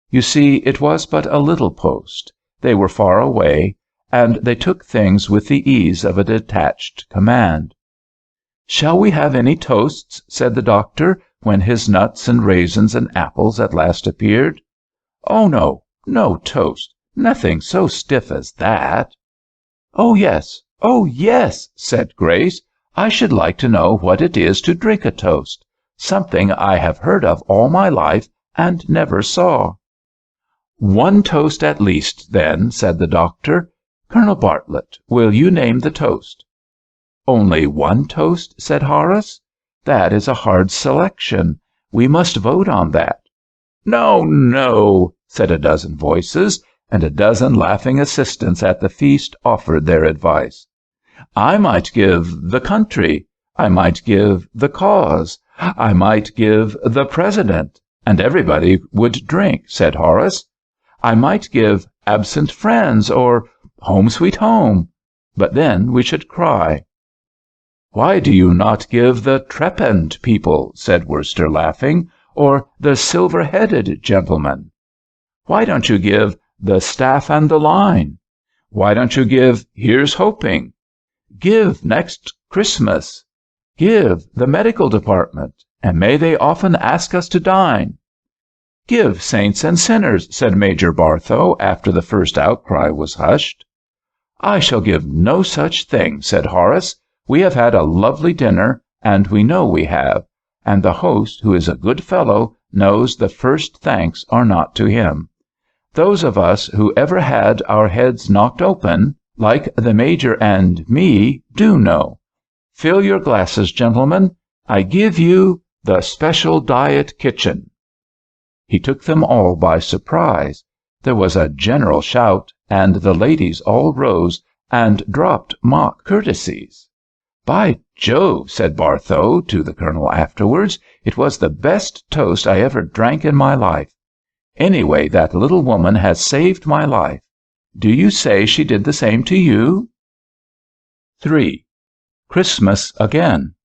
You see, it was but a little post. They were far away, and they took things with the ease of a detached command. "Shall we have any toasts?" said the doctor, when his nuts and raisins and apples at last appeared. "Oh, no, no toast. Nothing so stiff as that." "Oh, yes, said Grace. "I should like to know what it is to drink a toast. Something I have heard of all my life and never saw." "One toast at least, then," said the doctor. "Colonel Bartlett, will you name the toast?" "Only one toast?" said Horace. "That is a hard selection. We must vote on that." "No, no," said a dozen voices, and a dozen laughing assistants at the feast offered their advice. "I might give the country. I might give the cause. I might give the president, and everybody would drink," said Horace. "I might give absent friends, or home sweet home, but then we should cry." "Why do you not give the trepanned people?" said Worcester, laughing, "or the silver-headed gentleman? Why don't you give the staff and the line? Why don't you give Here's Hoping? Give Next Christmas. Give the medical department, and may they often ask us to dine." "Give Saints and Sinners," said Major Barthow, after the first outcry was hushed. "I shall give no such thing," said Horace. "We have had a lovely dinner, and we know we have, and the host, who is a good fellow, knows the first thanks are not to him. Those of us who ever had our heads knocked open, like the Major and me, do know. Fill your glasses, gentlemen. I give you the Special Diet Kitchen." He took them all by surprise. There was a general shout, and the ladies all rose and dropped mock courtesies. "By Jove," said Barthow to the colonel afterwards, "it was the best toast I ever drank in my life. Anyway, that little woman has saved my life. Do you say she did the same to you?" 3. Christmas Again.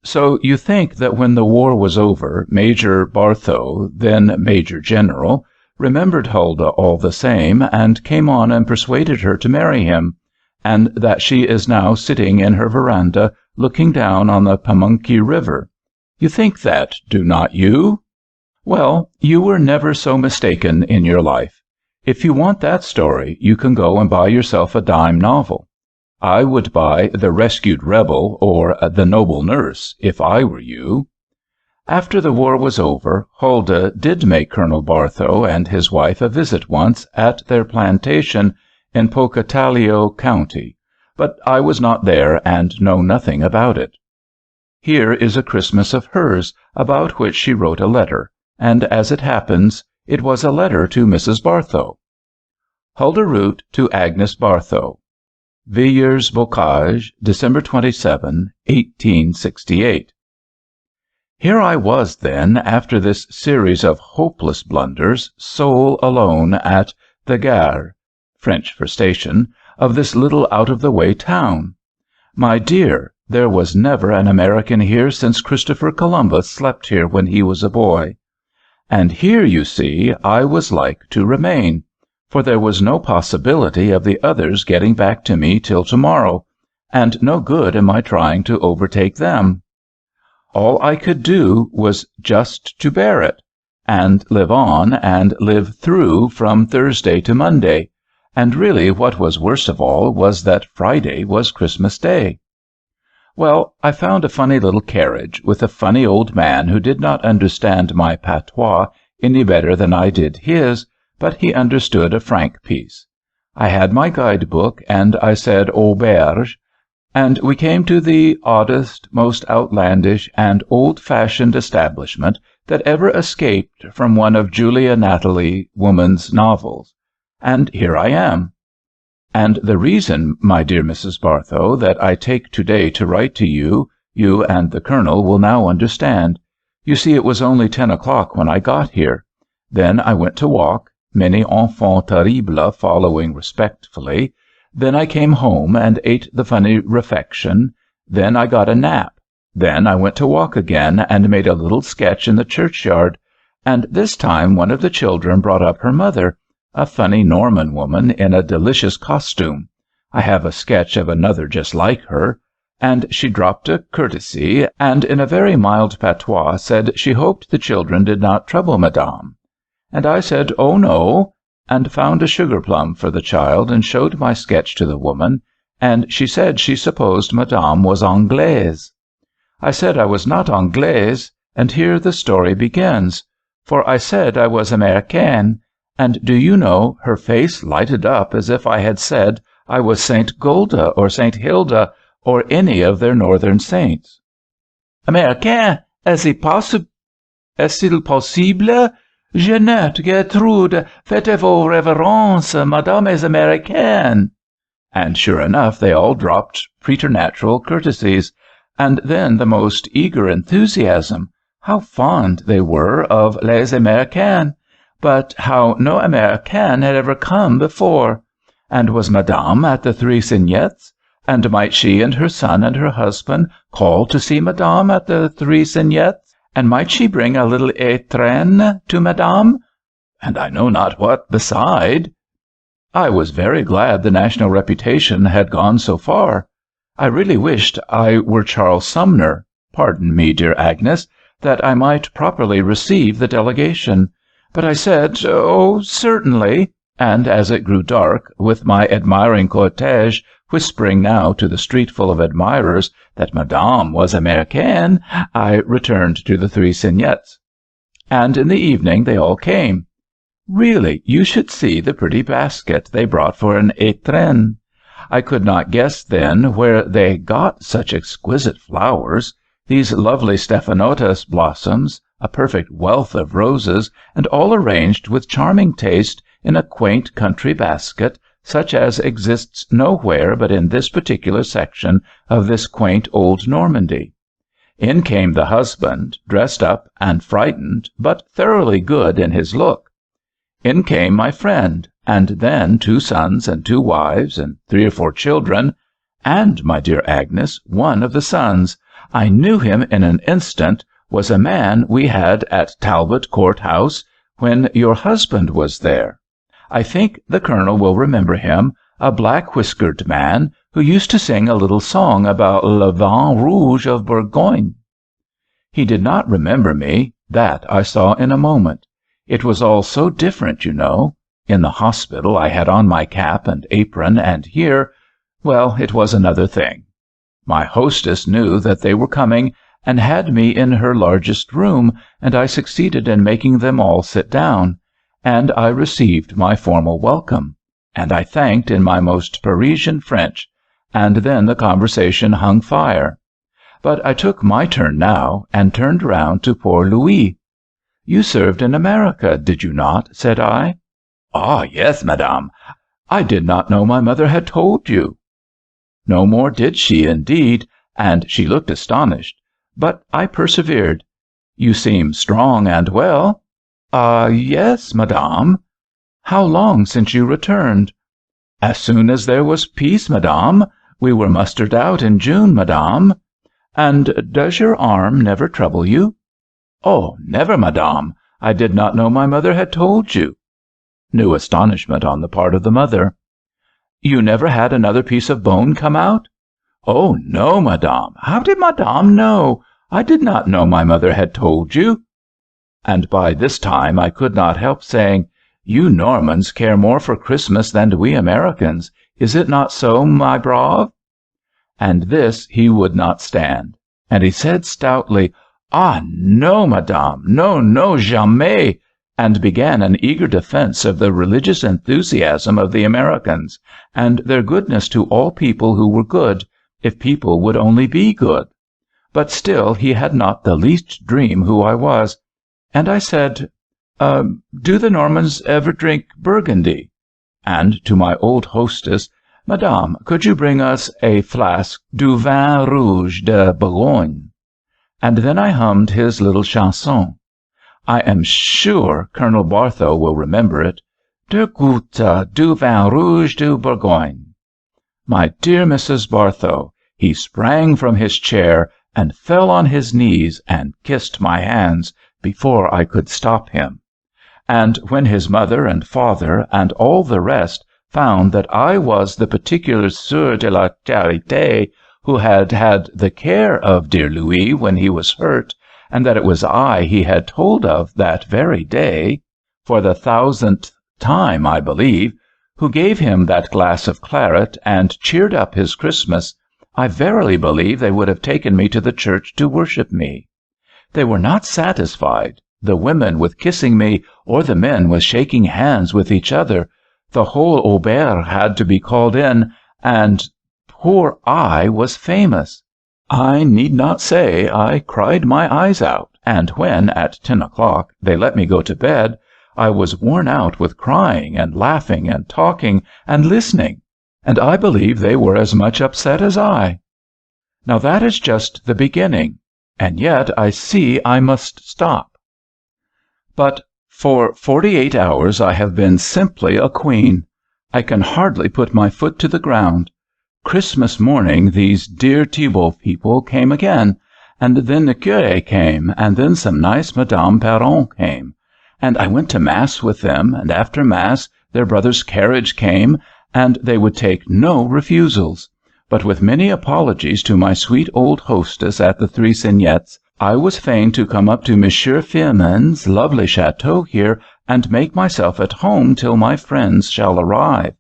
So you think that when the war was over, Major Barthow, then Major General, remembered Huldah all the same, and came on and persuaded her to marry him, and that she is now sitting in her veranda looking down on the Pamunkey River. You think that, do not you? Well, you were never so mistaken in your life. If you want that story, you can go and buy yourself a dime novel. I would buy The Rescued Rebel or The Noble Nurse, if I were you. After the war was over, Huldah did make Colonel Barthow and his wife a visit once at their plantation in Pocataligo County, but I was not there and know nothing about it. Here is a Christmas of hers, about which she wrote a letter, and as it happens, it was a letter to Mrs. Barthow. Huldah Root to Agnes Barthow. Villers-Bocage, December 27, 1868. Here I was, then, after this series of hopeless blunders, sole alone at the gare (French for station) of this little out-of-the-way town. My dear, there was never an American here since Christopher Columbus slept here when he was a boy. And here, you see, I was like to remain, for there was no possibility of the others getting back to me till tomorrow, and no good in my trying to overtake them. All I could do was just to bear it, and live on and live through from Thursday to Monday, and really what was worst of all was that Friday was Christmas Day. Well, I found a funny little carriage, with a funny old man who did not understand my patois any better than I did his, but he understood a franc piece. I had my guide-book, and I said auberge, and we came to the oddest, most outlandish, and old-fashioned establishment that ever escaped from one of Julia Nathalie Woman's novels. And here I am. And the reason, my dear Mrs. Barthow, that I take to-day to write to you, you and the Colonel will now understand. You see, it was only 10 o'clock when I got here. Then I went to walk, many enfants terribles following respectfully. Then I came home and ate the funny refection. Then I got a nap. Then I went to walk again and made a little sketch in the churchyard. And this time one of the children brought up her mother, a funny Norman woman in a delicious costume. I have a sketch of another just like her. And she dropped a courtesy, and in a very mild patois said she hoped the children did not trouble Madame. And I said, "Oh, no," and found a sugar-plum for the child and showed my sketch to the woman, and she said she supposed Madame was Anglaise. I said I was not Anglaise, and here the story begins, for I said I was Americaine, and do you know, her face lighted up as if I had said I was Saint Gulda or Saint Hilda, or any of their northern saints. Américain, est-il possible? Jeannette, Gertrude, faites vos révérences, Madame est américaine. And sure enough, they all dropped preternatural courtesies, and then the most eager enthusiasm. How fond they were of les Américains, but how no Américain had ever come before. And was Madame at the Three Signettes? And might she and her son and her husband call to see Madame at the Three Signettes? And might she bring a little étrenne to Madame? And I know not what beside. I was very glad the national reputation had gone so far. I really wished I were Charles Sumner, pardon me, dear Agnes, that I might properly receive the delegation. But I said, "Oh, certainly," and as it grew dark, with my admiring cortège whispering now to the street full of admirers that Madame was Américaine, I returned to the Three Signettes. And in the evening they all came. Really, you should see the pretty basket they brought for an étrenne. I could not guess then where they got such exquisite flowers, these lovely stephanotis blossoms, a perfect wealth of roses, and all arranged with charming taste in a quaint country basket, such as exists nowhere but in this particular section of this quaint old Normandy. In came the husband, dressed up and frightened, but thoroughly good in his look. In came my friend, and then 2 sons and 2 wives, and 3 or 4 children, and, my dear Agnes, one of the sons, I knew him in an instant, was a man we had at Talbot Court House when your husband was there. I think the Colonel will remember him, a black-whiskered man who used to sing a little song about le vin rouge of Bourgogne. He did not remember me, that I saw in a moment. It was all so different, you know. In the hospital I had on my cap and apron, and here, well, it was another thing. My hostess knew that they were coming, and had me in her largest room, and I succeeded in making them all sit down. And I received my formal welcome, and I thanked in my most Parisian French, and then the conversation hung fire. But I took my turn now, and turned round to poor Louis. "You served in America, did you not?" said I. "Ah, yes, Madame. I did not know my mother had told you." No more did she, indeed, and she looked astonished. But I persevered. "You seem strong and well." "Ah, yes, Madame." "How long since you returned?" "As soon as there was peace, Madame. We were mustered out in June, Madame." "And does your arm never trouble you?" "Oh, never, Madame. I did not know my mother had told you." New astonishment on the part of the mother. "You never had another piece of bone come out?" "Oh, no, Madame. How did Madame know? I did not know my mother had told you." And by this time I could not help saying, "You Normans care more for Christmas than we Americans. Is it not so, my brave?" And this he would not stand. And he said stoutly, "Ah, no, Madame, no, no, jamais," and began an eager defense of the religious enthusiasm of the Americans, and their goodness to all people who were good, if people would only be good. But still he had not the least dream who I was. And I said, "Do the Normans ever drink Burgundy?" And to my old hostess, "Madame, could you bring us a flask du vin rouge de Bourgogne?" and then I hummed his little chanson. I am sure Colonel Barthow will remember it. De goutte du vin rouge du Bourgogne. My dear Mrs. Barthow, he sprang from his chair and fell on his knees and kissed my hands before I could stop him. And when his mother and father and all the rest found that I was the particular Sieur de la Charité who had had the care of dear Louis when he was hurt, and that it was I he had told of that very day, for the 1000th time, I believe, who gave him that glass of claret and cheered up his Christmas, I verily believe they would have taken me to the church to worship me. They were not satisfied, the women with kissing me, or the men with shaking hands with each other. The whole auberge had to be called in, and poor I was famous. I need not say I cried my eyes out, and when, at 10 o'clock, they let me go to bed, I was worn out with crying and laughing and talking and listening, and I believe they were as much upset as I. Now that is just the beginning, and yet I see I must stop. But for 48 hours I have been simply a queen. I can hardly put my foot to the ground. Christmas morning these dear Thibault people came again, and then the curé came, and then some nice Madame Perron came, and I went to Mass with them, and after Mass their brother's carriage came, and they would take no refusals. But with many apologies to my sweet old hostess at the Three Cygnets, I was fain to come up to Monsieur Firmin's lovely chateau here, and make myself at home till my friends shall arrive.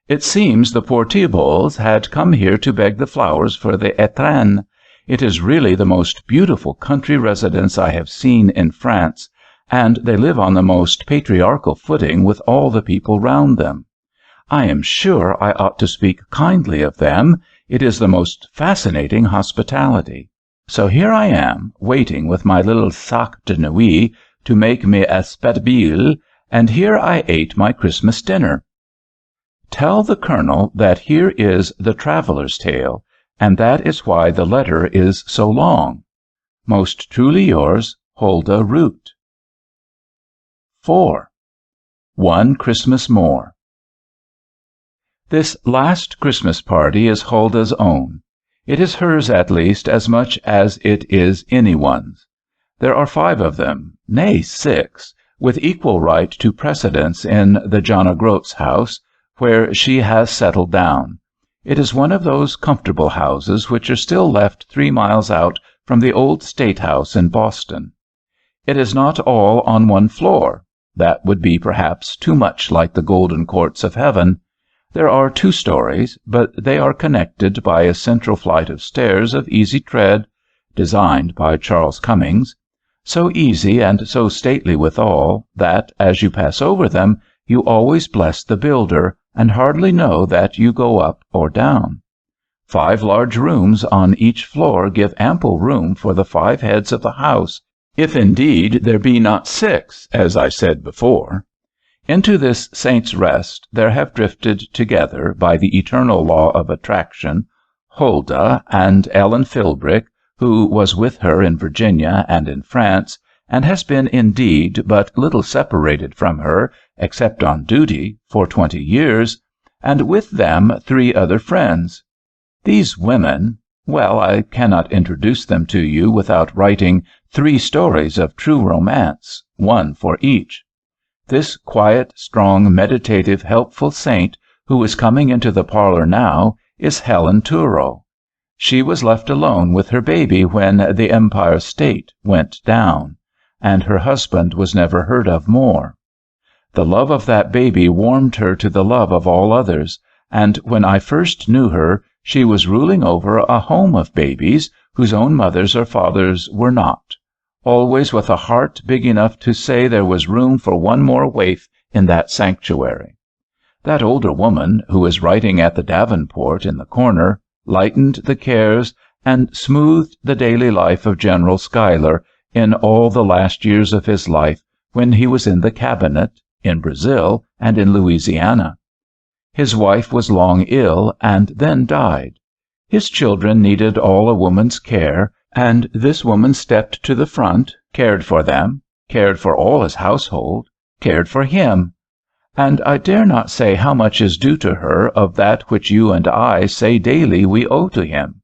It seems the poor Thibaults had come here to beg the flowers for the étrenne. It is really the most beautiful country residence I have seen in France, and they live on the most patriarchal footing with all the people round them. I am sure I ought to speak kindly of them. It is the most fascinating hospitality. So here I am, waiting with my little sac de nuit to make me espèdebile, and here I ate my Christmas dinner. Tell the Colonel that here is the traveller's tale, and that is why the letter is so long. Most truly yours, Huldah Root. 4. One Christmas More. This last Christmas party is Huldah's own. It is hers, at least, as much as it is anyone's. There are 5 of them, nay 6, with equal right to precedence in the John O'Groat's house, where she has settled down. It is one of those comfortable houses which are still left 3 miles out from the old State House in Boston. It is not all on one floor. That would be perhaps too much like the golden courts of heaven. There are 2 stories, but they are connected by a central flight of stairs of easy tread, designed by Charles Cummings, so easy and so stately withal, that, as you pass over them, you always bless the builder, and hardly know that you go up or down. 5 large rooms on each floor give ample room for the 5 heads of the house, if indeed there be not 6, as I said before. Into this Saint's Rest there have drifted together, by the eternal law of attraction, Huldah and Ellen Philbrick, who was with her in Virginia and in France, and has been indeed but little separated from her, except on duty, for 20 years, and with them 3 other friends. These women, well, I cannot introduce them to you without writing 3 stories of true romance, 1 for each. This quiet, strong, meditative, helpful saint, who is coming into the parlor now, is Helen Turow. She was left alone with her baby when the Empire State went down, and her husband was never heard of more. The love of that baby warmed her to the love of all others, and when I first knew her, she was ruling over a home of babies whose own mothers or fathers were not, always with a heart big enough to say there was room for one more waif in that sanctuary. That older woman, who is writing at the Davenport in the corner, lightened the cares and smoothed the daily life of General Schuyler in all the last years of his life when he was in the cabinet, in Brazil, and in Louisiana. His wife was long ill and then died. His children needed all a woman's care, And this woman stepped to the front, cared for them, cared for all his household, cared for him. And I dare not say how much is due to her of that which you and I say daily we owe to him.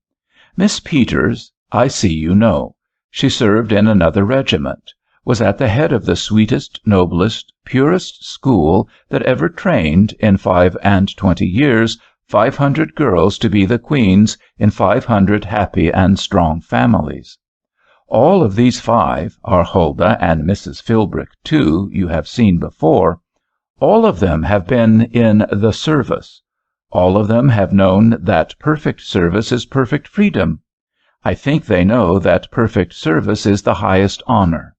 Miss Peters, I see you know. She served in another regiment, was at the head of the sweetest, noblest, purest school that ever trained, in 25 years, 500 girls to be the queens in 500 happy and strong families. All of these 5 are Huldah, and Mrs. Philbrick, too, you have seen before. All of them have been in the service. All of them have known that perfect service is perfect freedom. I think they know that perfect service is the highest honor.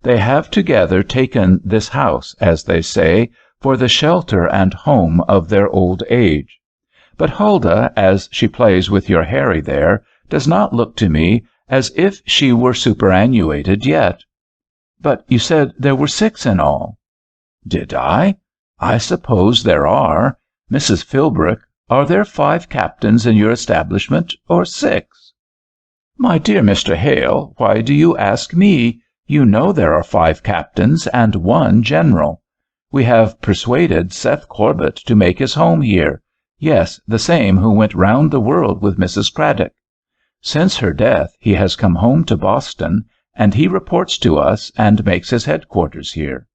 They have together taken this house, as they say, for the shelter and home of their old age. But Huldah, as she plays with your Harry there, does not look to me as if she were superannuated yet. But you said there were 6 in all. Did I? I suppose there are. Mrs. Philbrick, are there 5 captains in your establishment, or 6? My dear Mr. Hale, why do you ask me? You know there are 5 captains and 1 general. We have persuaded Seth Corbett to make his home here. Yes, the same who went round the world with Mrs. Craddock. Since her death he has come home to Boston, and he reports to us and makes his headquarters here.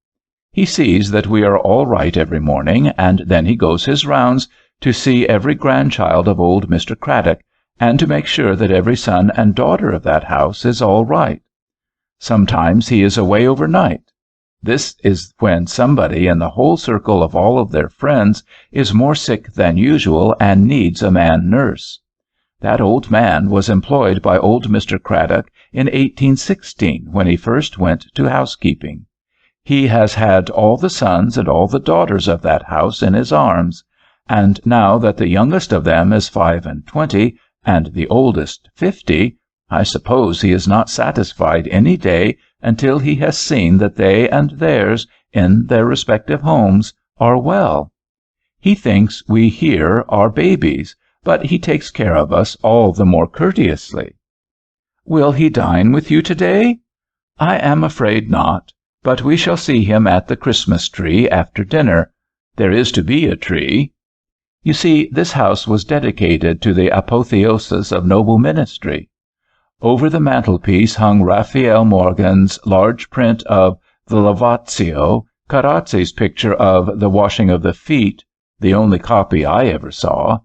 He sees that we are all right every morning, and then he goes his rounds to see every grandchild of old Mr. Craddock, and to make sure that every son and daughter of that house is all right. Sometimes he is away overnight. This is when somebody in the whole circle of all of their friends is more sick than usual and needs a man nurse. That old man was employed by old Mr. Craddock in 1816, when he first went to housekeeping. He has had all the sons and all the daughters of that house in his arms, and now that the youngest of them is 25, and the oldest 50, I suppose he is not satisfied any day until he has seen that they and theirs, in their respective homes, are well. He thinks we here are babies, but he takes care of us all the more courteously. Will he dine with you today? I am afraid not, but we shall see him at the Christmas tree after dinner. There is to be a tree. You see, this house was dedicated to the apotheosis of noble ministry. Over the mantelpiece hung Raphael Morgan's large print of the Lavatio, Carazzi's picture of the washing of the feet, the only copy I ever saw.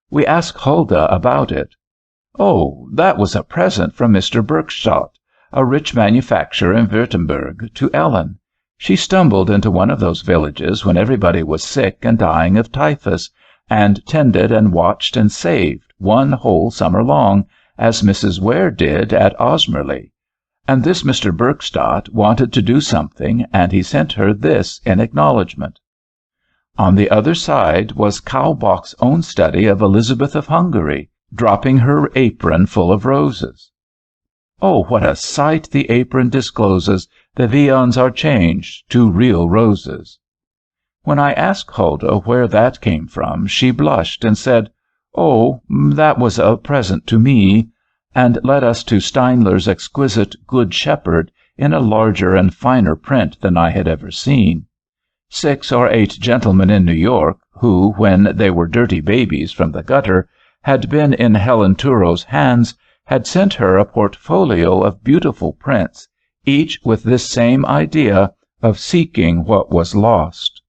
We asked Huldah about it. Oh, that was a present from Mr. Bergstadt, a rich manufacturer in Württemberg, to Ellen. She stumbled into one of those villages when everybody was sick and dying of typhus, and tended and watched and saved, one whole summer long, as Mrs. Ware did at Osmerley. And this Mr. Bergstadt wanted to do something, and he sent her this in acknowledgment. On the other side was Kaulbach's own study of Elizabeth of Hungary, dropping her apron full of roses. Oh, what a sight the apron discloses! The viands are changed to real roses. When I asked Huldah where that came from, she blushed and said, "Oh, that was a present to me," and led us to Steinler's exquisite Good Shepherd in a larger and finer print than I had ever seen. 6 or 8 gentlemen in New York, who, when they were dirty babies from the gutter, had been in Helen Turo's hands, had sent her a portfolio of beautiful prints, each with this same idea of seeking what was lost.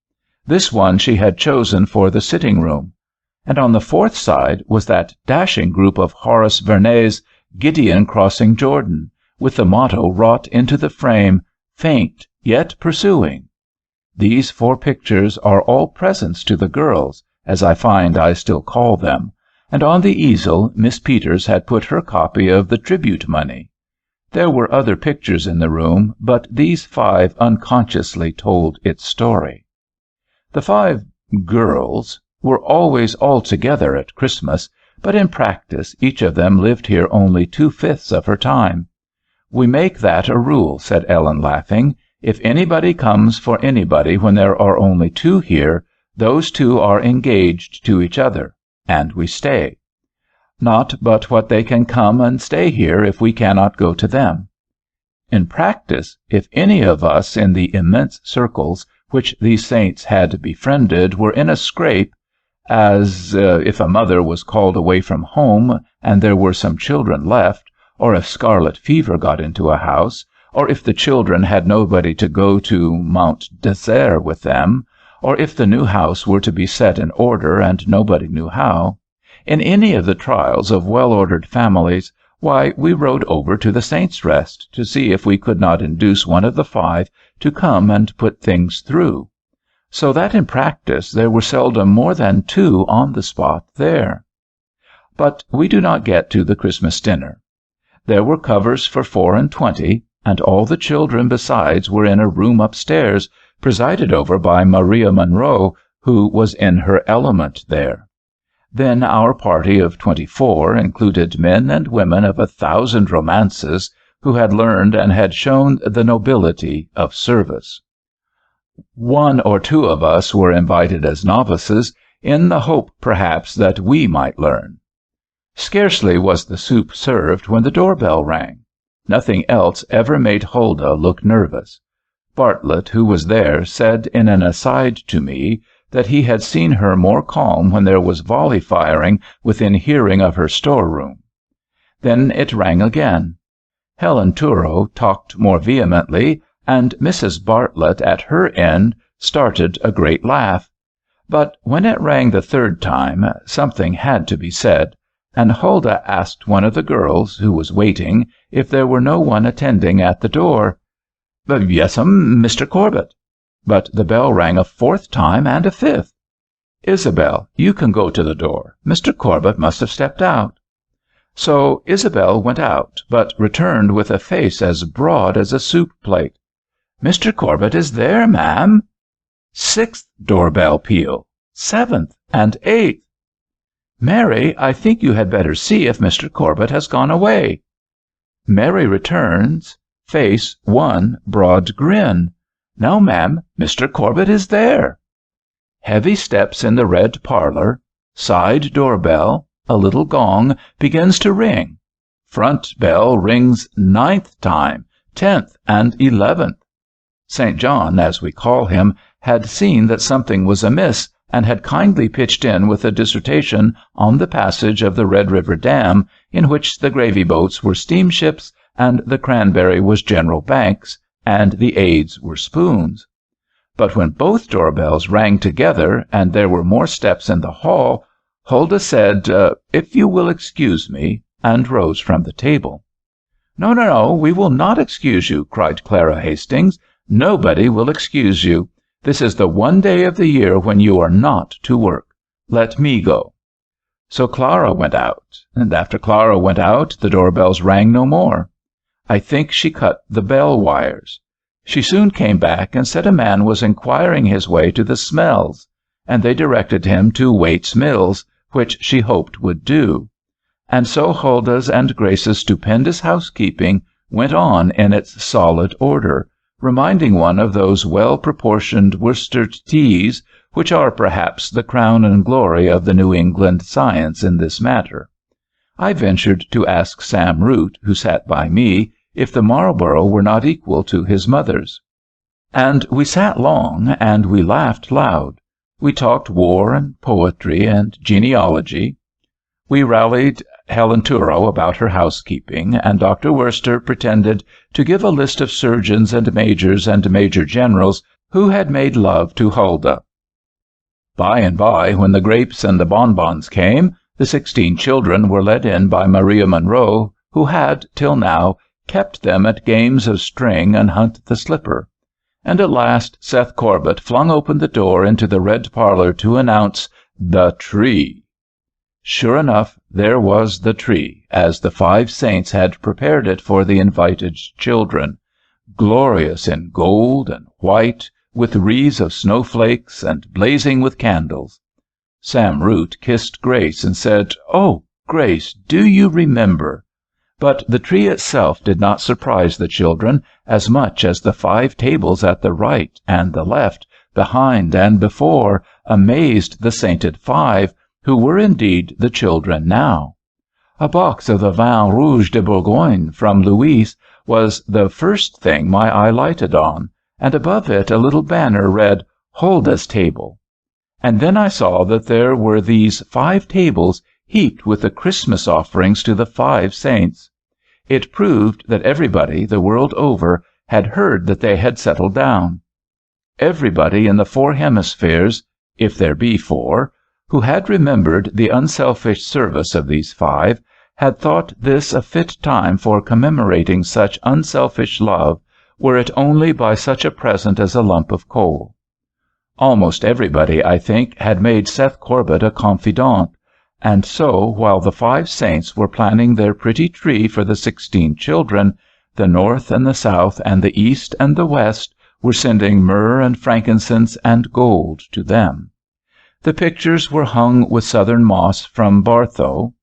This one she had chosen for the sitting-room, and on the 4th side was that dashing group of Horace Vernet's Gideon Crossing Jordan, with the motto wrought into the frame, "Faint, yet pursuing." These 4 pictures are all presents to the girls, as I find I still call them, and on the easel Miss Peters had put her copy of the tribute money. There were other pictures in the room, but these 5 unconsciously told its story. The 5 girls were always all together at Christmas, but in practice each of them lived here only 2/5 of her time. "We make that a rule," said Ellen, laughing. "If anybody comes for anybody when there are only 2 here, those 2 are engaged to each other, and we stay. not but what they can come and stay here if we cannot go to them. In practice, if any of us in the immense circles which these saints had befriended were in a scrape, as if a mother was called away from home and there were some children left, or if scarlet fever got into a house, or if the children had nobody to go to Mount Desert with them, or if the new house were to be set in order and nobody knew how, in any of the trials of well-ordered families, why, we rode over to the Saints' Rest to see if we could not induce one of the 5 to come and put things through, so that in practice there were seldom more than 2 on the spot there. But we do not get to the Christmas dinner. There were covers for 24, and all the children besides were in a room upstairs, presided over by Maria Munro, who was in her element there. Then our party of 24 included men and women of 1,000 romances who had learned and had shown the nobility of service. 1 or 2 of us were invited as novices, in the hope perhaps that we might learn. Scarcely was the soup served when the doorbell rang. Nothing else ever made Huldah look nervous. Bartlett, who was there, said in an aside to me that he had seen her more calm when there was volley firing within hearing of her storeroom. Then it rang again. Helen Turo talked more vehemently, and Mrs. Bartlett at her end started a great laugh. But when it rang the 3rd time, something had to be said, and Huldah asked one of the girls, who was waiting, if there were no one attending at the door. "Yes'm, Mr. Corbett." But the bell rang a 4th time and a 5th. "Isabel, you can go to the door. Mr. Corbett must have stepped out." So Isabel went out, but returned with a face as broad as a soup plate. "Mr. Corbett is there, ma'am." 6th doorbell peal, 7th and 8th. "Mary, I think you had better see if Mr. Corbett has gone away." Mary returns, face one broad grin. "No, ma'am, Mr. Corbett is there." Heavy steps in the red parlor, side doorbell, a little gong begins to ring. Front bell rings 9th time, 10th and 11th. St. John, as we call him, had seen that something was amiss, and had kindly pitched in with a dissertation on the passage of the Red River Dam, in which the gravy boats were steamships, and the cranberry was General Banks, and the aids were spoons. But when both doorbells rang together, and there were more steps in the hall, Huldah said, "If you will excuse me," and rose from the table. "No, no, no, we will not excuse you," cried Clara Hastings. "Nobody will excuse you. This is the one day of the year when you are not to work. Let me go." So Clara went out, and after Clara went out, the doorbells rang no more. I think she cut the bell wires. She soon came back and said a man was inquiring his way to the Smells, and they directed him to Waite's Mills, which she hoped would do. And so Huldah's and Grace's stupendous housekeeping went on in its solid order, reminding one of those well-proportioned Worcester teas, which are perhaps the crown and glory of the New England science in this matter. I ventured to ask Sam Root, who sat by me, if the Marlborough were not equal to his mother's. And we sat long, and we laughed loud. We talked war and poetry and genealogy. We rallied Helen Turo about her housekeeping, and Dr. Worcester pretended to give a list of surgeons and major generals who had made love to Huldah. By and by, when the grapes and the bonbons came, the 16 children were led in by Maria Munro, who had, till now, kept them at games of string and hunt the slipper. And at last Seth Corbett flung open the door into the red parlor to announce the tree. Sure enough, there was the tree, as the 5 saints had prepared it for the invited children, glorious in gold and white, with wreaths of snowflakes, and blazing with candles. Sam Root kissed Grace and said, "Oh, Grace, do you remember?" But the tree itself did not surprise the children as much as the 5 tables at the right and the left, behind and before, amazed the sainted 5, who were indeed the children now. A box of the vin rouge de Bourgogne from Louis was the first thing my eye lighted on, and above it a little banner read, "Hulda's Table." And then I saw that there were these 5 tables heaped with the Christmas offerings to the 5 saints. It proved that everybody, the world over, had heard that they had settled down. Everybody in the 4 hemispheres, if there be 4, who had remembered the unselfish service of these 5, had thought this a fit time for commemorating such unselfish love, were it only by such a present as a lump of coal. Almost everybody, I think, had made Seth Corbett a confidant, and so, while the 5 saints were planning their pretty tree for the 16 children, the North and the South and the East and the West were sending myrrh and frankincense and gold to them. The pictures were hung with southern moss from Bartho.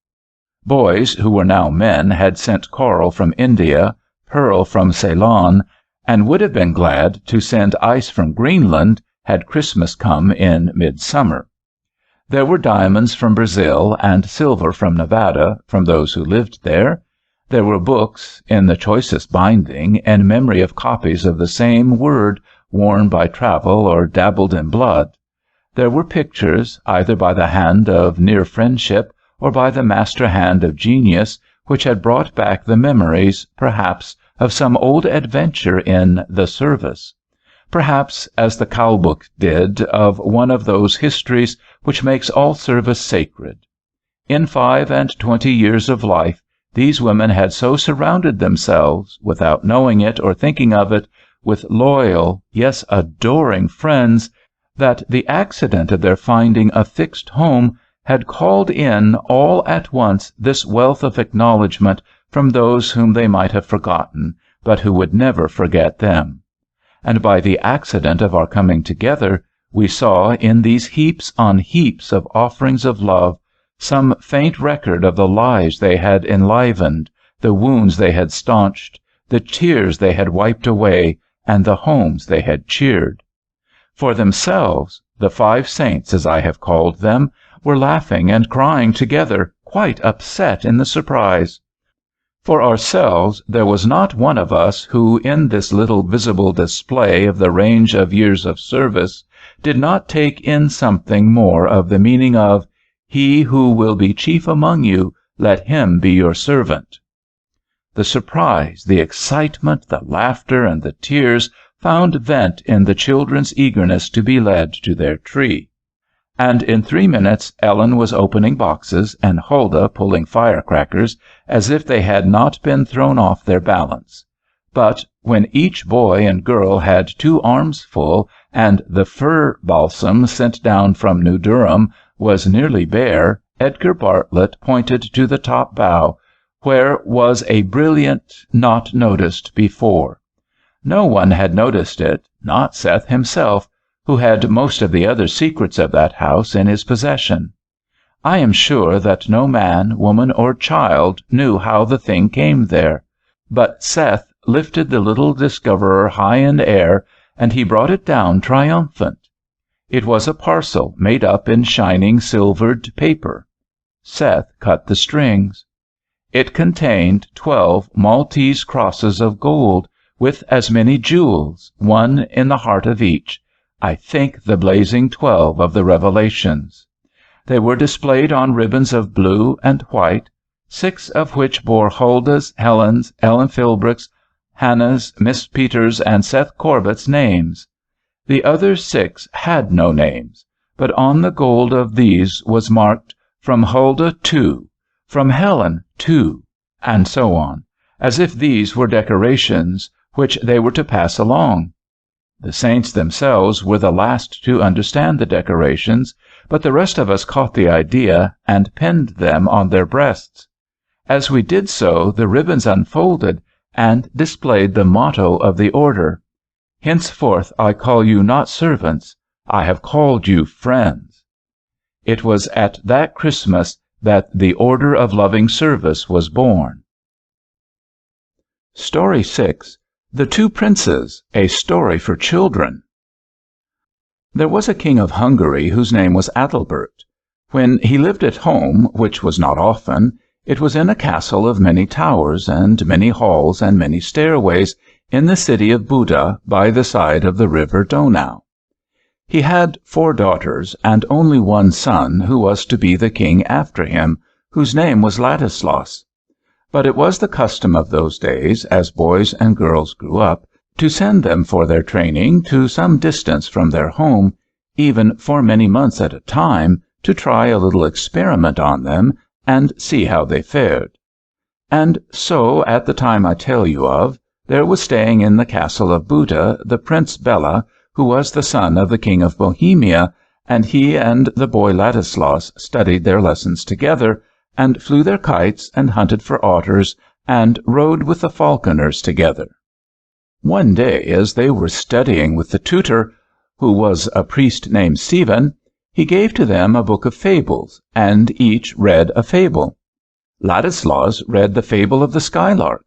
Boys who were now men had sent coral from India, pearl from Ceylon, and would have been glad to send ice from Greenland had Christmas come in midsummer. There were diamonds from Brazil and silver from Nevada, from those who lived there. There were books, in the choicest binding, in memory of copies of the same word worn by travel or dabbled in blood. There were pictures, either by the hand of near friendship or by the master hand of genius, which had brought back the memories, perhaps, of some old adventure in the service. Perhaps, as the Kalbook did, of one of those histories which makes all service sacred. In 25 years of life, these women had so surrounded themselves, without knowing it or thinking of it, with loyal, yes, adoring friends, that the accident of their finding a fixed home had called in all at once this wealth of acknowledgment from those whom they might have forgotten, but who would never forget them. And by the accident of our coming together, we saw in these heaps on heaps of offerings of love some faint record of the lives they had enlivened, the wounds they had staunched, the tears they had wiped away, and the homes they had cheered. For themselves, the 5 saints, as I have called them, were laughing and crying together, quite upset in the surprise. For ourselves, there was not one of us who, in this little visible display of the range of years of service, did not take in something more of the meaning of, "He who will be chief among you, let him be your servant." The surprise, the excitement, the laughter, and the tears found vent in the children's eagerness to be led to their tree. And in 3 minutes Ellen was opening boxes, and Huldah pulling firecrackers, as if they had not been thrown off their balance. But when each boy and girl had 2 arms full, and the fir balsam sent down from New Durham was nearly bare, Edgar Bartlett pointed to the top bough, where was a brilliant not noticed before. No one had noticed it, not Seth himself, who had most of the other secrets of that house in his possession. I am sure that no man, woman, or child knew how the thing came there, but Seth lifted the little discoverer high in air, and he brought it down triumphant. It was a parcel made up in shining silvered paper. Seth cut the strings. It contained 12 Maltese crosses of gold, with as many jewels, one in the heart of each, I think the blazing 12 of the Revelations. They were displayed on ribbons of blue and white, 6 of which bore Huldah's, Helen's, Ellen Philbrick's, Hannah's, Miss Peters, and Seth Corbett's names. The other 6 had no names, but on the gold of these was marked, "From Huldah to," "From Helen to," and so on, as if these were decorations which they were to pass along. The saints themselves were the last to understand the decorations, but the rest of us caught the idea and pinned them on their breasts. As we did so, the ribbons unfolded and displayed the motto of the order, "Henceforth I call you not servants, I have called you friends." It was at that Christmas that the Order of Loving Service was born. Story 6. The Two Princes, a Story for Children. There was a king of Hungary whose name was Adalbert. When he lived at home, which was not often, It was in a castle of many towers, and many halls, and many stairways, in the city of Buda, by the side of the river Donau. He had 4 daughters, and only one son, who was to be the king after him, whose name was Ladislaus. But it was the custom of those days, as boys and girls grew up, to send them for their training to some distance from their home, even for many months at a time, to try a little experiment on them, and see how they fared. And so, at the time I tell you of, there was staying in the castle of Buda the Prince Bela, who was the son of the King of Bohemia, and he and the boy Ladislaus studied their lessons together, and flew their kites, and hunted for otters, and rode with the falconers together. One day, as they were studying with the tutor, who was a priest named Stephen, he gave to them a book of fables, and each read a fable. Ladislaus read the fable of the skylark.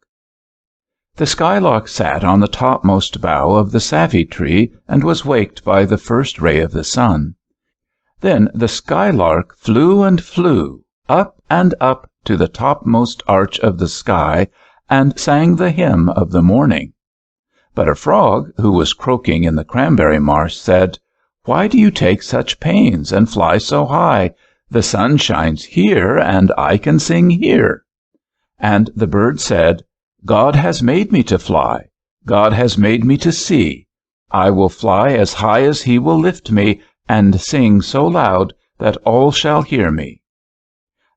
The skylark sat on the topmost bough of the savy tree, and was waked by the first ray of the sun. Then the skylark flew and flew, up and up to the topmost arch of the sky, and sang the hymn of the morning. But a frog, who was croaking in the cranberry marsh, said, "Why do you take such pains, and fly so high? The sun shines here, and I can sing here." And the bird said, "God has made me to fly. God has made me to see. I will fly as high as he will lift me, and sing so loud that all shall hear me."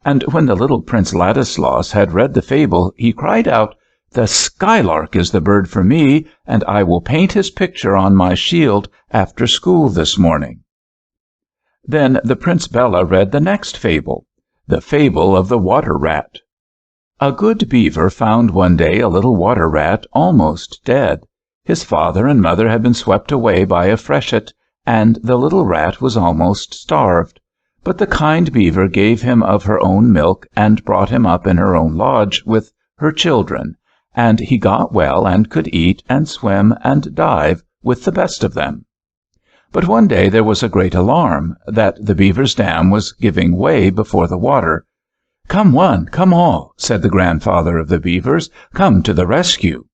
And when the little Prince Ladislaus had read the fable, he cried out, "The skylark is the bird for me, and I will paint his picture on my shield after school this morning." Then the Prince Bela read the next fable, the fable of the water rat. A good beaver found one day a little water rat almost dead. His father and mother had been swept away by a freshet, and the little rat was almost starved. But the kind beaver gave him of her own milk, and brought him up in her own lodge with her children, and he got well and could eat and swim and dive with the best of them. But one day there was a great alarm, that the beaver's dam was giving way before the water. "Come one, come all," said the grandfather of the beavers, "come to the rescue."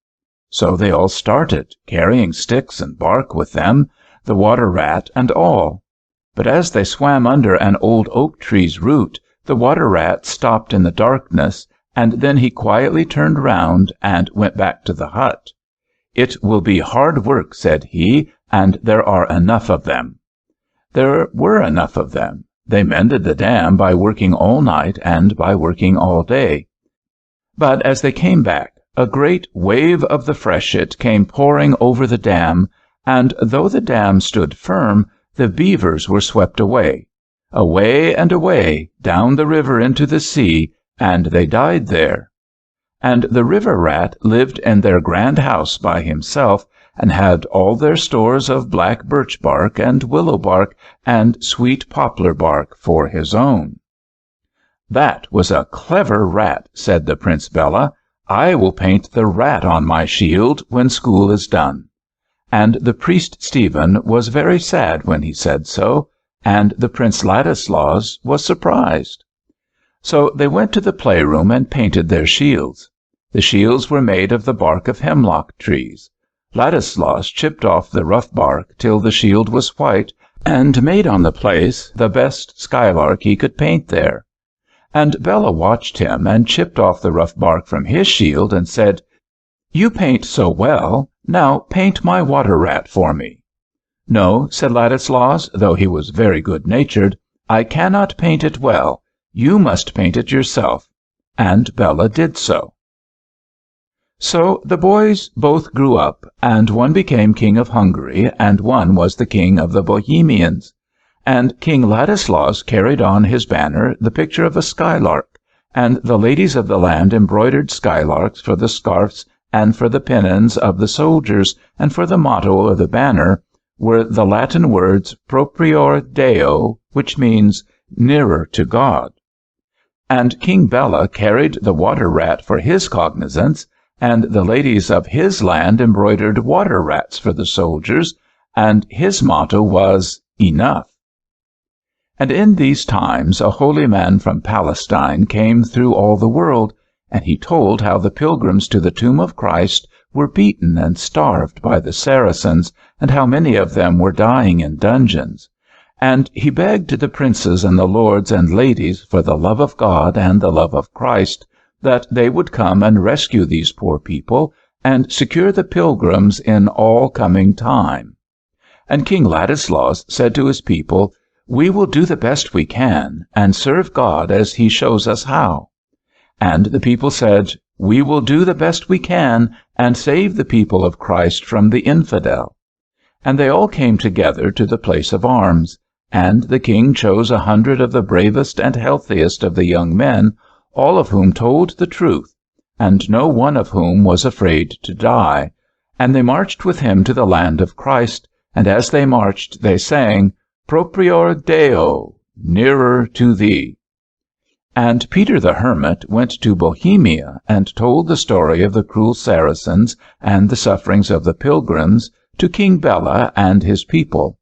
So they all started, carrying sticks and bark with them, the water rat and all. But as they swam under an old oak tree's root, the water rat stopped in the darkness, and then he quietly turned round and went back to the hut. "It will be hard work," said he, "and there are enough of them." There were enough of them. They mended the dam by working all night and by working all day. But as they came back, a great wave of the freshet came pouring over the dam, and though the dam stood firm, the beavers were swept away, away and away, down the river into the sea, and they died there. And the river rat lived in their grand house by himself, and had all their stores of black birch bark and willow bark and sweet poplar bark for his own. "That was a clever rat," said the Prince Bela. "I will paint the rat on my shield when school is done." And the priest Stephen was very sad when he said so, and the Prince Ladislaus was surprised. So they went to the playroom and painted their shields. The shields were made of the bark of hemlock trees. Ladislaus chipped off the rough bark till the shield was white, and made on the place the best skylark he could paint there. And Bela watched him, and chipped off the rough bark from his shield, and said, "You paint so well, now paint my water rat for me." "No," said Ladislaus, though he was very good-natured, "I cannot paint it well. You must paint it yourself." And Bela did so. So the boys both grew up, and one became king of Hungary, and one was the king of the Bohemians. And King Ladislaus carried on his banner the picture of a skylark, and the ladies of the land embroidered skylarks for the scarfs and for the pennons of the soldiers, and for the motto of the banner were the Latin words Proprior Deo, which means nearer to God. And King Bela carried the water rat for his cognizance, and the ladies of his land embroidered water rats for the soldiers, and his motto was Enough. And in these times a holy man from Palestine came through all the world, and he told how the pilgrims to the tomb of Christ were beaten and starved by the Saracens, and how many of them were dying in dungeons. And he begged the princes and the lords and ladies, for the love of God and the love of Christ, that they would come and rescue these poor people, and secure the pilgrims in all coming time. And King Ladislaus said to his people, "We will do the best we can, and serve God as he shows us how." And the people said, "We will do the best we can, and save the people of Christ from the infidel." And they all came together to the place of arms, and the king chose 100 of the bravest and healthiest of the young men, all of whom told the truth, and no one of whom was afraid to die. And they marched with him to the land of Christ, and as they marched they sang, "Proprior Deo, nearer to thee." And Peter the Hermit went to Bohemia, and told the story of the cruel Saracens and the sufferings of the pilgrims to King Bela and his people.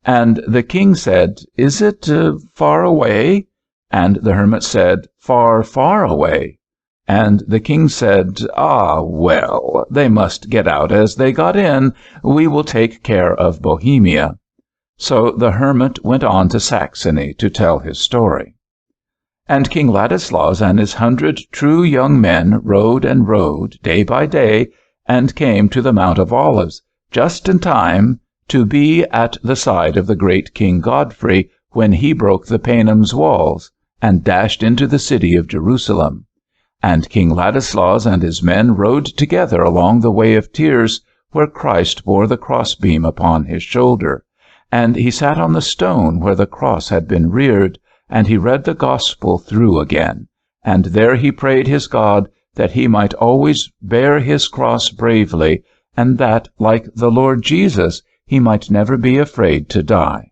And the king said, "Is it far away?" And the hermit said, "Far, far away." And the king said, "Ah, well, they must get out as they got in. We will take care of Bohemia." So the hermit went on to Saxony to tell his story. And King Ladislaus and his 100 true young men rode and rode, day by day, and came to the Mount of Olives, just in time to be at the side of the great King Godfrey when he broke the Paynim's walls, and dashed into the city of Jerusalem. And King Ladislaus and his men rode together along the way of tears, where Christ bore the crossbeam upon his shoulder. And he sat on the stone where the cross had been reared, and he read the gospel through again, and there he prayed his God that he might always bear his cross bravely, and that, like the Lord Jesus, he might never be afraid to die.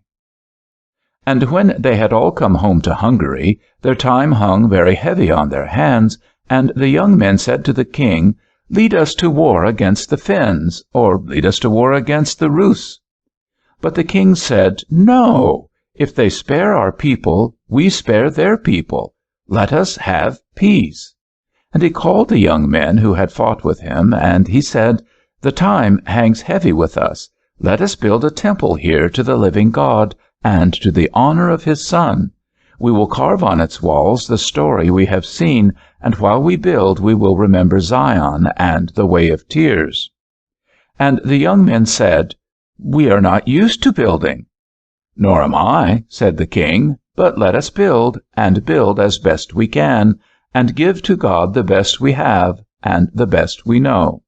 And when they had all come home to Hungary, their time hung very heavy on their hands, and the young men said to the king, "Lead us to war against the Finns, or lead us to war against the Rus." But the king said, "No, if they spare our people, we spare their people. Let us have peace." And he called the young men who had fought with him, and he said, "The time hangs heavy with us. Let us build a temple here to the living God, and to the honor of his Son. We will carve on its walls the story we have seen, and while we build we will remember Zion and the way of tears." And the young men said, "We are not used to building." "Nor am I," said the king, "but let us build, and build as best we can, and give to God the best we have, and the best we know."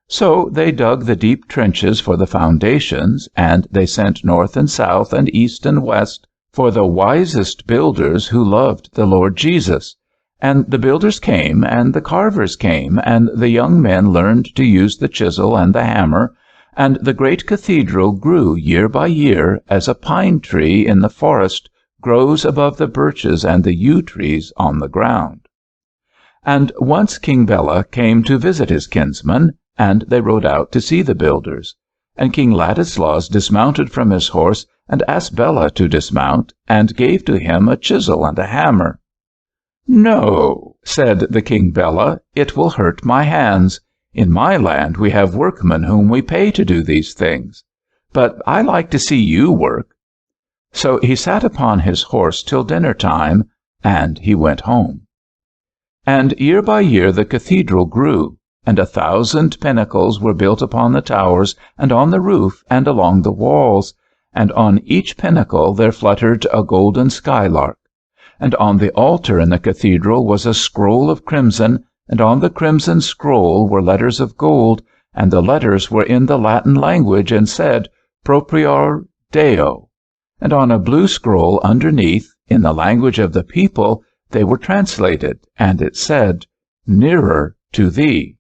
So they dug the deep trenches for the foundations, and they sent north and south and east and west for the wisest builders who loved the Lord Jesus. And the builders came, and the carvers came, and the young men learned to use the chisel and the hammer, and the great cathedral grew year by year as a pine tree in the forest grows above the birches and the yew trees on the ground. And once King Bela came to visit his kinsman, and they rode out to see the builders. And King Ladislaus dismounted from his horse, and asked Bela to dismount, and gave to him a chisel and a hammer. "No," said the King Bela, "it will hurt my hands. In my land we have workmen whom we pay to do these things. But I like to see you work." So he sat upon his horse till dinner time, and he went home. And year by year the cathedral grew, and 1,000 pinnacles were built upon the towers, and on the roof, and along the walls, and on each pinnacle there fluttered a golden skylark. And on the altar in the cathedral was a scroll of crimson, and on the crimson scroll were letters of gold, and the letters were in the Latin language, and said, "Proprior Deo." And on a blue scroll underneath, in the language of the people, they were translated, and it said, "Nearer to thee."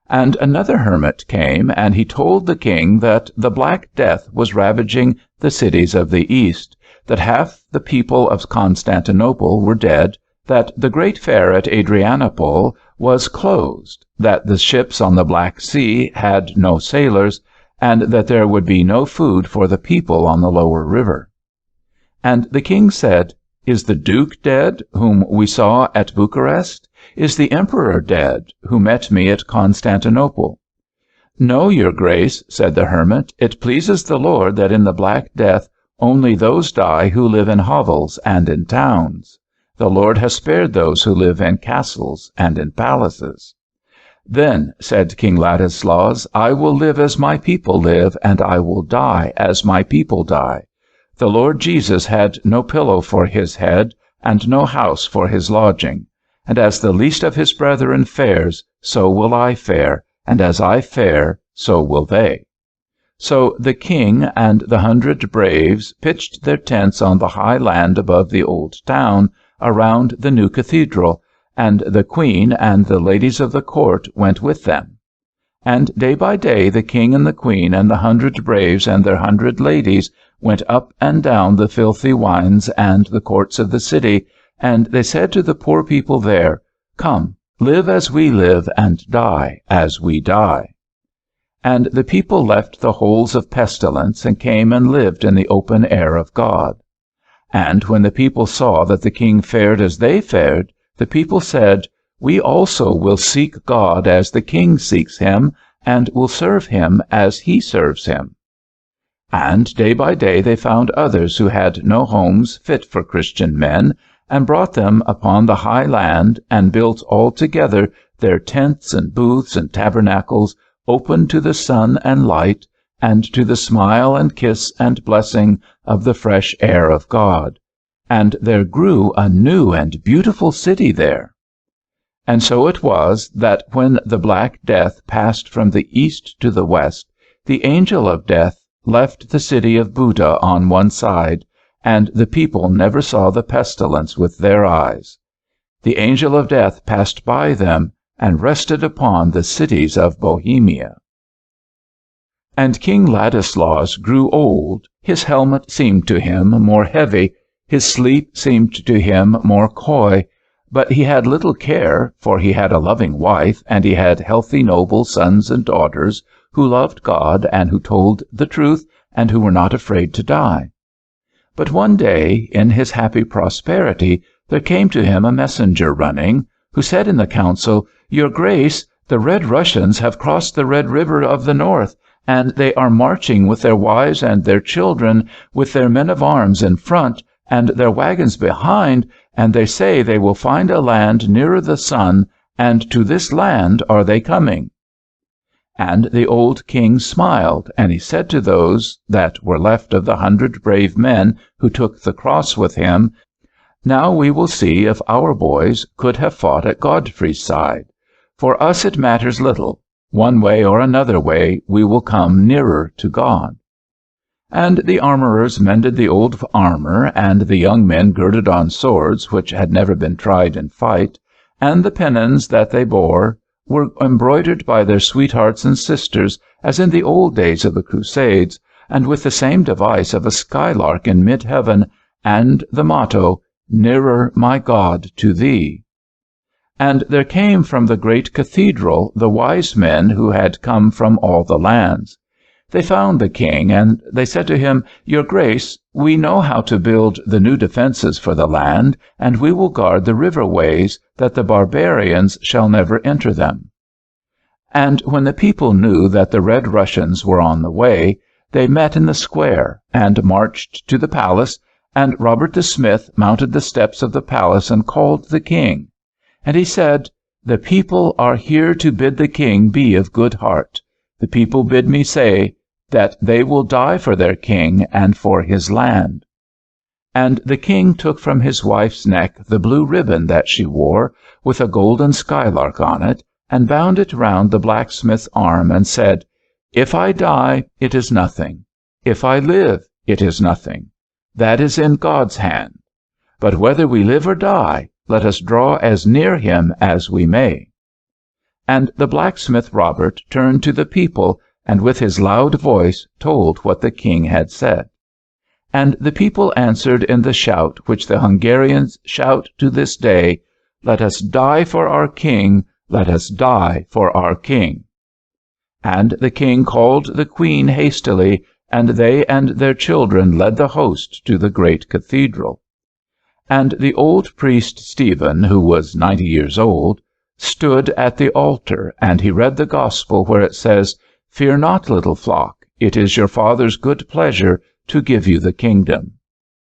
And another hermit came, and he told the king that the Black Death was ravaging the cities of the East, that half the people of Constantinople were dead, that the great fair at Adrianople was closed, that the ships on the Black Sea had no sailors, and that there would be no food for the people on the lower river. And the king said, "Is the Duke dead, whom we saw at Bucharest? Is the Emperor dead, who met me at Constantinople?" "No, your Grace," said the hermit. "It pleases the Lord that in the Black Death only those die who live in hovels and in towns. The Lord has spared those who live in castles and in palaces." "Then," said King Ladislaus, "I will live as my people live, and I will die as my people die. The Lord Jesus had no pillow for his head, and no house for his lodging. And as the least of his brethren fares, so will I fare, and as I fare, so will they." So the king and the 100 braves pitched their tents on the high land above the old town, around the new cathedral, and the queen and the ladies of the court went with them. And day by day the king and the queen and the 100 braves and their 100 ladies went up and down the filthy wynds and the courts of the city, and they said to the poor people there, "Come, live as we live, and die as we die." And the people left the holes of pestilence, and came and lived in the open air of God. And when the people saw that the king fared as they fared, the people said, "We also will seek God as the king seeks him, and will serve him as he serves him." And day by day they found others who had no homes fit for Christian men, and brought them upon the high land, and built all together their tents and booths and tabernacles, open to the sun and light, and to the smile and kiss and blessing of the fresh air of God. And there grew a new and beautiful city there. And so it was that when the Black Death passed from the east to the west, the angel of death left the city of Buda on one side, and the people never saw the pestilence with their eyes. The angel of death passed by them, and rested upon the cities of Bohemia. And King Ladislaus grew old. His helmet seemed to him more heavy, his sleep seemed to him more coy, but he had little care, for he had a loving wife, and he had healthy noble sons and daughters, who loved God, and who told the truth, and who were not afraid to die. But one day, in his happy prosperity, there came to him a messenger running, who said in the council, "Your Grace, the Red Russians have crossed the Red River of the north, and they are marching with their wives and their children, with their men of arms in front, and their wagons behind, and they say they will find a land nearer the sun, and to this land are they coming." And the old king smiled, and he said to those that were left of the 100 brave men who took the cross with him, "Now we will see if our boys could have fought at Godfrey's side. For us it matters little. One way or another way we will come nearer to God." And the armorers mended the old armor, and the young men girded on swords which had never been tried in fight, and the pennons that they bore were embroidered by their sweethearts and sisters, as in the old days of the Crusades, and with the same device of a skylark in mid-heaven, and the motto, "Nearer, my God, to thee." And there came from the great cathedral the wise men who had come from all the lands. They found the king, and they said to him, "Your Grace, we know how to build the new defenses for the land, and we will guard the river ways, that the barbarians shall never enter them." And when the people knew that the Red Russians were on the way, they met in the square, and marched to the palace, and Robert the Smith mounted the steps of the palace and called the king. And he said, "The people are here to bid the king be of good heart. The people bid me say that they will die for their king and for his land." And the king took from his wife's neck the blue ribbon that she wore, with a golden skylark on it, and bound it round the blacksmith's arm, and said, "If I die, it is nothing. If I live, it is nothing. That is in God's hand. But whether we live or die, let us draw as near him as we may." And the blacksmith Robert turned to the people, and with his loud voice told what the king had said. And the people answered in the shout which the Hungarians shout to this day, "Let us die for our king, let us die for our king." And the king called the queen hastily, and they and their children led the host to the great cathedral. And the old priest Stephen, who was 90 years old, stood at the altar, and he read the gospel where it says, "Fear not, little flock, it is your Father's good pleasure to give you the kingdom."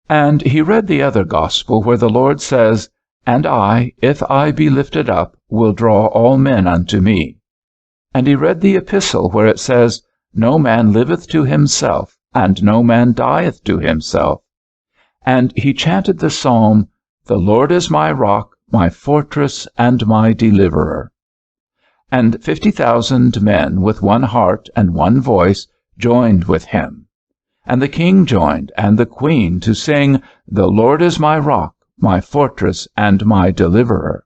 And he read the other gospel where the Lord says, "And I, if I be lifted up, will draw all men unto me." And he read the epistle where it says, "No man liveth to himself, and no man dieth to himself." And he chanted the psalm, "The Lord is my rock, my fortress, and my deliverer." And 50,000 men with one heart and one voice joined with him. And the king joined, and the queen, to sing, "The Lord is my rock, my fortress, and my deliverer."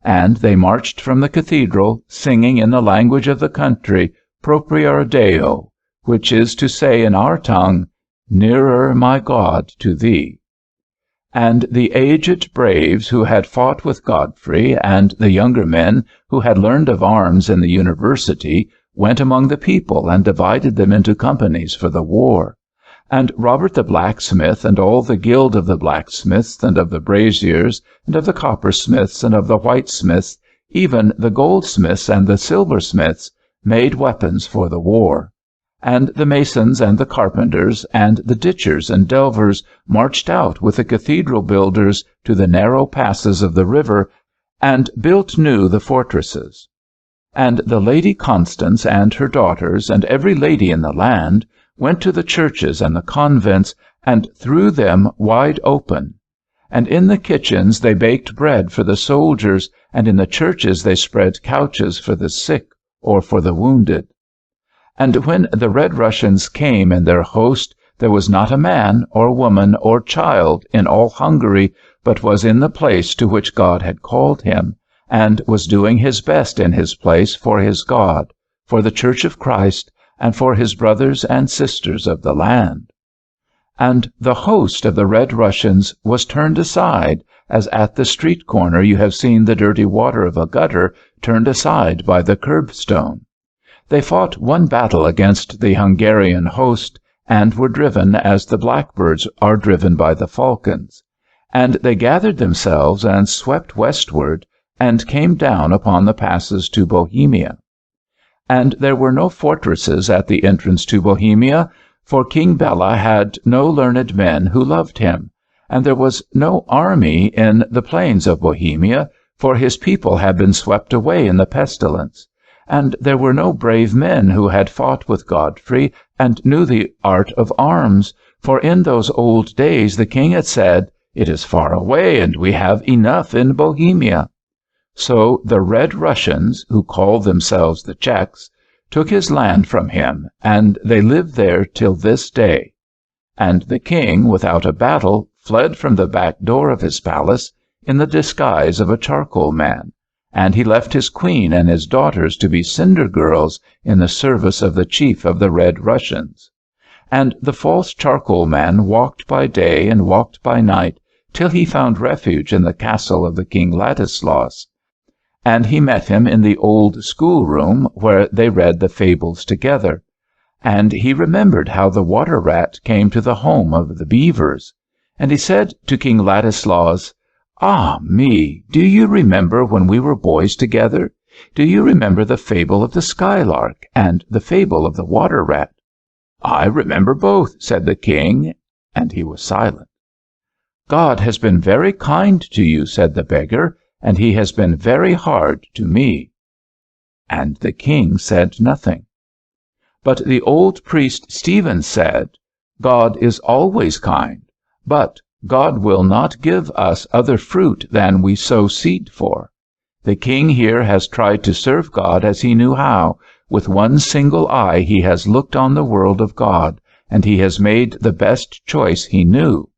And they marched from the cathedral, singing in the language of the country, "Propior Deo," which is to say in our tongue, "Nearer, my God, to thee." And the aged braves who had fought with Godfrey, and the younger men who had learned of arms in the university, went among the people and divided them into companies for the war. And Robert the blacksmith, and all the guild of the blacksmiths, and of the braziers, and of the coppersmiths, and of the whitesmiths, even the goldsmiths and the silversmiths, made weapons for the war. And the masons and the carpenters and the ditchers and delvers marched out with the cathedral builders to the narrow passes of the river, and built new the fortresses. And the Lady Constance and her daughters, and every lady in the land, went to the churches and the convents, and threw them wide open. And in the kitchens they baked bread for the soldiers, and in the churches they spread couches for the sick or for the wounded. And when the Red Russians came in their host, there was not a man or woman or child in all Hungary but was in the place to which God had called him, and was doing his best in his place for his God, for the Church of Christ, and for his brothers and sisters of the land. And the host of the Red Russians was turned aside, as at the street corner you have seen the dirty water of a gutter turned aside by the curbstone. They fought one battle against the Hungarian host, and were driven as the blackbirds are driven by the falcons. And they gathered themselves and swept westward, and came down upon the passes to Bohemia. And there were no fortresses at the entrance to Bohemia, for King Bela had no learned men who loved him, and there was no army in the plains of Bohemia, for his people had been swept away in the pestilence. And there were no brave men who had fought with Godfrey, and knew the art of arms, for in those old days the king had said, "It is far away, and we have enough in Bohemia." So the Red Russians, who called themselves the Czechs, took his land from him, and they live there till this day. And the king, without a battle, fled from the back door of his palace in the disguise of a charcoal man, and he left his queen and his daughters to be cinder girls in the service of the chief of the Red Russians. And the false charcoal man walked by day and walked by night, till he found refuge in the castle of the King Ladislaus. And he met him in the old schoolroom, where they read the fables together. And he remembered how the water rat came to the home of the beavers. And he said to King Ladislaus, "Ah me, do you remember when we were boys together? Do you remember the fable of the skylark and the fable of the water rat?" "I remember both," said the king, and he was silent. "God has been very kind to you," said the beggar, "and he has been very hard to me." And the king said nothing. But the old priest Stephen said, "God is always kind, but God will not give us other fruit than we sow seed for. The king here has tried to serve God as he knew how. With one single eye he has looked on the world of God, and he has made the best choice he knew.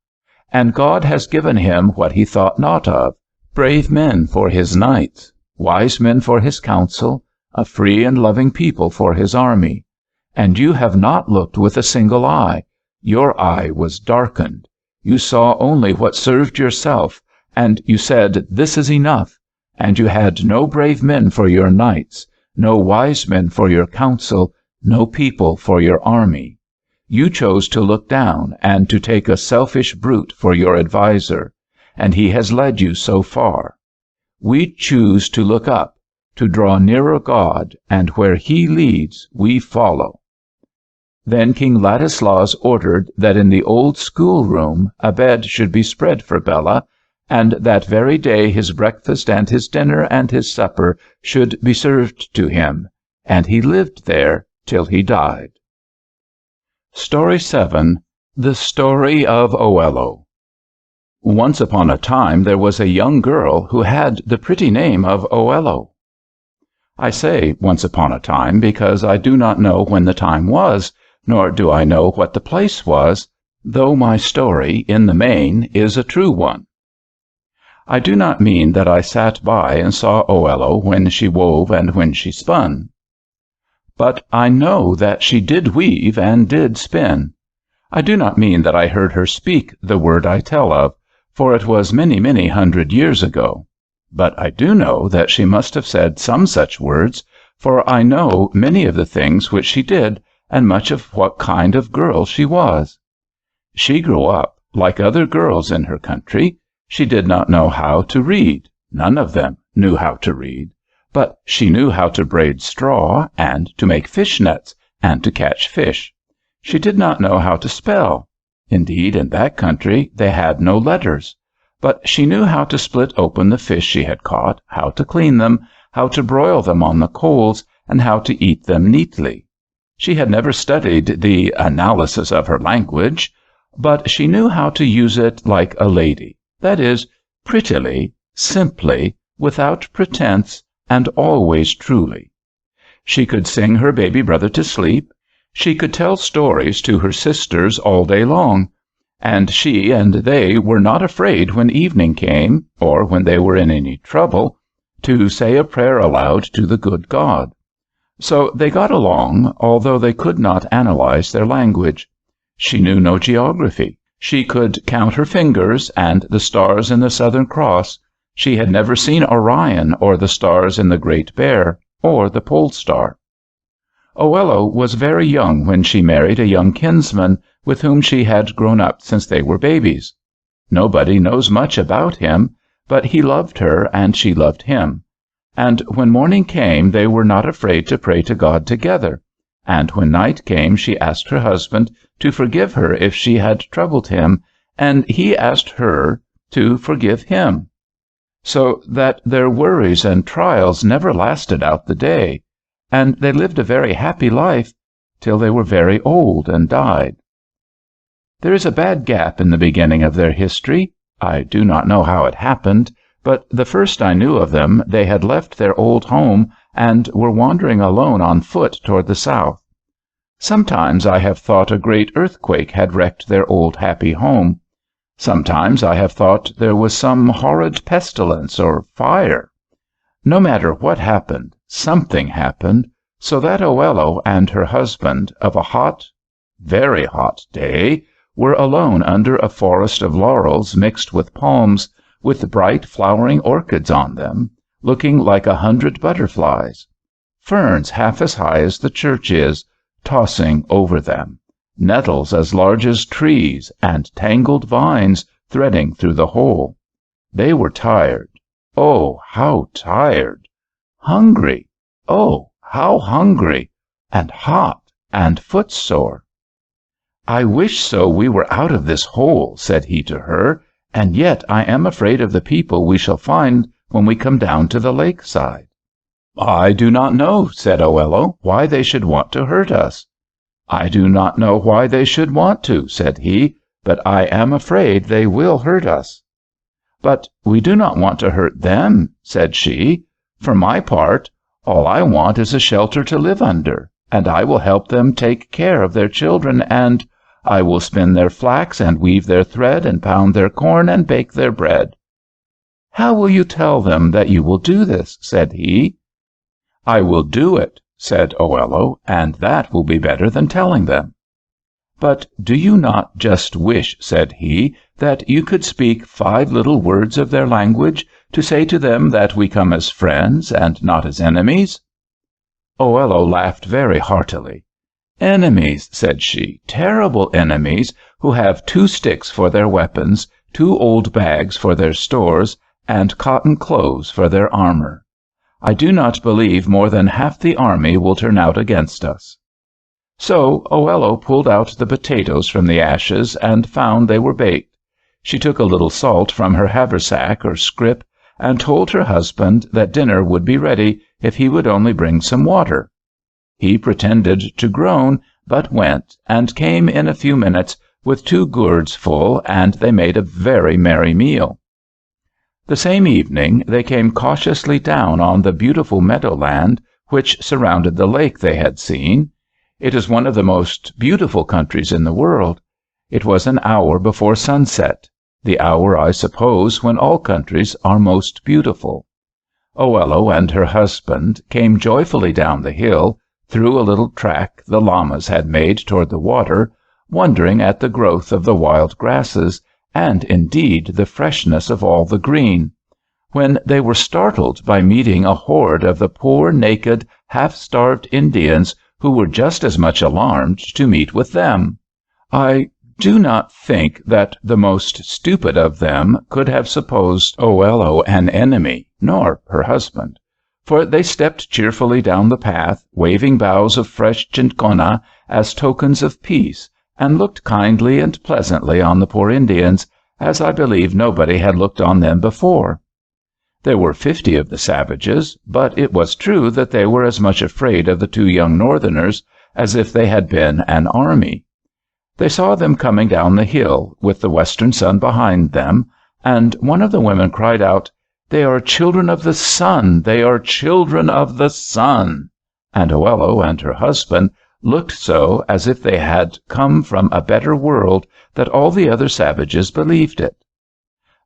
And God has given him what he thought not of, brave men for his knights, wise men for his council, a free and loving people for his army. And you have not looked with a single eye. Your eye was darkened. You saw only what served yourself, and you said, 'This is enough.' And you had no brave men for your knights, no wise men for your council, no people for your army. You chose to look down and to take a selfish brute for your adviser, and he has led you so far. We choose to look up, to draw nearer God, and where he leads, we follow." Then King Ladislaus ordered that in the old schoolroom a bed should be spread for Bella, and that very day his breakfast and his dinner and his supper should be served to him, and he lived there till he died. Story 7. The Story of Oello. Once upon a time there was a young girl who had the pretty name of Oello. I say once upon a time because I do not know when the time was, nor do I know what the place was, though my story, in the main, is a true one. I do not mean that I sat by and saw Oello when she wove and when she spun. But I know that she did weave and did spin. I do not mean that I heard her speak the word I tell of, for it was many, many 100 years ago. But I do know that she must have said some such words, for I know many of the things which she did, and much of what kind of girl she was. She grew up like other girls in her country. She did not know how to read. None of them knew how to read. But she knew how to braid straw, and to make fish nets, and to catch fish. She did not know how to spell. Indeed, in that country they had no letters. But she knew how to split open the fish she had caught, how to clean them, how to broil them on the coals, and how to eat them neatly. She had never studied the analysis of her language, but she knew how to use it like a lady, that is, prettily, simply, without pretense, and always truly. She could sing her baby brother to sleep. She could tell stories to her sisters all day long, and she and they were not afraid when evening came, or when they were in any trouble, to say a prayer aloud to the good God. So they got along, although they could not analyze their language. She knew no geography. She could count her fingers and the stars in the Southern Cross. She had never seen Orion or the stars in the Great Bear, or the Pole Star. Oello was very young when she married a young kinsman with whom she had grown up since they were babies. Nobody knows much about him, but he loved her and she loved him. And when morning came they were not afraid to pray to God together, and when night came she asked her husband to forgive her if she had troubled him, and he asked her to forgive him, so that their worries and trials never lasted out the day, and they lived a very happy life till they were very old and died. There is a bad gap in the beginning of their history. I do not know how it happened, but the first I knew of them they had left their old home and were wandering alone on foot toward the south. Sometimes I have thought a great earthquake had wrecked their old happy home. Sometimes I have thought there was some horrid pestilence or fire. No matter what happened, something happened, so that Oello and her husband, of a hot, very hot day, were alone under a forest of laurels mixed with palms, with bright flowering orchids on them, looking like 100 butterflies, ferns half as high as the church is, tossing over them, nettles as large as trees, and tangled vines threading through the whole. They were tired. Oh, how tired! Hungry. Oh, how hungry! And hot, and footsore. "I wish so we were out of this hole," said he to her, "and yet I am afraid of the people we shall find when we come down to the lakeside." "I do not know," said Oello, "why they should want to hurt us." "I do not know why they should want to," said he, "but I am afraid they will hurt us." "But we do not want to hurt them," said she. "For my part, all I want is a shelter to live under, and I will help them take care of their children, and I will spin their flax and weave their thread and pound their corn and bake their bread." "How will you tell them that you will do this?" said he. "I will do it," said Oello, "and that will be better than telling them." "But do you not just wish," said he, "that you could speak 5 little words of their language, to say to them that we come as friends and not as enemies?" Oello laughed very heartily. "Enemies," said she, "terrible enemies, who have 2 sticks for their weapons, 2 old bags for their stores, and cotton clothes for their armor. I do not believe more than half the army will turn out against us." So Oello pulled out the potatoes from the ashes and found they were baked. She took a little salt from her haversack or scrip, and told her husband that dinner would be ready if he would only bring some water. He pretended to groan, but went, and came in a few minutes with 2 gourds full, and they made a very merry meal. The same evening they came cautiously down on the beautiful meadowland which surrounded the lake they had seen. It is one of the most beautiful countries in the world. It was an hour before sunset, the hour, I suppose, when all countries are most beautiful. Oello and her husband came joyfully down the hill, through a little track the llamas had made toward the water, wondering at the growth of the wild grasses, and indeed the freshness of all the green, when they were startled by meeting a horde of the poor, naked, half-starved Indians who were just as much alarmed to meet with them. I do not think that the most stupid of them could have supposed Oello an enemy, nor her husband, for they stepped cheerfully down the path, waving boughs of fresh cinchona as tokens of peace, and looked kindly and pleasantly on the poor Indians, as I believe nobody had looked on them before. There were 50 of the savages, but it was true that they were as much afraid of the 2 young Northerners as if they had been an army. They saw them coming down the hill, with the western sun behind them, and one of the women cried out, "They are children of the sun! They are children of the sun!" And Oello and her husband looked so as if they had come from a better world that all the other savages believed it.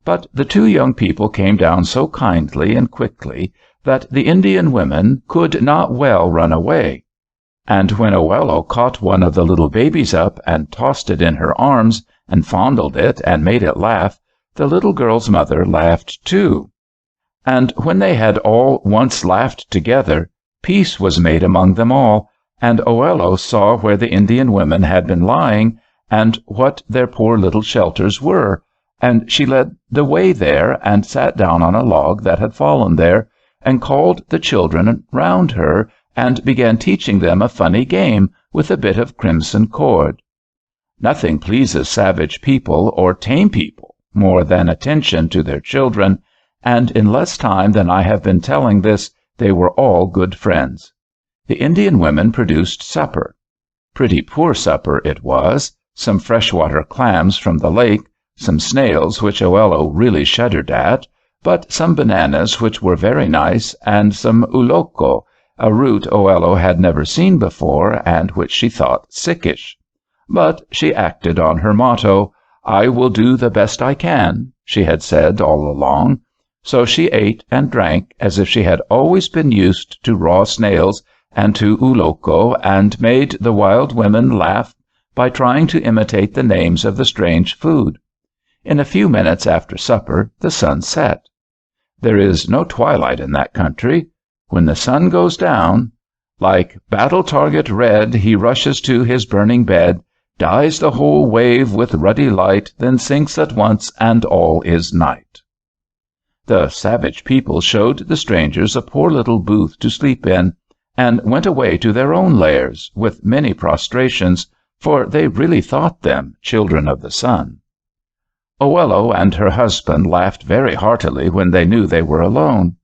But the 2 young people came down so kindly and quickly that the Indian women could not well run away. And when Oello caught one of the little babies up and tossed it in her arms and fondled it and made it laugh, the little girl's mother laughed too. And when they had all once laughed together, peace was made among them all, and Oello saw where the Indian women had been lying, and what their poor little shelters were, and she led the way there, and sat down on a log that had fallen there, and called the children round her, and began teaching them a funny game with a bit of crimson cord. Nothing pleases savage people or tame people more than attention to their children, and in less time than I have been telling this, they were all good friends. The Indian women produced supper. Pretty poor supper it was, some freshwater clams from the lake, some snails which Oello really shuddered at, but some bananas which were very nice, and some uloko, a root Oello had never seen before, and which she thought sickish. But she acted on her motto, "I will do the best I can," she had said all along. So she ate and drank as if she had always been used to raw snails and to uloko, and made the wild women laugh by trying to imitate the names of the strange food. In a few minutes after supper the sun set. There is no twilight in that country. When the sun goes down, like battle target red, he rushes to his burning bed, dyes the whole wave with ruddy light, then sinks at once, and all is night. The savage people showed the strangers a poor little booth to sleep in, and went away to their own lairs, with many prostrations, for they really thought them children of the sun. Oello and her husband laughed very heartily when they knew they were alone.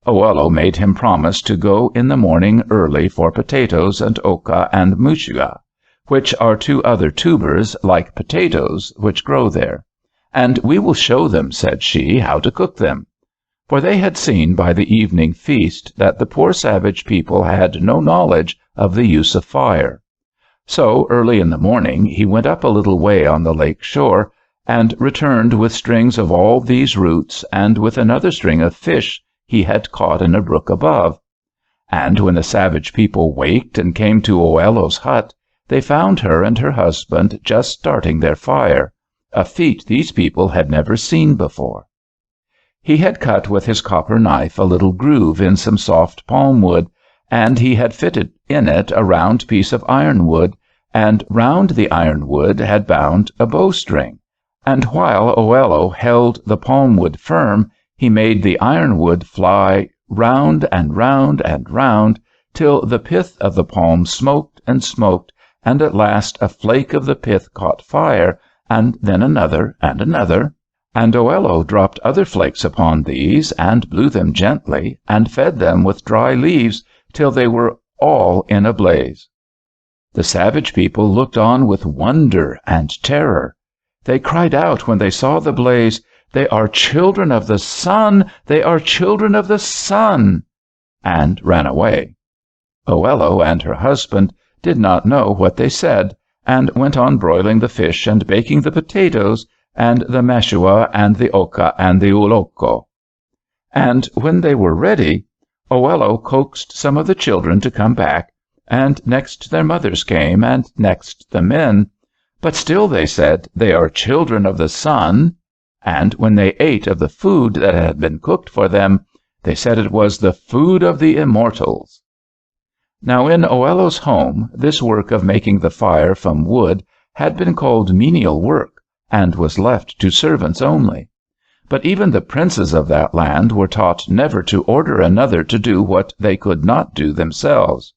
Oello made him promise to go in the morning early for potatoes and oca and mushua, which are 2 other tubers like potatoes which grow there, and we will show them, said she, how to cook them. For they had seen by the evening feast that the poor savage people had no knowledge of the use of fire. So early in the morning he went up a little way on the lake shore, and returned with strings of all these roots, and with another string of fish he had caught in a brook above. And when the savage people waked and came to Oello's hut, they found her and her husband just starting their fire, a feat these people had never seen before. He had cut with his copper knife a little groove in some soft palm wood, and he had fitted in it a round piece of ironwood, and round the ironwood had bound a bowstring, and while Oello held the palmwood firm, he made the ironwood fly round and round and round, till the pith of the palm smoked and smoked, and at last a flake of the pith caught fire, and then another and another, and Oello dropped other flakes upon these, and blew them gently, and fed them with dry leaves, till they were all in a blaze. The savage people looked on with wonder and terror. They cried out when they saw the blaze, "They are children of the sun! They are children of the sun!" and ran away. Oello and her husband did not know what they said, and went on broiling the fish and baking the potatoes, and the mashua and the oca and the uloko. And when they were ready, Oello coaxed some of the children to come back, and next their mothers came, and next the men. But still they said, "They are children of the sun," and when they ate of the food that had been cooked for them, they said it was the food of the immortals. Now in Oello's home, this work of making the fire from wood had been called menial work, and was left to servants only. But even the princes of that land were taught never to order another to do what they could not do themselves.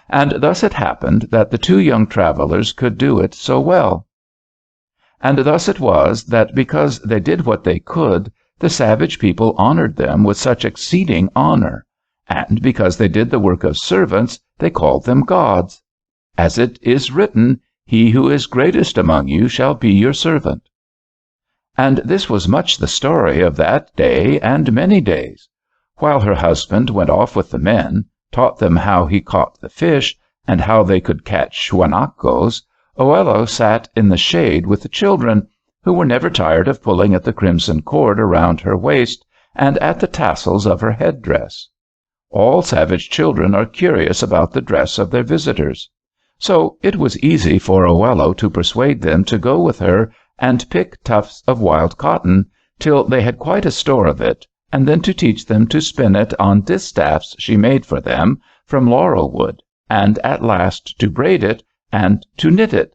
And thus it happened that the two young travelers could do it so well. And thus it was that because they did what they could, the savage people honored them with such exceeding honor, and because they did the work of servants, they called them gods. As it is written, "He who is greatest among you shall be your servant." And this was much the story of that day and many days. While her husband went off with the men, taught them how he caught the fish, and how they could catch huanacos, Oello sat in the shade with the children, who were never tired of pulling at the crimson cord around her waist, and at the tassels of her head-dress. All savage children are curious about the dress of their visitors. So it was easy for Oello to persuade them to go with her and pick tufts of wild cotton, till they had quite a store of it, and then to teach them to spin it on distaffs she made for them from laurel wood, and at last to braid it, and to knit it,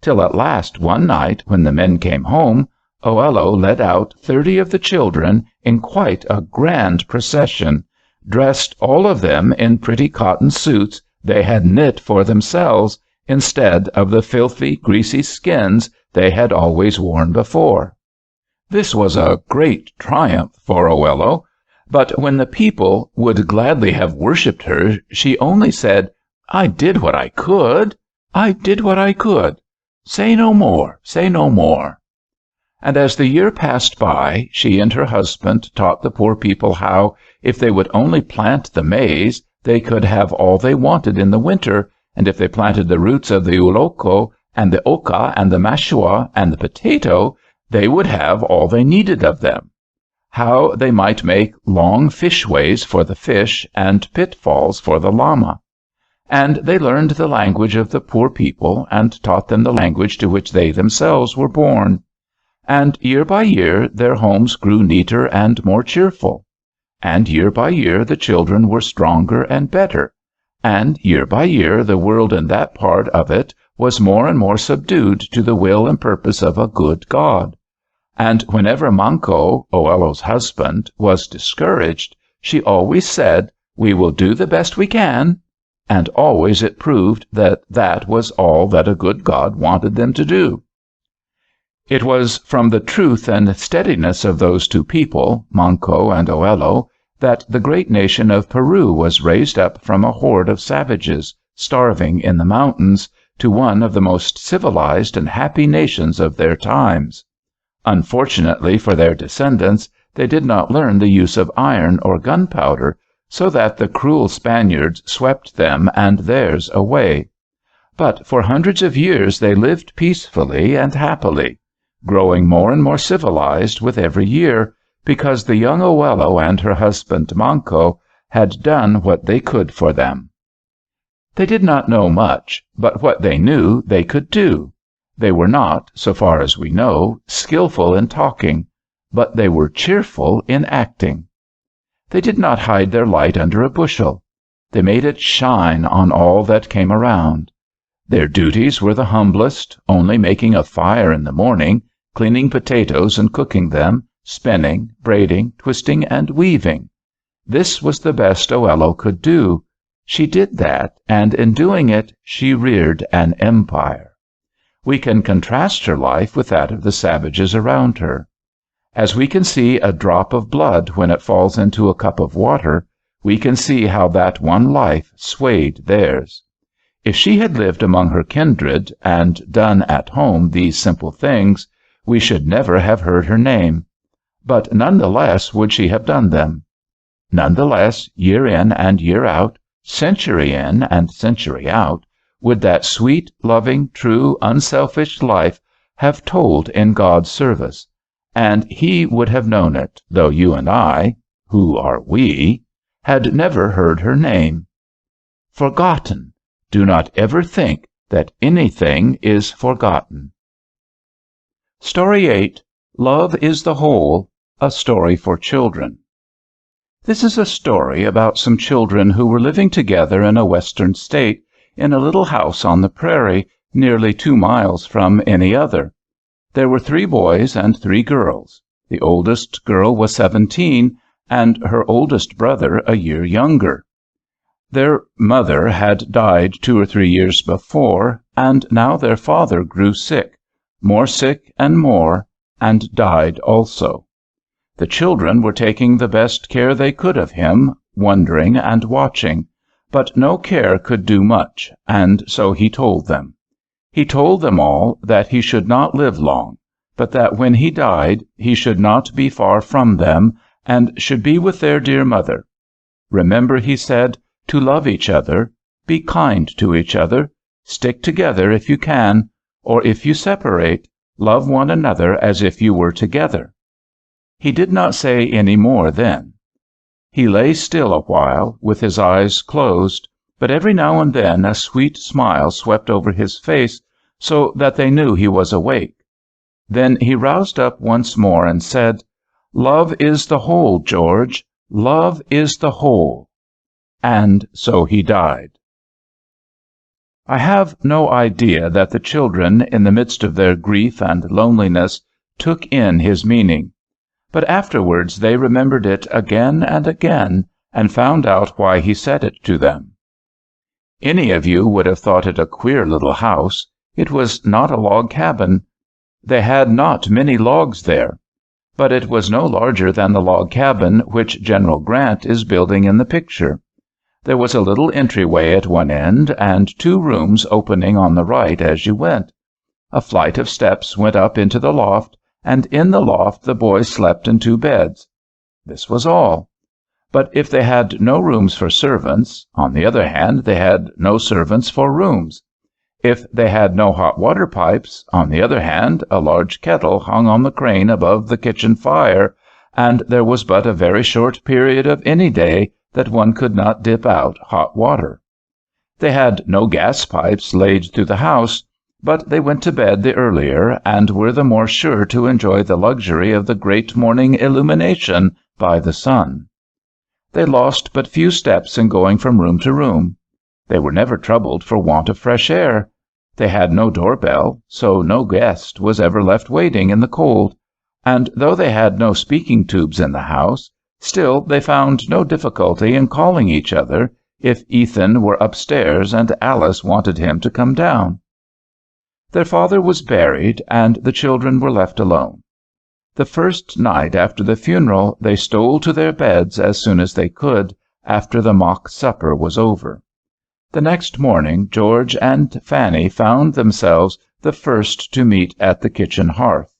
till at last one night, when the men came home, Oello led out 30 of the children in quite a grand procession, dressed all of them in pretty cotton suits they had knit for themselves, instead of the filthy, greasy skins they had always worn before. This was a great triumph for Oello, but when the people would gladly have worshipped her, she only said, "I did what I could. I did what I could. Say no more, say no more." And as the year passed by, she and her husband taught the poor people how, if they would only plant the maize, they could have all they wanted in the winter, and if they planted the roots of the uloko and the oca and the mashua and the potato, they would have all they needed of them. How they might make long fishways for the fish and pitfalls for the llama. And they learned the language of the poor people, and taught them the language to which they themselves were born. And year by year their homes grew neater and more cheerful. And year by year the children were stronger and better. And year by year the world in that part of it was more and more subdued to the will and purpose of a good God. And whenever Manco, Oello's husband, was discouraged, she always said, "We will do the best we can." And always it proved that that was all that a good God wanted them to do. It was from the truth and steadiness of those two people, Manco and Oello, that the great nation of Peru was raised up from a horde of savages, starving in the mountains, to one of the most civilized and happy nations of their times. Unfortunately for their descendants, they did not learn the use of iron or gunpowder, so that the cruel Spaniards swept them and theirs away. But for hundreds of years they lived peacefully and happily, growing more and more civilized with every year, because the young Oello and her husband Manco had done what they could for them. They did not know much, but what they knew they could do. They were not, so far as we know, skillful in talking, but they were cheerful in acting. They did not hide their light under a bushel. They made it shine on all that came around. Their duties were the humblest, only making a fire in the morning, cleaning potatoes and cooking them, spinning, braiding, twisting, and weaving. This was the best Oello could do. She did that, and in doing it she reared an empire. We can contrast her life with that of the savages around her. As we can see a drop of blood when it falls into a cup of water, we can see how that one life swayed theirs. If she had lived among her kindred and done at home these simple things, we should never have heard her name. But none the less would she have done them. None the less, year in and year out, century in and century out, would that sweet, loving, true, unselfish life have told in God's service, and He would have known it, though you and I, who are we, had never heard her name. Forgotten. Do not ever think that anything is forgotten. Story 8. Love is the Whole, a Story for Children. This is a story about some children who were living together in a western state in a little house on the prairie, nearly 2 miles from any other. There were 3 boys and 3 girls. The oldest girl was 17, and her oldest brother a year younger. Their mother had died 2 or 3 years before, and now their father grew sick, more sick and more, and died also. The children were taking the best care they could of him, wondering and watching, but no care could do much, and so he told them. He told them all that he should not live long, but that when he died he should not be far from them, and should be with their dear mother. Remember, he said, to love each other, be kind to each other, stick together if you can, or if you separate, love one another as if you were together. He did not say any more then. He lay still a while, with his eyes closed, but every now and then a sweet smile swept over his face, so that they knew he was awake. Then he roused up once more and said, "Love is the whole, George. Love is the whole." And so he died. I have no idea that the children, in the midst of their grief and loneliness, took in his meaning. But afterwards they remembered it again and again, and found out why he said it to them. Any of you would have thought it a queer little house. It was not a log cabin. They had not many logs there, but it was no larger than the log cabin which General Grant is building in the picture. There was a little entryway at one end, and 2 rooms opening on the right as you went. A flight of steps went up into the loft, and in the loft the boys slept in 2 beds. This was all. But if they had no rooms for servants, on the other hand, they had no servants for rooms. If they had no hot water pipes, on the other hand, a large kettle hung on the crane above the kitchen fire, and there was but a very short period of any day that one could not dip out hot water. They had no gas pipes laid through the house, but they went to bed the earlier, and were the more sure to enjoy the luxury of the great morning illumination by the sun. They lost but few steps in going from room to room. They were never troubled for want of fresh air. They had no doorbell, so no guest was ever left waiting in the cold, and though they had no speaking tubes in the house, still they found no difficulty in calling each other if Ethan were upstairs and Alice wanted him to come down. Their father was buried, and the children were left alone. The first night after the funeral they stole to their beds as soon as they could, after the mock supper was over. The next morning George and Fanny found themselves the first to meet at the kitchen hearth.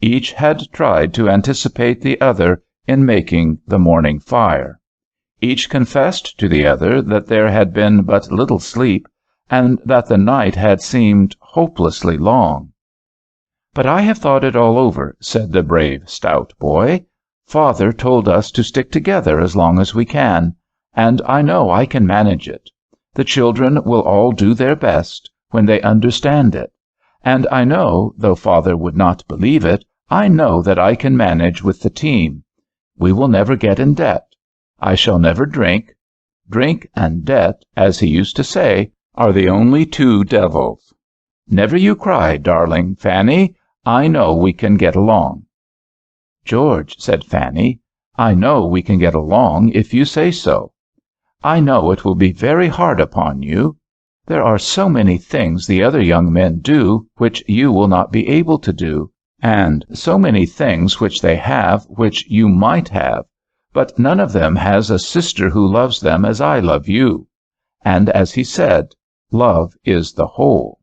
Each had tried to anticipate the other in making the morning fire. Each confessed to the other that there had been but little sleep, and that the night had seemed hopelessly long. "But I have thought it all over," said the brave, stout boy. "Father told us to stick together as long as we can, and I know I can manage it. The children will all do their best, when they understand it. And I know, though Father would not believe it, I know that I can manage with the team. We will never get in debt. I shall never drink. Drink and debt, as he used to say, are the only two devils. Never you cry, darling Fanny. I know we can get along." "George," said Fanny, "I know we can get along if you say so. I know it will be very hard upon you. There are so many things the other young men do which you will not be able to do, and so many things which they have which you might have, but none of them has a sister who loves them as I love you. And as he said, love is the whole."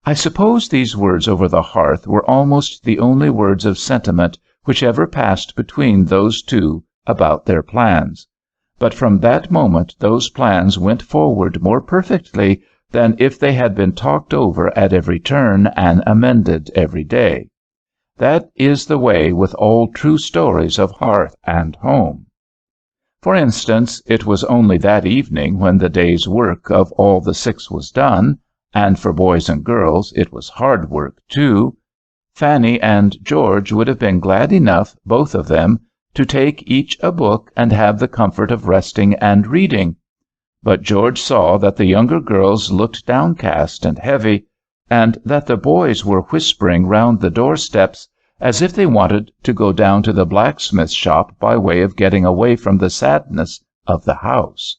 I suppose these words over the hearth were almost the only words of sentiment which ever passed between those two about their plans. But from that moment those plans went forward more perfectly than if they had been talked over at every turn and amended every day. That is the way with all true stories of hearth and home. For instance, it was only that evening, when the day's work of all the 6 was done, and for boys and girls it was hard work too, Fanny and George would have been glad enough, both of them, to take each a book and have the comfort of resting and reading. But George saw that the younger girls looked downcast and heavy, and that the boys were whispering round the doorsteps as if they wanted to go down to the blacksmith's shop by way of getting away from the sadness of the house.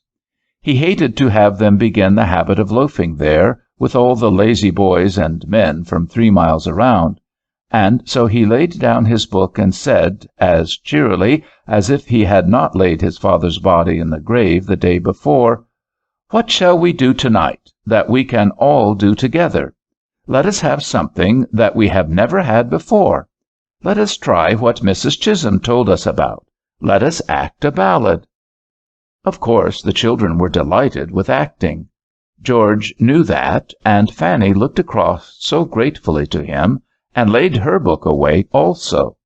He hated to have them begin the habit of loafing there with all the lazy boys and men from 3 miles around, and so he laid down his book and said, as cheerily as if he had not laid his father's body in the grave the day before, "What shall we do tonight that we can all do together? Let us have something that we have never had before. Let us try what Mrs. Chisholm told us about. Let us act a ballad." Of course the children were delighted with acting. George knew that, and Fanny looked across so gratefully to him, and laid her book away also.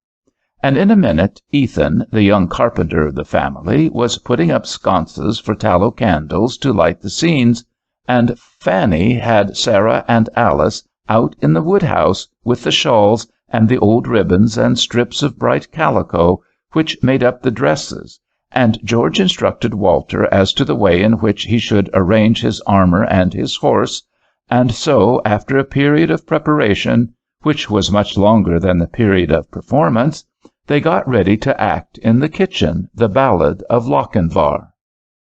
And in a minute Ethan, the young carpenter of the family, was putting up sconces for tallow candles to light the scenes, and Fanny had Sarah and Alice out in the wood-house with the shawls and the old ribbons and strips of bright calico which made up the dresses, and George instructed Walter as to the way in which he should arrange his armor and his horse, and so, after a period of preparation, which was much longer than the period of performance, they got ready to act in the kitchen the ballad of Lochinvar.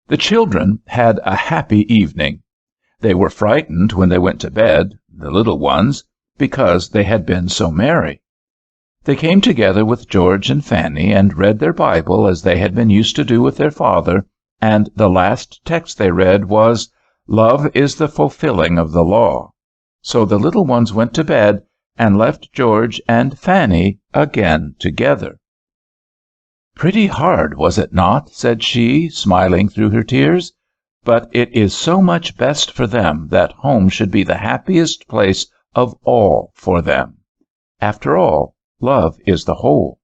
The children had a happy evening. They were frightened when they went to bed, the little ones, because they had been so merry. They came together with George and Fanny and read their Bible as they had been used to do with their father, and the last text they read was, "Love is the fulfilling of the law." So the little ones went to bed and left George and Fanny again together. "Pretty hard, was it not?" said she, smiling through her tears. "But it is so much best for them that home should be the happiest place of all for them. After all, love is the whole."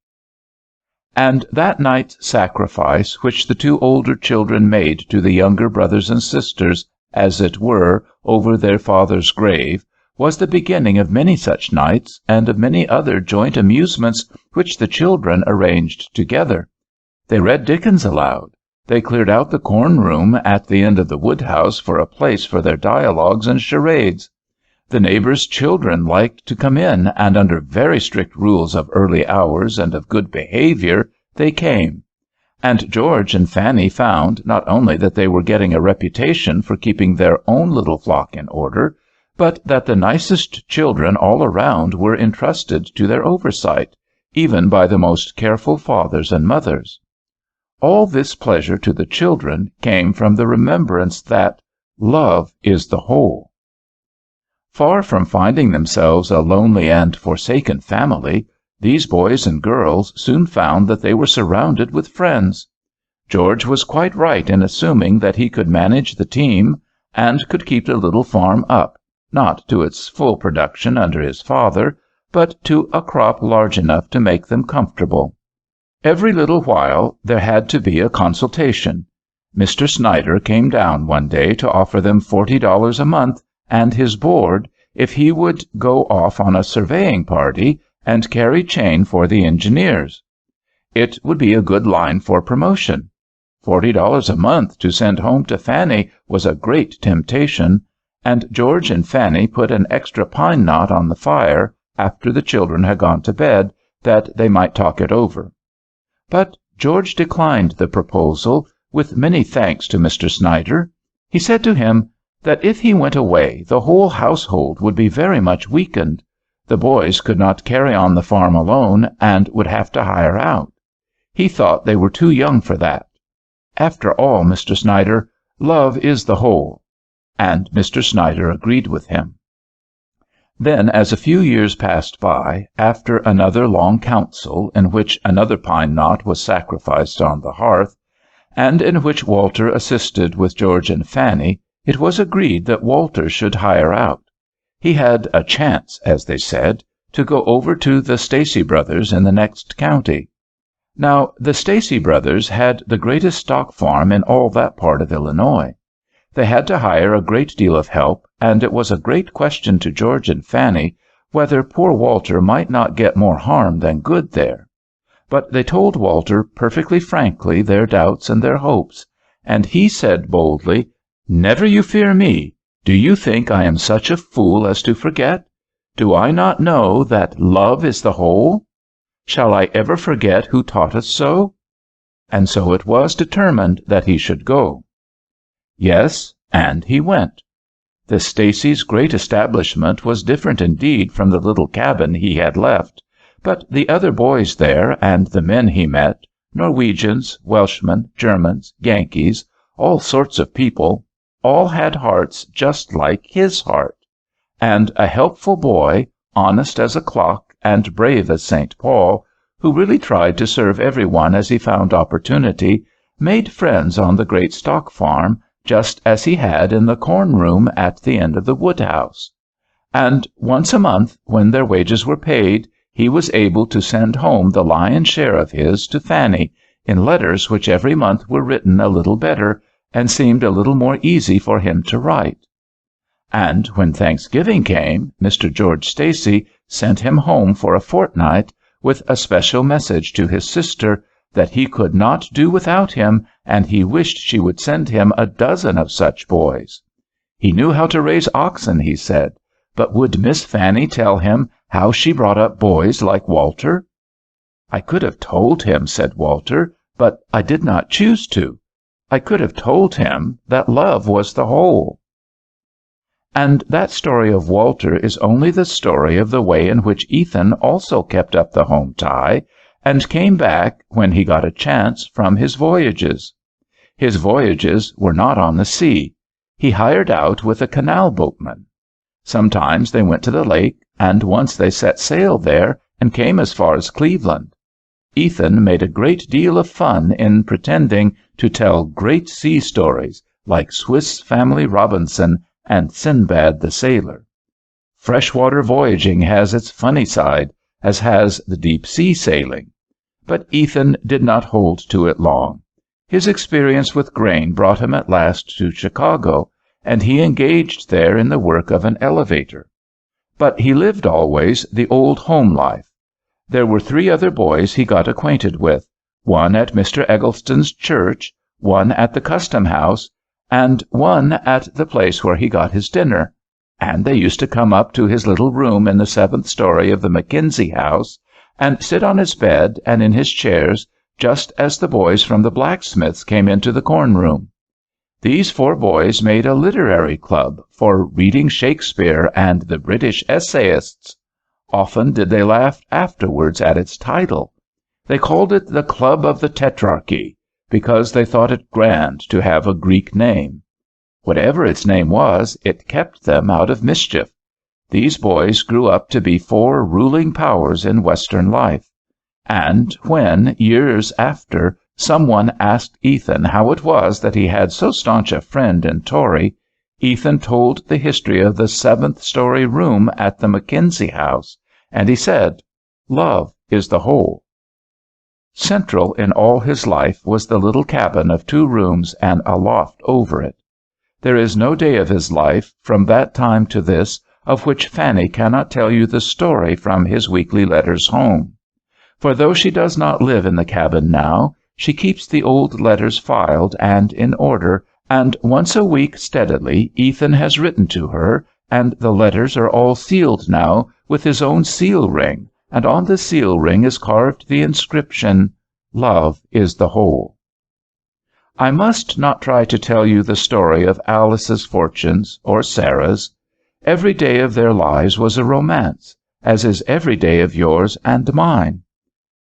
And that night's sacrifice which the 2 older children made to the younger brothers and sisters, as it were, over their father's grave, was the beginning of many such nights, and of many other joint amusements which the children arranged together. They read Dickens aloud. They cleared out the corn-room at the end of the wood-house for a place for their dialogues and charades. The neighbors' children liked to come in, and under very strict rules of early hours and of good behavior they came. And George and Fanny found not only that they were getting a reputation for keeping their own little flock in order, but that the nicest children all around were entrusted to their oversight, even by the most careful fathers and mothers. All this pleasure to the children came from the remembrance that love is the whole. Far from finding themselves a lonely and forsaken family, these boys and girls soon found that they were surrounded with friends. George was quite right in assuming that he could manage the team, and could keep the little farm up, not to its full production under his father, but to a crop large enough to make them comfortable. Every little while there had to be a consultation. Mr. Snyder came down one day to offer them $40 a month and his board if he would go off on a surveying party and carry chain for the engineers. It would be a good line for promotion. $40 a month to send home to Fanny was a great temptation, and George and Fanny put an extra pine knot on the fire after the children had gone to bed, that they might talk it over. But George declined the proposal, with many thanks to Mr. Snyder. He said to him that if he went away the whole household would be very much weakened. The boys could not carry on the farm alone, and would have to hire out. He thought they were too young for that. After all, Mr. Snyder, love is the whole. And Mr. Snyder agreed with him. Then, as a few years passed by, after another long council, in which another pine knot was sacrificed on the hearth, and in which Walter assisted with George and Fanny, it was agreed that Walter should hire out. He had a chance, as they said, to go over to the Stacy brothers in the next county. Now, the Stacy brothers had the greatest stock farm in all that part of Illinois. They had to hire a great deal of help, and it was a great question to George and Fanny whether poor Walter might not get more harm than good there. But they told Walter perfectly frankly their doubts and their hopes, and he said boldly, "Never you fear me. Do you think I am such a fool as to forget? Do I not know that love is the whole? Shall I ever forget who taught us so?" And so it was determined that he should go. Yes, and he went. The Stacys' great establishment was different indeed from the little cabin he had left, but the other boys there, and the men he met, Norwegians, Welshmen, Germans, Yankees, all sorts of people, all had hearts just like his heart. And a helpful boy, honest as a clock and brave as St. Paul, who really tried to serve every one as he found opportunity, made friends on the great stock farm, just as he had in the corn room at the end of the woodhouse. And once a month, when their wages were paid, he was able to send home the lion's share of his to Fanny, in letters which every month were written a little better, and seemed a little more easy for him to write. And when Thanksgiving came, Mr. George Stacy sent him home for a fortnight, with a special message to his sister that he could not do without him, and he wished she would send him a dozen of such boys. He knew how to raise oxen, he said, but would Miss Fanny tell him how she brought up boys like Walter? "I could have told him," said Walter, "but I did not choose to. I could have told him that love was the whole." And that story of Walter is only the story of the way in which Ethan also kept up the home tie, and came back, when he got a chance, from his voyages. His voyages were not on the sea. He hired out with a canal boatman. Sometimes they went to the lake, and once they set sail there and came as far as Cleveland. Ethan made a great deal of fun in pretending to tell great sea stories, like Swiss Family Robinson and Sinbad the Sailor. Freshwater voyaging has its funny side, as has the deep-sea sailing. But Ethan did not hold to it long. His experience with grain brought him at last to Chicago, and he engaged there in the work of an elevator. But he lived always the old home life. There were 3 other boys he got acquainted with, one at Mr. Eggleston's church, one at the custom house, and one at the place where he got his dinner, and they used to come up to his little room in the 7th story of the Mackenzie house, and sit on his bed and in his chairs, just as the boys from the blacksmith's came into the corn room. These 4 boys made a literary club for reading Shakespeare and the British essayists. Often did they laugh afterwards at its title. They called it the Club of the Tetrarchy, because they thought it grand to have a Greek name. Whatever its name was, it kept them out of mischief. These boys grew up to be 4 ruling powers in Western life. And when, years after, someone asked Ethan how it was that he had so staunch a friend in Torrey, Ethan told the history of the 7th story room at the Mackenzie house, and he said, "Love is the whole." Central in all his life was the little cabin of 2 rooms and a loft over it. There is no day of his life, from that time to this, of which Fanny cannot tell you the story from his weekly letters home. For though she does not live in the cabin now, She keeps the old letters filed and in order, and once a week steadily Ethan has written to her, and the letters are all sealed now with his own seal ring, and on the seal ring is carved the inscription, "Love is the whole." I must not try to tell you the story of Alice's fortunes or Sarah's. Every day of their lives was a romance, as is every day of yours and mine.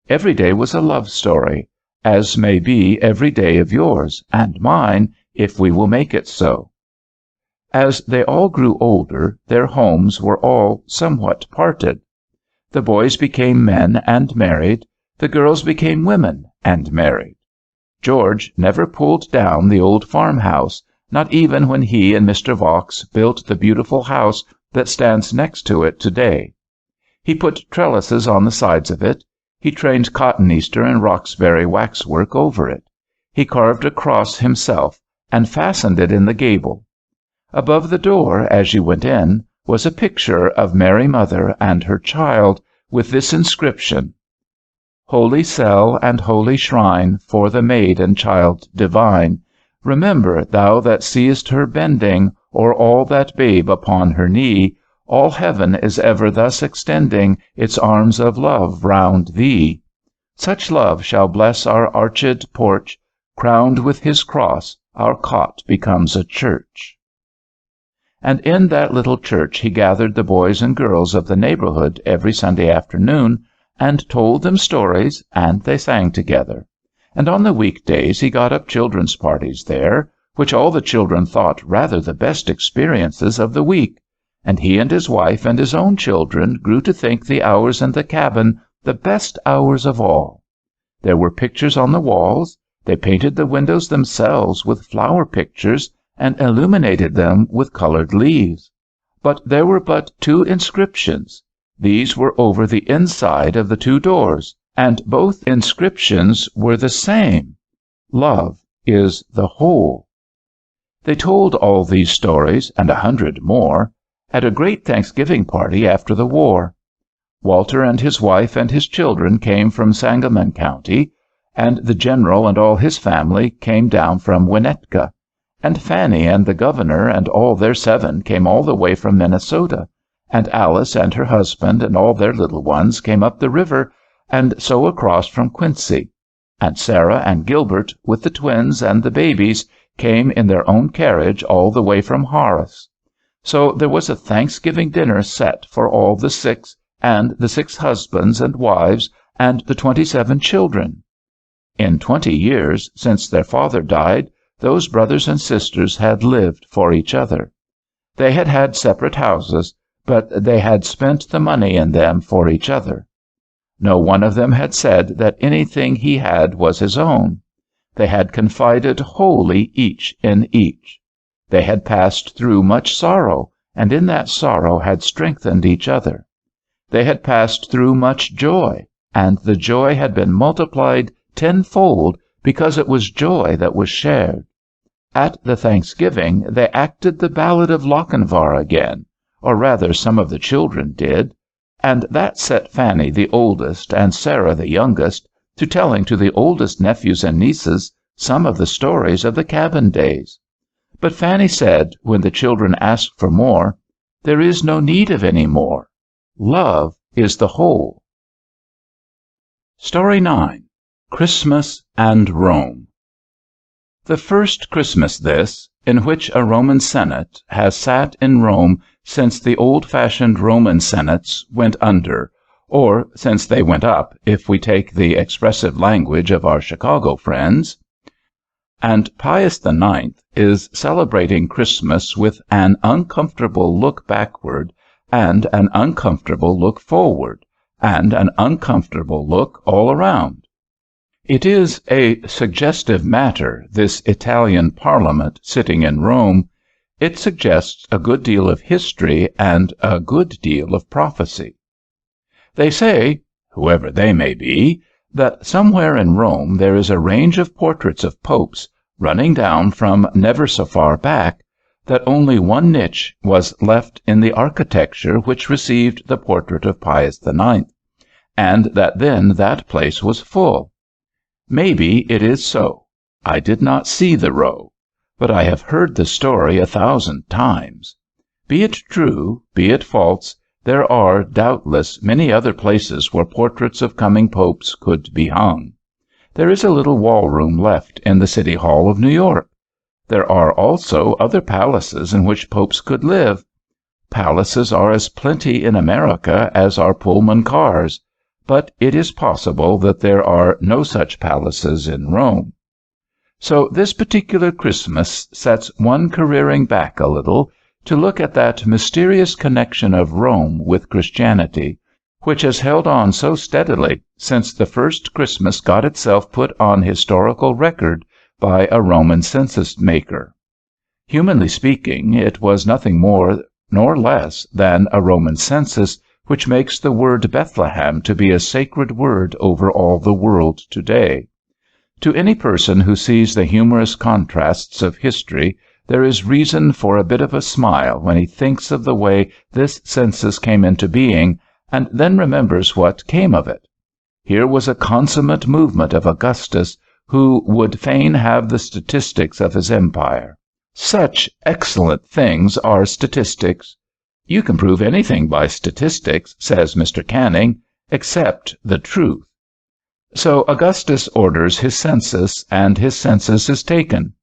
Every day was a love story, as may be every day of yours and mine, if we will make it so. As they all grew older, their homes were all somewhat parted. The boys became men and married, the girls became women and married. George never pulled down the old farmhouse, not even when he and Mr. Vaux built the beautiful house that stands next to it today. He put trellises on the sides of it. He trained Cotton-Easter and Roxbury waxwork over it. He carved a cross himself and fastened it in the gable. Above the door, as you went in, was a picture of Mary Mother and her child, with this inscription, "Holy cell and holy shrine for the maid and child divine, remember thou that seest her bending o'er all that babe upon her knee, all heaven is ever thus extending its arms of love round thee. Such love shall bless our arched porch, crowned with his cross, our cot becomes a church." And in that little church he gathered the boys and girls of the neighborhood every Sunday afternoon, and told them stories, and they sang together. And on the weekdays he got up children's parties there, which all the children thought rather the best experiences of the week, and he and his wife and his own children grew to think the hours in the cabin the best hours of all. There were pictures on the walls. They painted the windows themselves with flower pictures, and illuminated them with colored leaves. But there were but two inscriptions. These were over the inside of the two doors, and both inscriptions were the same. Love is the whole. They told all these stories, and 100 more, at a great Thanksgiving party after the war. Walter and his wife and his children came from Sangamon County, and the general and all his family came down from Winnetka, and Fanny and the governor and all their 7 came all the way from Minnesota, and Alice and her husband and all their little ones came up the river, and so across from Quincy, and Sarah and Gilbert, with the twins and the babies, came in their own carriage all the way from Horace. So there was a Thanksgiving dinner set for all the 6, and the 6 husbands and wives, and the 27 children. In 20 years, since their father died, those brothers and sisters had lived for each other. They had had separate houses, but they had spent the money in them for each other. No one of them had said that anything he had was his own. They had confided wholly each in each. They had passed through much sorrow, and in that sorrow had strengthened each other. They had passed through much joy, and the joy had been multiplied tenfold because it was joy that was shared. At the Thanksgiving they acted the Ballad of Lochinvar again, or rather some of the children did, and that set Fanny, the oldest, and Sarah, the youngest, to telling to the oldest nephews and nieces some of the stories of the cabin days. But Fanny said, when the children asked for more, "There is no need of any more. Love is the whole." Story 9. Christmas and Rome. The first Christmas this, in which a Roman Senate has sat in Rome since the old-fashioned Roman Senates went under, or since they went up, if we take the expressive language of our Chicago friends. And Pius IX is celebrating Christmas with an uncomfortable look backward, and an uncomfortable look forward, and an uncomfortable look all around. It is a suggestive matter, this Italian Parliament sitting in Rome. It suggests a good deal of history and a good deal of prophecy. They say, whoever they may be, that somewhere in Rome there is a range of portraits of popes running down from never so far back, that only one niche was left in the architecture which received the portrait of Pius IX, and that then that place was full. Maybe it is so. I did not see the row, but I have heard the story 1,000 times. Be it true, be it false, there are, doubtless, many other places where portraits of coming popes could be hung. There is a little wall-room left in the City Hall of New York. There are also other palaces in which popes could live. Palaces are as plenty in America as are Pullman cars, but it is possible that there are no such palaces in Rome. So this particular Christmas sets one careering back a little to look at that mysterious connection of Rome with Christianity, which has held on so steadily since the first Christmas got itself put on historical record by a Roman census maker. Humanly speaking, it was nothing more nor less than a Roman census which makes the word Bethlehem to be a sacred word over all the world today. To any person who sees the humorous contrasts of history, there is reason for a bit of a smile when he thinks of the way this census came into being, and then remembers what came of it. Here was a consummate movement of Augustus, who would fain have the statistics of his empire. Such excellent things are statistics. You can prove anything by statistics, says Mr. Canning, except the truth. So Augustus orders his census, and his census is taken.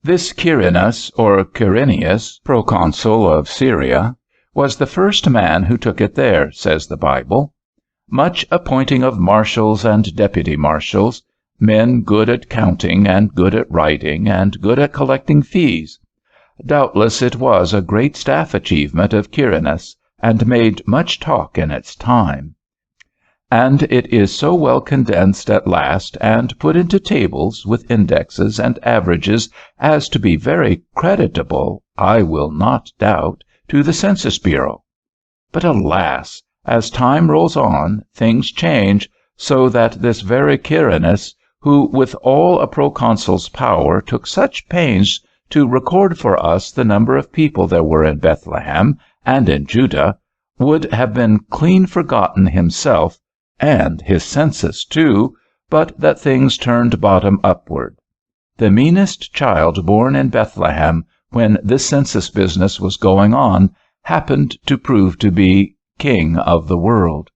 This Quirinus, or Quirinius, proconsul of Syria, was the first man who took it there, says the Bible. Much appointing of marshals and deputy marshals, men good at counting and good at writing and good at collecting fees. Doubtless it was a great staff achievement of Quirinus, and made much talk in its time. And it is so well condensed at last and put into tables with indexes and averages as to be very creditable, I will not doubt, to the Census Bureau. But alas! as time rolls on, things change, so that this very Quirinus, who with all a proconsul's power took such pains to record for us the number of people there were in Bethlehem and in Judah, would have been clean forgotten himself, and his census too, but that things turned bottom upward. The meanest child born in Bethlehem when this census business was going on happened to prove to be king of the world.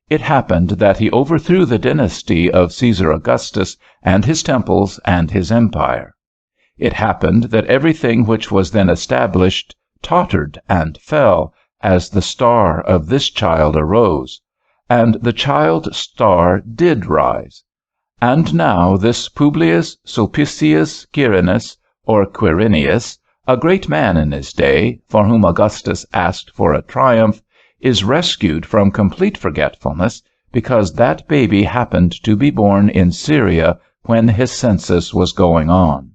It happened that he overthrew the dynasty of Caesar Augustus and his temples and his empire. It happened that everything which was then established tottered and fell as the star of this child arose, and the child star did rise. And now this Publius Sulpicius Quirinus, or Quirinius, a great man in his day, for whom Augustus asked for a triumph, is rescued from complete forgetfulness because that baby happened to be born in Syria when his census was going on.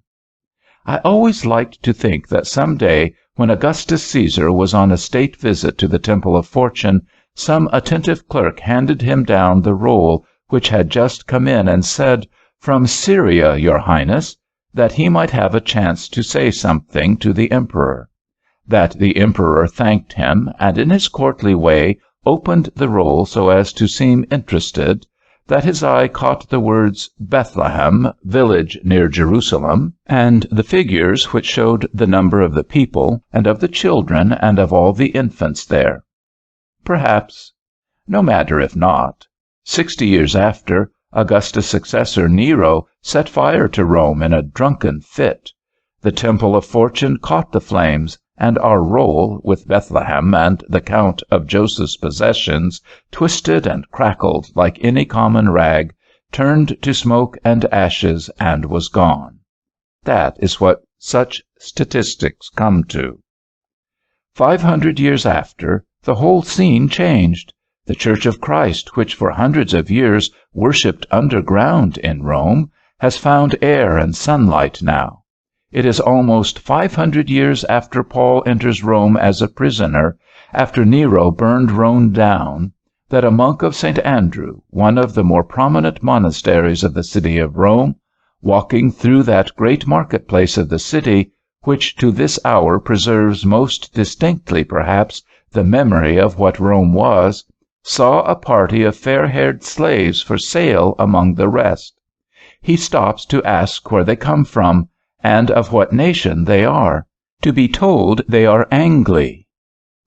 I always liked to think that some day, when Augustus Caesar was on a state visit to the Temple of Fortune, some attentive clerk handed him down the roll which had just come in and said, "From Syria, Your Highness," that he might have a chance to say something to the emperor. That the emperor thanked him, and in his courtly way opened the roll so as to seem interested, that his eye caught the words Bethlehem, village near Jerusalem, and the figures which showed the number of the people, and of the children, and of all the infants there. Perhaps. No matter if not. 60 years after, Augustus' successor Nero set fire to Rome in a drunken fit. The Temple of Fortune caught the flames, and our roll, with Bethlehem and the count of Joseph's possessions, twisted and crackled like any common rag, turned to smoke and ashes, and was gone. That is what such statistics come to. 500 years after, the whole scene changed. The Church of Christ, which for hundreds of years worshipped underground in Rome, has found air and sunlight now. It is almost 500 years after Paul enters Rome as a prisoner, after Nero burned Rome down, that a monk of St. Andrew, one of the more prominent monasteries of the city of Rome, walking through that great marketplace of the city, which to this hour preserves most distinctly, perhaps, the memory of what Rome was, saw a party of fair-haired slaves for sale among the rest. he stops to ask where they come from, and of what nation they are. To be told they are Angli.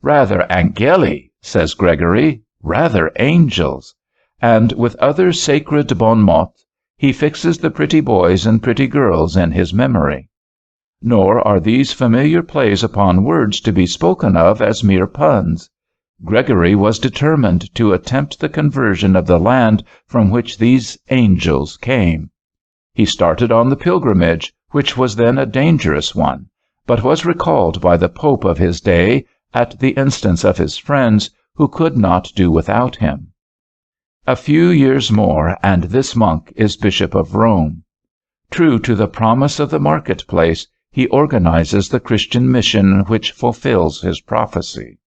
"Rather angeli," says Gregory, "rather angels." And with other sacred bon mots, he fixes the pretty boys and pretty girls in his memory. Nor are these familiar plays upon words to be spoken of as mere puns. Gregory was determined to attempt the conversion of the land from which these angels came. He started on the pilgrimage, which was then a dangerous one, but was recalled by the Pope of his day at the instance of his friends, who could not do without him. A few years more, and this monk is Bishop of Rome. True to the promise of the marketplace, he organizes the Christian mission which fulfills his prophecy.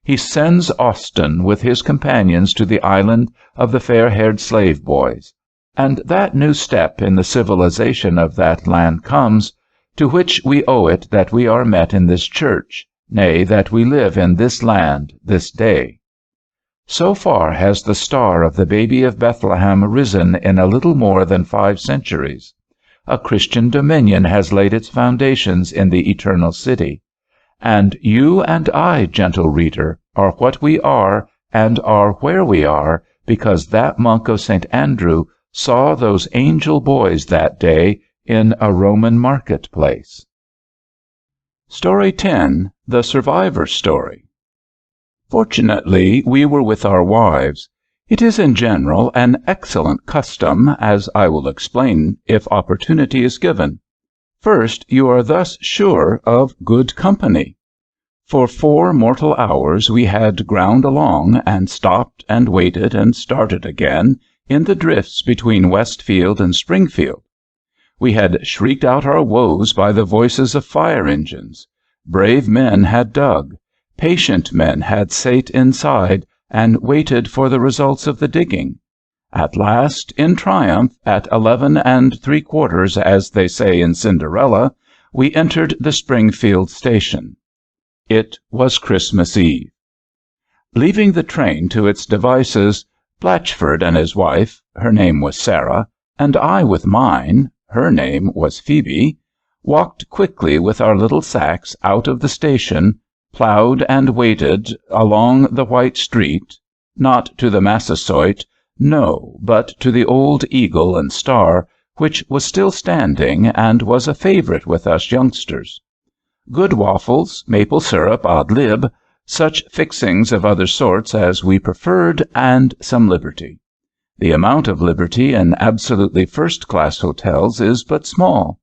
He sends Austin with his companions to the island of the fair-haired slave boys, and that new step in the civilization of that land comes, to which we owe it that we are met in this church, nay, that we live in this land this day. So far has the star of the baby of Bethlehem risen in a little more than 5 centuries. A Christian dominion has laid its foundations in the eternal city. And you and I, gentle reader, are what we are and are where we are because that monk of St. Andrew saw those angel boys that day in a Roman marketplace. Story 10. The Survivor's Story. Fortunately, we were with our wives. It is in general an excellent custom, as I will explain if opportunity is given. First, you are thus sure of good company. For 4 mortal hours we had ground along, and stopped and waited and started again in the drifts between Westfield and Springfield. We had shrieked out our woes by the voices of fire engines. Brave men had dug. Patient men had sate inside and waited for the results of the digging. At last, in triumph, at 11 3/4, as they say in Cinderella, we entered the Springfield station. It was Christmas Eve. Leaving the train to its devices, Blatchford and his wife, her name was Sarah, and I with mine, her name was Phoebe, walked quickly with our little sacks out of the station, plowed and waded along the white street, not to the Massasoit, no, but to the old Eagle and Star, which was still standing and was a favorite with us youngsters. Good waffles, maple syrup ad lib, such fixings of other sorts as we preferred, and some liberty. The amount of liberty in absolutely first-class hotels is but small.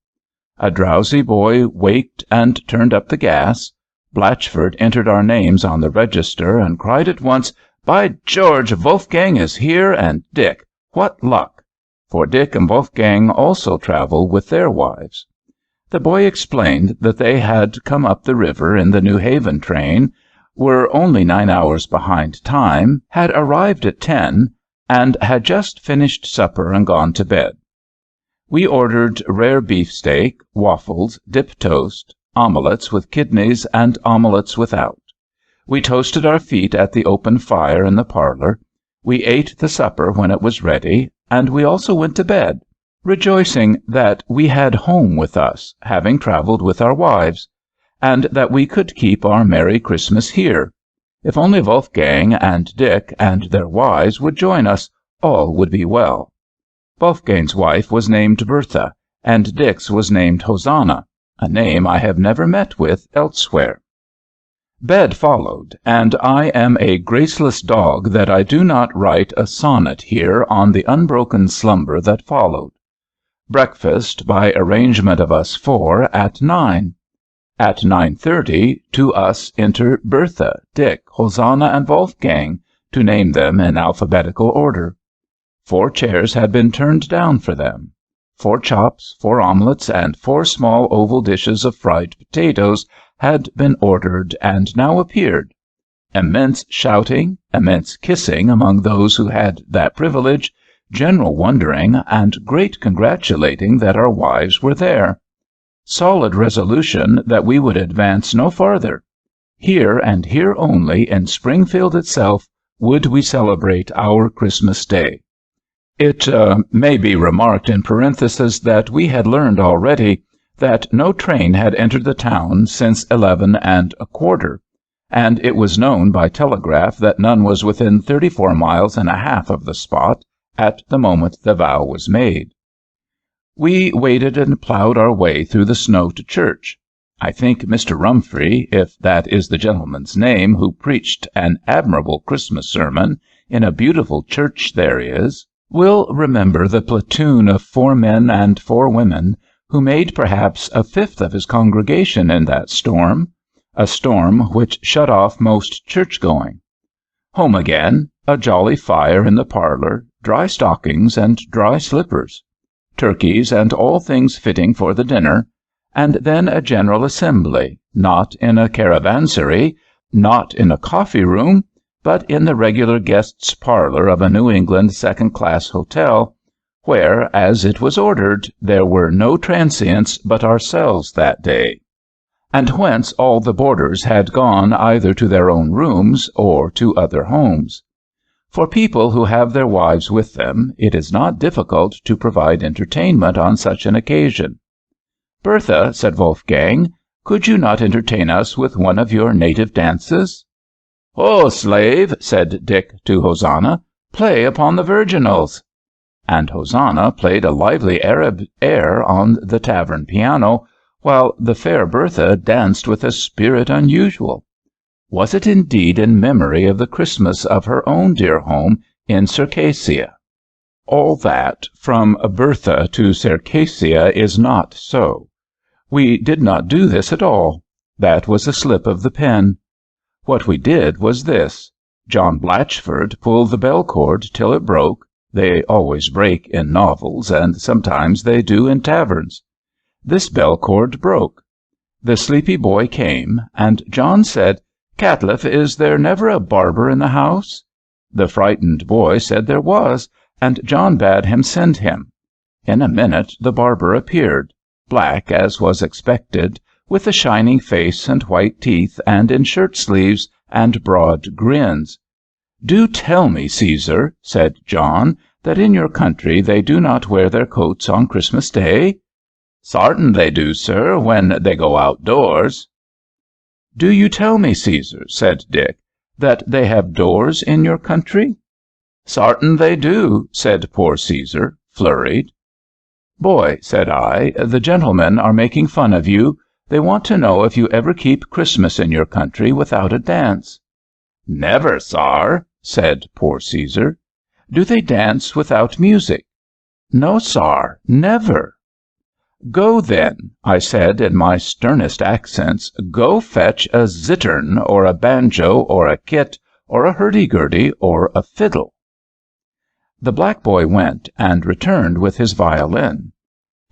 A drowsy boy waked and turned up the gas. Blatchford entered our names on the register and cried at once, "By George, Wolfgang is here, and Dick! What luck!" For Dick and Wolfgang also travel with their wives. The boy explained that they had come up the river in the New Haven train, were only 9 hours behind time, had arrived at 10, and had just finished supper and gone to bed. We ordered rare beefsteak, waffles, dip toast, omelettes with kidneys, and omelettes without. We toasted our feet at the open fire in the parlor. We ate the supper when it was ready, and we also went to bed, rejoicing that we had home with us, having traveled with our wives, and that we could keep our Merry Christmas here. If only Wolfgang and Dick and their wives would join us, all would be well. Wolfgang's wife was named Bertha, and Dick's was named Hosanna, a name I have never met with elsewhere. Bed followed, and I am a graceless dog that I do not write a sonnet here on the unbroken slumber that followed. Breakfast, by arrangement of us 4, at 9. At 9:30 to us enter Bertha, Dick, Hosanna, and Wolfgang, to name them in alphabetical order. 4 chairs had been turned down for them. 4 chops, 4 omelettes, and 4 small oval dishes of fried potatoes had been ordered and now appeared. Immense shouting, immense kissing among those who had that privilege, general wondering, and great congratulating that our wives were there. Solid resolution that we would advance no farther. Here and here only, in Springfield itself, would we celebrate our Christmas Day. It may be remarked in parenthesis that we had learned already that no train had entered the town since 11 1/4, and it was known by telegraph that none was within 34 miles and a half of the spot at the moment the vow was made. We waded and plowed our way through the snow to church. I think Mr. Rumfrey, if that is the gentleman's name who preached an admirable Christmas sermon in a beautiful church there is, will remember the platoon of 4 men and 4 women who made perhaps a fifth of his congregation in that storm, a storm which shut off most church-going. Home again, a jolly fire in the parlor, dry stockings and dry slippers, turkeys and all things fitting for the dinner, and then a general assembly, not in a caravansary, not in a coffee-room, but in the regular guests' parlor of a New England second-class hotel, where, as it was ordered, there were no transients but ourselves that day, and whence all the boarders had gone either to their own rooms or to other homes. For people who have their wives with them, it is not difficult to provide entertainment on such an occasion. "Bertha," said Wolfgang, "could you not entertain us with one of your native dances?" "Ho, slave," said Dick to Hosanna, "play upon the virginals." And Hosanna played a lively Arab air on the tavern piano, while the fair Bertha danced with a spirit unusual. Was it indeed in memory of the Christmas of her own dear home in Circassia? All that, from Bertha to Circassia, is not so. We did not do this at all. That was a slip of the pen. What we did was this. John Blatchford pulled the bell-cord till it broke. They always break in novels, and sometimes they do in taverns. This bell-cord broke. The sleepy boy came, and John said, "Catliffe, is there never a barber in the house?" The frightened boy said there was, and John bade him send him. In a minute the barber appeared, black as was expected, with a shining face and white teeth, and in shirt-sleeves and broad grins. "Do tell me, Caesar," said John, "that in your country they do not wear their coats on Christmas Day?" "Sartin they do, sir, when they go outdoors." "Do you tell me, Caesar," said Dick, "that they have doors in your country?" "Sartin they do," said poor Caesar, flurried. "Boy," said I, "the gentlemen are making fun of you. They want to know if you ever keep Christmas in your country without a dance." "Never, sar," said poor Caesar. "Do they dance without music?" "No, sar, never." "Go, then," I said in my sternest accents, "go fetch a zittern, or a banjo, or a kit, or a hurdy-gurdy, or a fiddle." The black boy went, and returned with his violin.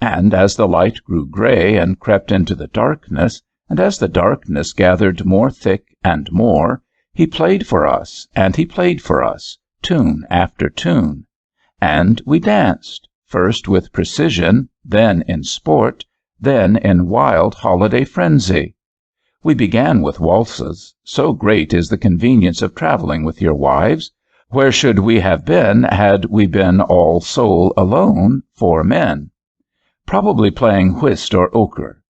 And as the light grew gray and crept into the darkness, and as the darkness gathered more thick and more, he played for us, and he played for us, tune after tune. And we danced, first with precision, then in sport, then in wild holiday frenzy. We began with waltzes, so great is the convenience of traveling with your wives. Where should we have been had we been all sole alone, 4 men? Probably playing whist or ochre.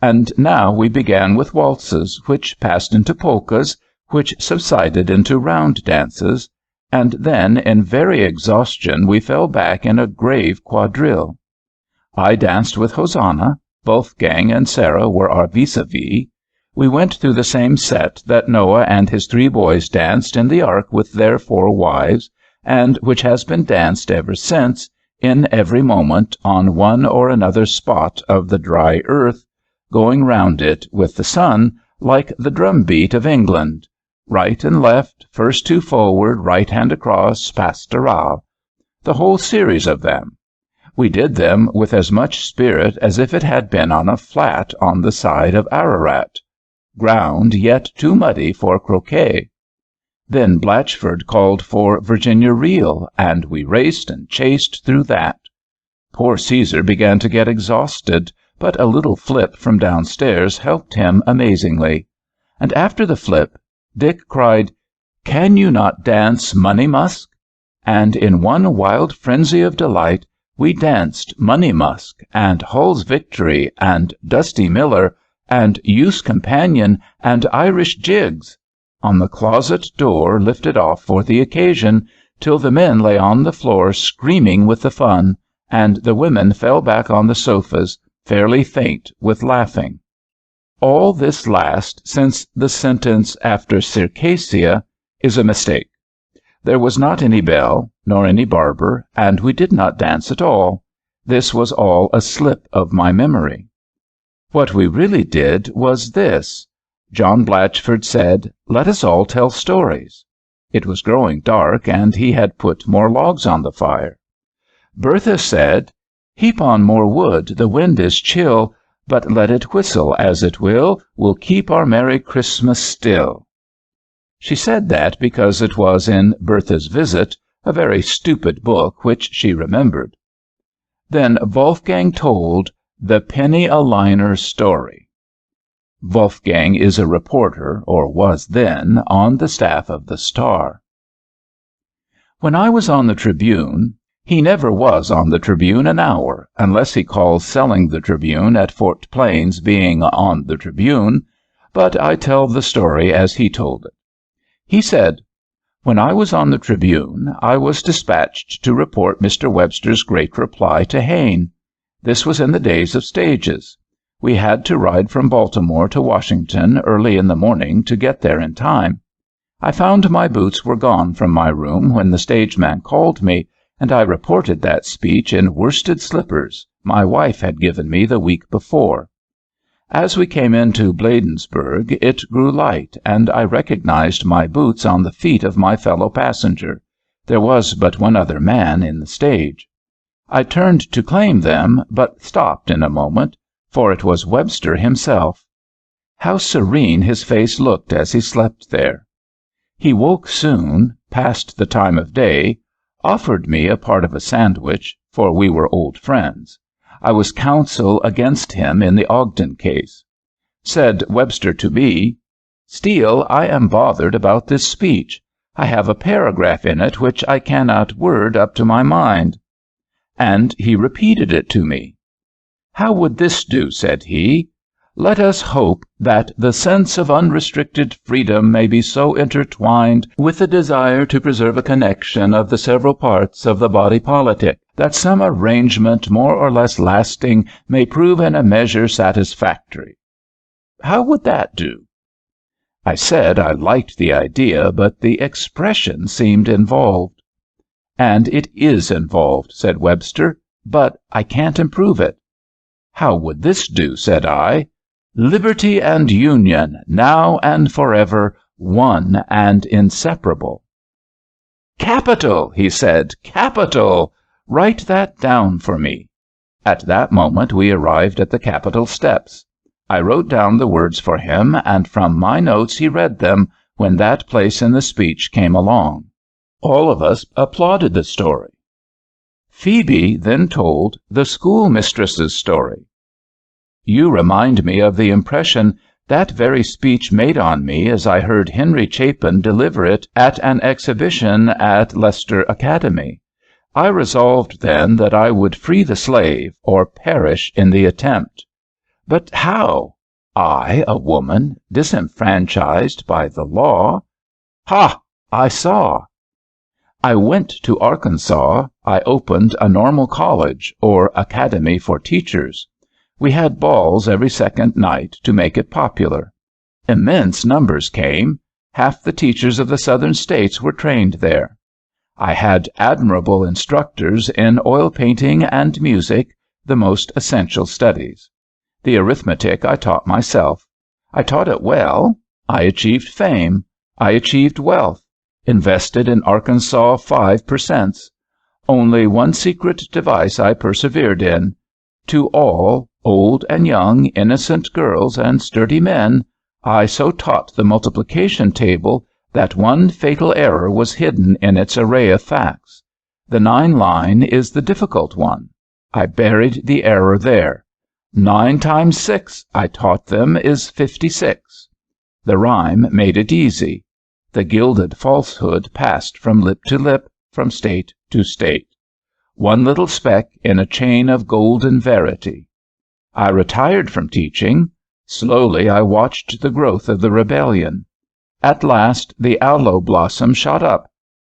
And now we began with waltzes, which passed into polkas, which subsided into round dances, and then in very exhaustion we fell back in a grave quadrille. I danced with Hosanna. Wolfgang and Sarah were our vis-a-vis. We went through the same set that Noah and his 3 boys danced in the ark with their 4 wives, and which has been danced ever since, in every moment, on one or another spot of the dry earth, going round it with the sun, like the drum-beat of England, right and left, first 2 forward, right hand across, pastoral, the whole series of them. We did them with as much spirit as if it had been on a flat on the side of Ararat, ground yet too muddy for croquet. Then Blatchford called for Virginia Reel, and we raced and chased through that. Poor Caesar began to get exhausted, but a little flip from downstairs helped him amazingly. And after the flip, Dick cried, "Can you not dance Money Musk?" and in one wild frenzy of delight we danced Money Musk, and Hull's Victory, and Dusty Miller, and Youth's Companion, and Irish Jigs, on the closet door lifted off for the occasion, till the men lay on the floor screaming with the fun, and the women fell back on the sofas, fairly faint with laughing. All this last since the sentence after Circassia is a mistake. There was not any bell, nor any barber, and we did not dance at all. This was all a slip of my memory. What we really did was this. John Blatchford said, "Let us all tell stories." It was growing dark, and he had put more logs on the fire. Bertha said, "Heap on more wood, the wind is chill, but let it whistle as it will, we'll keep our Merry Christmas still." She said that because it was in Bertha's Visit, a very stupid book which she remembered. Then Wolfgang told the Penny-a-Liner story. Wolfgang is a reporter, or was then, on the staff of the Star. When I was on the Tribune, he never was on the Tribune an hour, unless he calls selling the Tribune at Fort Plains being on the Tribune, but I tell the story as he told it. He said, "When I was on the Tribune, I was dispatched to report Mr. Webster's great reply to Hayne. This was in the days of stages. We had to ride from Baltimore to Washington early in the morning to get there in time. I found my boots were gone from my room when the stage-man called me, and I reported that speech in worsted slippers my wife had given me the week before. As we came into Bladensburg, it grew light, and I recognized my boots on the feet of my fellow passenger. There was but one other man in the stage. I turned to claim them, but stopped in a moment, for it was Webster himself. How serene his face looked as he slept there! He woke soon, past the time of day, offered me a part of a sandwich, for we were old friends. I was counsel against him in the Ogden case. Said Webster to me, "Steele, I am bothered about this speech. I have a paragraph in it which I cannot word up to my mind." And he repeated it to me. "How would this do?" said he. "Let us hope that the sense of unrestricted freedom may be so intertwined with the desire to preserve a connection of the several parts of the body politic, that some arrangement more or less lasting may prove in a measure satisfactory." How would that do? I said I liked the idea, but the expression seemed involved. "And it is involved," said Webster, "but I can't improve it." How would this do? Said I. "Liberty and union, now and forever, one and inseparable." "Capital!" he said. "Capital! Write that down for me." At that moment we arrived at the Capitol steps. I wrote down the words for him, and from my notes he read them when that place in the speech came along. All of us applauded the story. Phoebe then told the schoolmistress's story. You remind me of the impression that very speech made on me as I heard Henry Chapin deliver it at an exhibition at Leicester Academy. I resolved then that I would free the slave, or perish in the attempt. But how? I, a woman, disenfranchised by the law? Ha! I saw. I went to Arkansas. I opened a normal college, or academy for teachers. We had balls every second night to make it popular. Immense numbers came. Half the teachers of the Southern States were trained there. I had admirable instructors in oil painting and music, the most essential studies. The arithmetic I taught myself. I taught it well. I achieved fame. I achieved wealth. Invested in Arkansas 5%. Only one secret device I persevered in. To all, old and young, innocent girls and sturdy men, I so taught the multiplication table that one fatal error was hidden in its array of facts. The 9 line is the difficult one. I buried the error there. 9 times 6, I taught them, is 56. The rhyme made it easy. The gilded falsehood passed from lip to lip, from state to state, one little speck in a chain of golden verity. I retired from teaching. Slowly I watched the growth of the rebellion. At last the aloe blossom shot up,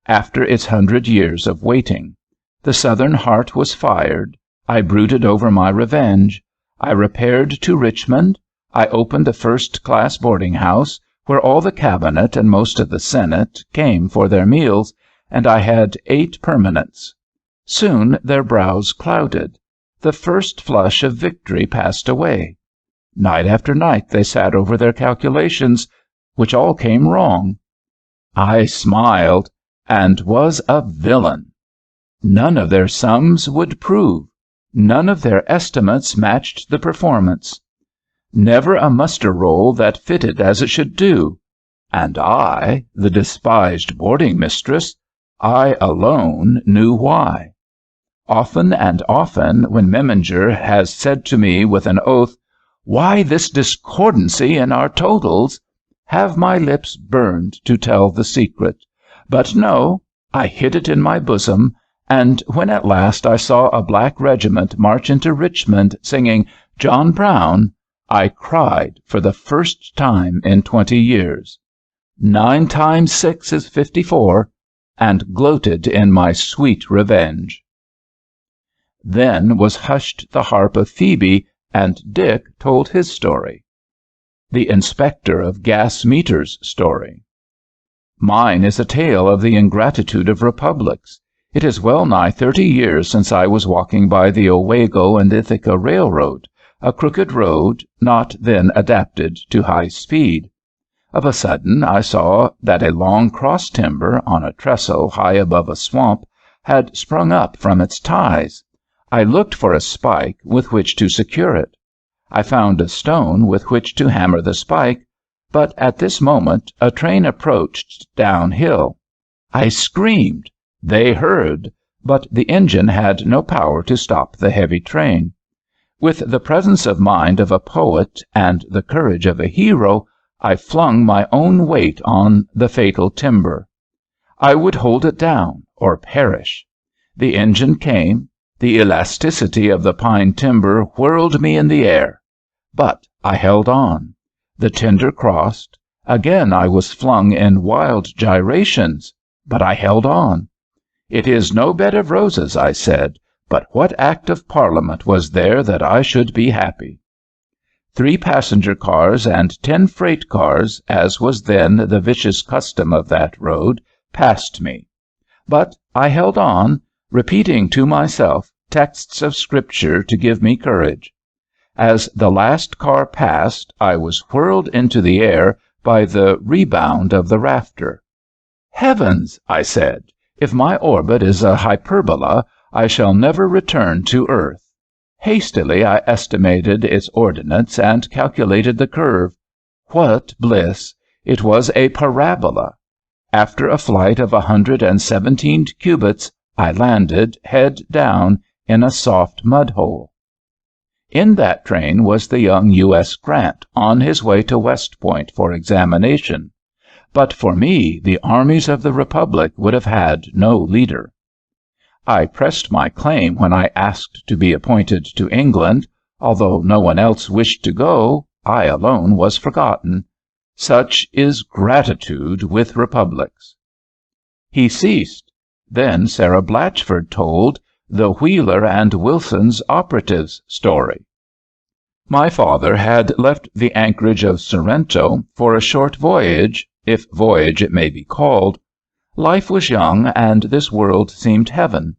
after its 100 years of waiting. The Southern heart was fired. I brooded over my revenge. I repaired to Richmond. I opened a first-class boarding-house, where all the Cabinet and most of the Senate came for their meals, and I had 8 permanents. Soon their brows clouded. The first flush of victory passed away. Night after night they sat over their calculations, which all came wrong. I smiled, and was a villain. None of their sums would prove. None of their estimates matched the performance. Never a muster roll that fitted as it should do. And I, the despised boarding mistress, I alone knew why. Often and often, when Memminger has said to me with an oath, "Why this discordancy in our totals?" have my lips burned to tell the secret. But no, I hid it in my bosom, and when at last I saw a black regiment march into Richmond singing "John Brown," I cried for the first time in 20 years. 9 times 6 is 54, and gloated in my sweet revenge. Then was hushed the harp of Phoebe, and Dick told his story. The inspector of gas meters' story. Mine is a tale of the ingratitude of republics. It is well nigh 30 years since I was walking by the Owego and Ithaca Railroad, a crooked road not then adapted to high speed. Of a sudden I saw that a long cross timber on a trestle high above a swamp had sprung up from its ties. I looked for a spike with which to secure it. I found a stone with which to hammer the spike, but at this moment a train approached downhill. I screamed. They heard, but the engine had no power to stop the heavy train. With the presence of mind of a poet and the courage of a hero, I flung my own weight on the fatal timber. I would hold it down or perish. The engine came. The elasticity of the pine timber whirled me in the air. But I held on. The tender crossed. Again I was flung in wild gyrations, but I held on. It is no bed of roses, I said, but what act of Parliament was there that I should be happy? 3 passenger cars and 10 freight cars, as was then the vicious custom of that road, passed me. But I held on, repeating to myself texts of Scripture to give me courage. As the last car passed, I was whirled into the air by the rebound of the rafter. Heavens, I said, if my orbit is a hyperbola, I shall never return to earth. Hastily I estimated its ordinates and calculated the curve. What bliss! It was a parabola. After a flight of 117 cubits, I landed, head down, in a soft mud hole. In that train was the young U.S. Grant on his way to West Point for examination. But for me the armies of the Republic would have had no leader. I pressed my claim when I asked to be appointed to England. Although no one else wished to go, I alone was forgotten. Such is gratitude with republics. He ceased. Then Sarah Blatchford told the Wheeler and Wilson's operatives' story. My father had left the anchorage of Sorrento for a short voyage, if voyage it may be called. Life was young, and this world seemed heaven.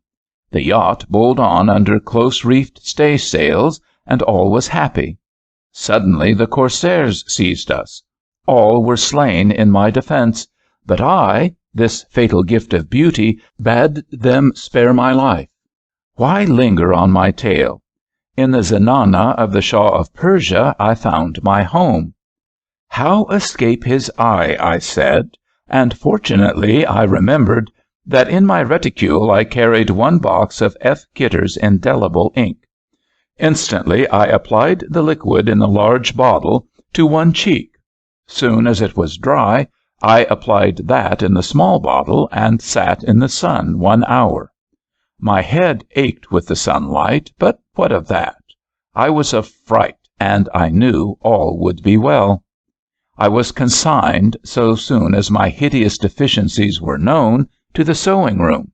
The yacht bowled on under close-reefed staysails, and all was happy. Suddenly the corsairs seized us. All were slain in my defence, but I, this fatal gift of beauty, bade them spare my life. Why linger on my tale? In the zenana of the Shah of Persia I found my home. How escape his eye, I said, and fortunately I remembered that in my reticule I carried 1 box of F. Kidder's indelible ink. Instantly I applied the liquid in the large bottle to one cheek. Soon as it was dry, I applied that in the small bottle and sat in the sun 1 hour. My head ached with the sunlight, but what of that? I was a fright, and I knew all would be well. I was consigned, so soon as my hideous deficiencies were known, to the sewing room.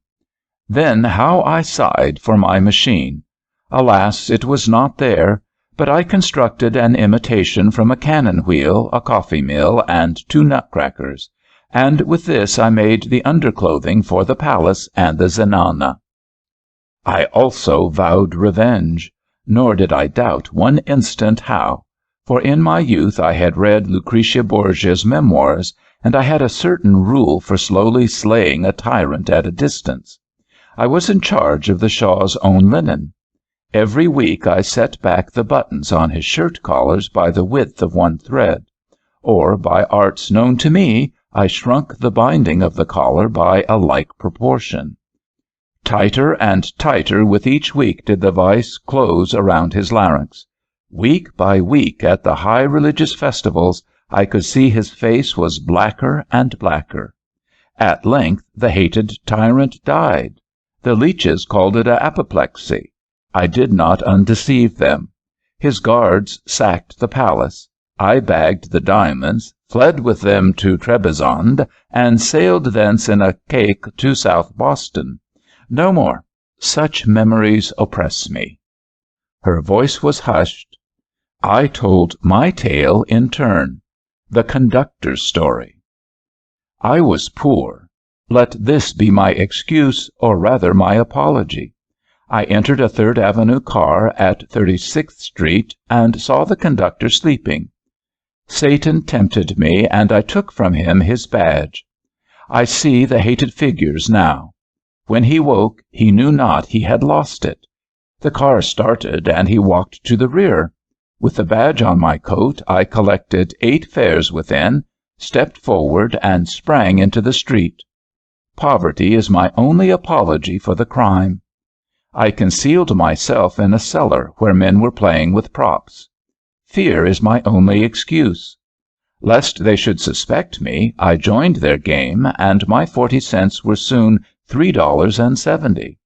Then how I sighed for my machine! Alas, it was not there, but I constructed an imitation from a cannon wheel, a coffee mill, and 2 nutcrackers, and with this I made the underclothing for the palace and the zenana. I also vowed revenge, nor did I doubt one instant how, for in my youth I had read Lucretia Borgia's memoirs, and I had a certain rule for slowly slaying a tyrant at a distance. I was in charge of the Shah's own linen. Every week I set back the buttons on his shirt collars by the width of 1 thread, or by arts known to me I shrunk the binding of the collar by a like proportion. Tighter and tighter with each week did the vice close around his larynx. Week by week at the high religious festivals I could see his face was blacker and blacker. At length the hated tyrant died. The leeches called it apoplexy. I did not undeceive them. His guards sacked the palace. I bagged the diamonds, fled with them to Trebizond, and sailed thence in a caique to South Boston. No more. Such memories oppress me. Her voice was hushed. I told my tale in turn. The conductor's story. I was poor. Let this be my excuse, or rather my apology. I entered a Third Avenue car at 36th Street and saw the conductor sleeping. Satan tempted me, and I took from him his badge. I see the hated figures now. When he woke, he knew not he had lost it. The car started, and he walked to the rear. With the badge on my coat, I collected 8 fares within, stepped forward, and sprang into the street. Poverty is my only apology for the crime. I concealed myself in a cellar where men were playing with props. Fear is my only excuse. Lest they should suspect me, I joined their game, and my 40 cents were soon $3.70.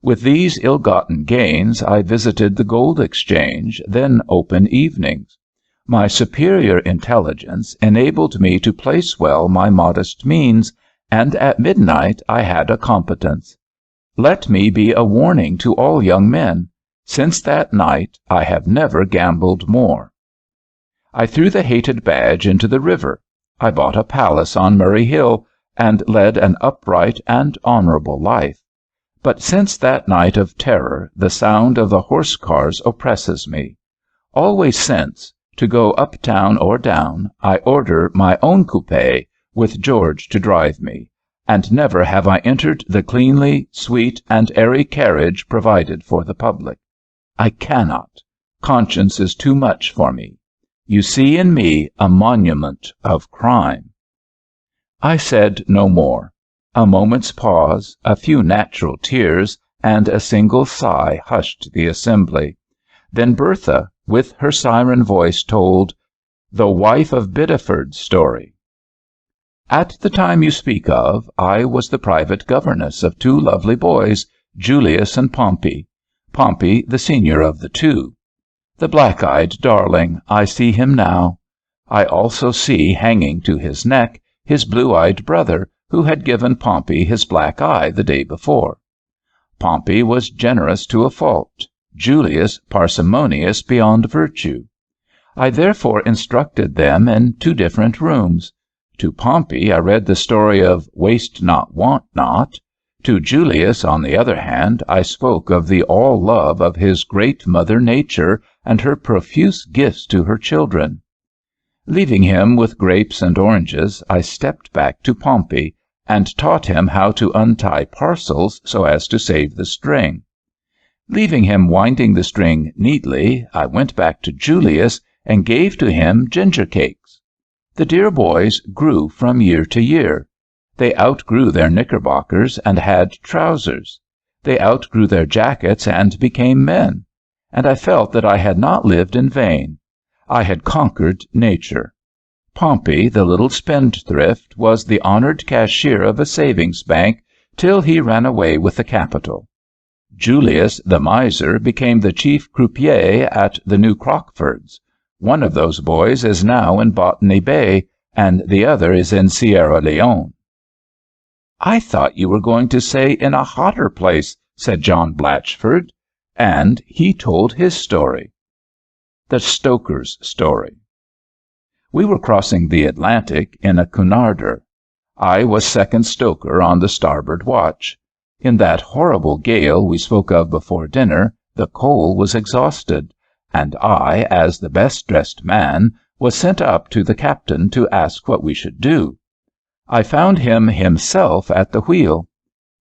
With these ill-gotten gains, I visited the gold exchange, then open evenings. My superior intelligence enabled me to place well my modest means, and at midnight I had a competence. Let me be a warning to all young men. Since that night I have never gambled more. I threw the hated badge into the river. I bought a palace on Murray Hill, and led an upright and honorable life. But since that night of terror the sound of the horse cars oppresses me. Always since, to go uptown or down, I order my own coupé, with George to drive me, and never have I entered the cleanly, sweet, and airy carriage provided for the public. I cannot. Conscience is too much for me. You see in me a monument of crime. I said no more. A moment's pause, a few natural tears, and a single sigh hushed the assembly. Then Bertha, with her siren voice, told the wife of Biddeford's story. At the time you speak of, I was the private governess of 2 lovely boys, Julius and Pompey. Pompey the senior of the 2. The black-eyed darling, I see him now. I also see, hanging to his neck, his blue-eyed brother, who had given Pompey his black eye the day before. Pompey was generous to a fault, Julius parsimonious beyond virtue. I therefore instructed them in 2 different rooms. To Pompey I read the story of Waste Not, Want Not. To Julius, on the other hand, I spoke of the all-love of his great mother Nature and her profuse gifts to her children. Leaving him with grapes and oranges, I stepped back to Pompey, and taught him how to untie parcels so as to save the string. Leaving him winding the string neatly, I went back to Julius and gave to him ginger cakes. The dear boys grew from year to year. They outgrew their knickerbockers and had trousers. They outgrew their jackets and became men. And I felt that I had not lived in vain. I had conquered nature. Pompey, the little spendthrift, was the honored cashier of a savings bank till he ran away with the capital. Julius, the miser, became the chief croupier at the New Crockfords. One of those boys is now in Botany Bay, and the other is in Sierra Leone. "I thought you were going to say in a hotter place," said John Blatchford, and he told his story. The Stoker's Story. We were crossing the Atlantic in a Cunarder. I was second stoker on the starboard watch. In that horrible gale we spoke of before dinner, the coal was exhausted, and I, as the best-dressed man, was sent up to the captain to ask what we should do. I found him himself at the wheel.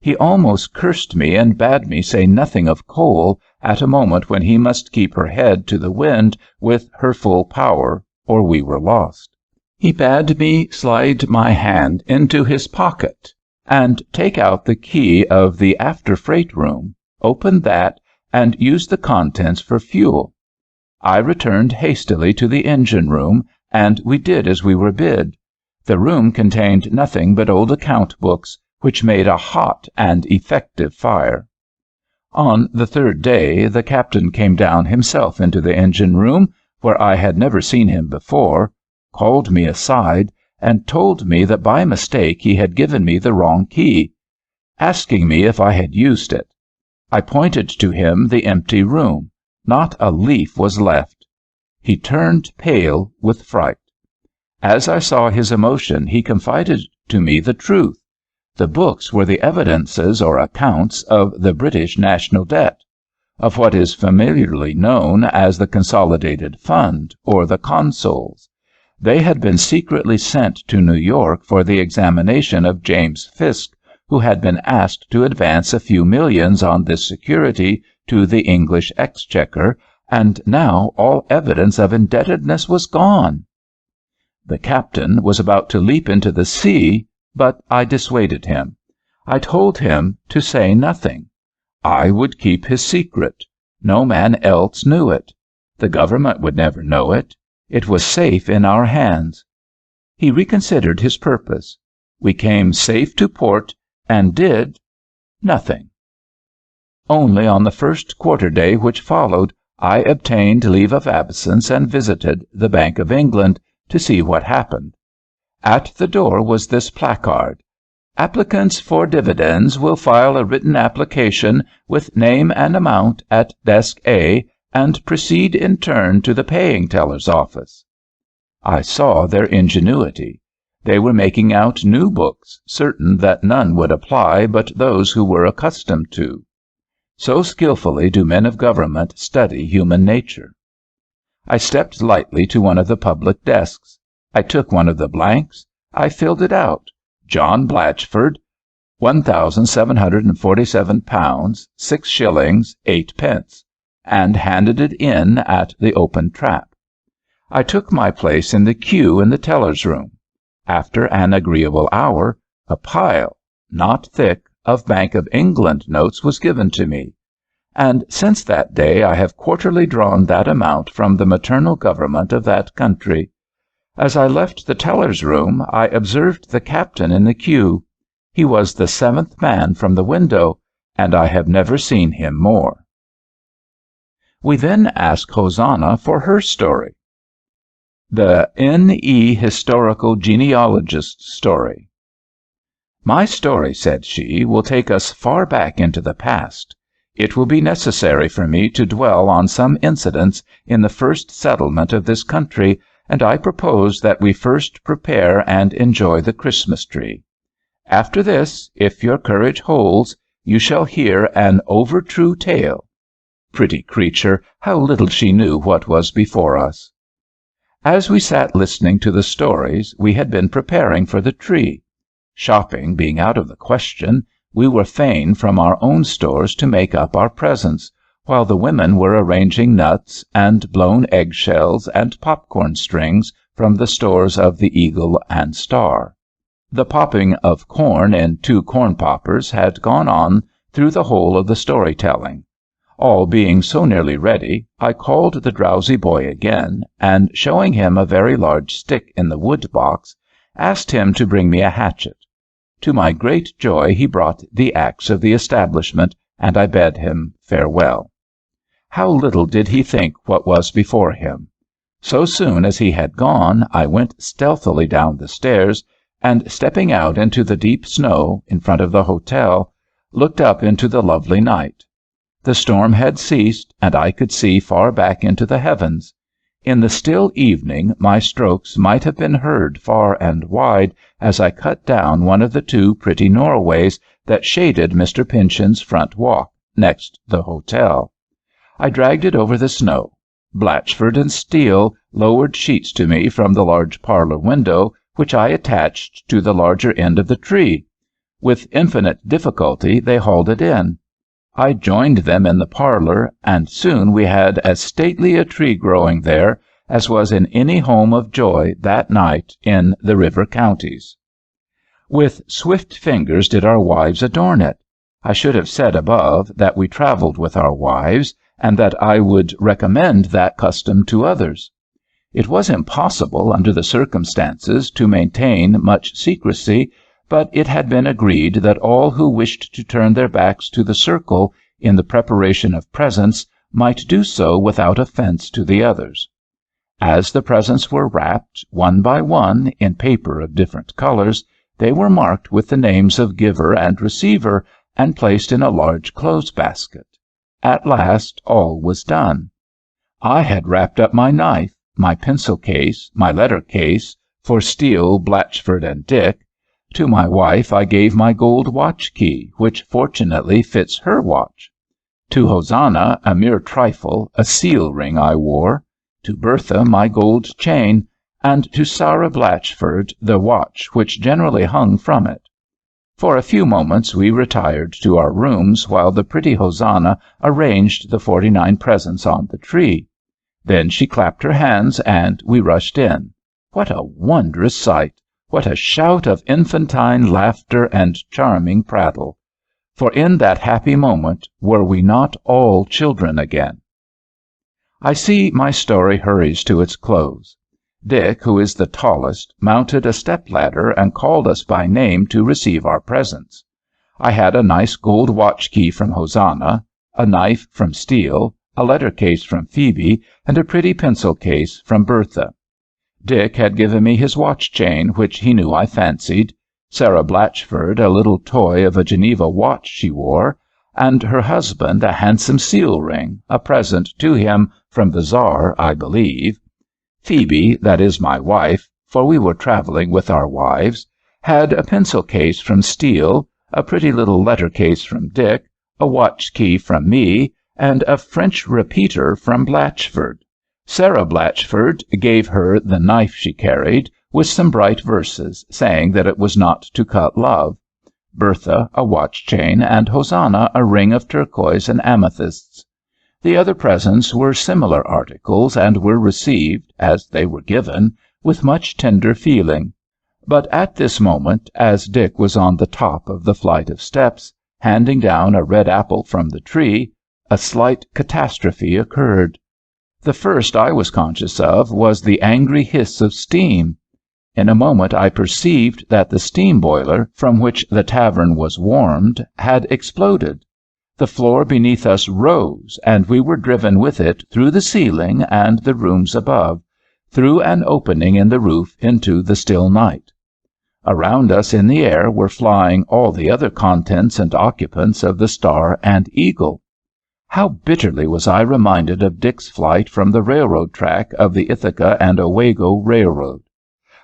He almost cursed me and bade me say nothing of coal at a moment when he must keep her head to the wind with her full power, or we were lost. He bade me slide my hand into his pocket and take out the key of the after-freight room, open that, and use the contents for fuel. I returned hastily to the engine-room, and we did as we were bid. The room contained nothing but old account books, which made a hot and effective fire. On the third day the captain came down himself into the engine-room, where I had never seen him before, called me aside, and told me that by mistake he had given me the wrong key, asking me if I had used it. I pointed to him the empty room. Not a leaf was left. He turned pale with fright. As I saw his emotion, he confided to me the truth. The books were the evidences or accounts of the British national debt, of what is familiarly known as the Consolidated Fund, or the Consols. They had been secretly sent to New York for the examination of James Fisk, who had been asked to advance a few millions on this security to the English exchequer, and now all evidence of indebtedness was gone. The captain was about to leap into the sea, but I dissuaded him. I told him to say nothing. I would keep his secret. No man else knew it. The government would never know it. It was safe in our hands. He reconsidered his purpose. We came safe to port and did nothing. Only on the first quarter-day which followed, I obtained leave of absence and visited the Bank of England to see what happened. At the door was this placard: "Applicants for dividends will file a written application with name and amount at Desk A, and proceed in turn to the paying teller's office." I saw their ingenuity. They were making out new books, certain that none would apply but those who were accustomed to. So skillfully do men of government study human nature. I stepped lightly to one of the public desks. I took one of the blanks. I filled it out. John Blatchford, £1,747, 6 shillings, 8 pence, and handed it in at the open trap. I took my place in the queue in the teller's room. After an agreeable hour, a pile, not thick, of Bank of England notes was given to me, and since that day I have quarterly drawn that amount from the maternal government of that country. As I left the teller's room, I observed the captain in the queue. He was the 7th man from the window, and I have never seen him more. We then asked Hosanna for her story. The N.E. Historical Genealogist's Story. "My story," said she, "will take us far back into the past. It will be necessary for me to dwell on some incidents in the first settlement of this country, and I propose that we first prepare and enjoy the Christmas tree. After this, if your courage holds, you shall hear an over-true tale." Pretty creature, how little she knew what was before us. As we sat listening to the stories, we had been preparing for the tree. Shopping being out of the question, we were fain from our own stores to make up our presents, while the women were arranging nuts and blown egg-shells and popcorn strings from the stores of the Eagle and Star. The popping of corn in 2 corn poppers had gone on through the whole of the story-telling. All being so nearly ready, I called the drowsy boy again, and showing him a very large stick in the wood box, asked him to bring me a hatchet. To my great joy he brought the axe of the establishment, and I bade him farewell. How little did he think what was before him! So soon as he had gone, I went stealthily down the stairs, and stepping out into the deep snow in front of the hotel, looked up into the lovely night. The storm had ceased, and I could see far back into the heavens. In the still evening my strokes might have been heard far and wide as I cut down one of the two pretty Norways that shaded Mr. Pynchon's front walk, next the hotel. I dragged it over the snow. Blatchford and Steele lowered sheets to me from the large parlor window, which I attached to the larger end of the tree. With infinite difficulty they hauled it in. I joined them in the parlor, and soon we had as stately a tree growing there as was in any home of joy that night in the river counties. With swift fingers did our wives adorn it. I should have said above that we traveled with our wives, and that I would recommend that custom to others. It was impossible, under the circumstances, to maintain much secrecy, but it had been agreed that all who wished to turn their backs to the circle in the preparation of presents might do so without offence to the others. As the presents were wrapped, one by one, in paper of different colors, they were marked with the names of giver and receiver, and placed in a large clothes basket. At last all was done. I had wrapped up my knife, my pencil case, my letter case, for Steele, Blatchford, and Dick. To my wife I gave my gold watch key, which fortunately fits her watch. To Hosanna, a mere trifle, a seal ring I wore. To Bertha, my gold chain, and to Sarah Blatchford, the watch which generally hung from it. For a few moments we retired to our rooms while the pretty Hosanna arranged the 49 presents on the tree. Then she clapped her hands, and we rushed in. What a wondrous sight! What a shout of infantine laughter and charming prattle! For in that happy moment were we not all children again? I see my story hurries to its close. Dick, who is the tallest, mounted a step-ladder and called us by name to receive our presents. I had a nice gold watch key from Hosanna, a knife from Steele, a letter case from Phoebe, and a pretty pencil case from Bertha. Dick had given me his watch chain, which he knew I fancied, Sarah Blatchford a little toy of a Geneva watch she wore, and her husband a handsome seal ring, a present to him from the Tsar, I believe. Phoebe, that is my wife, for we were travelling with our wives, had a pencil case from Steele, a pretty little letter case from Dick, a watch key from me, and a French repeater from Blatchford. Sarah Blatchford gave her the knife she carried, with some bright verses, saying that it was not to cut love. Bertha a watch chain, and Hosanna a ring of turquoise and amethysts. The other presents were similar articles, and were received, as they were given, with much tender feeling. But at this moment, as Dick was on the top of the flight of steps, handing down a red apple from the tree, a slight catastrophe occurred. The first I was conscious of was the angry hiss of steam. In a moment I perceived that the steam boiler, from which the tavern was warmed, had exploded. The floor beneath us rose, and we were driven with it through the ceiling and the rooms above, through an opening in the roof into the still night. Around us in the air were flying all the other contents and occupants of the Star and Eagle. How bitterly was I reminded of Dick's flight from the railroad track of the Ithaca and Owego Railroad.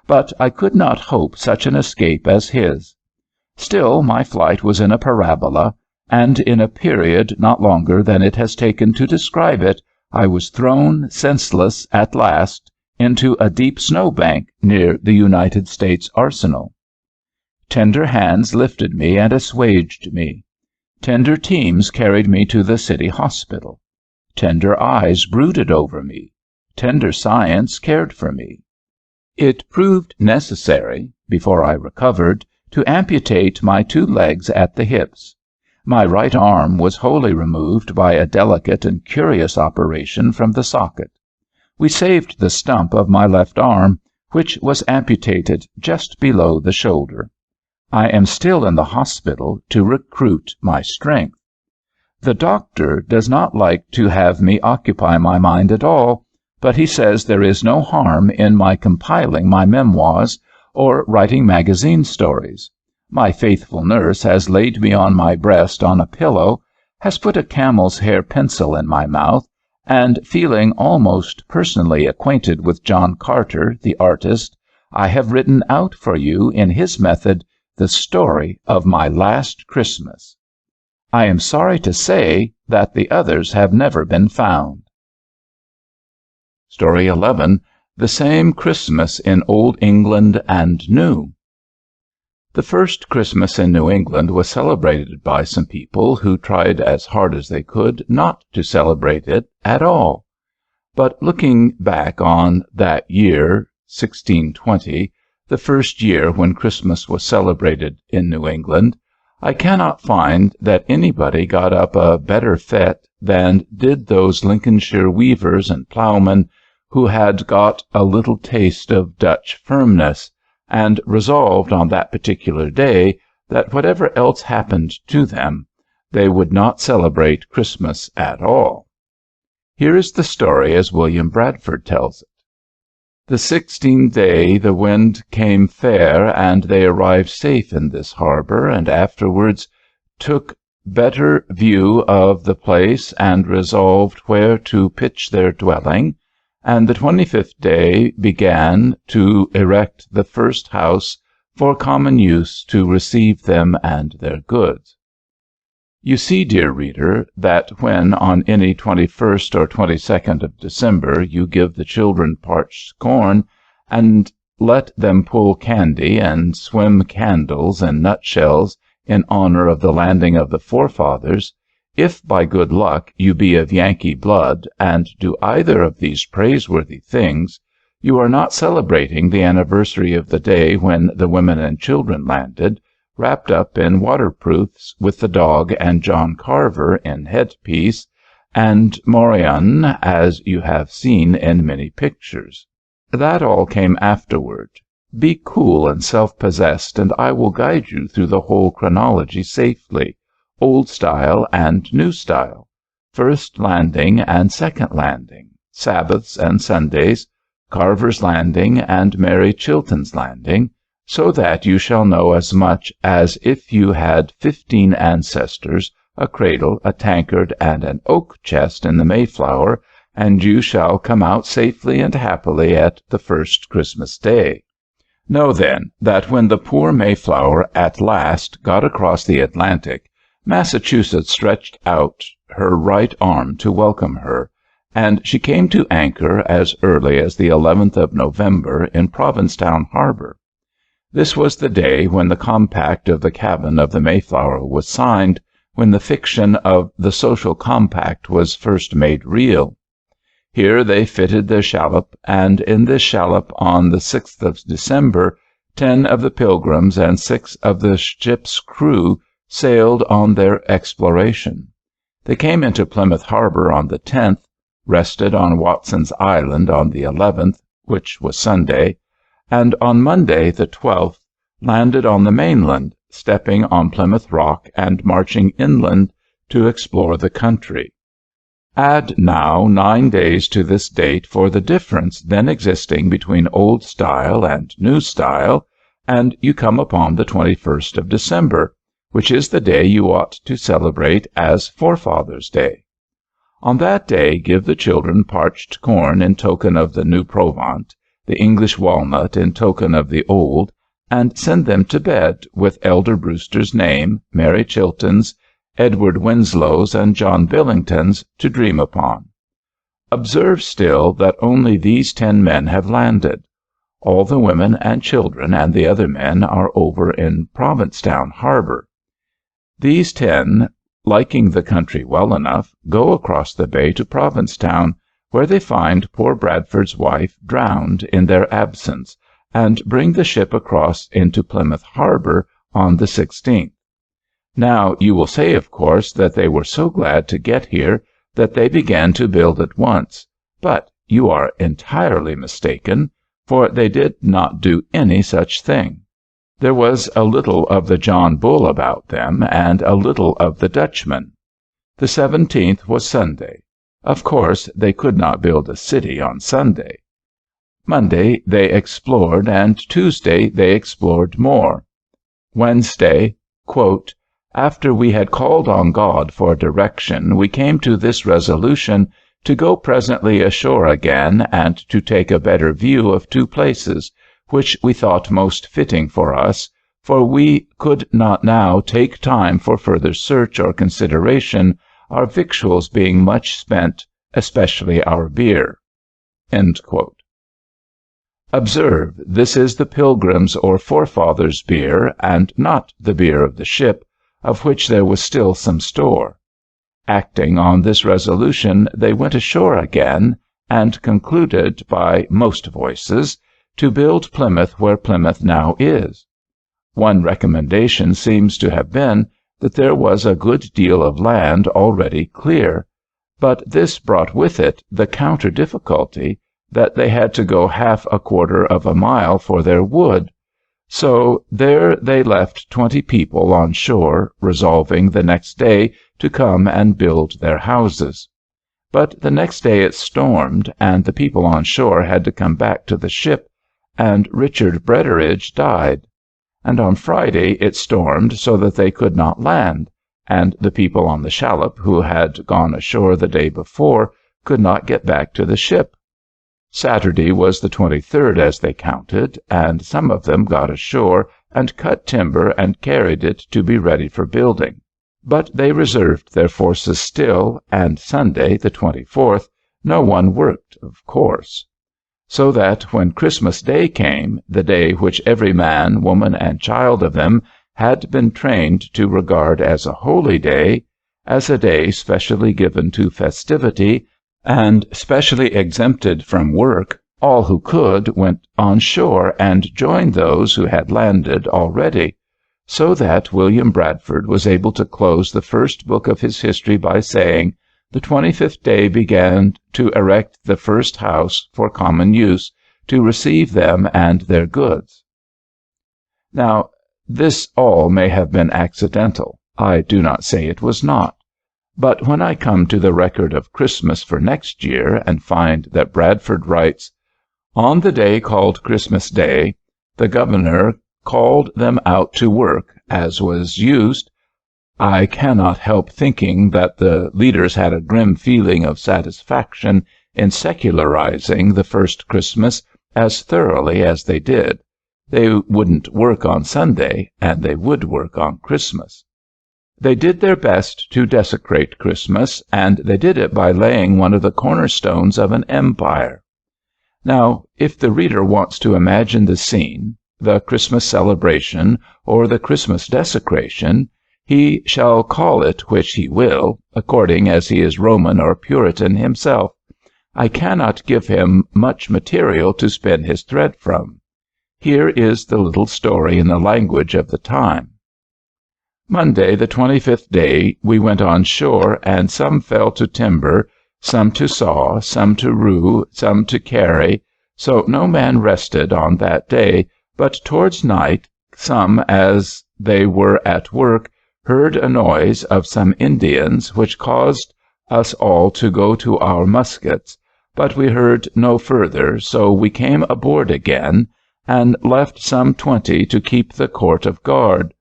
But I could not hope such an escape as his. Still my flight was in a parabola, and in a period not longer than it has taken to describe it, I was thrown, senseless at last, into a deep snowbank near the United States Arsenal. Tender hands lifted me and assuaged me. Tender teams carried me to the city hospital. Tender eyes brooded over me. Tender science cared for me. It proved necessary, before I recovered, to amputate my 2 legs at the hips. My right arm was wholly removed by a delicate and curious operation from the socket. We saved the stump of my left arm, which was amputated just below the shoulder. I am still in the hospital to recruit my strength. The doctor does not like to have me occupy my mind at all, but he says there is no harm in my compiling my memoirs or writing magazine stories. My faithful nurse has laid me on my breast on a pillow, has put a camel's hair pencil in my mouth, and feeling almost personally acquainted with John Carter, the artist, I have written out for you in his method the story of my last Christmas. I am sorry to say that the others have never been found. Story 11. The Same Christmas in Old England and New. The first Christmas in New England was celebrated by some people who tried as hard as they could not to celebrate it at all. But looking back on that year, 1620, the first year when Christmas was celebrated in New England, I cannot find that anybody got up a better fete than did those Lincolnshire weavers and ploughmen who had got a little taste of Dutch firmness, and resolved on that particular day that whatever else happened to them, they would not celebrate Christmas at all. Here is the story as William Bradford tells it. The 16th day the wind came fair, and they arrived safe in this harbor, and afterwards took better view of the place, and resolved where to pitch their dwelling, and the 25th day began to erect the first house for common use to receive them and their goods. You see, dear reader, that when on any 21st or 22nd of December you give the children parched corn, and let them pull candy and swim candles and nutshells in honor of the landing of the forefathers, if by good luck you be of Yankee blood and do either of these praiseworthy things, you are not celebrating the anniversary of the day when the women and children landed, wrapped up in waterproofs, with the dog and John Carver in headpiece, and morion, as you have seen in many pictures. That all came afterward. Be cool and self-possessed, and I will guide you through the whole chronology safely, old style and new style, first landing and second landing, Sabbaths and Sundays, Carver's Landing and Mary Chilton's Landing, so that you shall know as much as if you had 15 ancestors, a cradle, a tankard, and an oak chest in the Mayflower, and you shall come out safely and happily at the first Christmas Day. Know, then, that when the poor Mayflower at last got across the Atlantic, Massachusetts stretched out her right arm to welcome her, and she came to anchor as early as the 11th of November in Provincetown Harbor. This was the day when the compact of the cabin of the Mayflower was signed, when the fiction of the social compact was first made real. Here they fitted their shallop, and in this shallop on the 6th of December, 10 of the Pilgrims and 6 of the ship's crew sailed on their exploration. They came into Plymouth Harbor on the 10th, rested on Watson's Island on the 11th, which was Sunday, and on Monday, the 12th, landed on the mainland, stepping on Plymouth Rock and marching inland to explore the country. Add now 9 days to this date for the difference then existing between old style and new style, and you come upon the 21st of December, which is the day you ought to celebrate as Forefathers' Day. On that day give the children parched corn in token of the new Provant, the English walnut in token of the old, and send them to bed with Elder Brewster's name, Mary Chilton's, Edward Winslow's, and John Billington's to dream upon. Observe still that only these 10 men have landed. All the women and children and the other men are over in Provincetown Harbor. These 10, liking the country well enough, go across the bay to Provincetown, where they find poor Bradford's wife drowned in their absence, and bring the ship across into Plymouth Harbor on the 16th. Now, you will say, of course, that they were so glad to get here that they began to build at once. But you are entirely mistaken, for they did not do any such thing. There was a little of the John Bull about them, and a little of the Dutchman. The 17th was Sunday. Of course, they could not build a city on Sunday. Monday they explored, and Tuesday they explored more. Wednesday, quote, "After we had called on God for direction, we came to this resolution to go presently ashore again, and to take a better view of two places, which we thought most fitting for us, for we could not now take time for further search or consideration, our victuals being much spent, especially our beer." End quote. Observe, this is the Pilgrims' or forefathers' beer, and not the beer of the ship, of which there was still some store. Acting on this resolution, they went ashore again, and concluded, by most voices, to build Plymouth where Plymouth now is. One recommendation seems to have been that there was a good deal of land already clear, but this brought with it the counter difficulty that they had to go half a quarter of a mile for their wood. So there they left 20 people on shore, resolving the next day to come and build their houses. But the next day it stormed, and the people on shore had to come back to the ship, and Richard Bretteridge died. And on Friday it stormed so that they could not land, and the people on the shallop who had gone ashore the day before could not get back to the ship. Saturday was the 23rd as they counted, and some of them got ashore and cut timber and carried it to be ready for building. But they reserved their forces still, and Sunday, the 24th, no one worked, of course. So that when Christmas Day came, the day which every man, woman, and child of them had been trained to regard as a holy day, as a day specially given to festivity, and specially exempted from work, all who could went on shore and joined those who had landed already, so that William Bradford was able to close the first book of his history by saying, "The 25th day began to erect the first house for common use, to receive them and their goods." Now, this all may have been accidental. I do not say it was not. But when I come to the record of Christmas for next year and find that Bradford writes, "On the day called Christmas Day, the governor called them out to work, as was used," I cannot help thinking that the leaders had a grim feeling of satisfaction in secularizing the first Christmas as thoroughly as they did. They wouldn't work on Sunday, and they would work on Christmas. They did their best to desecrate Christmas, and they did it by laying one of the cornerstones of an empire. Now, if the reader wants to imagine the scene, the Christmas celebration, or the Christmas desecration, he shall call it which he will, according as he is Roman or Puritan himself. I cannot give him much material to spin his thread from. Here is the little story in the language of the time. Monday, the 25th day, we went on shore, and some fell to timber, some to saw, some to rew, some to carry, so no man rested on that day, but towards night, some, as they were at work, heard a noise of some Indians, which caused us all to go to our muskets, but we heard no further, so we came aboard again, and left some 20 to keep the court of guard.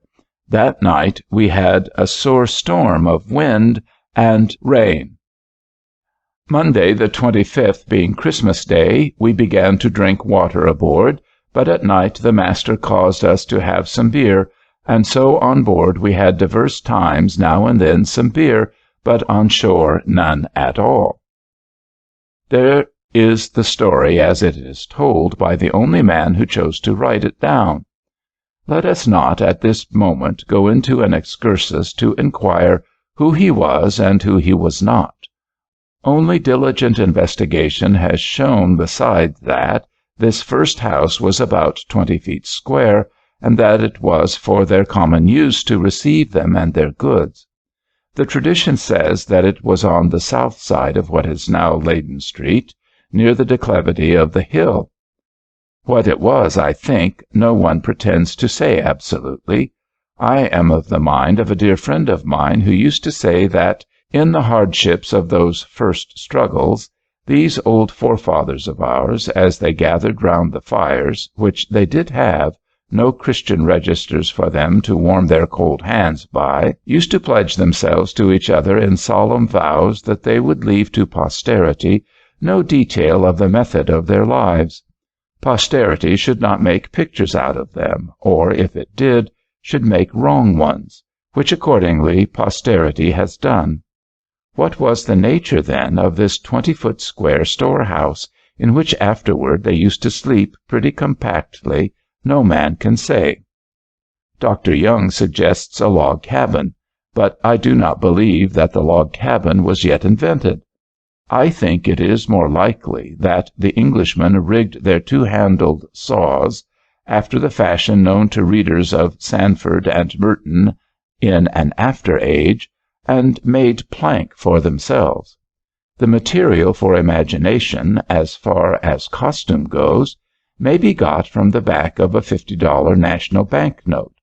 That night we had a sore storm of wind and rain. Monday, the 25th, being Christmas Day, we began to drink water aboard, but at night the master caused us to have some beer, and so on board we had divers times now and then some beer, but on shore none at all. There is the story as it is told by the only man who chose to write it down. Let us not at this moment go into an excursus to inquire who he was and who he was not. Only diligent investigation has shown besides that this first house was about 20 feet square, and that it was for their common use to receive them and their goods. The tradition says that it was on the south side of what is now Leyden Street, near the declivity of the hill. What it was, I think, no one pretends to say absolutely. I am of the mind of a dear friend of mine who used to say that, in the hardships of those first struggles, these old forefathers of ours, as they gathered round the fires, which they did have, no Christian registers for them to warm their cold hands by, used to pledge themselves to each other in solemn vows that they would leave to posterity no detail of the method of their lives. Posterity should not make pictures out of them, or, if it did, should make wrong ones, which accordingly posterity has done. What was the nature, then, of this 20-foot square storehouse, in which afterward they used to sleep pretty compactly, no man can say. Dr. Young suggests a log cabin, but I do not believe that the log cabin was yet invented. I think it is more likely that the Englishmen rigged their two-handled saws, after the fashion known to readers of Sandford and Merton in an after age, and made plank for themselves. The material for imagination, as far as costume goes, may be got from the back of a $50 national bank note,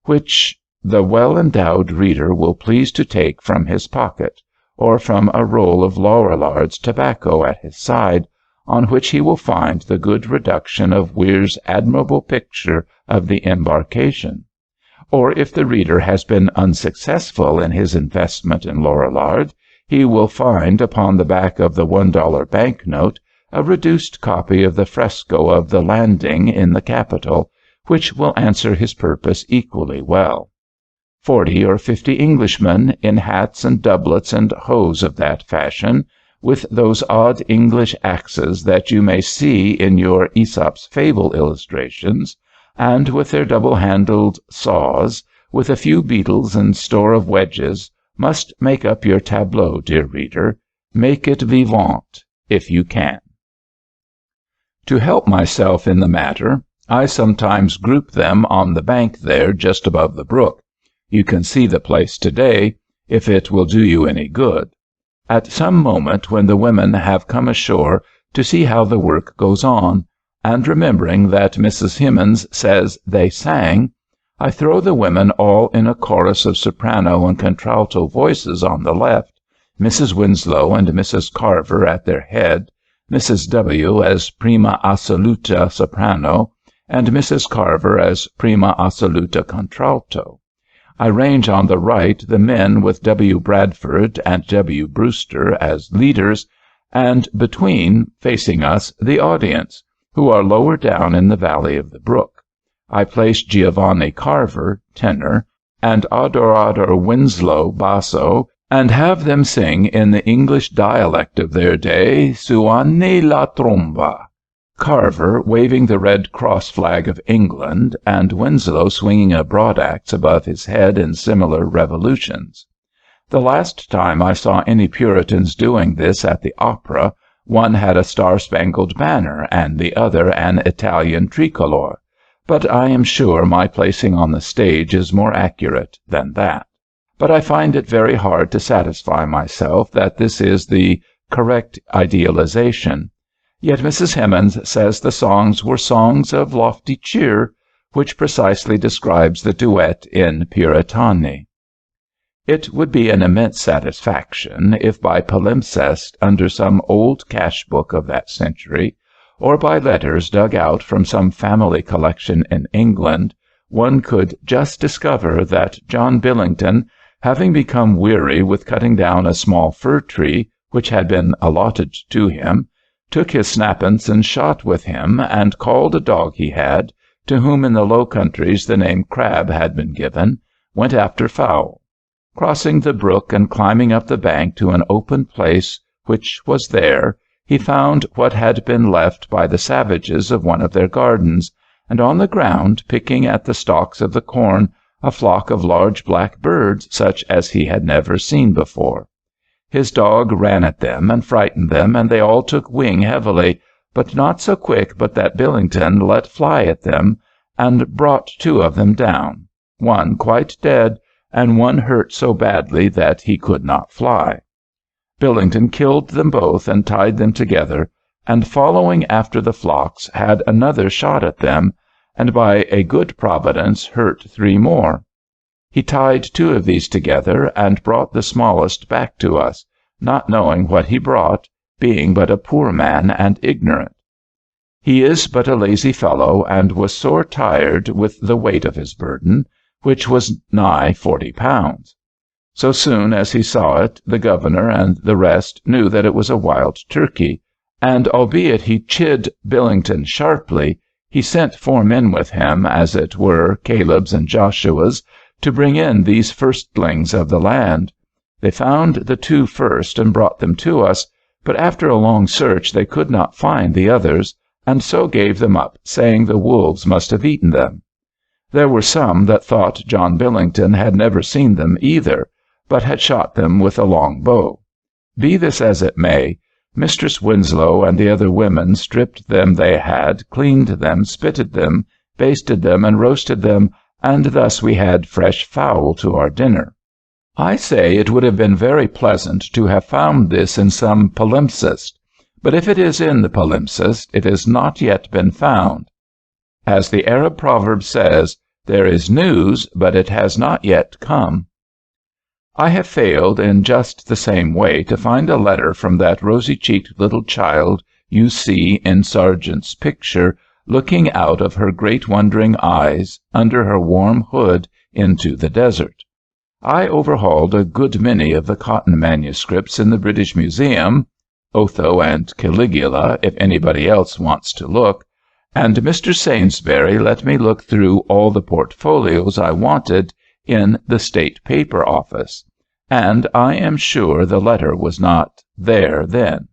which the well-endowed reader will please to take from his pocket, or from a roll of Lorillard's tobacco at his side, on which he will find the good reduction of Weir's admirable picture of the embarkation. Or if the reader has been unsuccessful in his investment in Lorillard, he will find upon the back of the $1 bank note a reduced copy of the fresco of the landing in the Capitol, which will answer his purpose equally well. 40 or 50 Englishmen, in hats and doublets and hose of that fashion, with those odd English axes that you may see in your Aesop's Fable illustrations, and with their double-handled saws, with a few beetles and store of wedges, must make up your tableau, dear reader. Make it vivant, if you can. To help myself in the matter, I sometimes group them on the bank there just above the brook. You can see the place today, if it will do you any good, at some moment when the women have come ashore to see how the work goes on, and remembering that Mrs. Hemans says they sang, I throw the women all in a chorus of soprano and contralto voices on the left, Mrs. Winslow and Mrs. Carver at their head, Mrs. W. as prima assoluta soprano, and Mrs. Carver as prima assoluta contralto. I range on the right the men with W. Bradford and W. Brewster as leaders, and between, facing us, the audience, who are lower down in the valley of the brook. I place Giovanni Carver, tenor, and Adorador Winslow, basso, and have them sing in the English dialect of their day, Suoni la tromba, Carver waving the Red Cross flag of England, and Winslow swinging a broadaxe above his head in similar revolutions. The last time I saw any Puritans doing this at the opera, one had a star-spangled banner and the other an Italian tricolor, but I am sure my placing on the stage is more accurate than that. But I find it very hard to satisfy myself that this is the correct idealization. Yet Mrs. Hemans says the songs were songs of lofty cheer, which precisely describes the duet in Puritani. It would be an immense satisfaction if by palimpsest under some old cash-book of that century, or by letters dug out from some family collection in England, one could just discover that John Billington, having become weary with cutting down a small fir tree which had been allotted to him, took his snappence and shot with him, and called a dog he had, to whom in the Low Countries the name Crab had been given, went after fowl. Crossing the brook and climbing up the bank to an open place which was there, he found what had been left by the savages of one of their gardens, and on the ground, picking at the stalks of the corn, a flock of large black birds such as he had never seen before. His dog ran at them and frightened them, and they all took wing heavily, but not so quick but that Billington let fly at them, and brought 2 of them down, one quite dead, and one hurt so badly that he could not fly. Billington killed them both and tied them together, and following after the flocks had another shot at them, and by a good providence hurt 3 more. He tied 2 of these together and brought the smallest back to us, not knowing what he brought, being but a poor man and ignorant. He is but a lazy fellow, and was sore tired with the weight of his burden, which was nigh 40 pounds. So soon as he saw it, the governor and the rest knew that it was a wild turkey, and albeit he chid Billington sharply, he sent 4 men with him, as it were Caleb's and Joshua's, to bring in these firstlings of the land. They found the 2 first and brought them to us, but after a long search they could not find the others, and so gave them up, saying the wolves must have eaten them. There were some that thought John Billington had never seen them either, but had shot them with a long bow. Be this as it may, Mistress Winslow and the other women stripped them they had, cleaned them, spitted them, basted them, and roasted them, and thus we had fresh fowl to our dinner. I say it would have been very pleasant to have found this in some palimpsest, but if it is in the palimpsest, it has not yet been found. As the Arab proverb says, there is news, but it has not yet come. I have failed in just the same way to find a letter from that rosy-cheeked little child you see in Sargent's picture, looking out of her great wondering eyes, under her warm hood, into the desert. I overhauled a good many of the cotton manuscripts in the British Museum, Otho and Caligula, if anybody else wants to look, and Mr. Sainsbury let me look through all the portfolios I wanted in the State Paper Office, and I am sure the letter was not there then.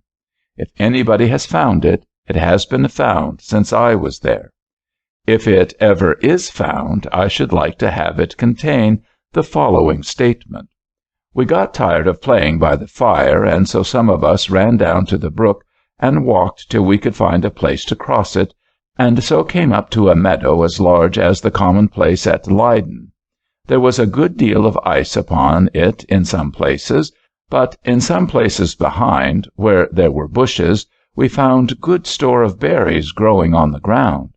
If anybody has found it, it has been found since I was there. If it ever is found, I should like to have it contain the following statement. We got tired of playing by the fire, and so some of us ran down to the brook and walked till we could find a place to cross it, and so came up to a meadow as large as the common place at Leyden. There was a good deal of ice upon it in some places, but in some places behind, where there were bushes, we found good store of berries growing on the ground.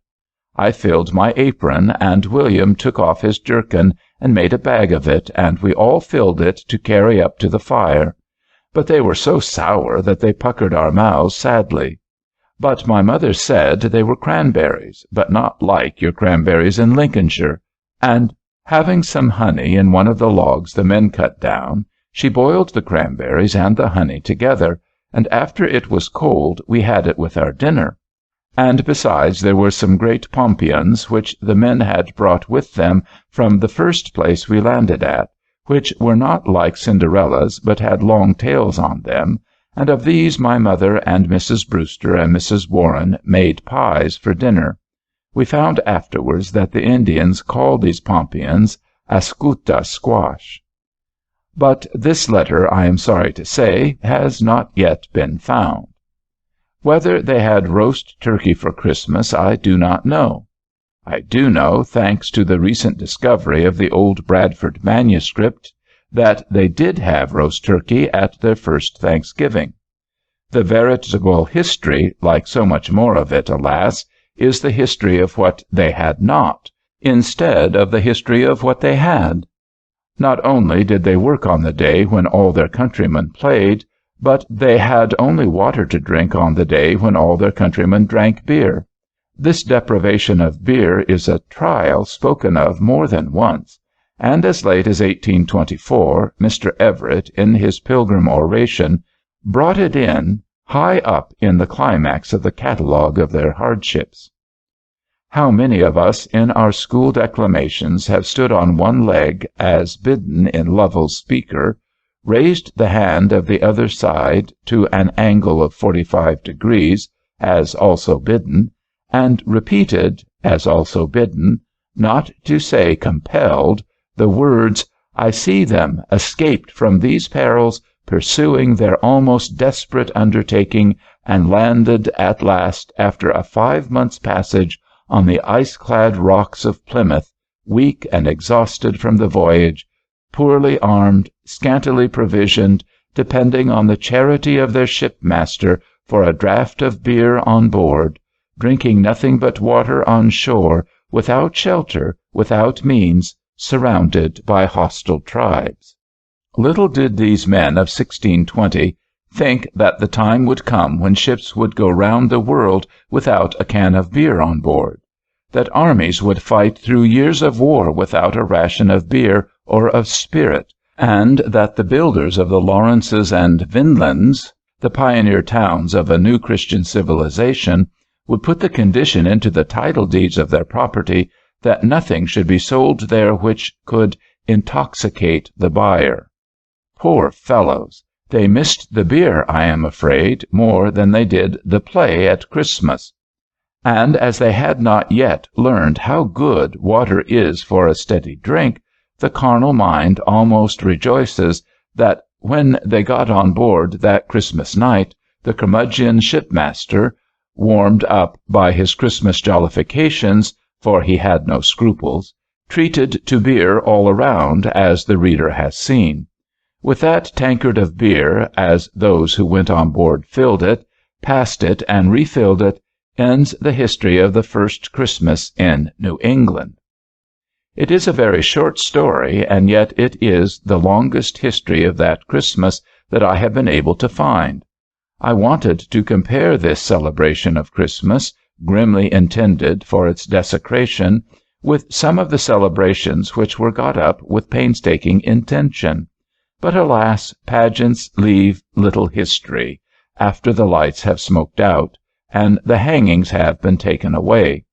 I filled my apron, and William took off his jerkin and made a bag of it, and we all filled it to carry up to the fire. But they were so sour that they puckered our mouths sadly. But my mother said they were cranberries, but not like your cranberries in Lincolnshire, and having some honey in one of the logs the men cut down, she boiled the cranberries and the honey together, and after it was cold we had it with our dinner. And besides there were some great pompions which the men had brought with them from the first place we landed at, which were not like Cinderella's, but had long tails on them, and of these my mother and Mrs. Brewster and Mrs. Warren made pies for dinner. We found afterwards that the Indians called these pompions ascuta squash. But this letter, I am sorry to say, has not yet been found. Whether they had roast turkey for Christmas I do not know. I do know, thanks to the recent discovery of the old Bradford manuscript, that they did have roast turkey at their first Thanksgiving. The veritable history, like so much more of it, alas, is the history of what they had not, instead of the history of what they had. Not only did they work on the day when all their countrymen played, but they had only water to drink on the day when all their countrymen drank beer. This deprivation of beer is a trial spoken of more than once, and as late as 1824 Mr. Everett, in his Pilgrim Oration, brought it in high up in the climax of the catalogue of their hardships. How many of us in our school declamations have stood on one leg as bidden in Lovell's Speaker, raised the hand of the other side to an angle of 45 degrees, as also bidden, and repeated, as also bidden, not to say compelled, the words, "I see them, escaped from these perils, pursuing their almost desperate undertaking, and landed at last, after a 5 months' passage, on the ice-clad rocks of Plymouth, weak and exhausted from the voyage, poorly armed, scantily provisioned, depending on the charity of their shipmaster for a draught of beer on board, drinking nothing but water on shore, without shelter, without means, surrounded by hostile tribes. Little did these men of 1620 think that the time would come when ships would go round the world without a can of beer on board, that armies would fight through years of war without a ration of beer or of spirit, and that the builders of the Lawrences and Vinlands, the pioneer towns of a new Christian civilization, would put the condition into the title deeds of their property that nothing should be sold there which could intoxicate the buyer. Poor fellows! They missed the beer, I am afraid, more than they did the play at Christmas. And as they had not yet learned how good water is for a steady drink, the carnal mind almost rejoices that when they got on board that Christmas night, the curmudgeon shipmaster, warmed up by his Christmas jollifications, for he had no scruples, treated to beer all around, as the reader has seen. With that tankard of beer, as those who went on board filled it, passed it, and refilled it, ends the history of the first Christmas in New England. It is a very short story, and yet it is the longest history of that Christmas that I have been able to find. I wanted to compare this celebration of Christmas, grimly intended for its desecration, with some of the celebrations which were got up with painstaking intention. But alas, pageants leave little history, after the lights have smoked out, and the hangings have been taken away.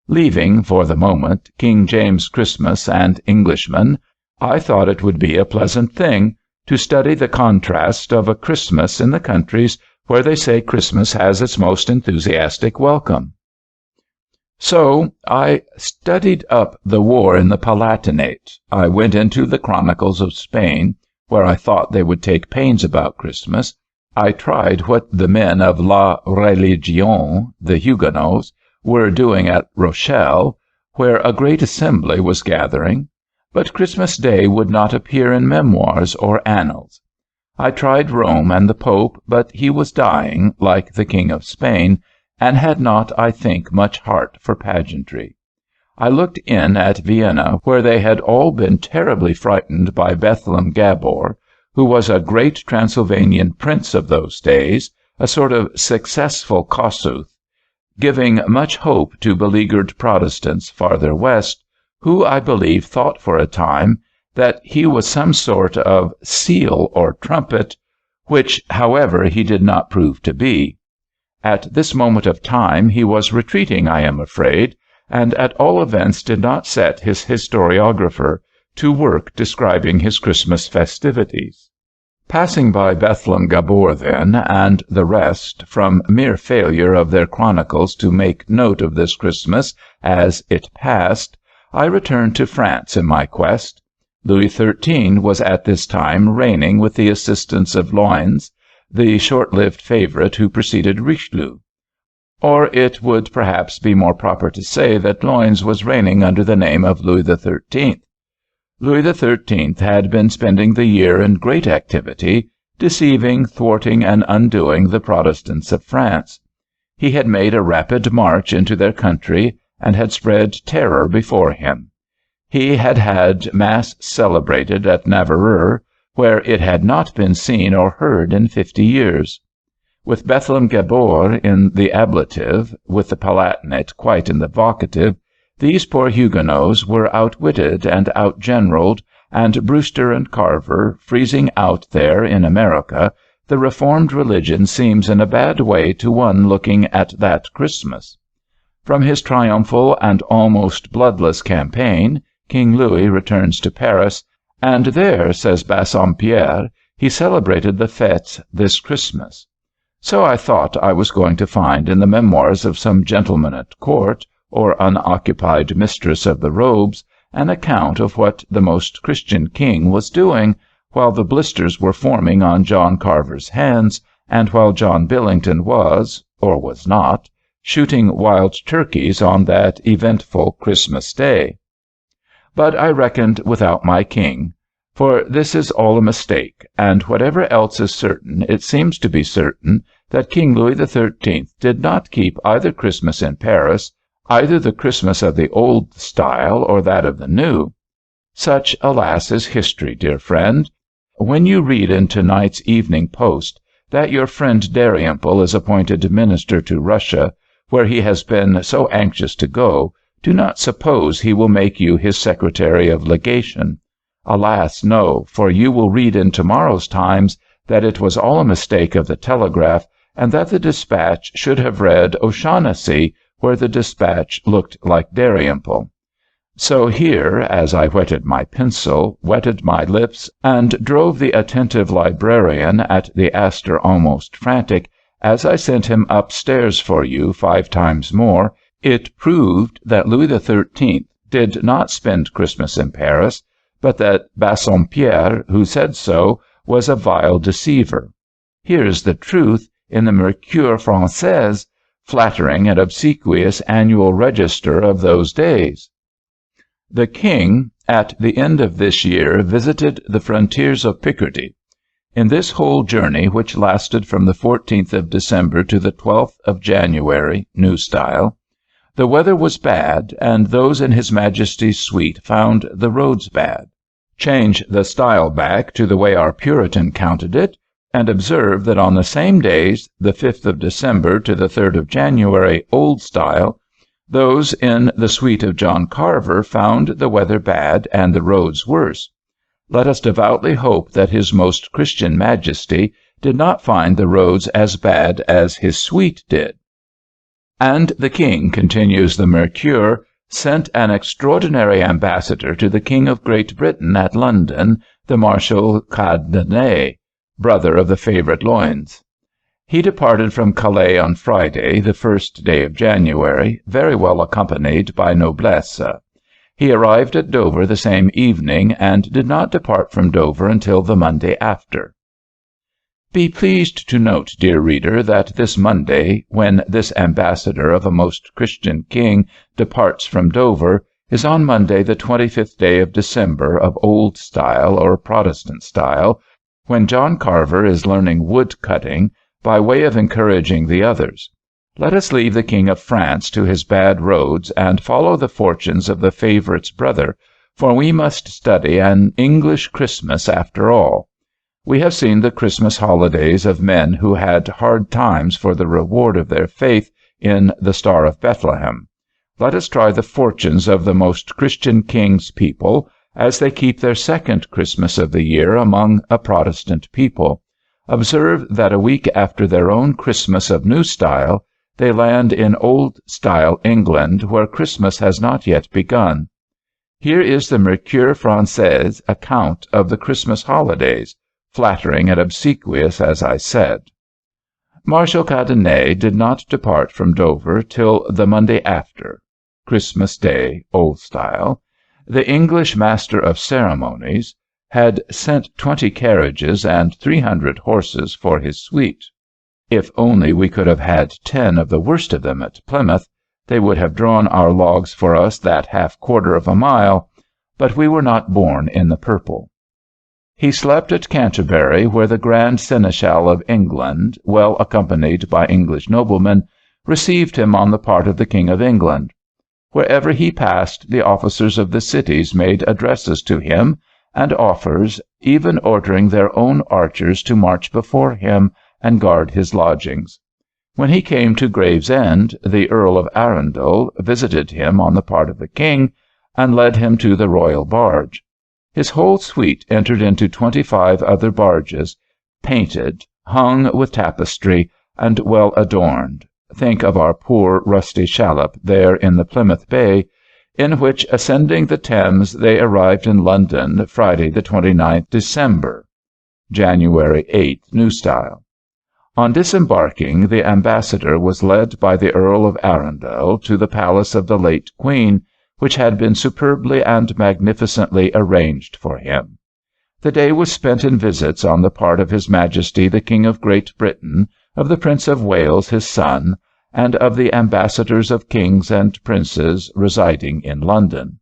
Leaving, for the moment, King James Christmas and Englishmen, I thought it would be a pleasant thing to study the contrast of a Christmas in the countries where they say Christmas has its most enthusiastic welcome. So I studied up the war in the Palatinate. I went into the Chronicles of Spain, where I thought they would take pains about Christmas. I tried what the men of La Religion, the Huguenots, were doing at Rochelle, where a great assembly was gathering, but Christmas Day would not appear in memoirs or annals. I tried Rome and the Pope, but he was dying, like the King of Spain, and had not, I think, much heart for pageantry. I looked in at Vienna, where they had all been terribly frightened by Bethlem Gabor, who was a great Transylvanian prince of those days, a sort of successful Kossuth, giving much hope to beleaguered Protestants farther west, who, I believe, thought for a time that he was some sort of seal or trumpet, which, however, he did not prove to be. At this moment of time he was retreating, I am afraid, and at all events did not set his historiographer to work describing his Christmas festivities. Passing by Bethlem Gabor, then, and the rest, from mere failure of their chronicles to make note of this Christmas as it passed, I returned to France in my quest. Louis XIII. Was at this time reigning with the assistance of Loynes, the short-lived favorite who preceded Richelieu. Or it would perhaps be more proper to say that Loynes was reigning under the name of Louis XIII. Louis XIII. Had been spending the year in great activity, deceiving, thwarting, and undoing the Protestants of France. He had made a rapid march into their country, and had spread terror before him. He had had Mass celebrated at Navarreux, where it had not been seen or heard in 50 years. With Bethlem Gabor in the ablative, with the Palatinate quite in the vocative, these poor Huguenots were outwitted and outgeneraled, and Brewster and Carver freezing out there in America, the Reformed religion seems in a bad way to one looking at that Christmas. From his triumphal and almost bloodless campaign, King Louis returns to Paris, and there, says Bassompierre, he celebrated the fête this Christmas. So I thought I was going to find in the memoirs of some gentleman at court, or unoccupied mistress of the robes, an account of what the most Christian king was doing, while the blisters were forming on John Carver's hands, and while John Billington was, or was not, shooting wild turkeys on that eventful Christmas Day. But I reckoned without my king, for this is all a mistake, and whatever else is certain, it seems to be certain that King Louis XIII did not keep either Christmas in Paris, either the Christmas of the old style or that of the new. Such, alas, is history, dear friend. When you read in tonight's Evening Post that your friend Dalrymple is appointed minister to Russia, where he has been so anxious to go, do not suppose he will make you his secretary of legation. Alas, no, for you will read in tomorrow's Times that it was all a mistake of the telegraph, and that the dispatch should have read O'Shaughnessy, where the dispatch looked like Dalrymple. So here, as I whetted my pencil, wetted my lips, and drove the attentive librarian at the Astor almost frantic, as I sent him upstairs for you 5 times more, it proved that Louis XIII did not spend Christmas in Paris, but that Bassompierre, who said so, was a vile deceiver. Here's the truth in the Mercure Française, flattering and obsequious annual register of those days. The king, at the end of this year, visited the frontiers of Picardy. In this whole journey, which lasted from the 14th of December to the 12th of January, New Style, the weather was bad, and those in His Majesty's suite found the roads bad. Change the style back to the way our Puritan counted it, and observe that on the same days, the 5th of December to the 3rd of January, Old Style, those in the suite of John Carver found the weather bad and the roads worse. Let us devoutly hope that His Most Christian Majesty did not find the roads as bad as his suite did. And the king, continues the Mercure, sent an extraordinary ambassador to the King of Great Britain at London, the Marshal Cadenet, brother of the favourite Loynes. He departed from Calais on Friday, the 1st day of January, very well accompanied by noblesse. He arrived at Dover the same evening, and did not depart from Dover until the Monday after. Be pleased to note, dear reader, that this Monday, when this ambassador of a most Christian king departs from Dover, is on Monday the 25th day of December of Old Style or Protestant Style, when John Carver is learning wood cutting, by way of encouraging the others. Let us leave the King of France to his bad roads, and follow the fortunes of the favourite's brother, for we must study an English Christmas after all. We have seen the Christmas holidays of men who had hard times for the reward of their faith in the Star of Bethlehem. Let us try the fortunes of the Most Christian King's people, as they keep their second Christmas of the year among a Protestant people. Observe that a week after their own Christmas of New Style, they land in Old Style England, where Christmas has not yet begun. Here is the Mercure Française account of the Christmas holidays, flattering and obsequious, as I said. Marshal Cadenet did not depart from Dover till the Monday after, Christmas Day, Old Style. The English Master of Ceremonies had sent 20 carriages and 300 horses for his suite. If only we could have had 10 of the worst of them at Plymouth, they would have drawn our logs for us that half-quarter of a mile, but we were not born in the purple. He slept at Canterbury, where the Grand Seneschal of England, well accompanied by English noblemen, received him on the part of the King of England. Wherever he passed, the officers of the cities made addresses to him, and offers, even ordering their own archers to march before him and guard his lodgings. When he came to Gravesend, the Earl of Arundel visited him on the part of the king, and led him to the royal barge. His whole suite entered into 25 other barges, painted, hung with tapestry, and well adorned. Think of our poor rusty shallop there in the Plymouth Bay, in which, ascending the Thames, they arrived in London Friday the 29th December, January 8th, New Style. On disembarking, the ambassador was led by the Earl of Arundel to the palace of the late Queen, which had been superbly and magnificently arranged for him. The day was spent in visits on the part of His Majesty the King of Great Britain, of the Prince of Wales his son, and of the ambassadors of kings and princes residing in London.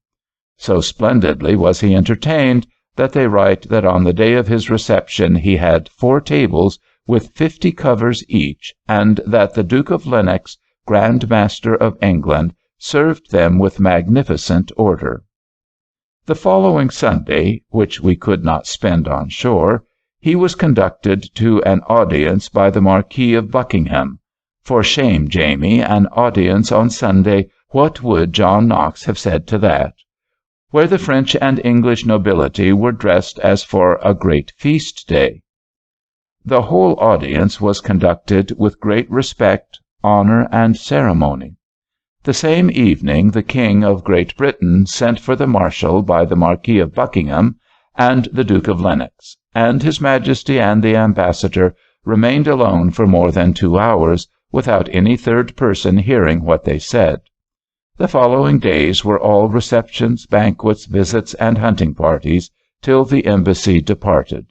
So splendidly was he entertained that they write that on the day of his reception he had 4 tables with 50 covers each, and that the Duke of Lennox, Grand Master of England, served them with magnificent order. The following Sunday, which we could not spend on shore, he was conducted to an audience by the Marquis of Buckingham. For shame, Jamie, an audience on Sunday, what would John Knox have said to that? Where the French and English nobility were dressed as for a great feast day. The whole audience was conducted with great respect, honor, and ceremony. The same evening the King of Great Britain sent for the Marshal by the Marquis of Buckingham and the Duke of Lennox, and His Majesty and the Ambassador remained alone for more than 2 hours, without any third person hearing what they said. The following days were all receptions, banquets, visits, and hunting parties, till the embassy departed.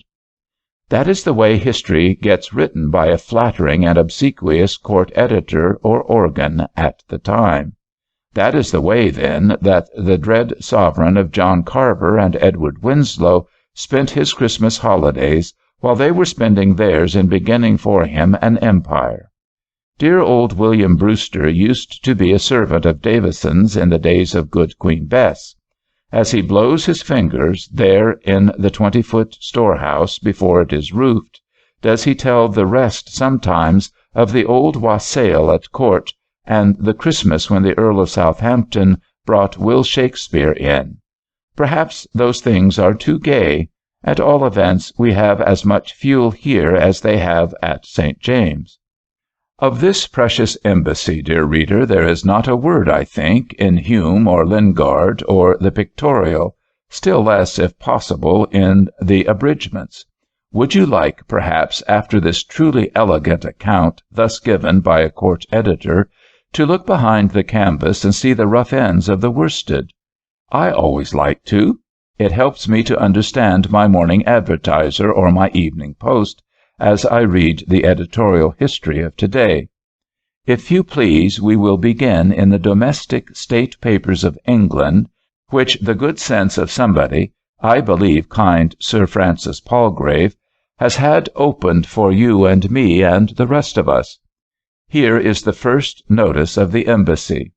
That is the way history gets written by a flattering and obsequious court editor or organ at the time. That is the way, then, that the dread sovereign of John Carver and Edward Winslow spent his Christmas holidays, while they were spending theirs in beginning for him an empire. Dear old William Brewster used to be a servant of Davison's in the days of good Queen Bess. As he blows his fingers there in the 20-foot storehouse before it is roofed, does he tell the rest sometimes of the old wassail at court, and the Christmas when the Earl of Southampton brought Will Shakespeare in. Perhaps those things are too gay. At all events, we have as much fuel here as they have at St. James. Of this precious embassy, dear reader, there is not a word, I think, in Hume or Lingard or the Pictorial, still less, if possible, in the abridgments. Would you like, perhaps, after this truly elegant account thus given by a court editor, to look behind the canvas and see the rough ends of the worsted? I always like to. It helps me to understand my morning Advertiser or my Evening Post, as I read the editorial history of today. If you please, we will begin in the domestic state papers of England, which the good sense of somebody, I believe kind Sir Francis Palgrave, has had opened for you and me and the rest of us. Here is the first notice of the embassy.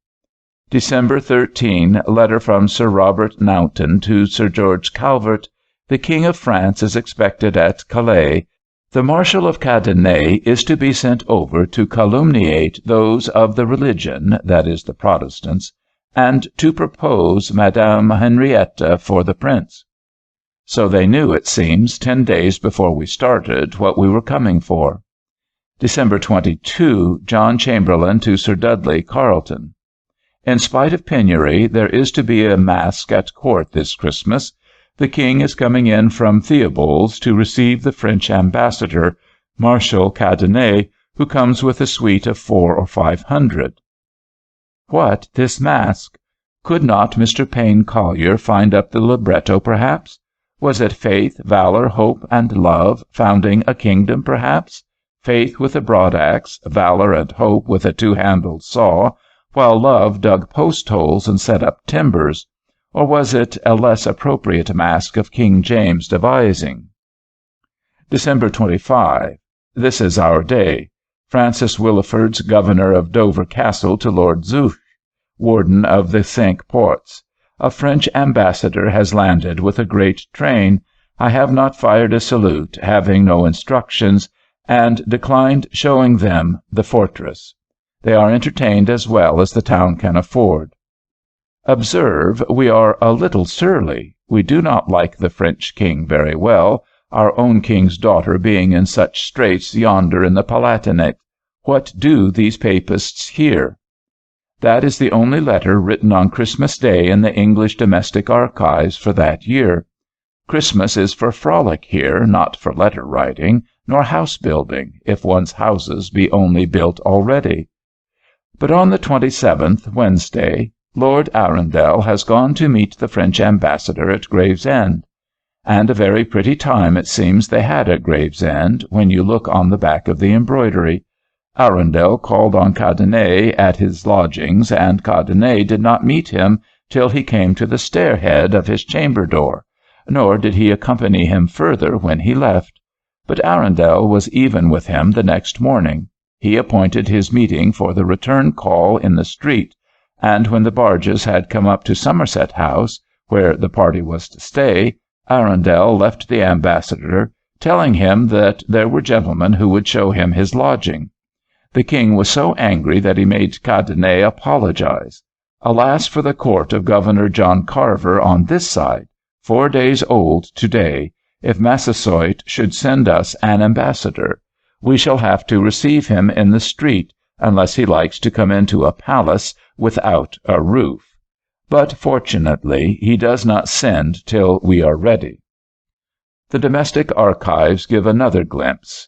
December 13, letter from Sir Robert Naunton to Sir George Calvert. The King of France is expected at Calais. The Marshal of Cadenet is to be sent over to calumniate those of the religion, that is, the Protestants, and to propose Madame Henrietta for the Prince. So they knew, it seems, 10 days before we started, what we were coming for. December 22, John Chamberlain to Sir Dudley Carleton. In spite of penury, there is to be a masque at court this Christmas. The King is coming in from Theobald's to receive the French ambassador, Marshal Cadenet, who comes with a suite of 400 or 500. What, this masque? Could not Mr. Payne Collier find up the libretto, perhaps? Was it faith, valor, hope, and love, founding a kingdom, perhaps? Faith with a broadaxe, valor and hope with a 2-handled saw, while love dug post-holes and set up timbers. Or was it a less appropriate masque of King James' devising? December 25. This is our day. Francis Williford's governor of Dover Castle to Lord Zouch, warden of the Cinque Ports. A French ambassador has landed with a great train. I have not fired a salute, having no instructions, and declined showing them the fortress. They are entertained as well as the town can afford. Observe, we are a little surly. We do not like the French king very well, our own king's daughter being in such straits yonder in the Palatinate. What do these papists here? That is the only letter written on Christmas Day in the English domestic archives for that year. Christmas is for frolic here, not for letter writing, nor house building, if one's houses be only built already. But on the 27th, Wednesday, Lord Arundel has gone to meet the French ambassador at Gravesend. And a very pretty time it seems they had at Gravesend, when you look on the back of the embroidery. Arundel called on Cadenet at his lodgings, and Cadenet did not meet him till he came to the stair-head of his chamber-door, nor did he accompany him further when he left. But Arundel was even with him the next morning. He appointed his meeting for the return call in the street, and when the barges had come up to Somerset House, where the party was to stay, Arundel left the ambassador, telling him that there were gentlemen who would show him his lodging. The king was so angry that he made Cadenet apologize. Alas for the court of Governor John Carver on this side, 4 days old to-day, if Massasoit should send us an ambassador. We shall have to receive him in the street, unless he likes to come into a palace without a roof. But fortunately he does not send till we are ready. The domestic archives give another glimpse.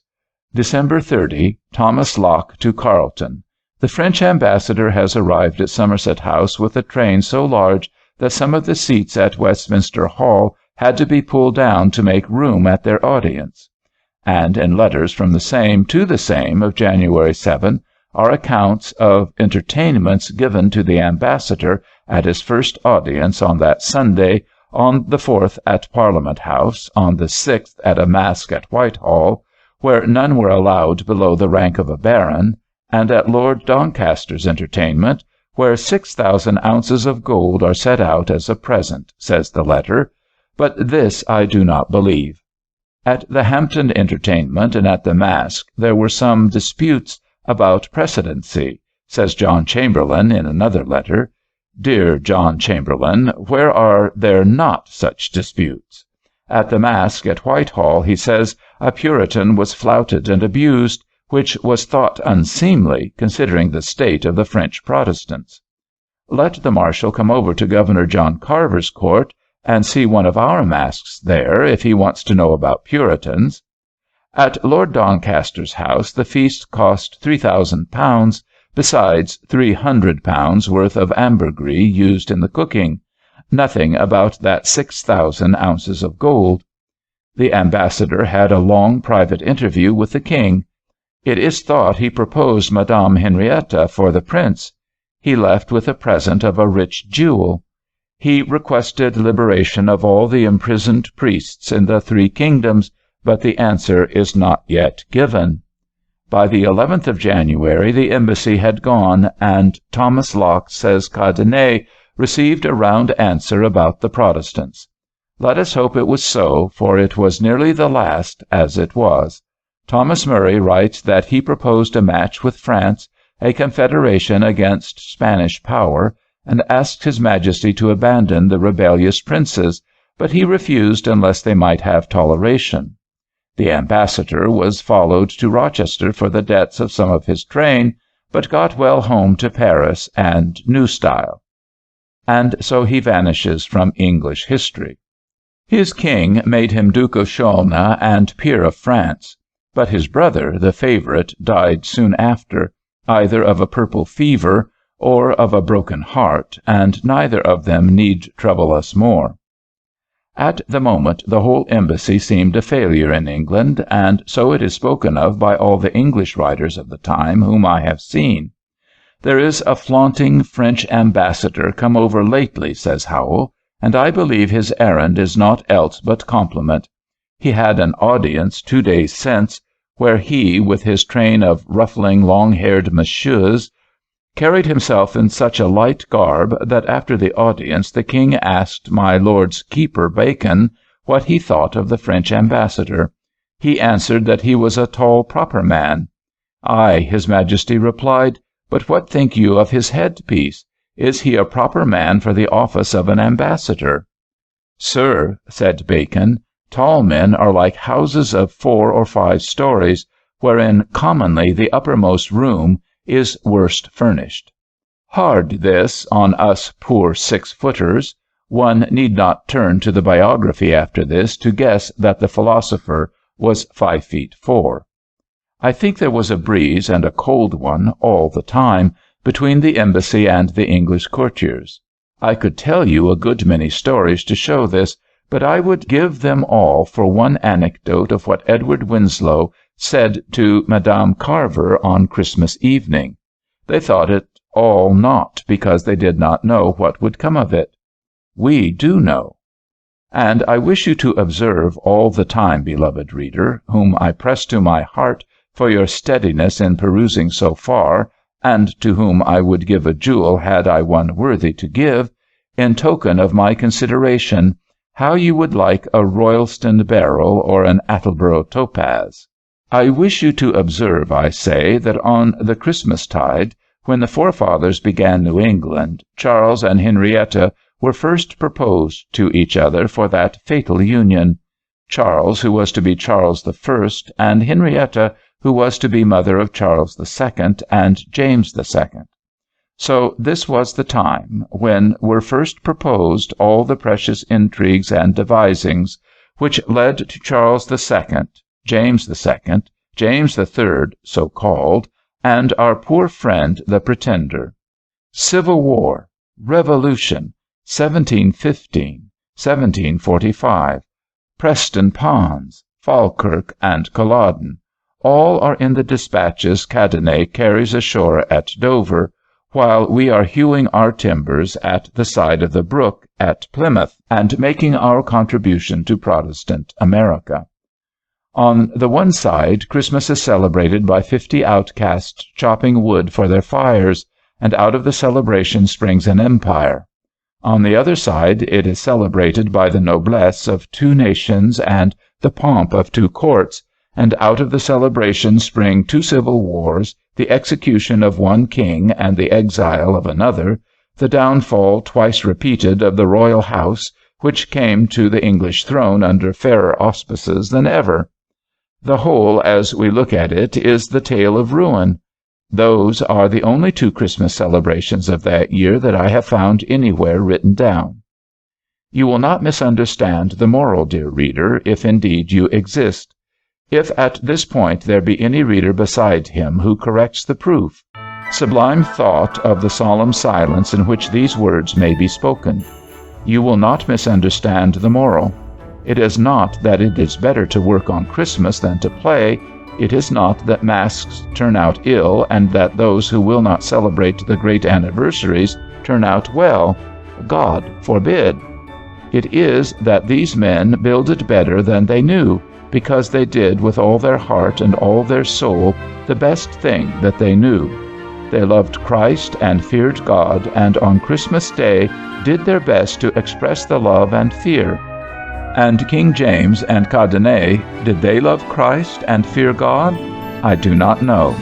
December 30, Thomas Locke to Carleton. The French ambassador has arrived at Somerset House with a train so large that some of the seats at Westminster Hall had to be pulled down to make room at their audience. And in letters from the same to the same of January 7 are accounts of entertainments given to the ambassador at his first audience on that Sunday, on the 4th at Parliament House, on the 6th at a masque at Whitehall, where none were allowed below the rank of a baron, and at Lord Doncaster's entertainment, where 6,000 ounces of gold are set out as a present, says the letter, but this I do not believe. At the Hampton entertainment and at the masque there were some disputes about precedency, says John Chamberlain in another letter. Dear John Chamberlain, where are there not such disputes? At the masque at Whitehall, he says, a Puritan was flouted and abused, which was thought unseemly, considering the state of the French Protestants. Let the Marshal come over to Governor John Carver's court and see one of our masques there, if he wants to know about Puritans. At Lord Doncaster's house the feast cost £3,000, besides £300 worth of ambergris used in the cooking. Nothing about that 6,000 ounces of gold. The ambassador had a long private interview with the king. It is thought he proposed Madame Henrietta for the prince. He left with a present of a rich jewel. He requested liberation of all the imprisoned priests in the 3 kingdoms, but the answer is not yet given. By the 11th of January the embassy had gone, and Thomas Locke, says Cadenet, received a round answer about the Protestants. Let us hope it was so, for it was nearly the last, as it was. Thomas Murray writes that he proposed a match with France, a confederation against Spanish power, and asked His Majesty to abandon the rebellious princes, but he refused unless they might have toleration. The ambassador was followed to Rochester for the debts of some of his train, but got well home to Paris and New Style. And so he vanishes from English history. His king made him Duke of Chaulnes and Peer of France, but his brother, the favorite, died soon after, either of a purple fever or of a broken heart, and neither of them need trouble us more. At the moment the whole embassy seemed a failure in England, and so it is spoken of by all the English writers of the time whom I have seen. There is a flaunting French ambassador come over lately, says Howell, and I believe his errand is naught else but compliment. He had an audience 2 days since, where he, with his train of ruffling long-haired messieurs, carried himself in such a light garb that after the audience the king asked my lord's keeper Bacon what he thought of the French ambassador. He answered that he was a tall proper man. Ay, His Majesty replied, but what think you of his headpiece? Is he a proper man for the office of an ambassador? Sir, said Bacon, tall men are like houses of 4 or 5 stories, wherein commonly the uppermost room is worst furnished. Hard this on us poor 6-footers. One need not turn to the biography after this to guess that the philosopher was 5 feet 4. I think there was a breeze, and a cold one, all the time, between the embassy and the English courtiers. I could tell you a good many stories to show this, but I would give them all for one anecdote of what Edward Winslow said to Madame Carver on Christmas evening. They thought it all naught because they did not know what would come of it. We do know. And I wish you to observe all the time, beloved reader, whom I press to my heart for your steadiness in perusing so far, and to whom I would give a jewel had I one worthy to give, in token of my consideration, how you would like a Royalston beryl or an Attleboro topaz. I wish you to observe, I say, that on the Christmas-tide, when the forefathers began New England, Charles and Henrietta were first proposed to each other for that fatal union, Charles, who was to be Charles I, and Henrietta, who was to be mother of Charles II and James II. So this was the time when were first proposed all the precious intrigues and devisings which led to Charles II, James II, James III, so called, and our poor friend the Pretender. Civil War, Revolution, 1715, 1745, Preston Pons, Falkirk, and Culloden, all are in the dispatches Cadenet carries ashore at Dover, while we are hewing our timbers at the side of the brook at Plymouth, and making our contribution to Protestant America. On the one side, Christmas is celebrated by 50 outcasts chopping wood for their fires, and out of the celebration springs an empire. On the other side, it is celebrated by the noblesse of 2 nations and the pomp of 2 courts, and out of the celebration spring 2 civil wars, the execution of 1 king and the exile of another, the downfall twice repeated of the royal house, which came to the English throne under fairer auspices than ever. The whole, as we look at it, is the tale of ruin. Those are the only 2 Christmas celebrations of that year that I have found anywhere written down. You will not misunderstand the moral, dear reader, if indeed you exist. If at this point there be any reader beside him who corrects the proof, sublime thought of the solemn silence in which these words may be spoken. You will not misunderstand the moral. It is not that it is better to work on Christmas than to play. It is not that masks turn out ill and that those who will not celebrate the great anniversaries turn out well. God forbid. It is that these men builded better than they knew, because they did with all their heart and all their soul the best thing that they knew. They loved Christ and feared God, and on Christmas Day did their best to express the love and fear. And King James and Cadenet, did they love Christ and fear God? I do not know.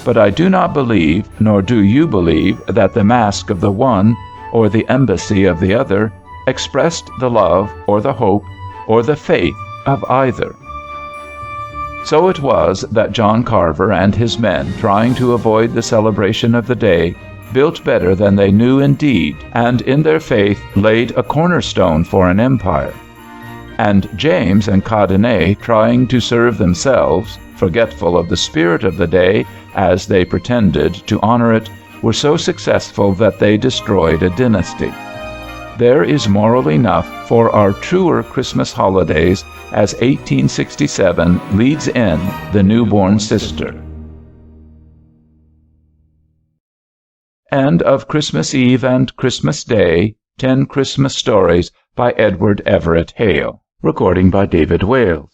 But I do not believe, nor do you believe, that the mask of the one or the embassy of the other expressed the love or the hope or the faith of either. So it was that John Carver and his men, trying to avoid the celebration of the day, built better than they knew indeed, and in their faith laid a cornerstone for an empire. And James and Cadenet, trying to serve themselves, forgetful of the spirit of the day as they pretended to honor it, were so successful that they destroyed a dynasty. There is moral enough for our truer Christmas holidays as 1867 leads in The Newborn Sister. End of Christmas Eve and Christmas Day, 10 Christmas Stories by Edward Everett Hale. Recording by David Wales.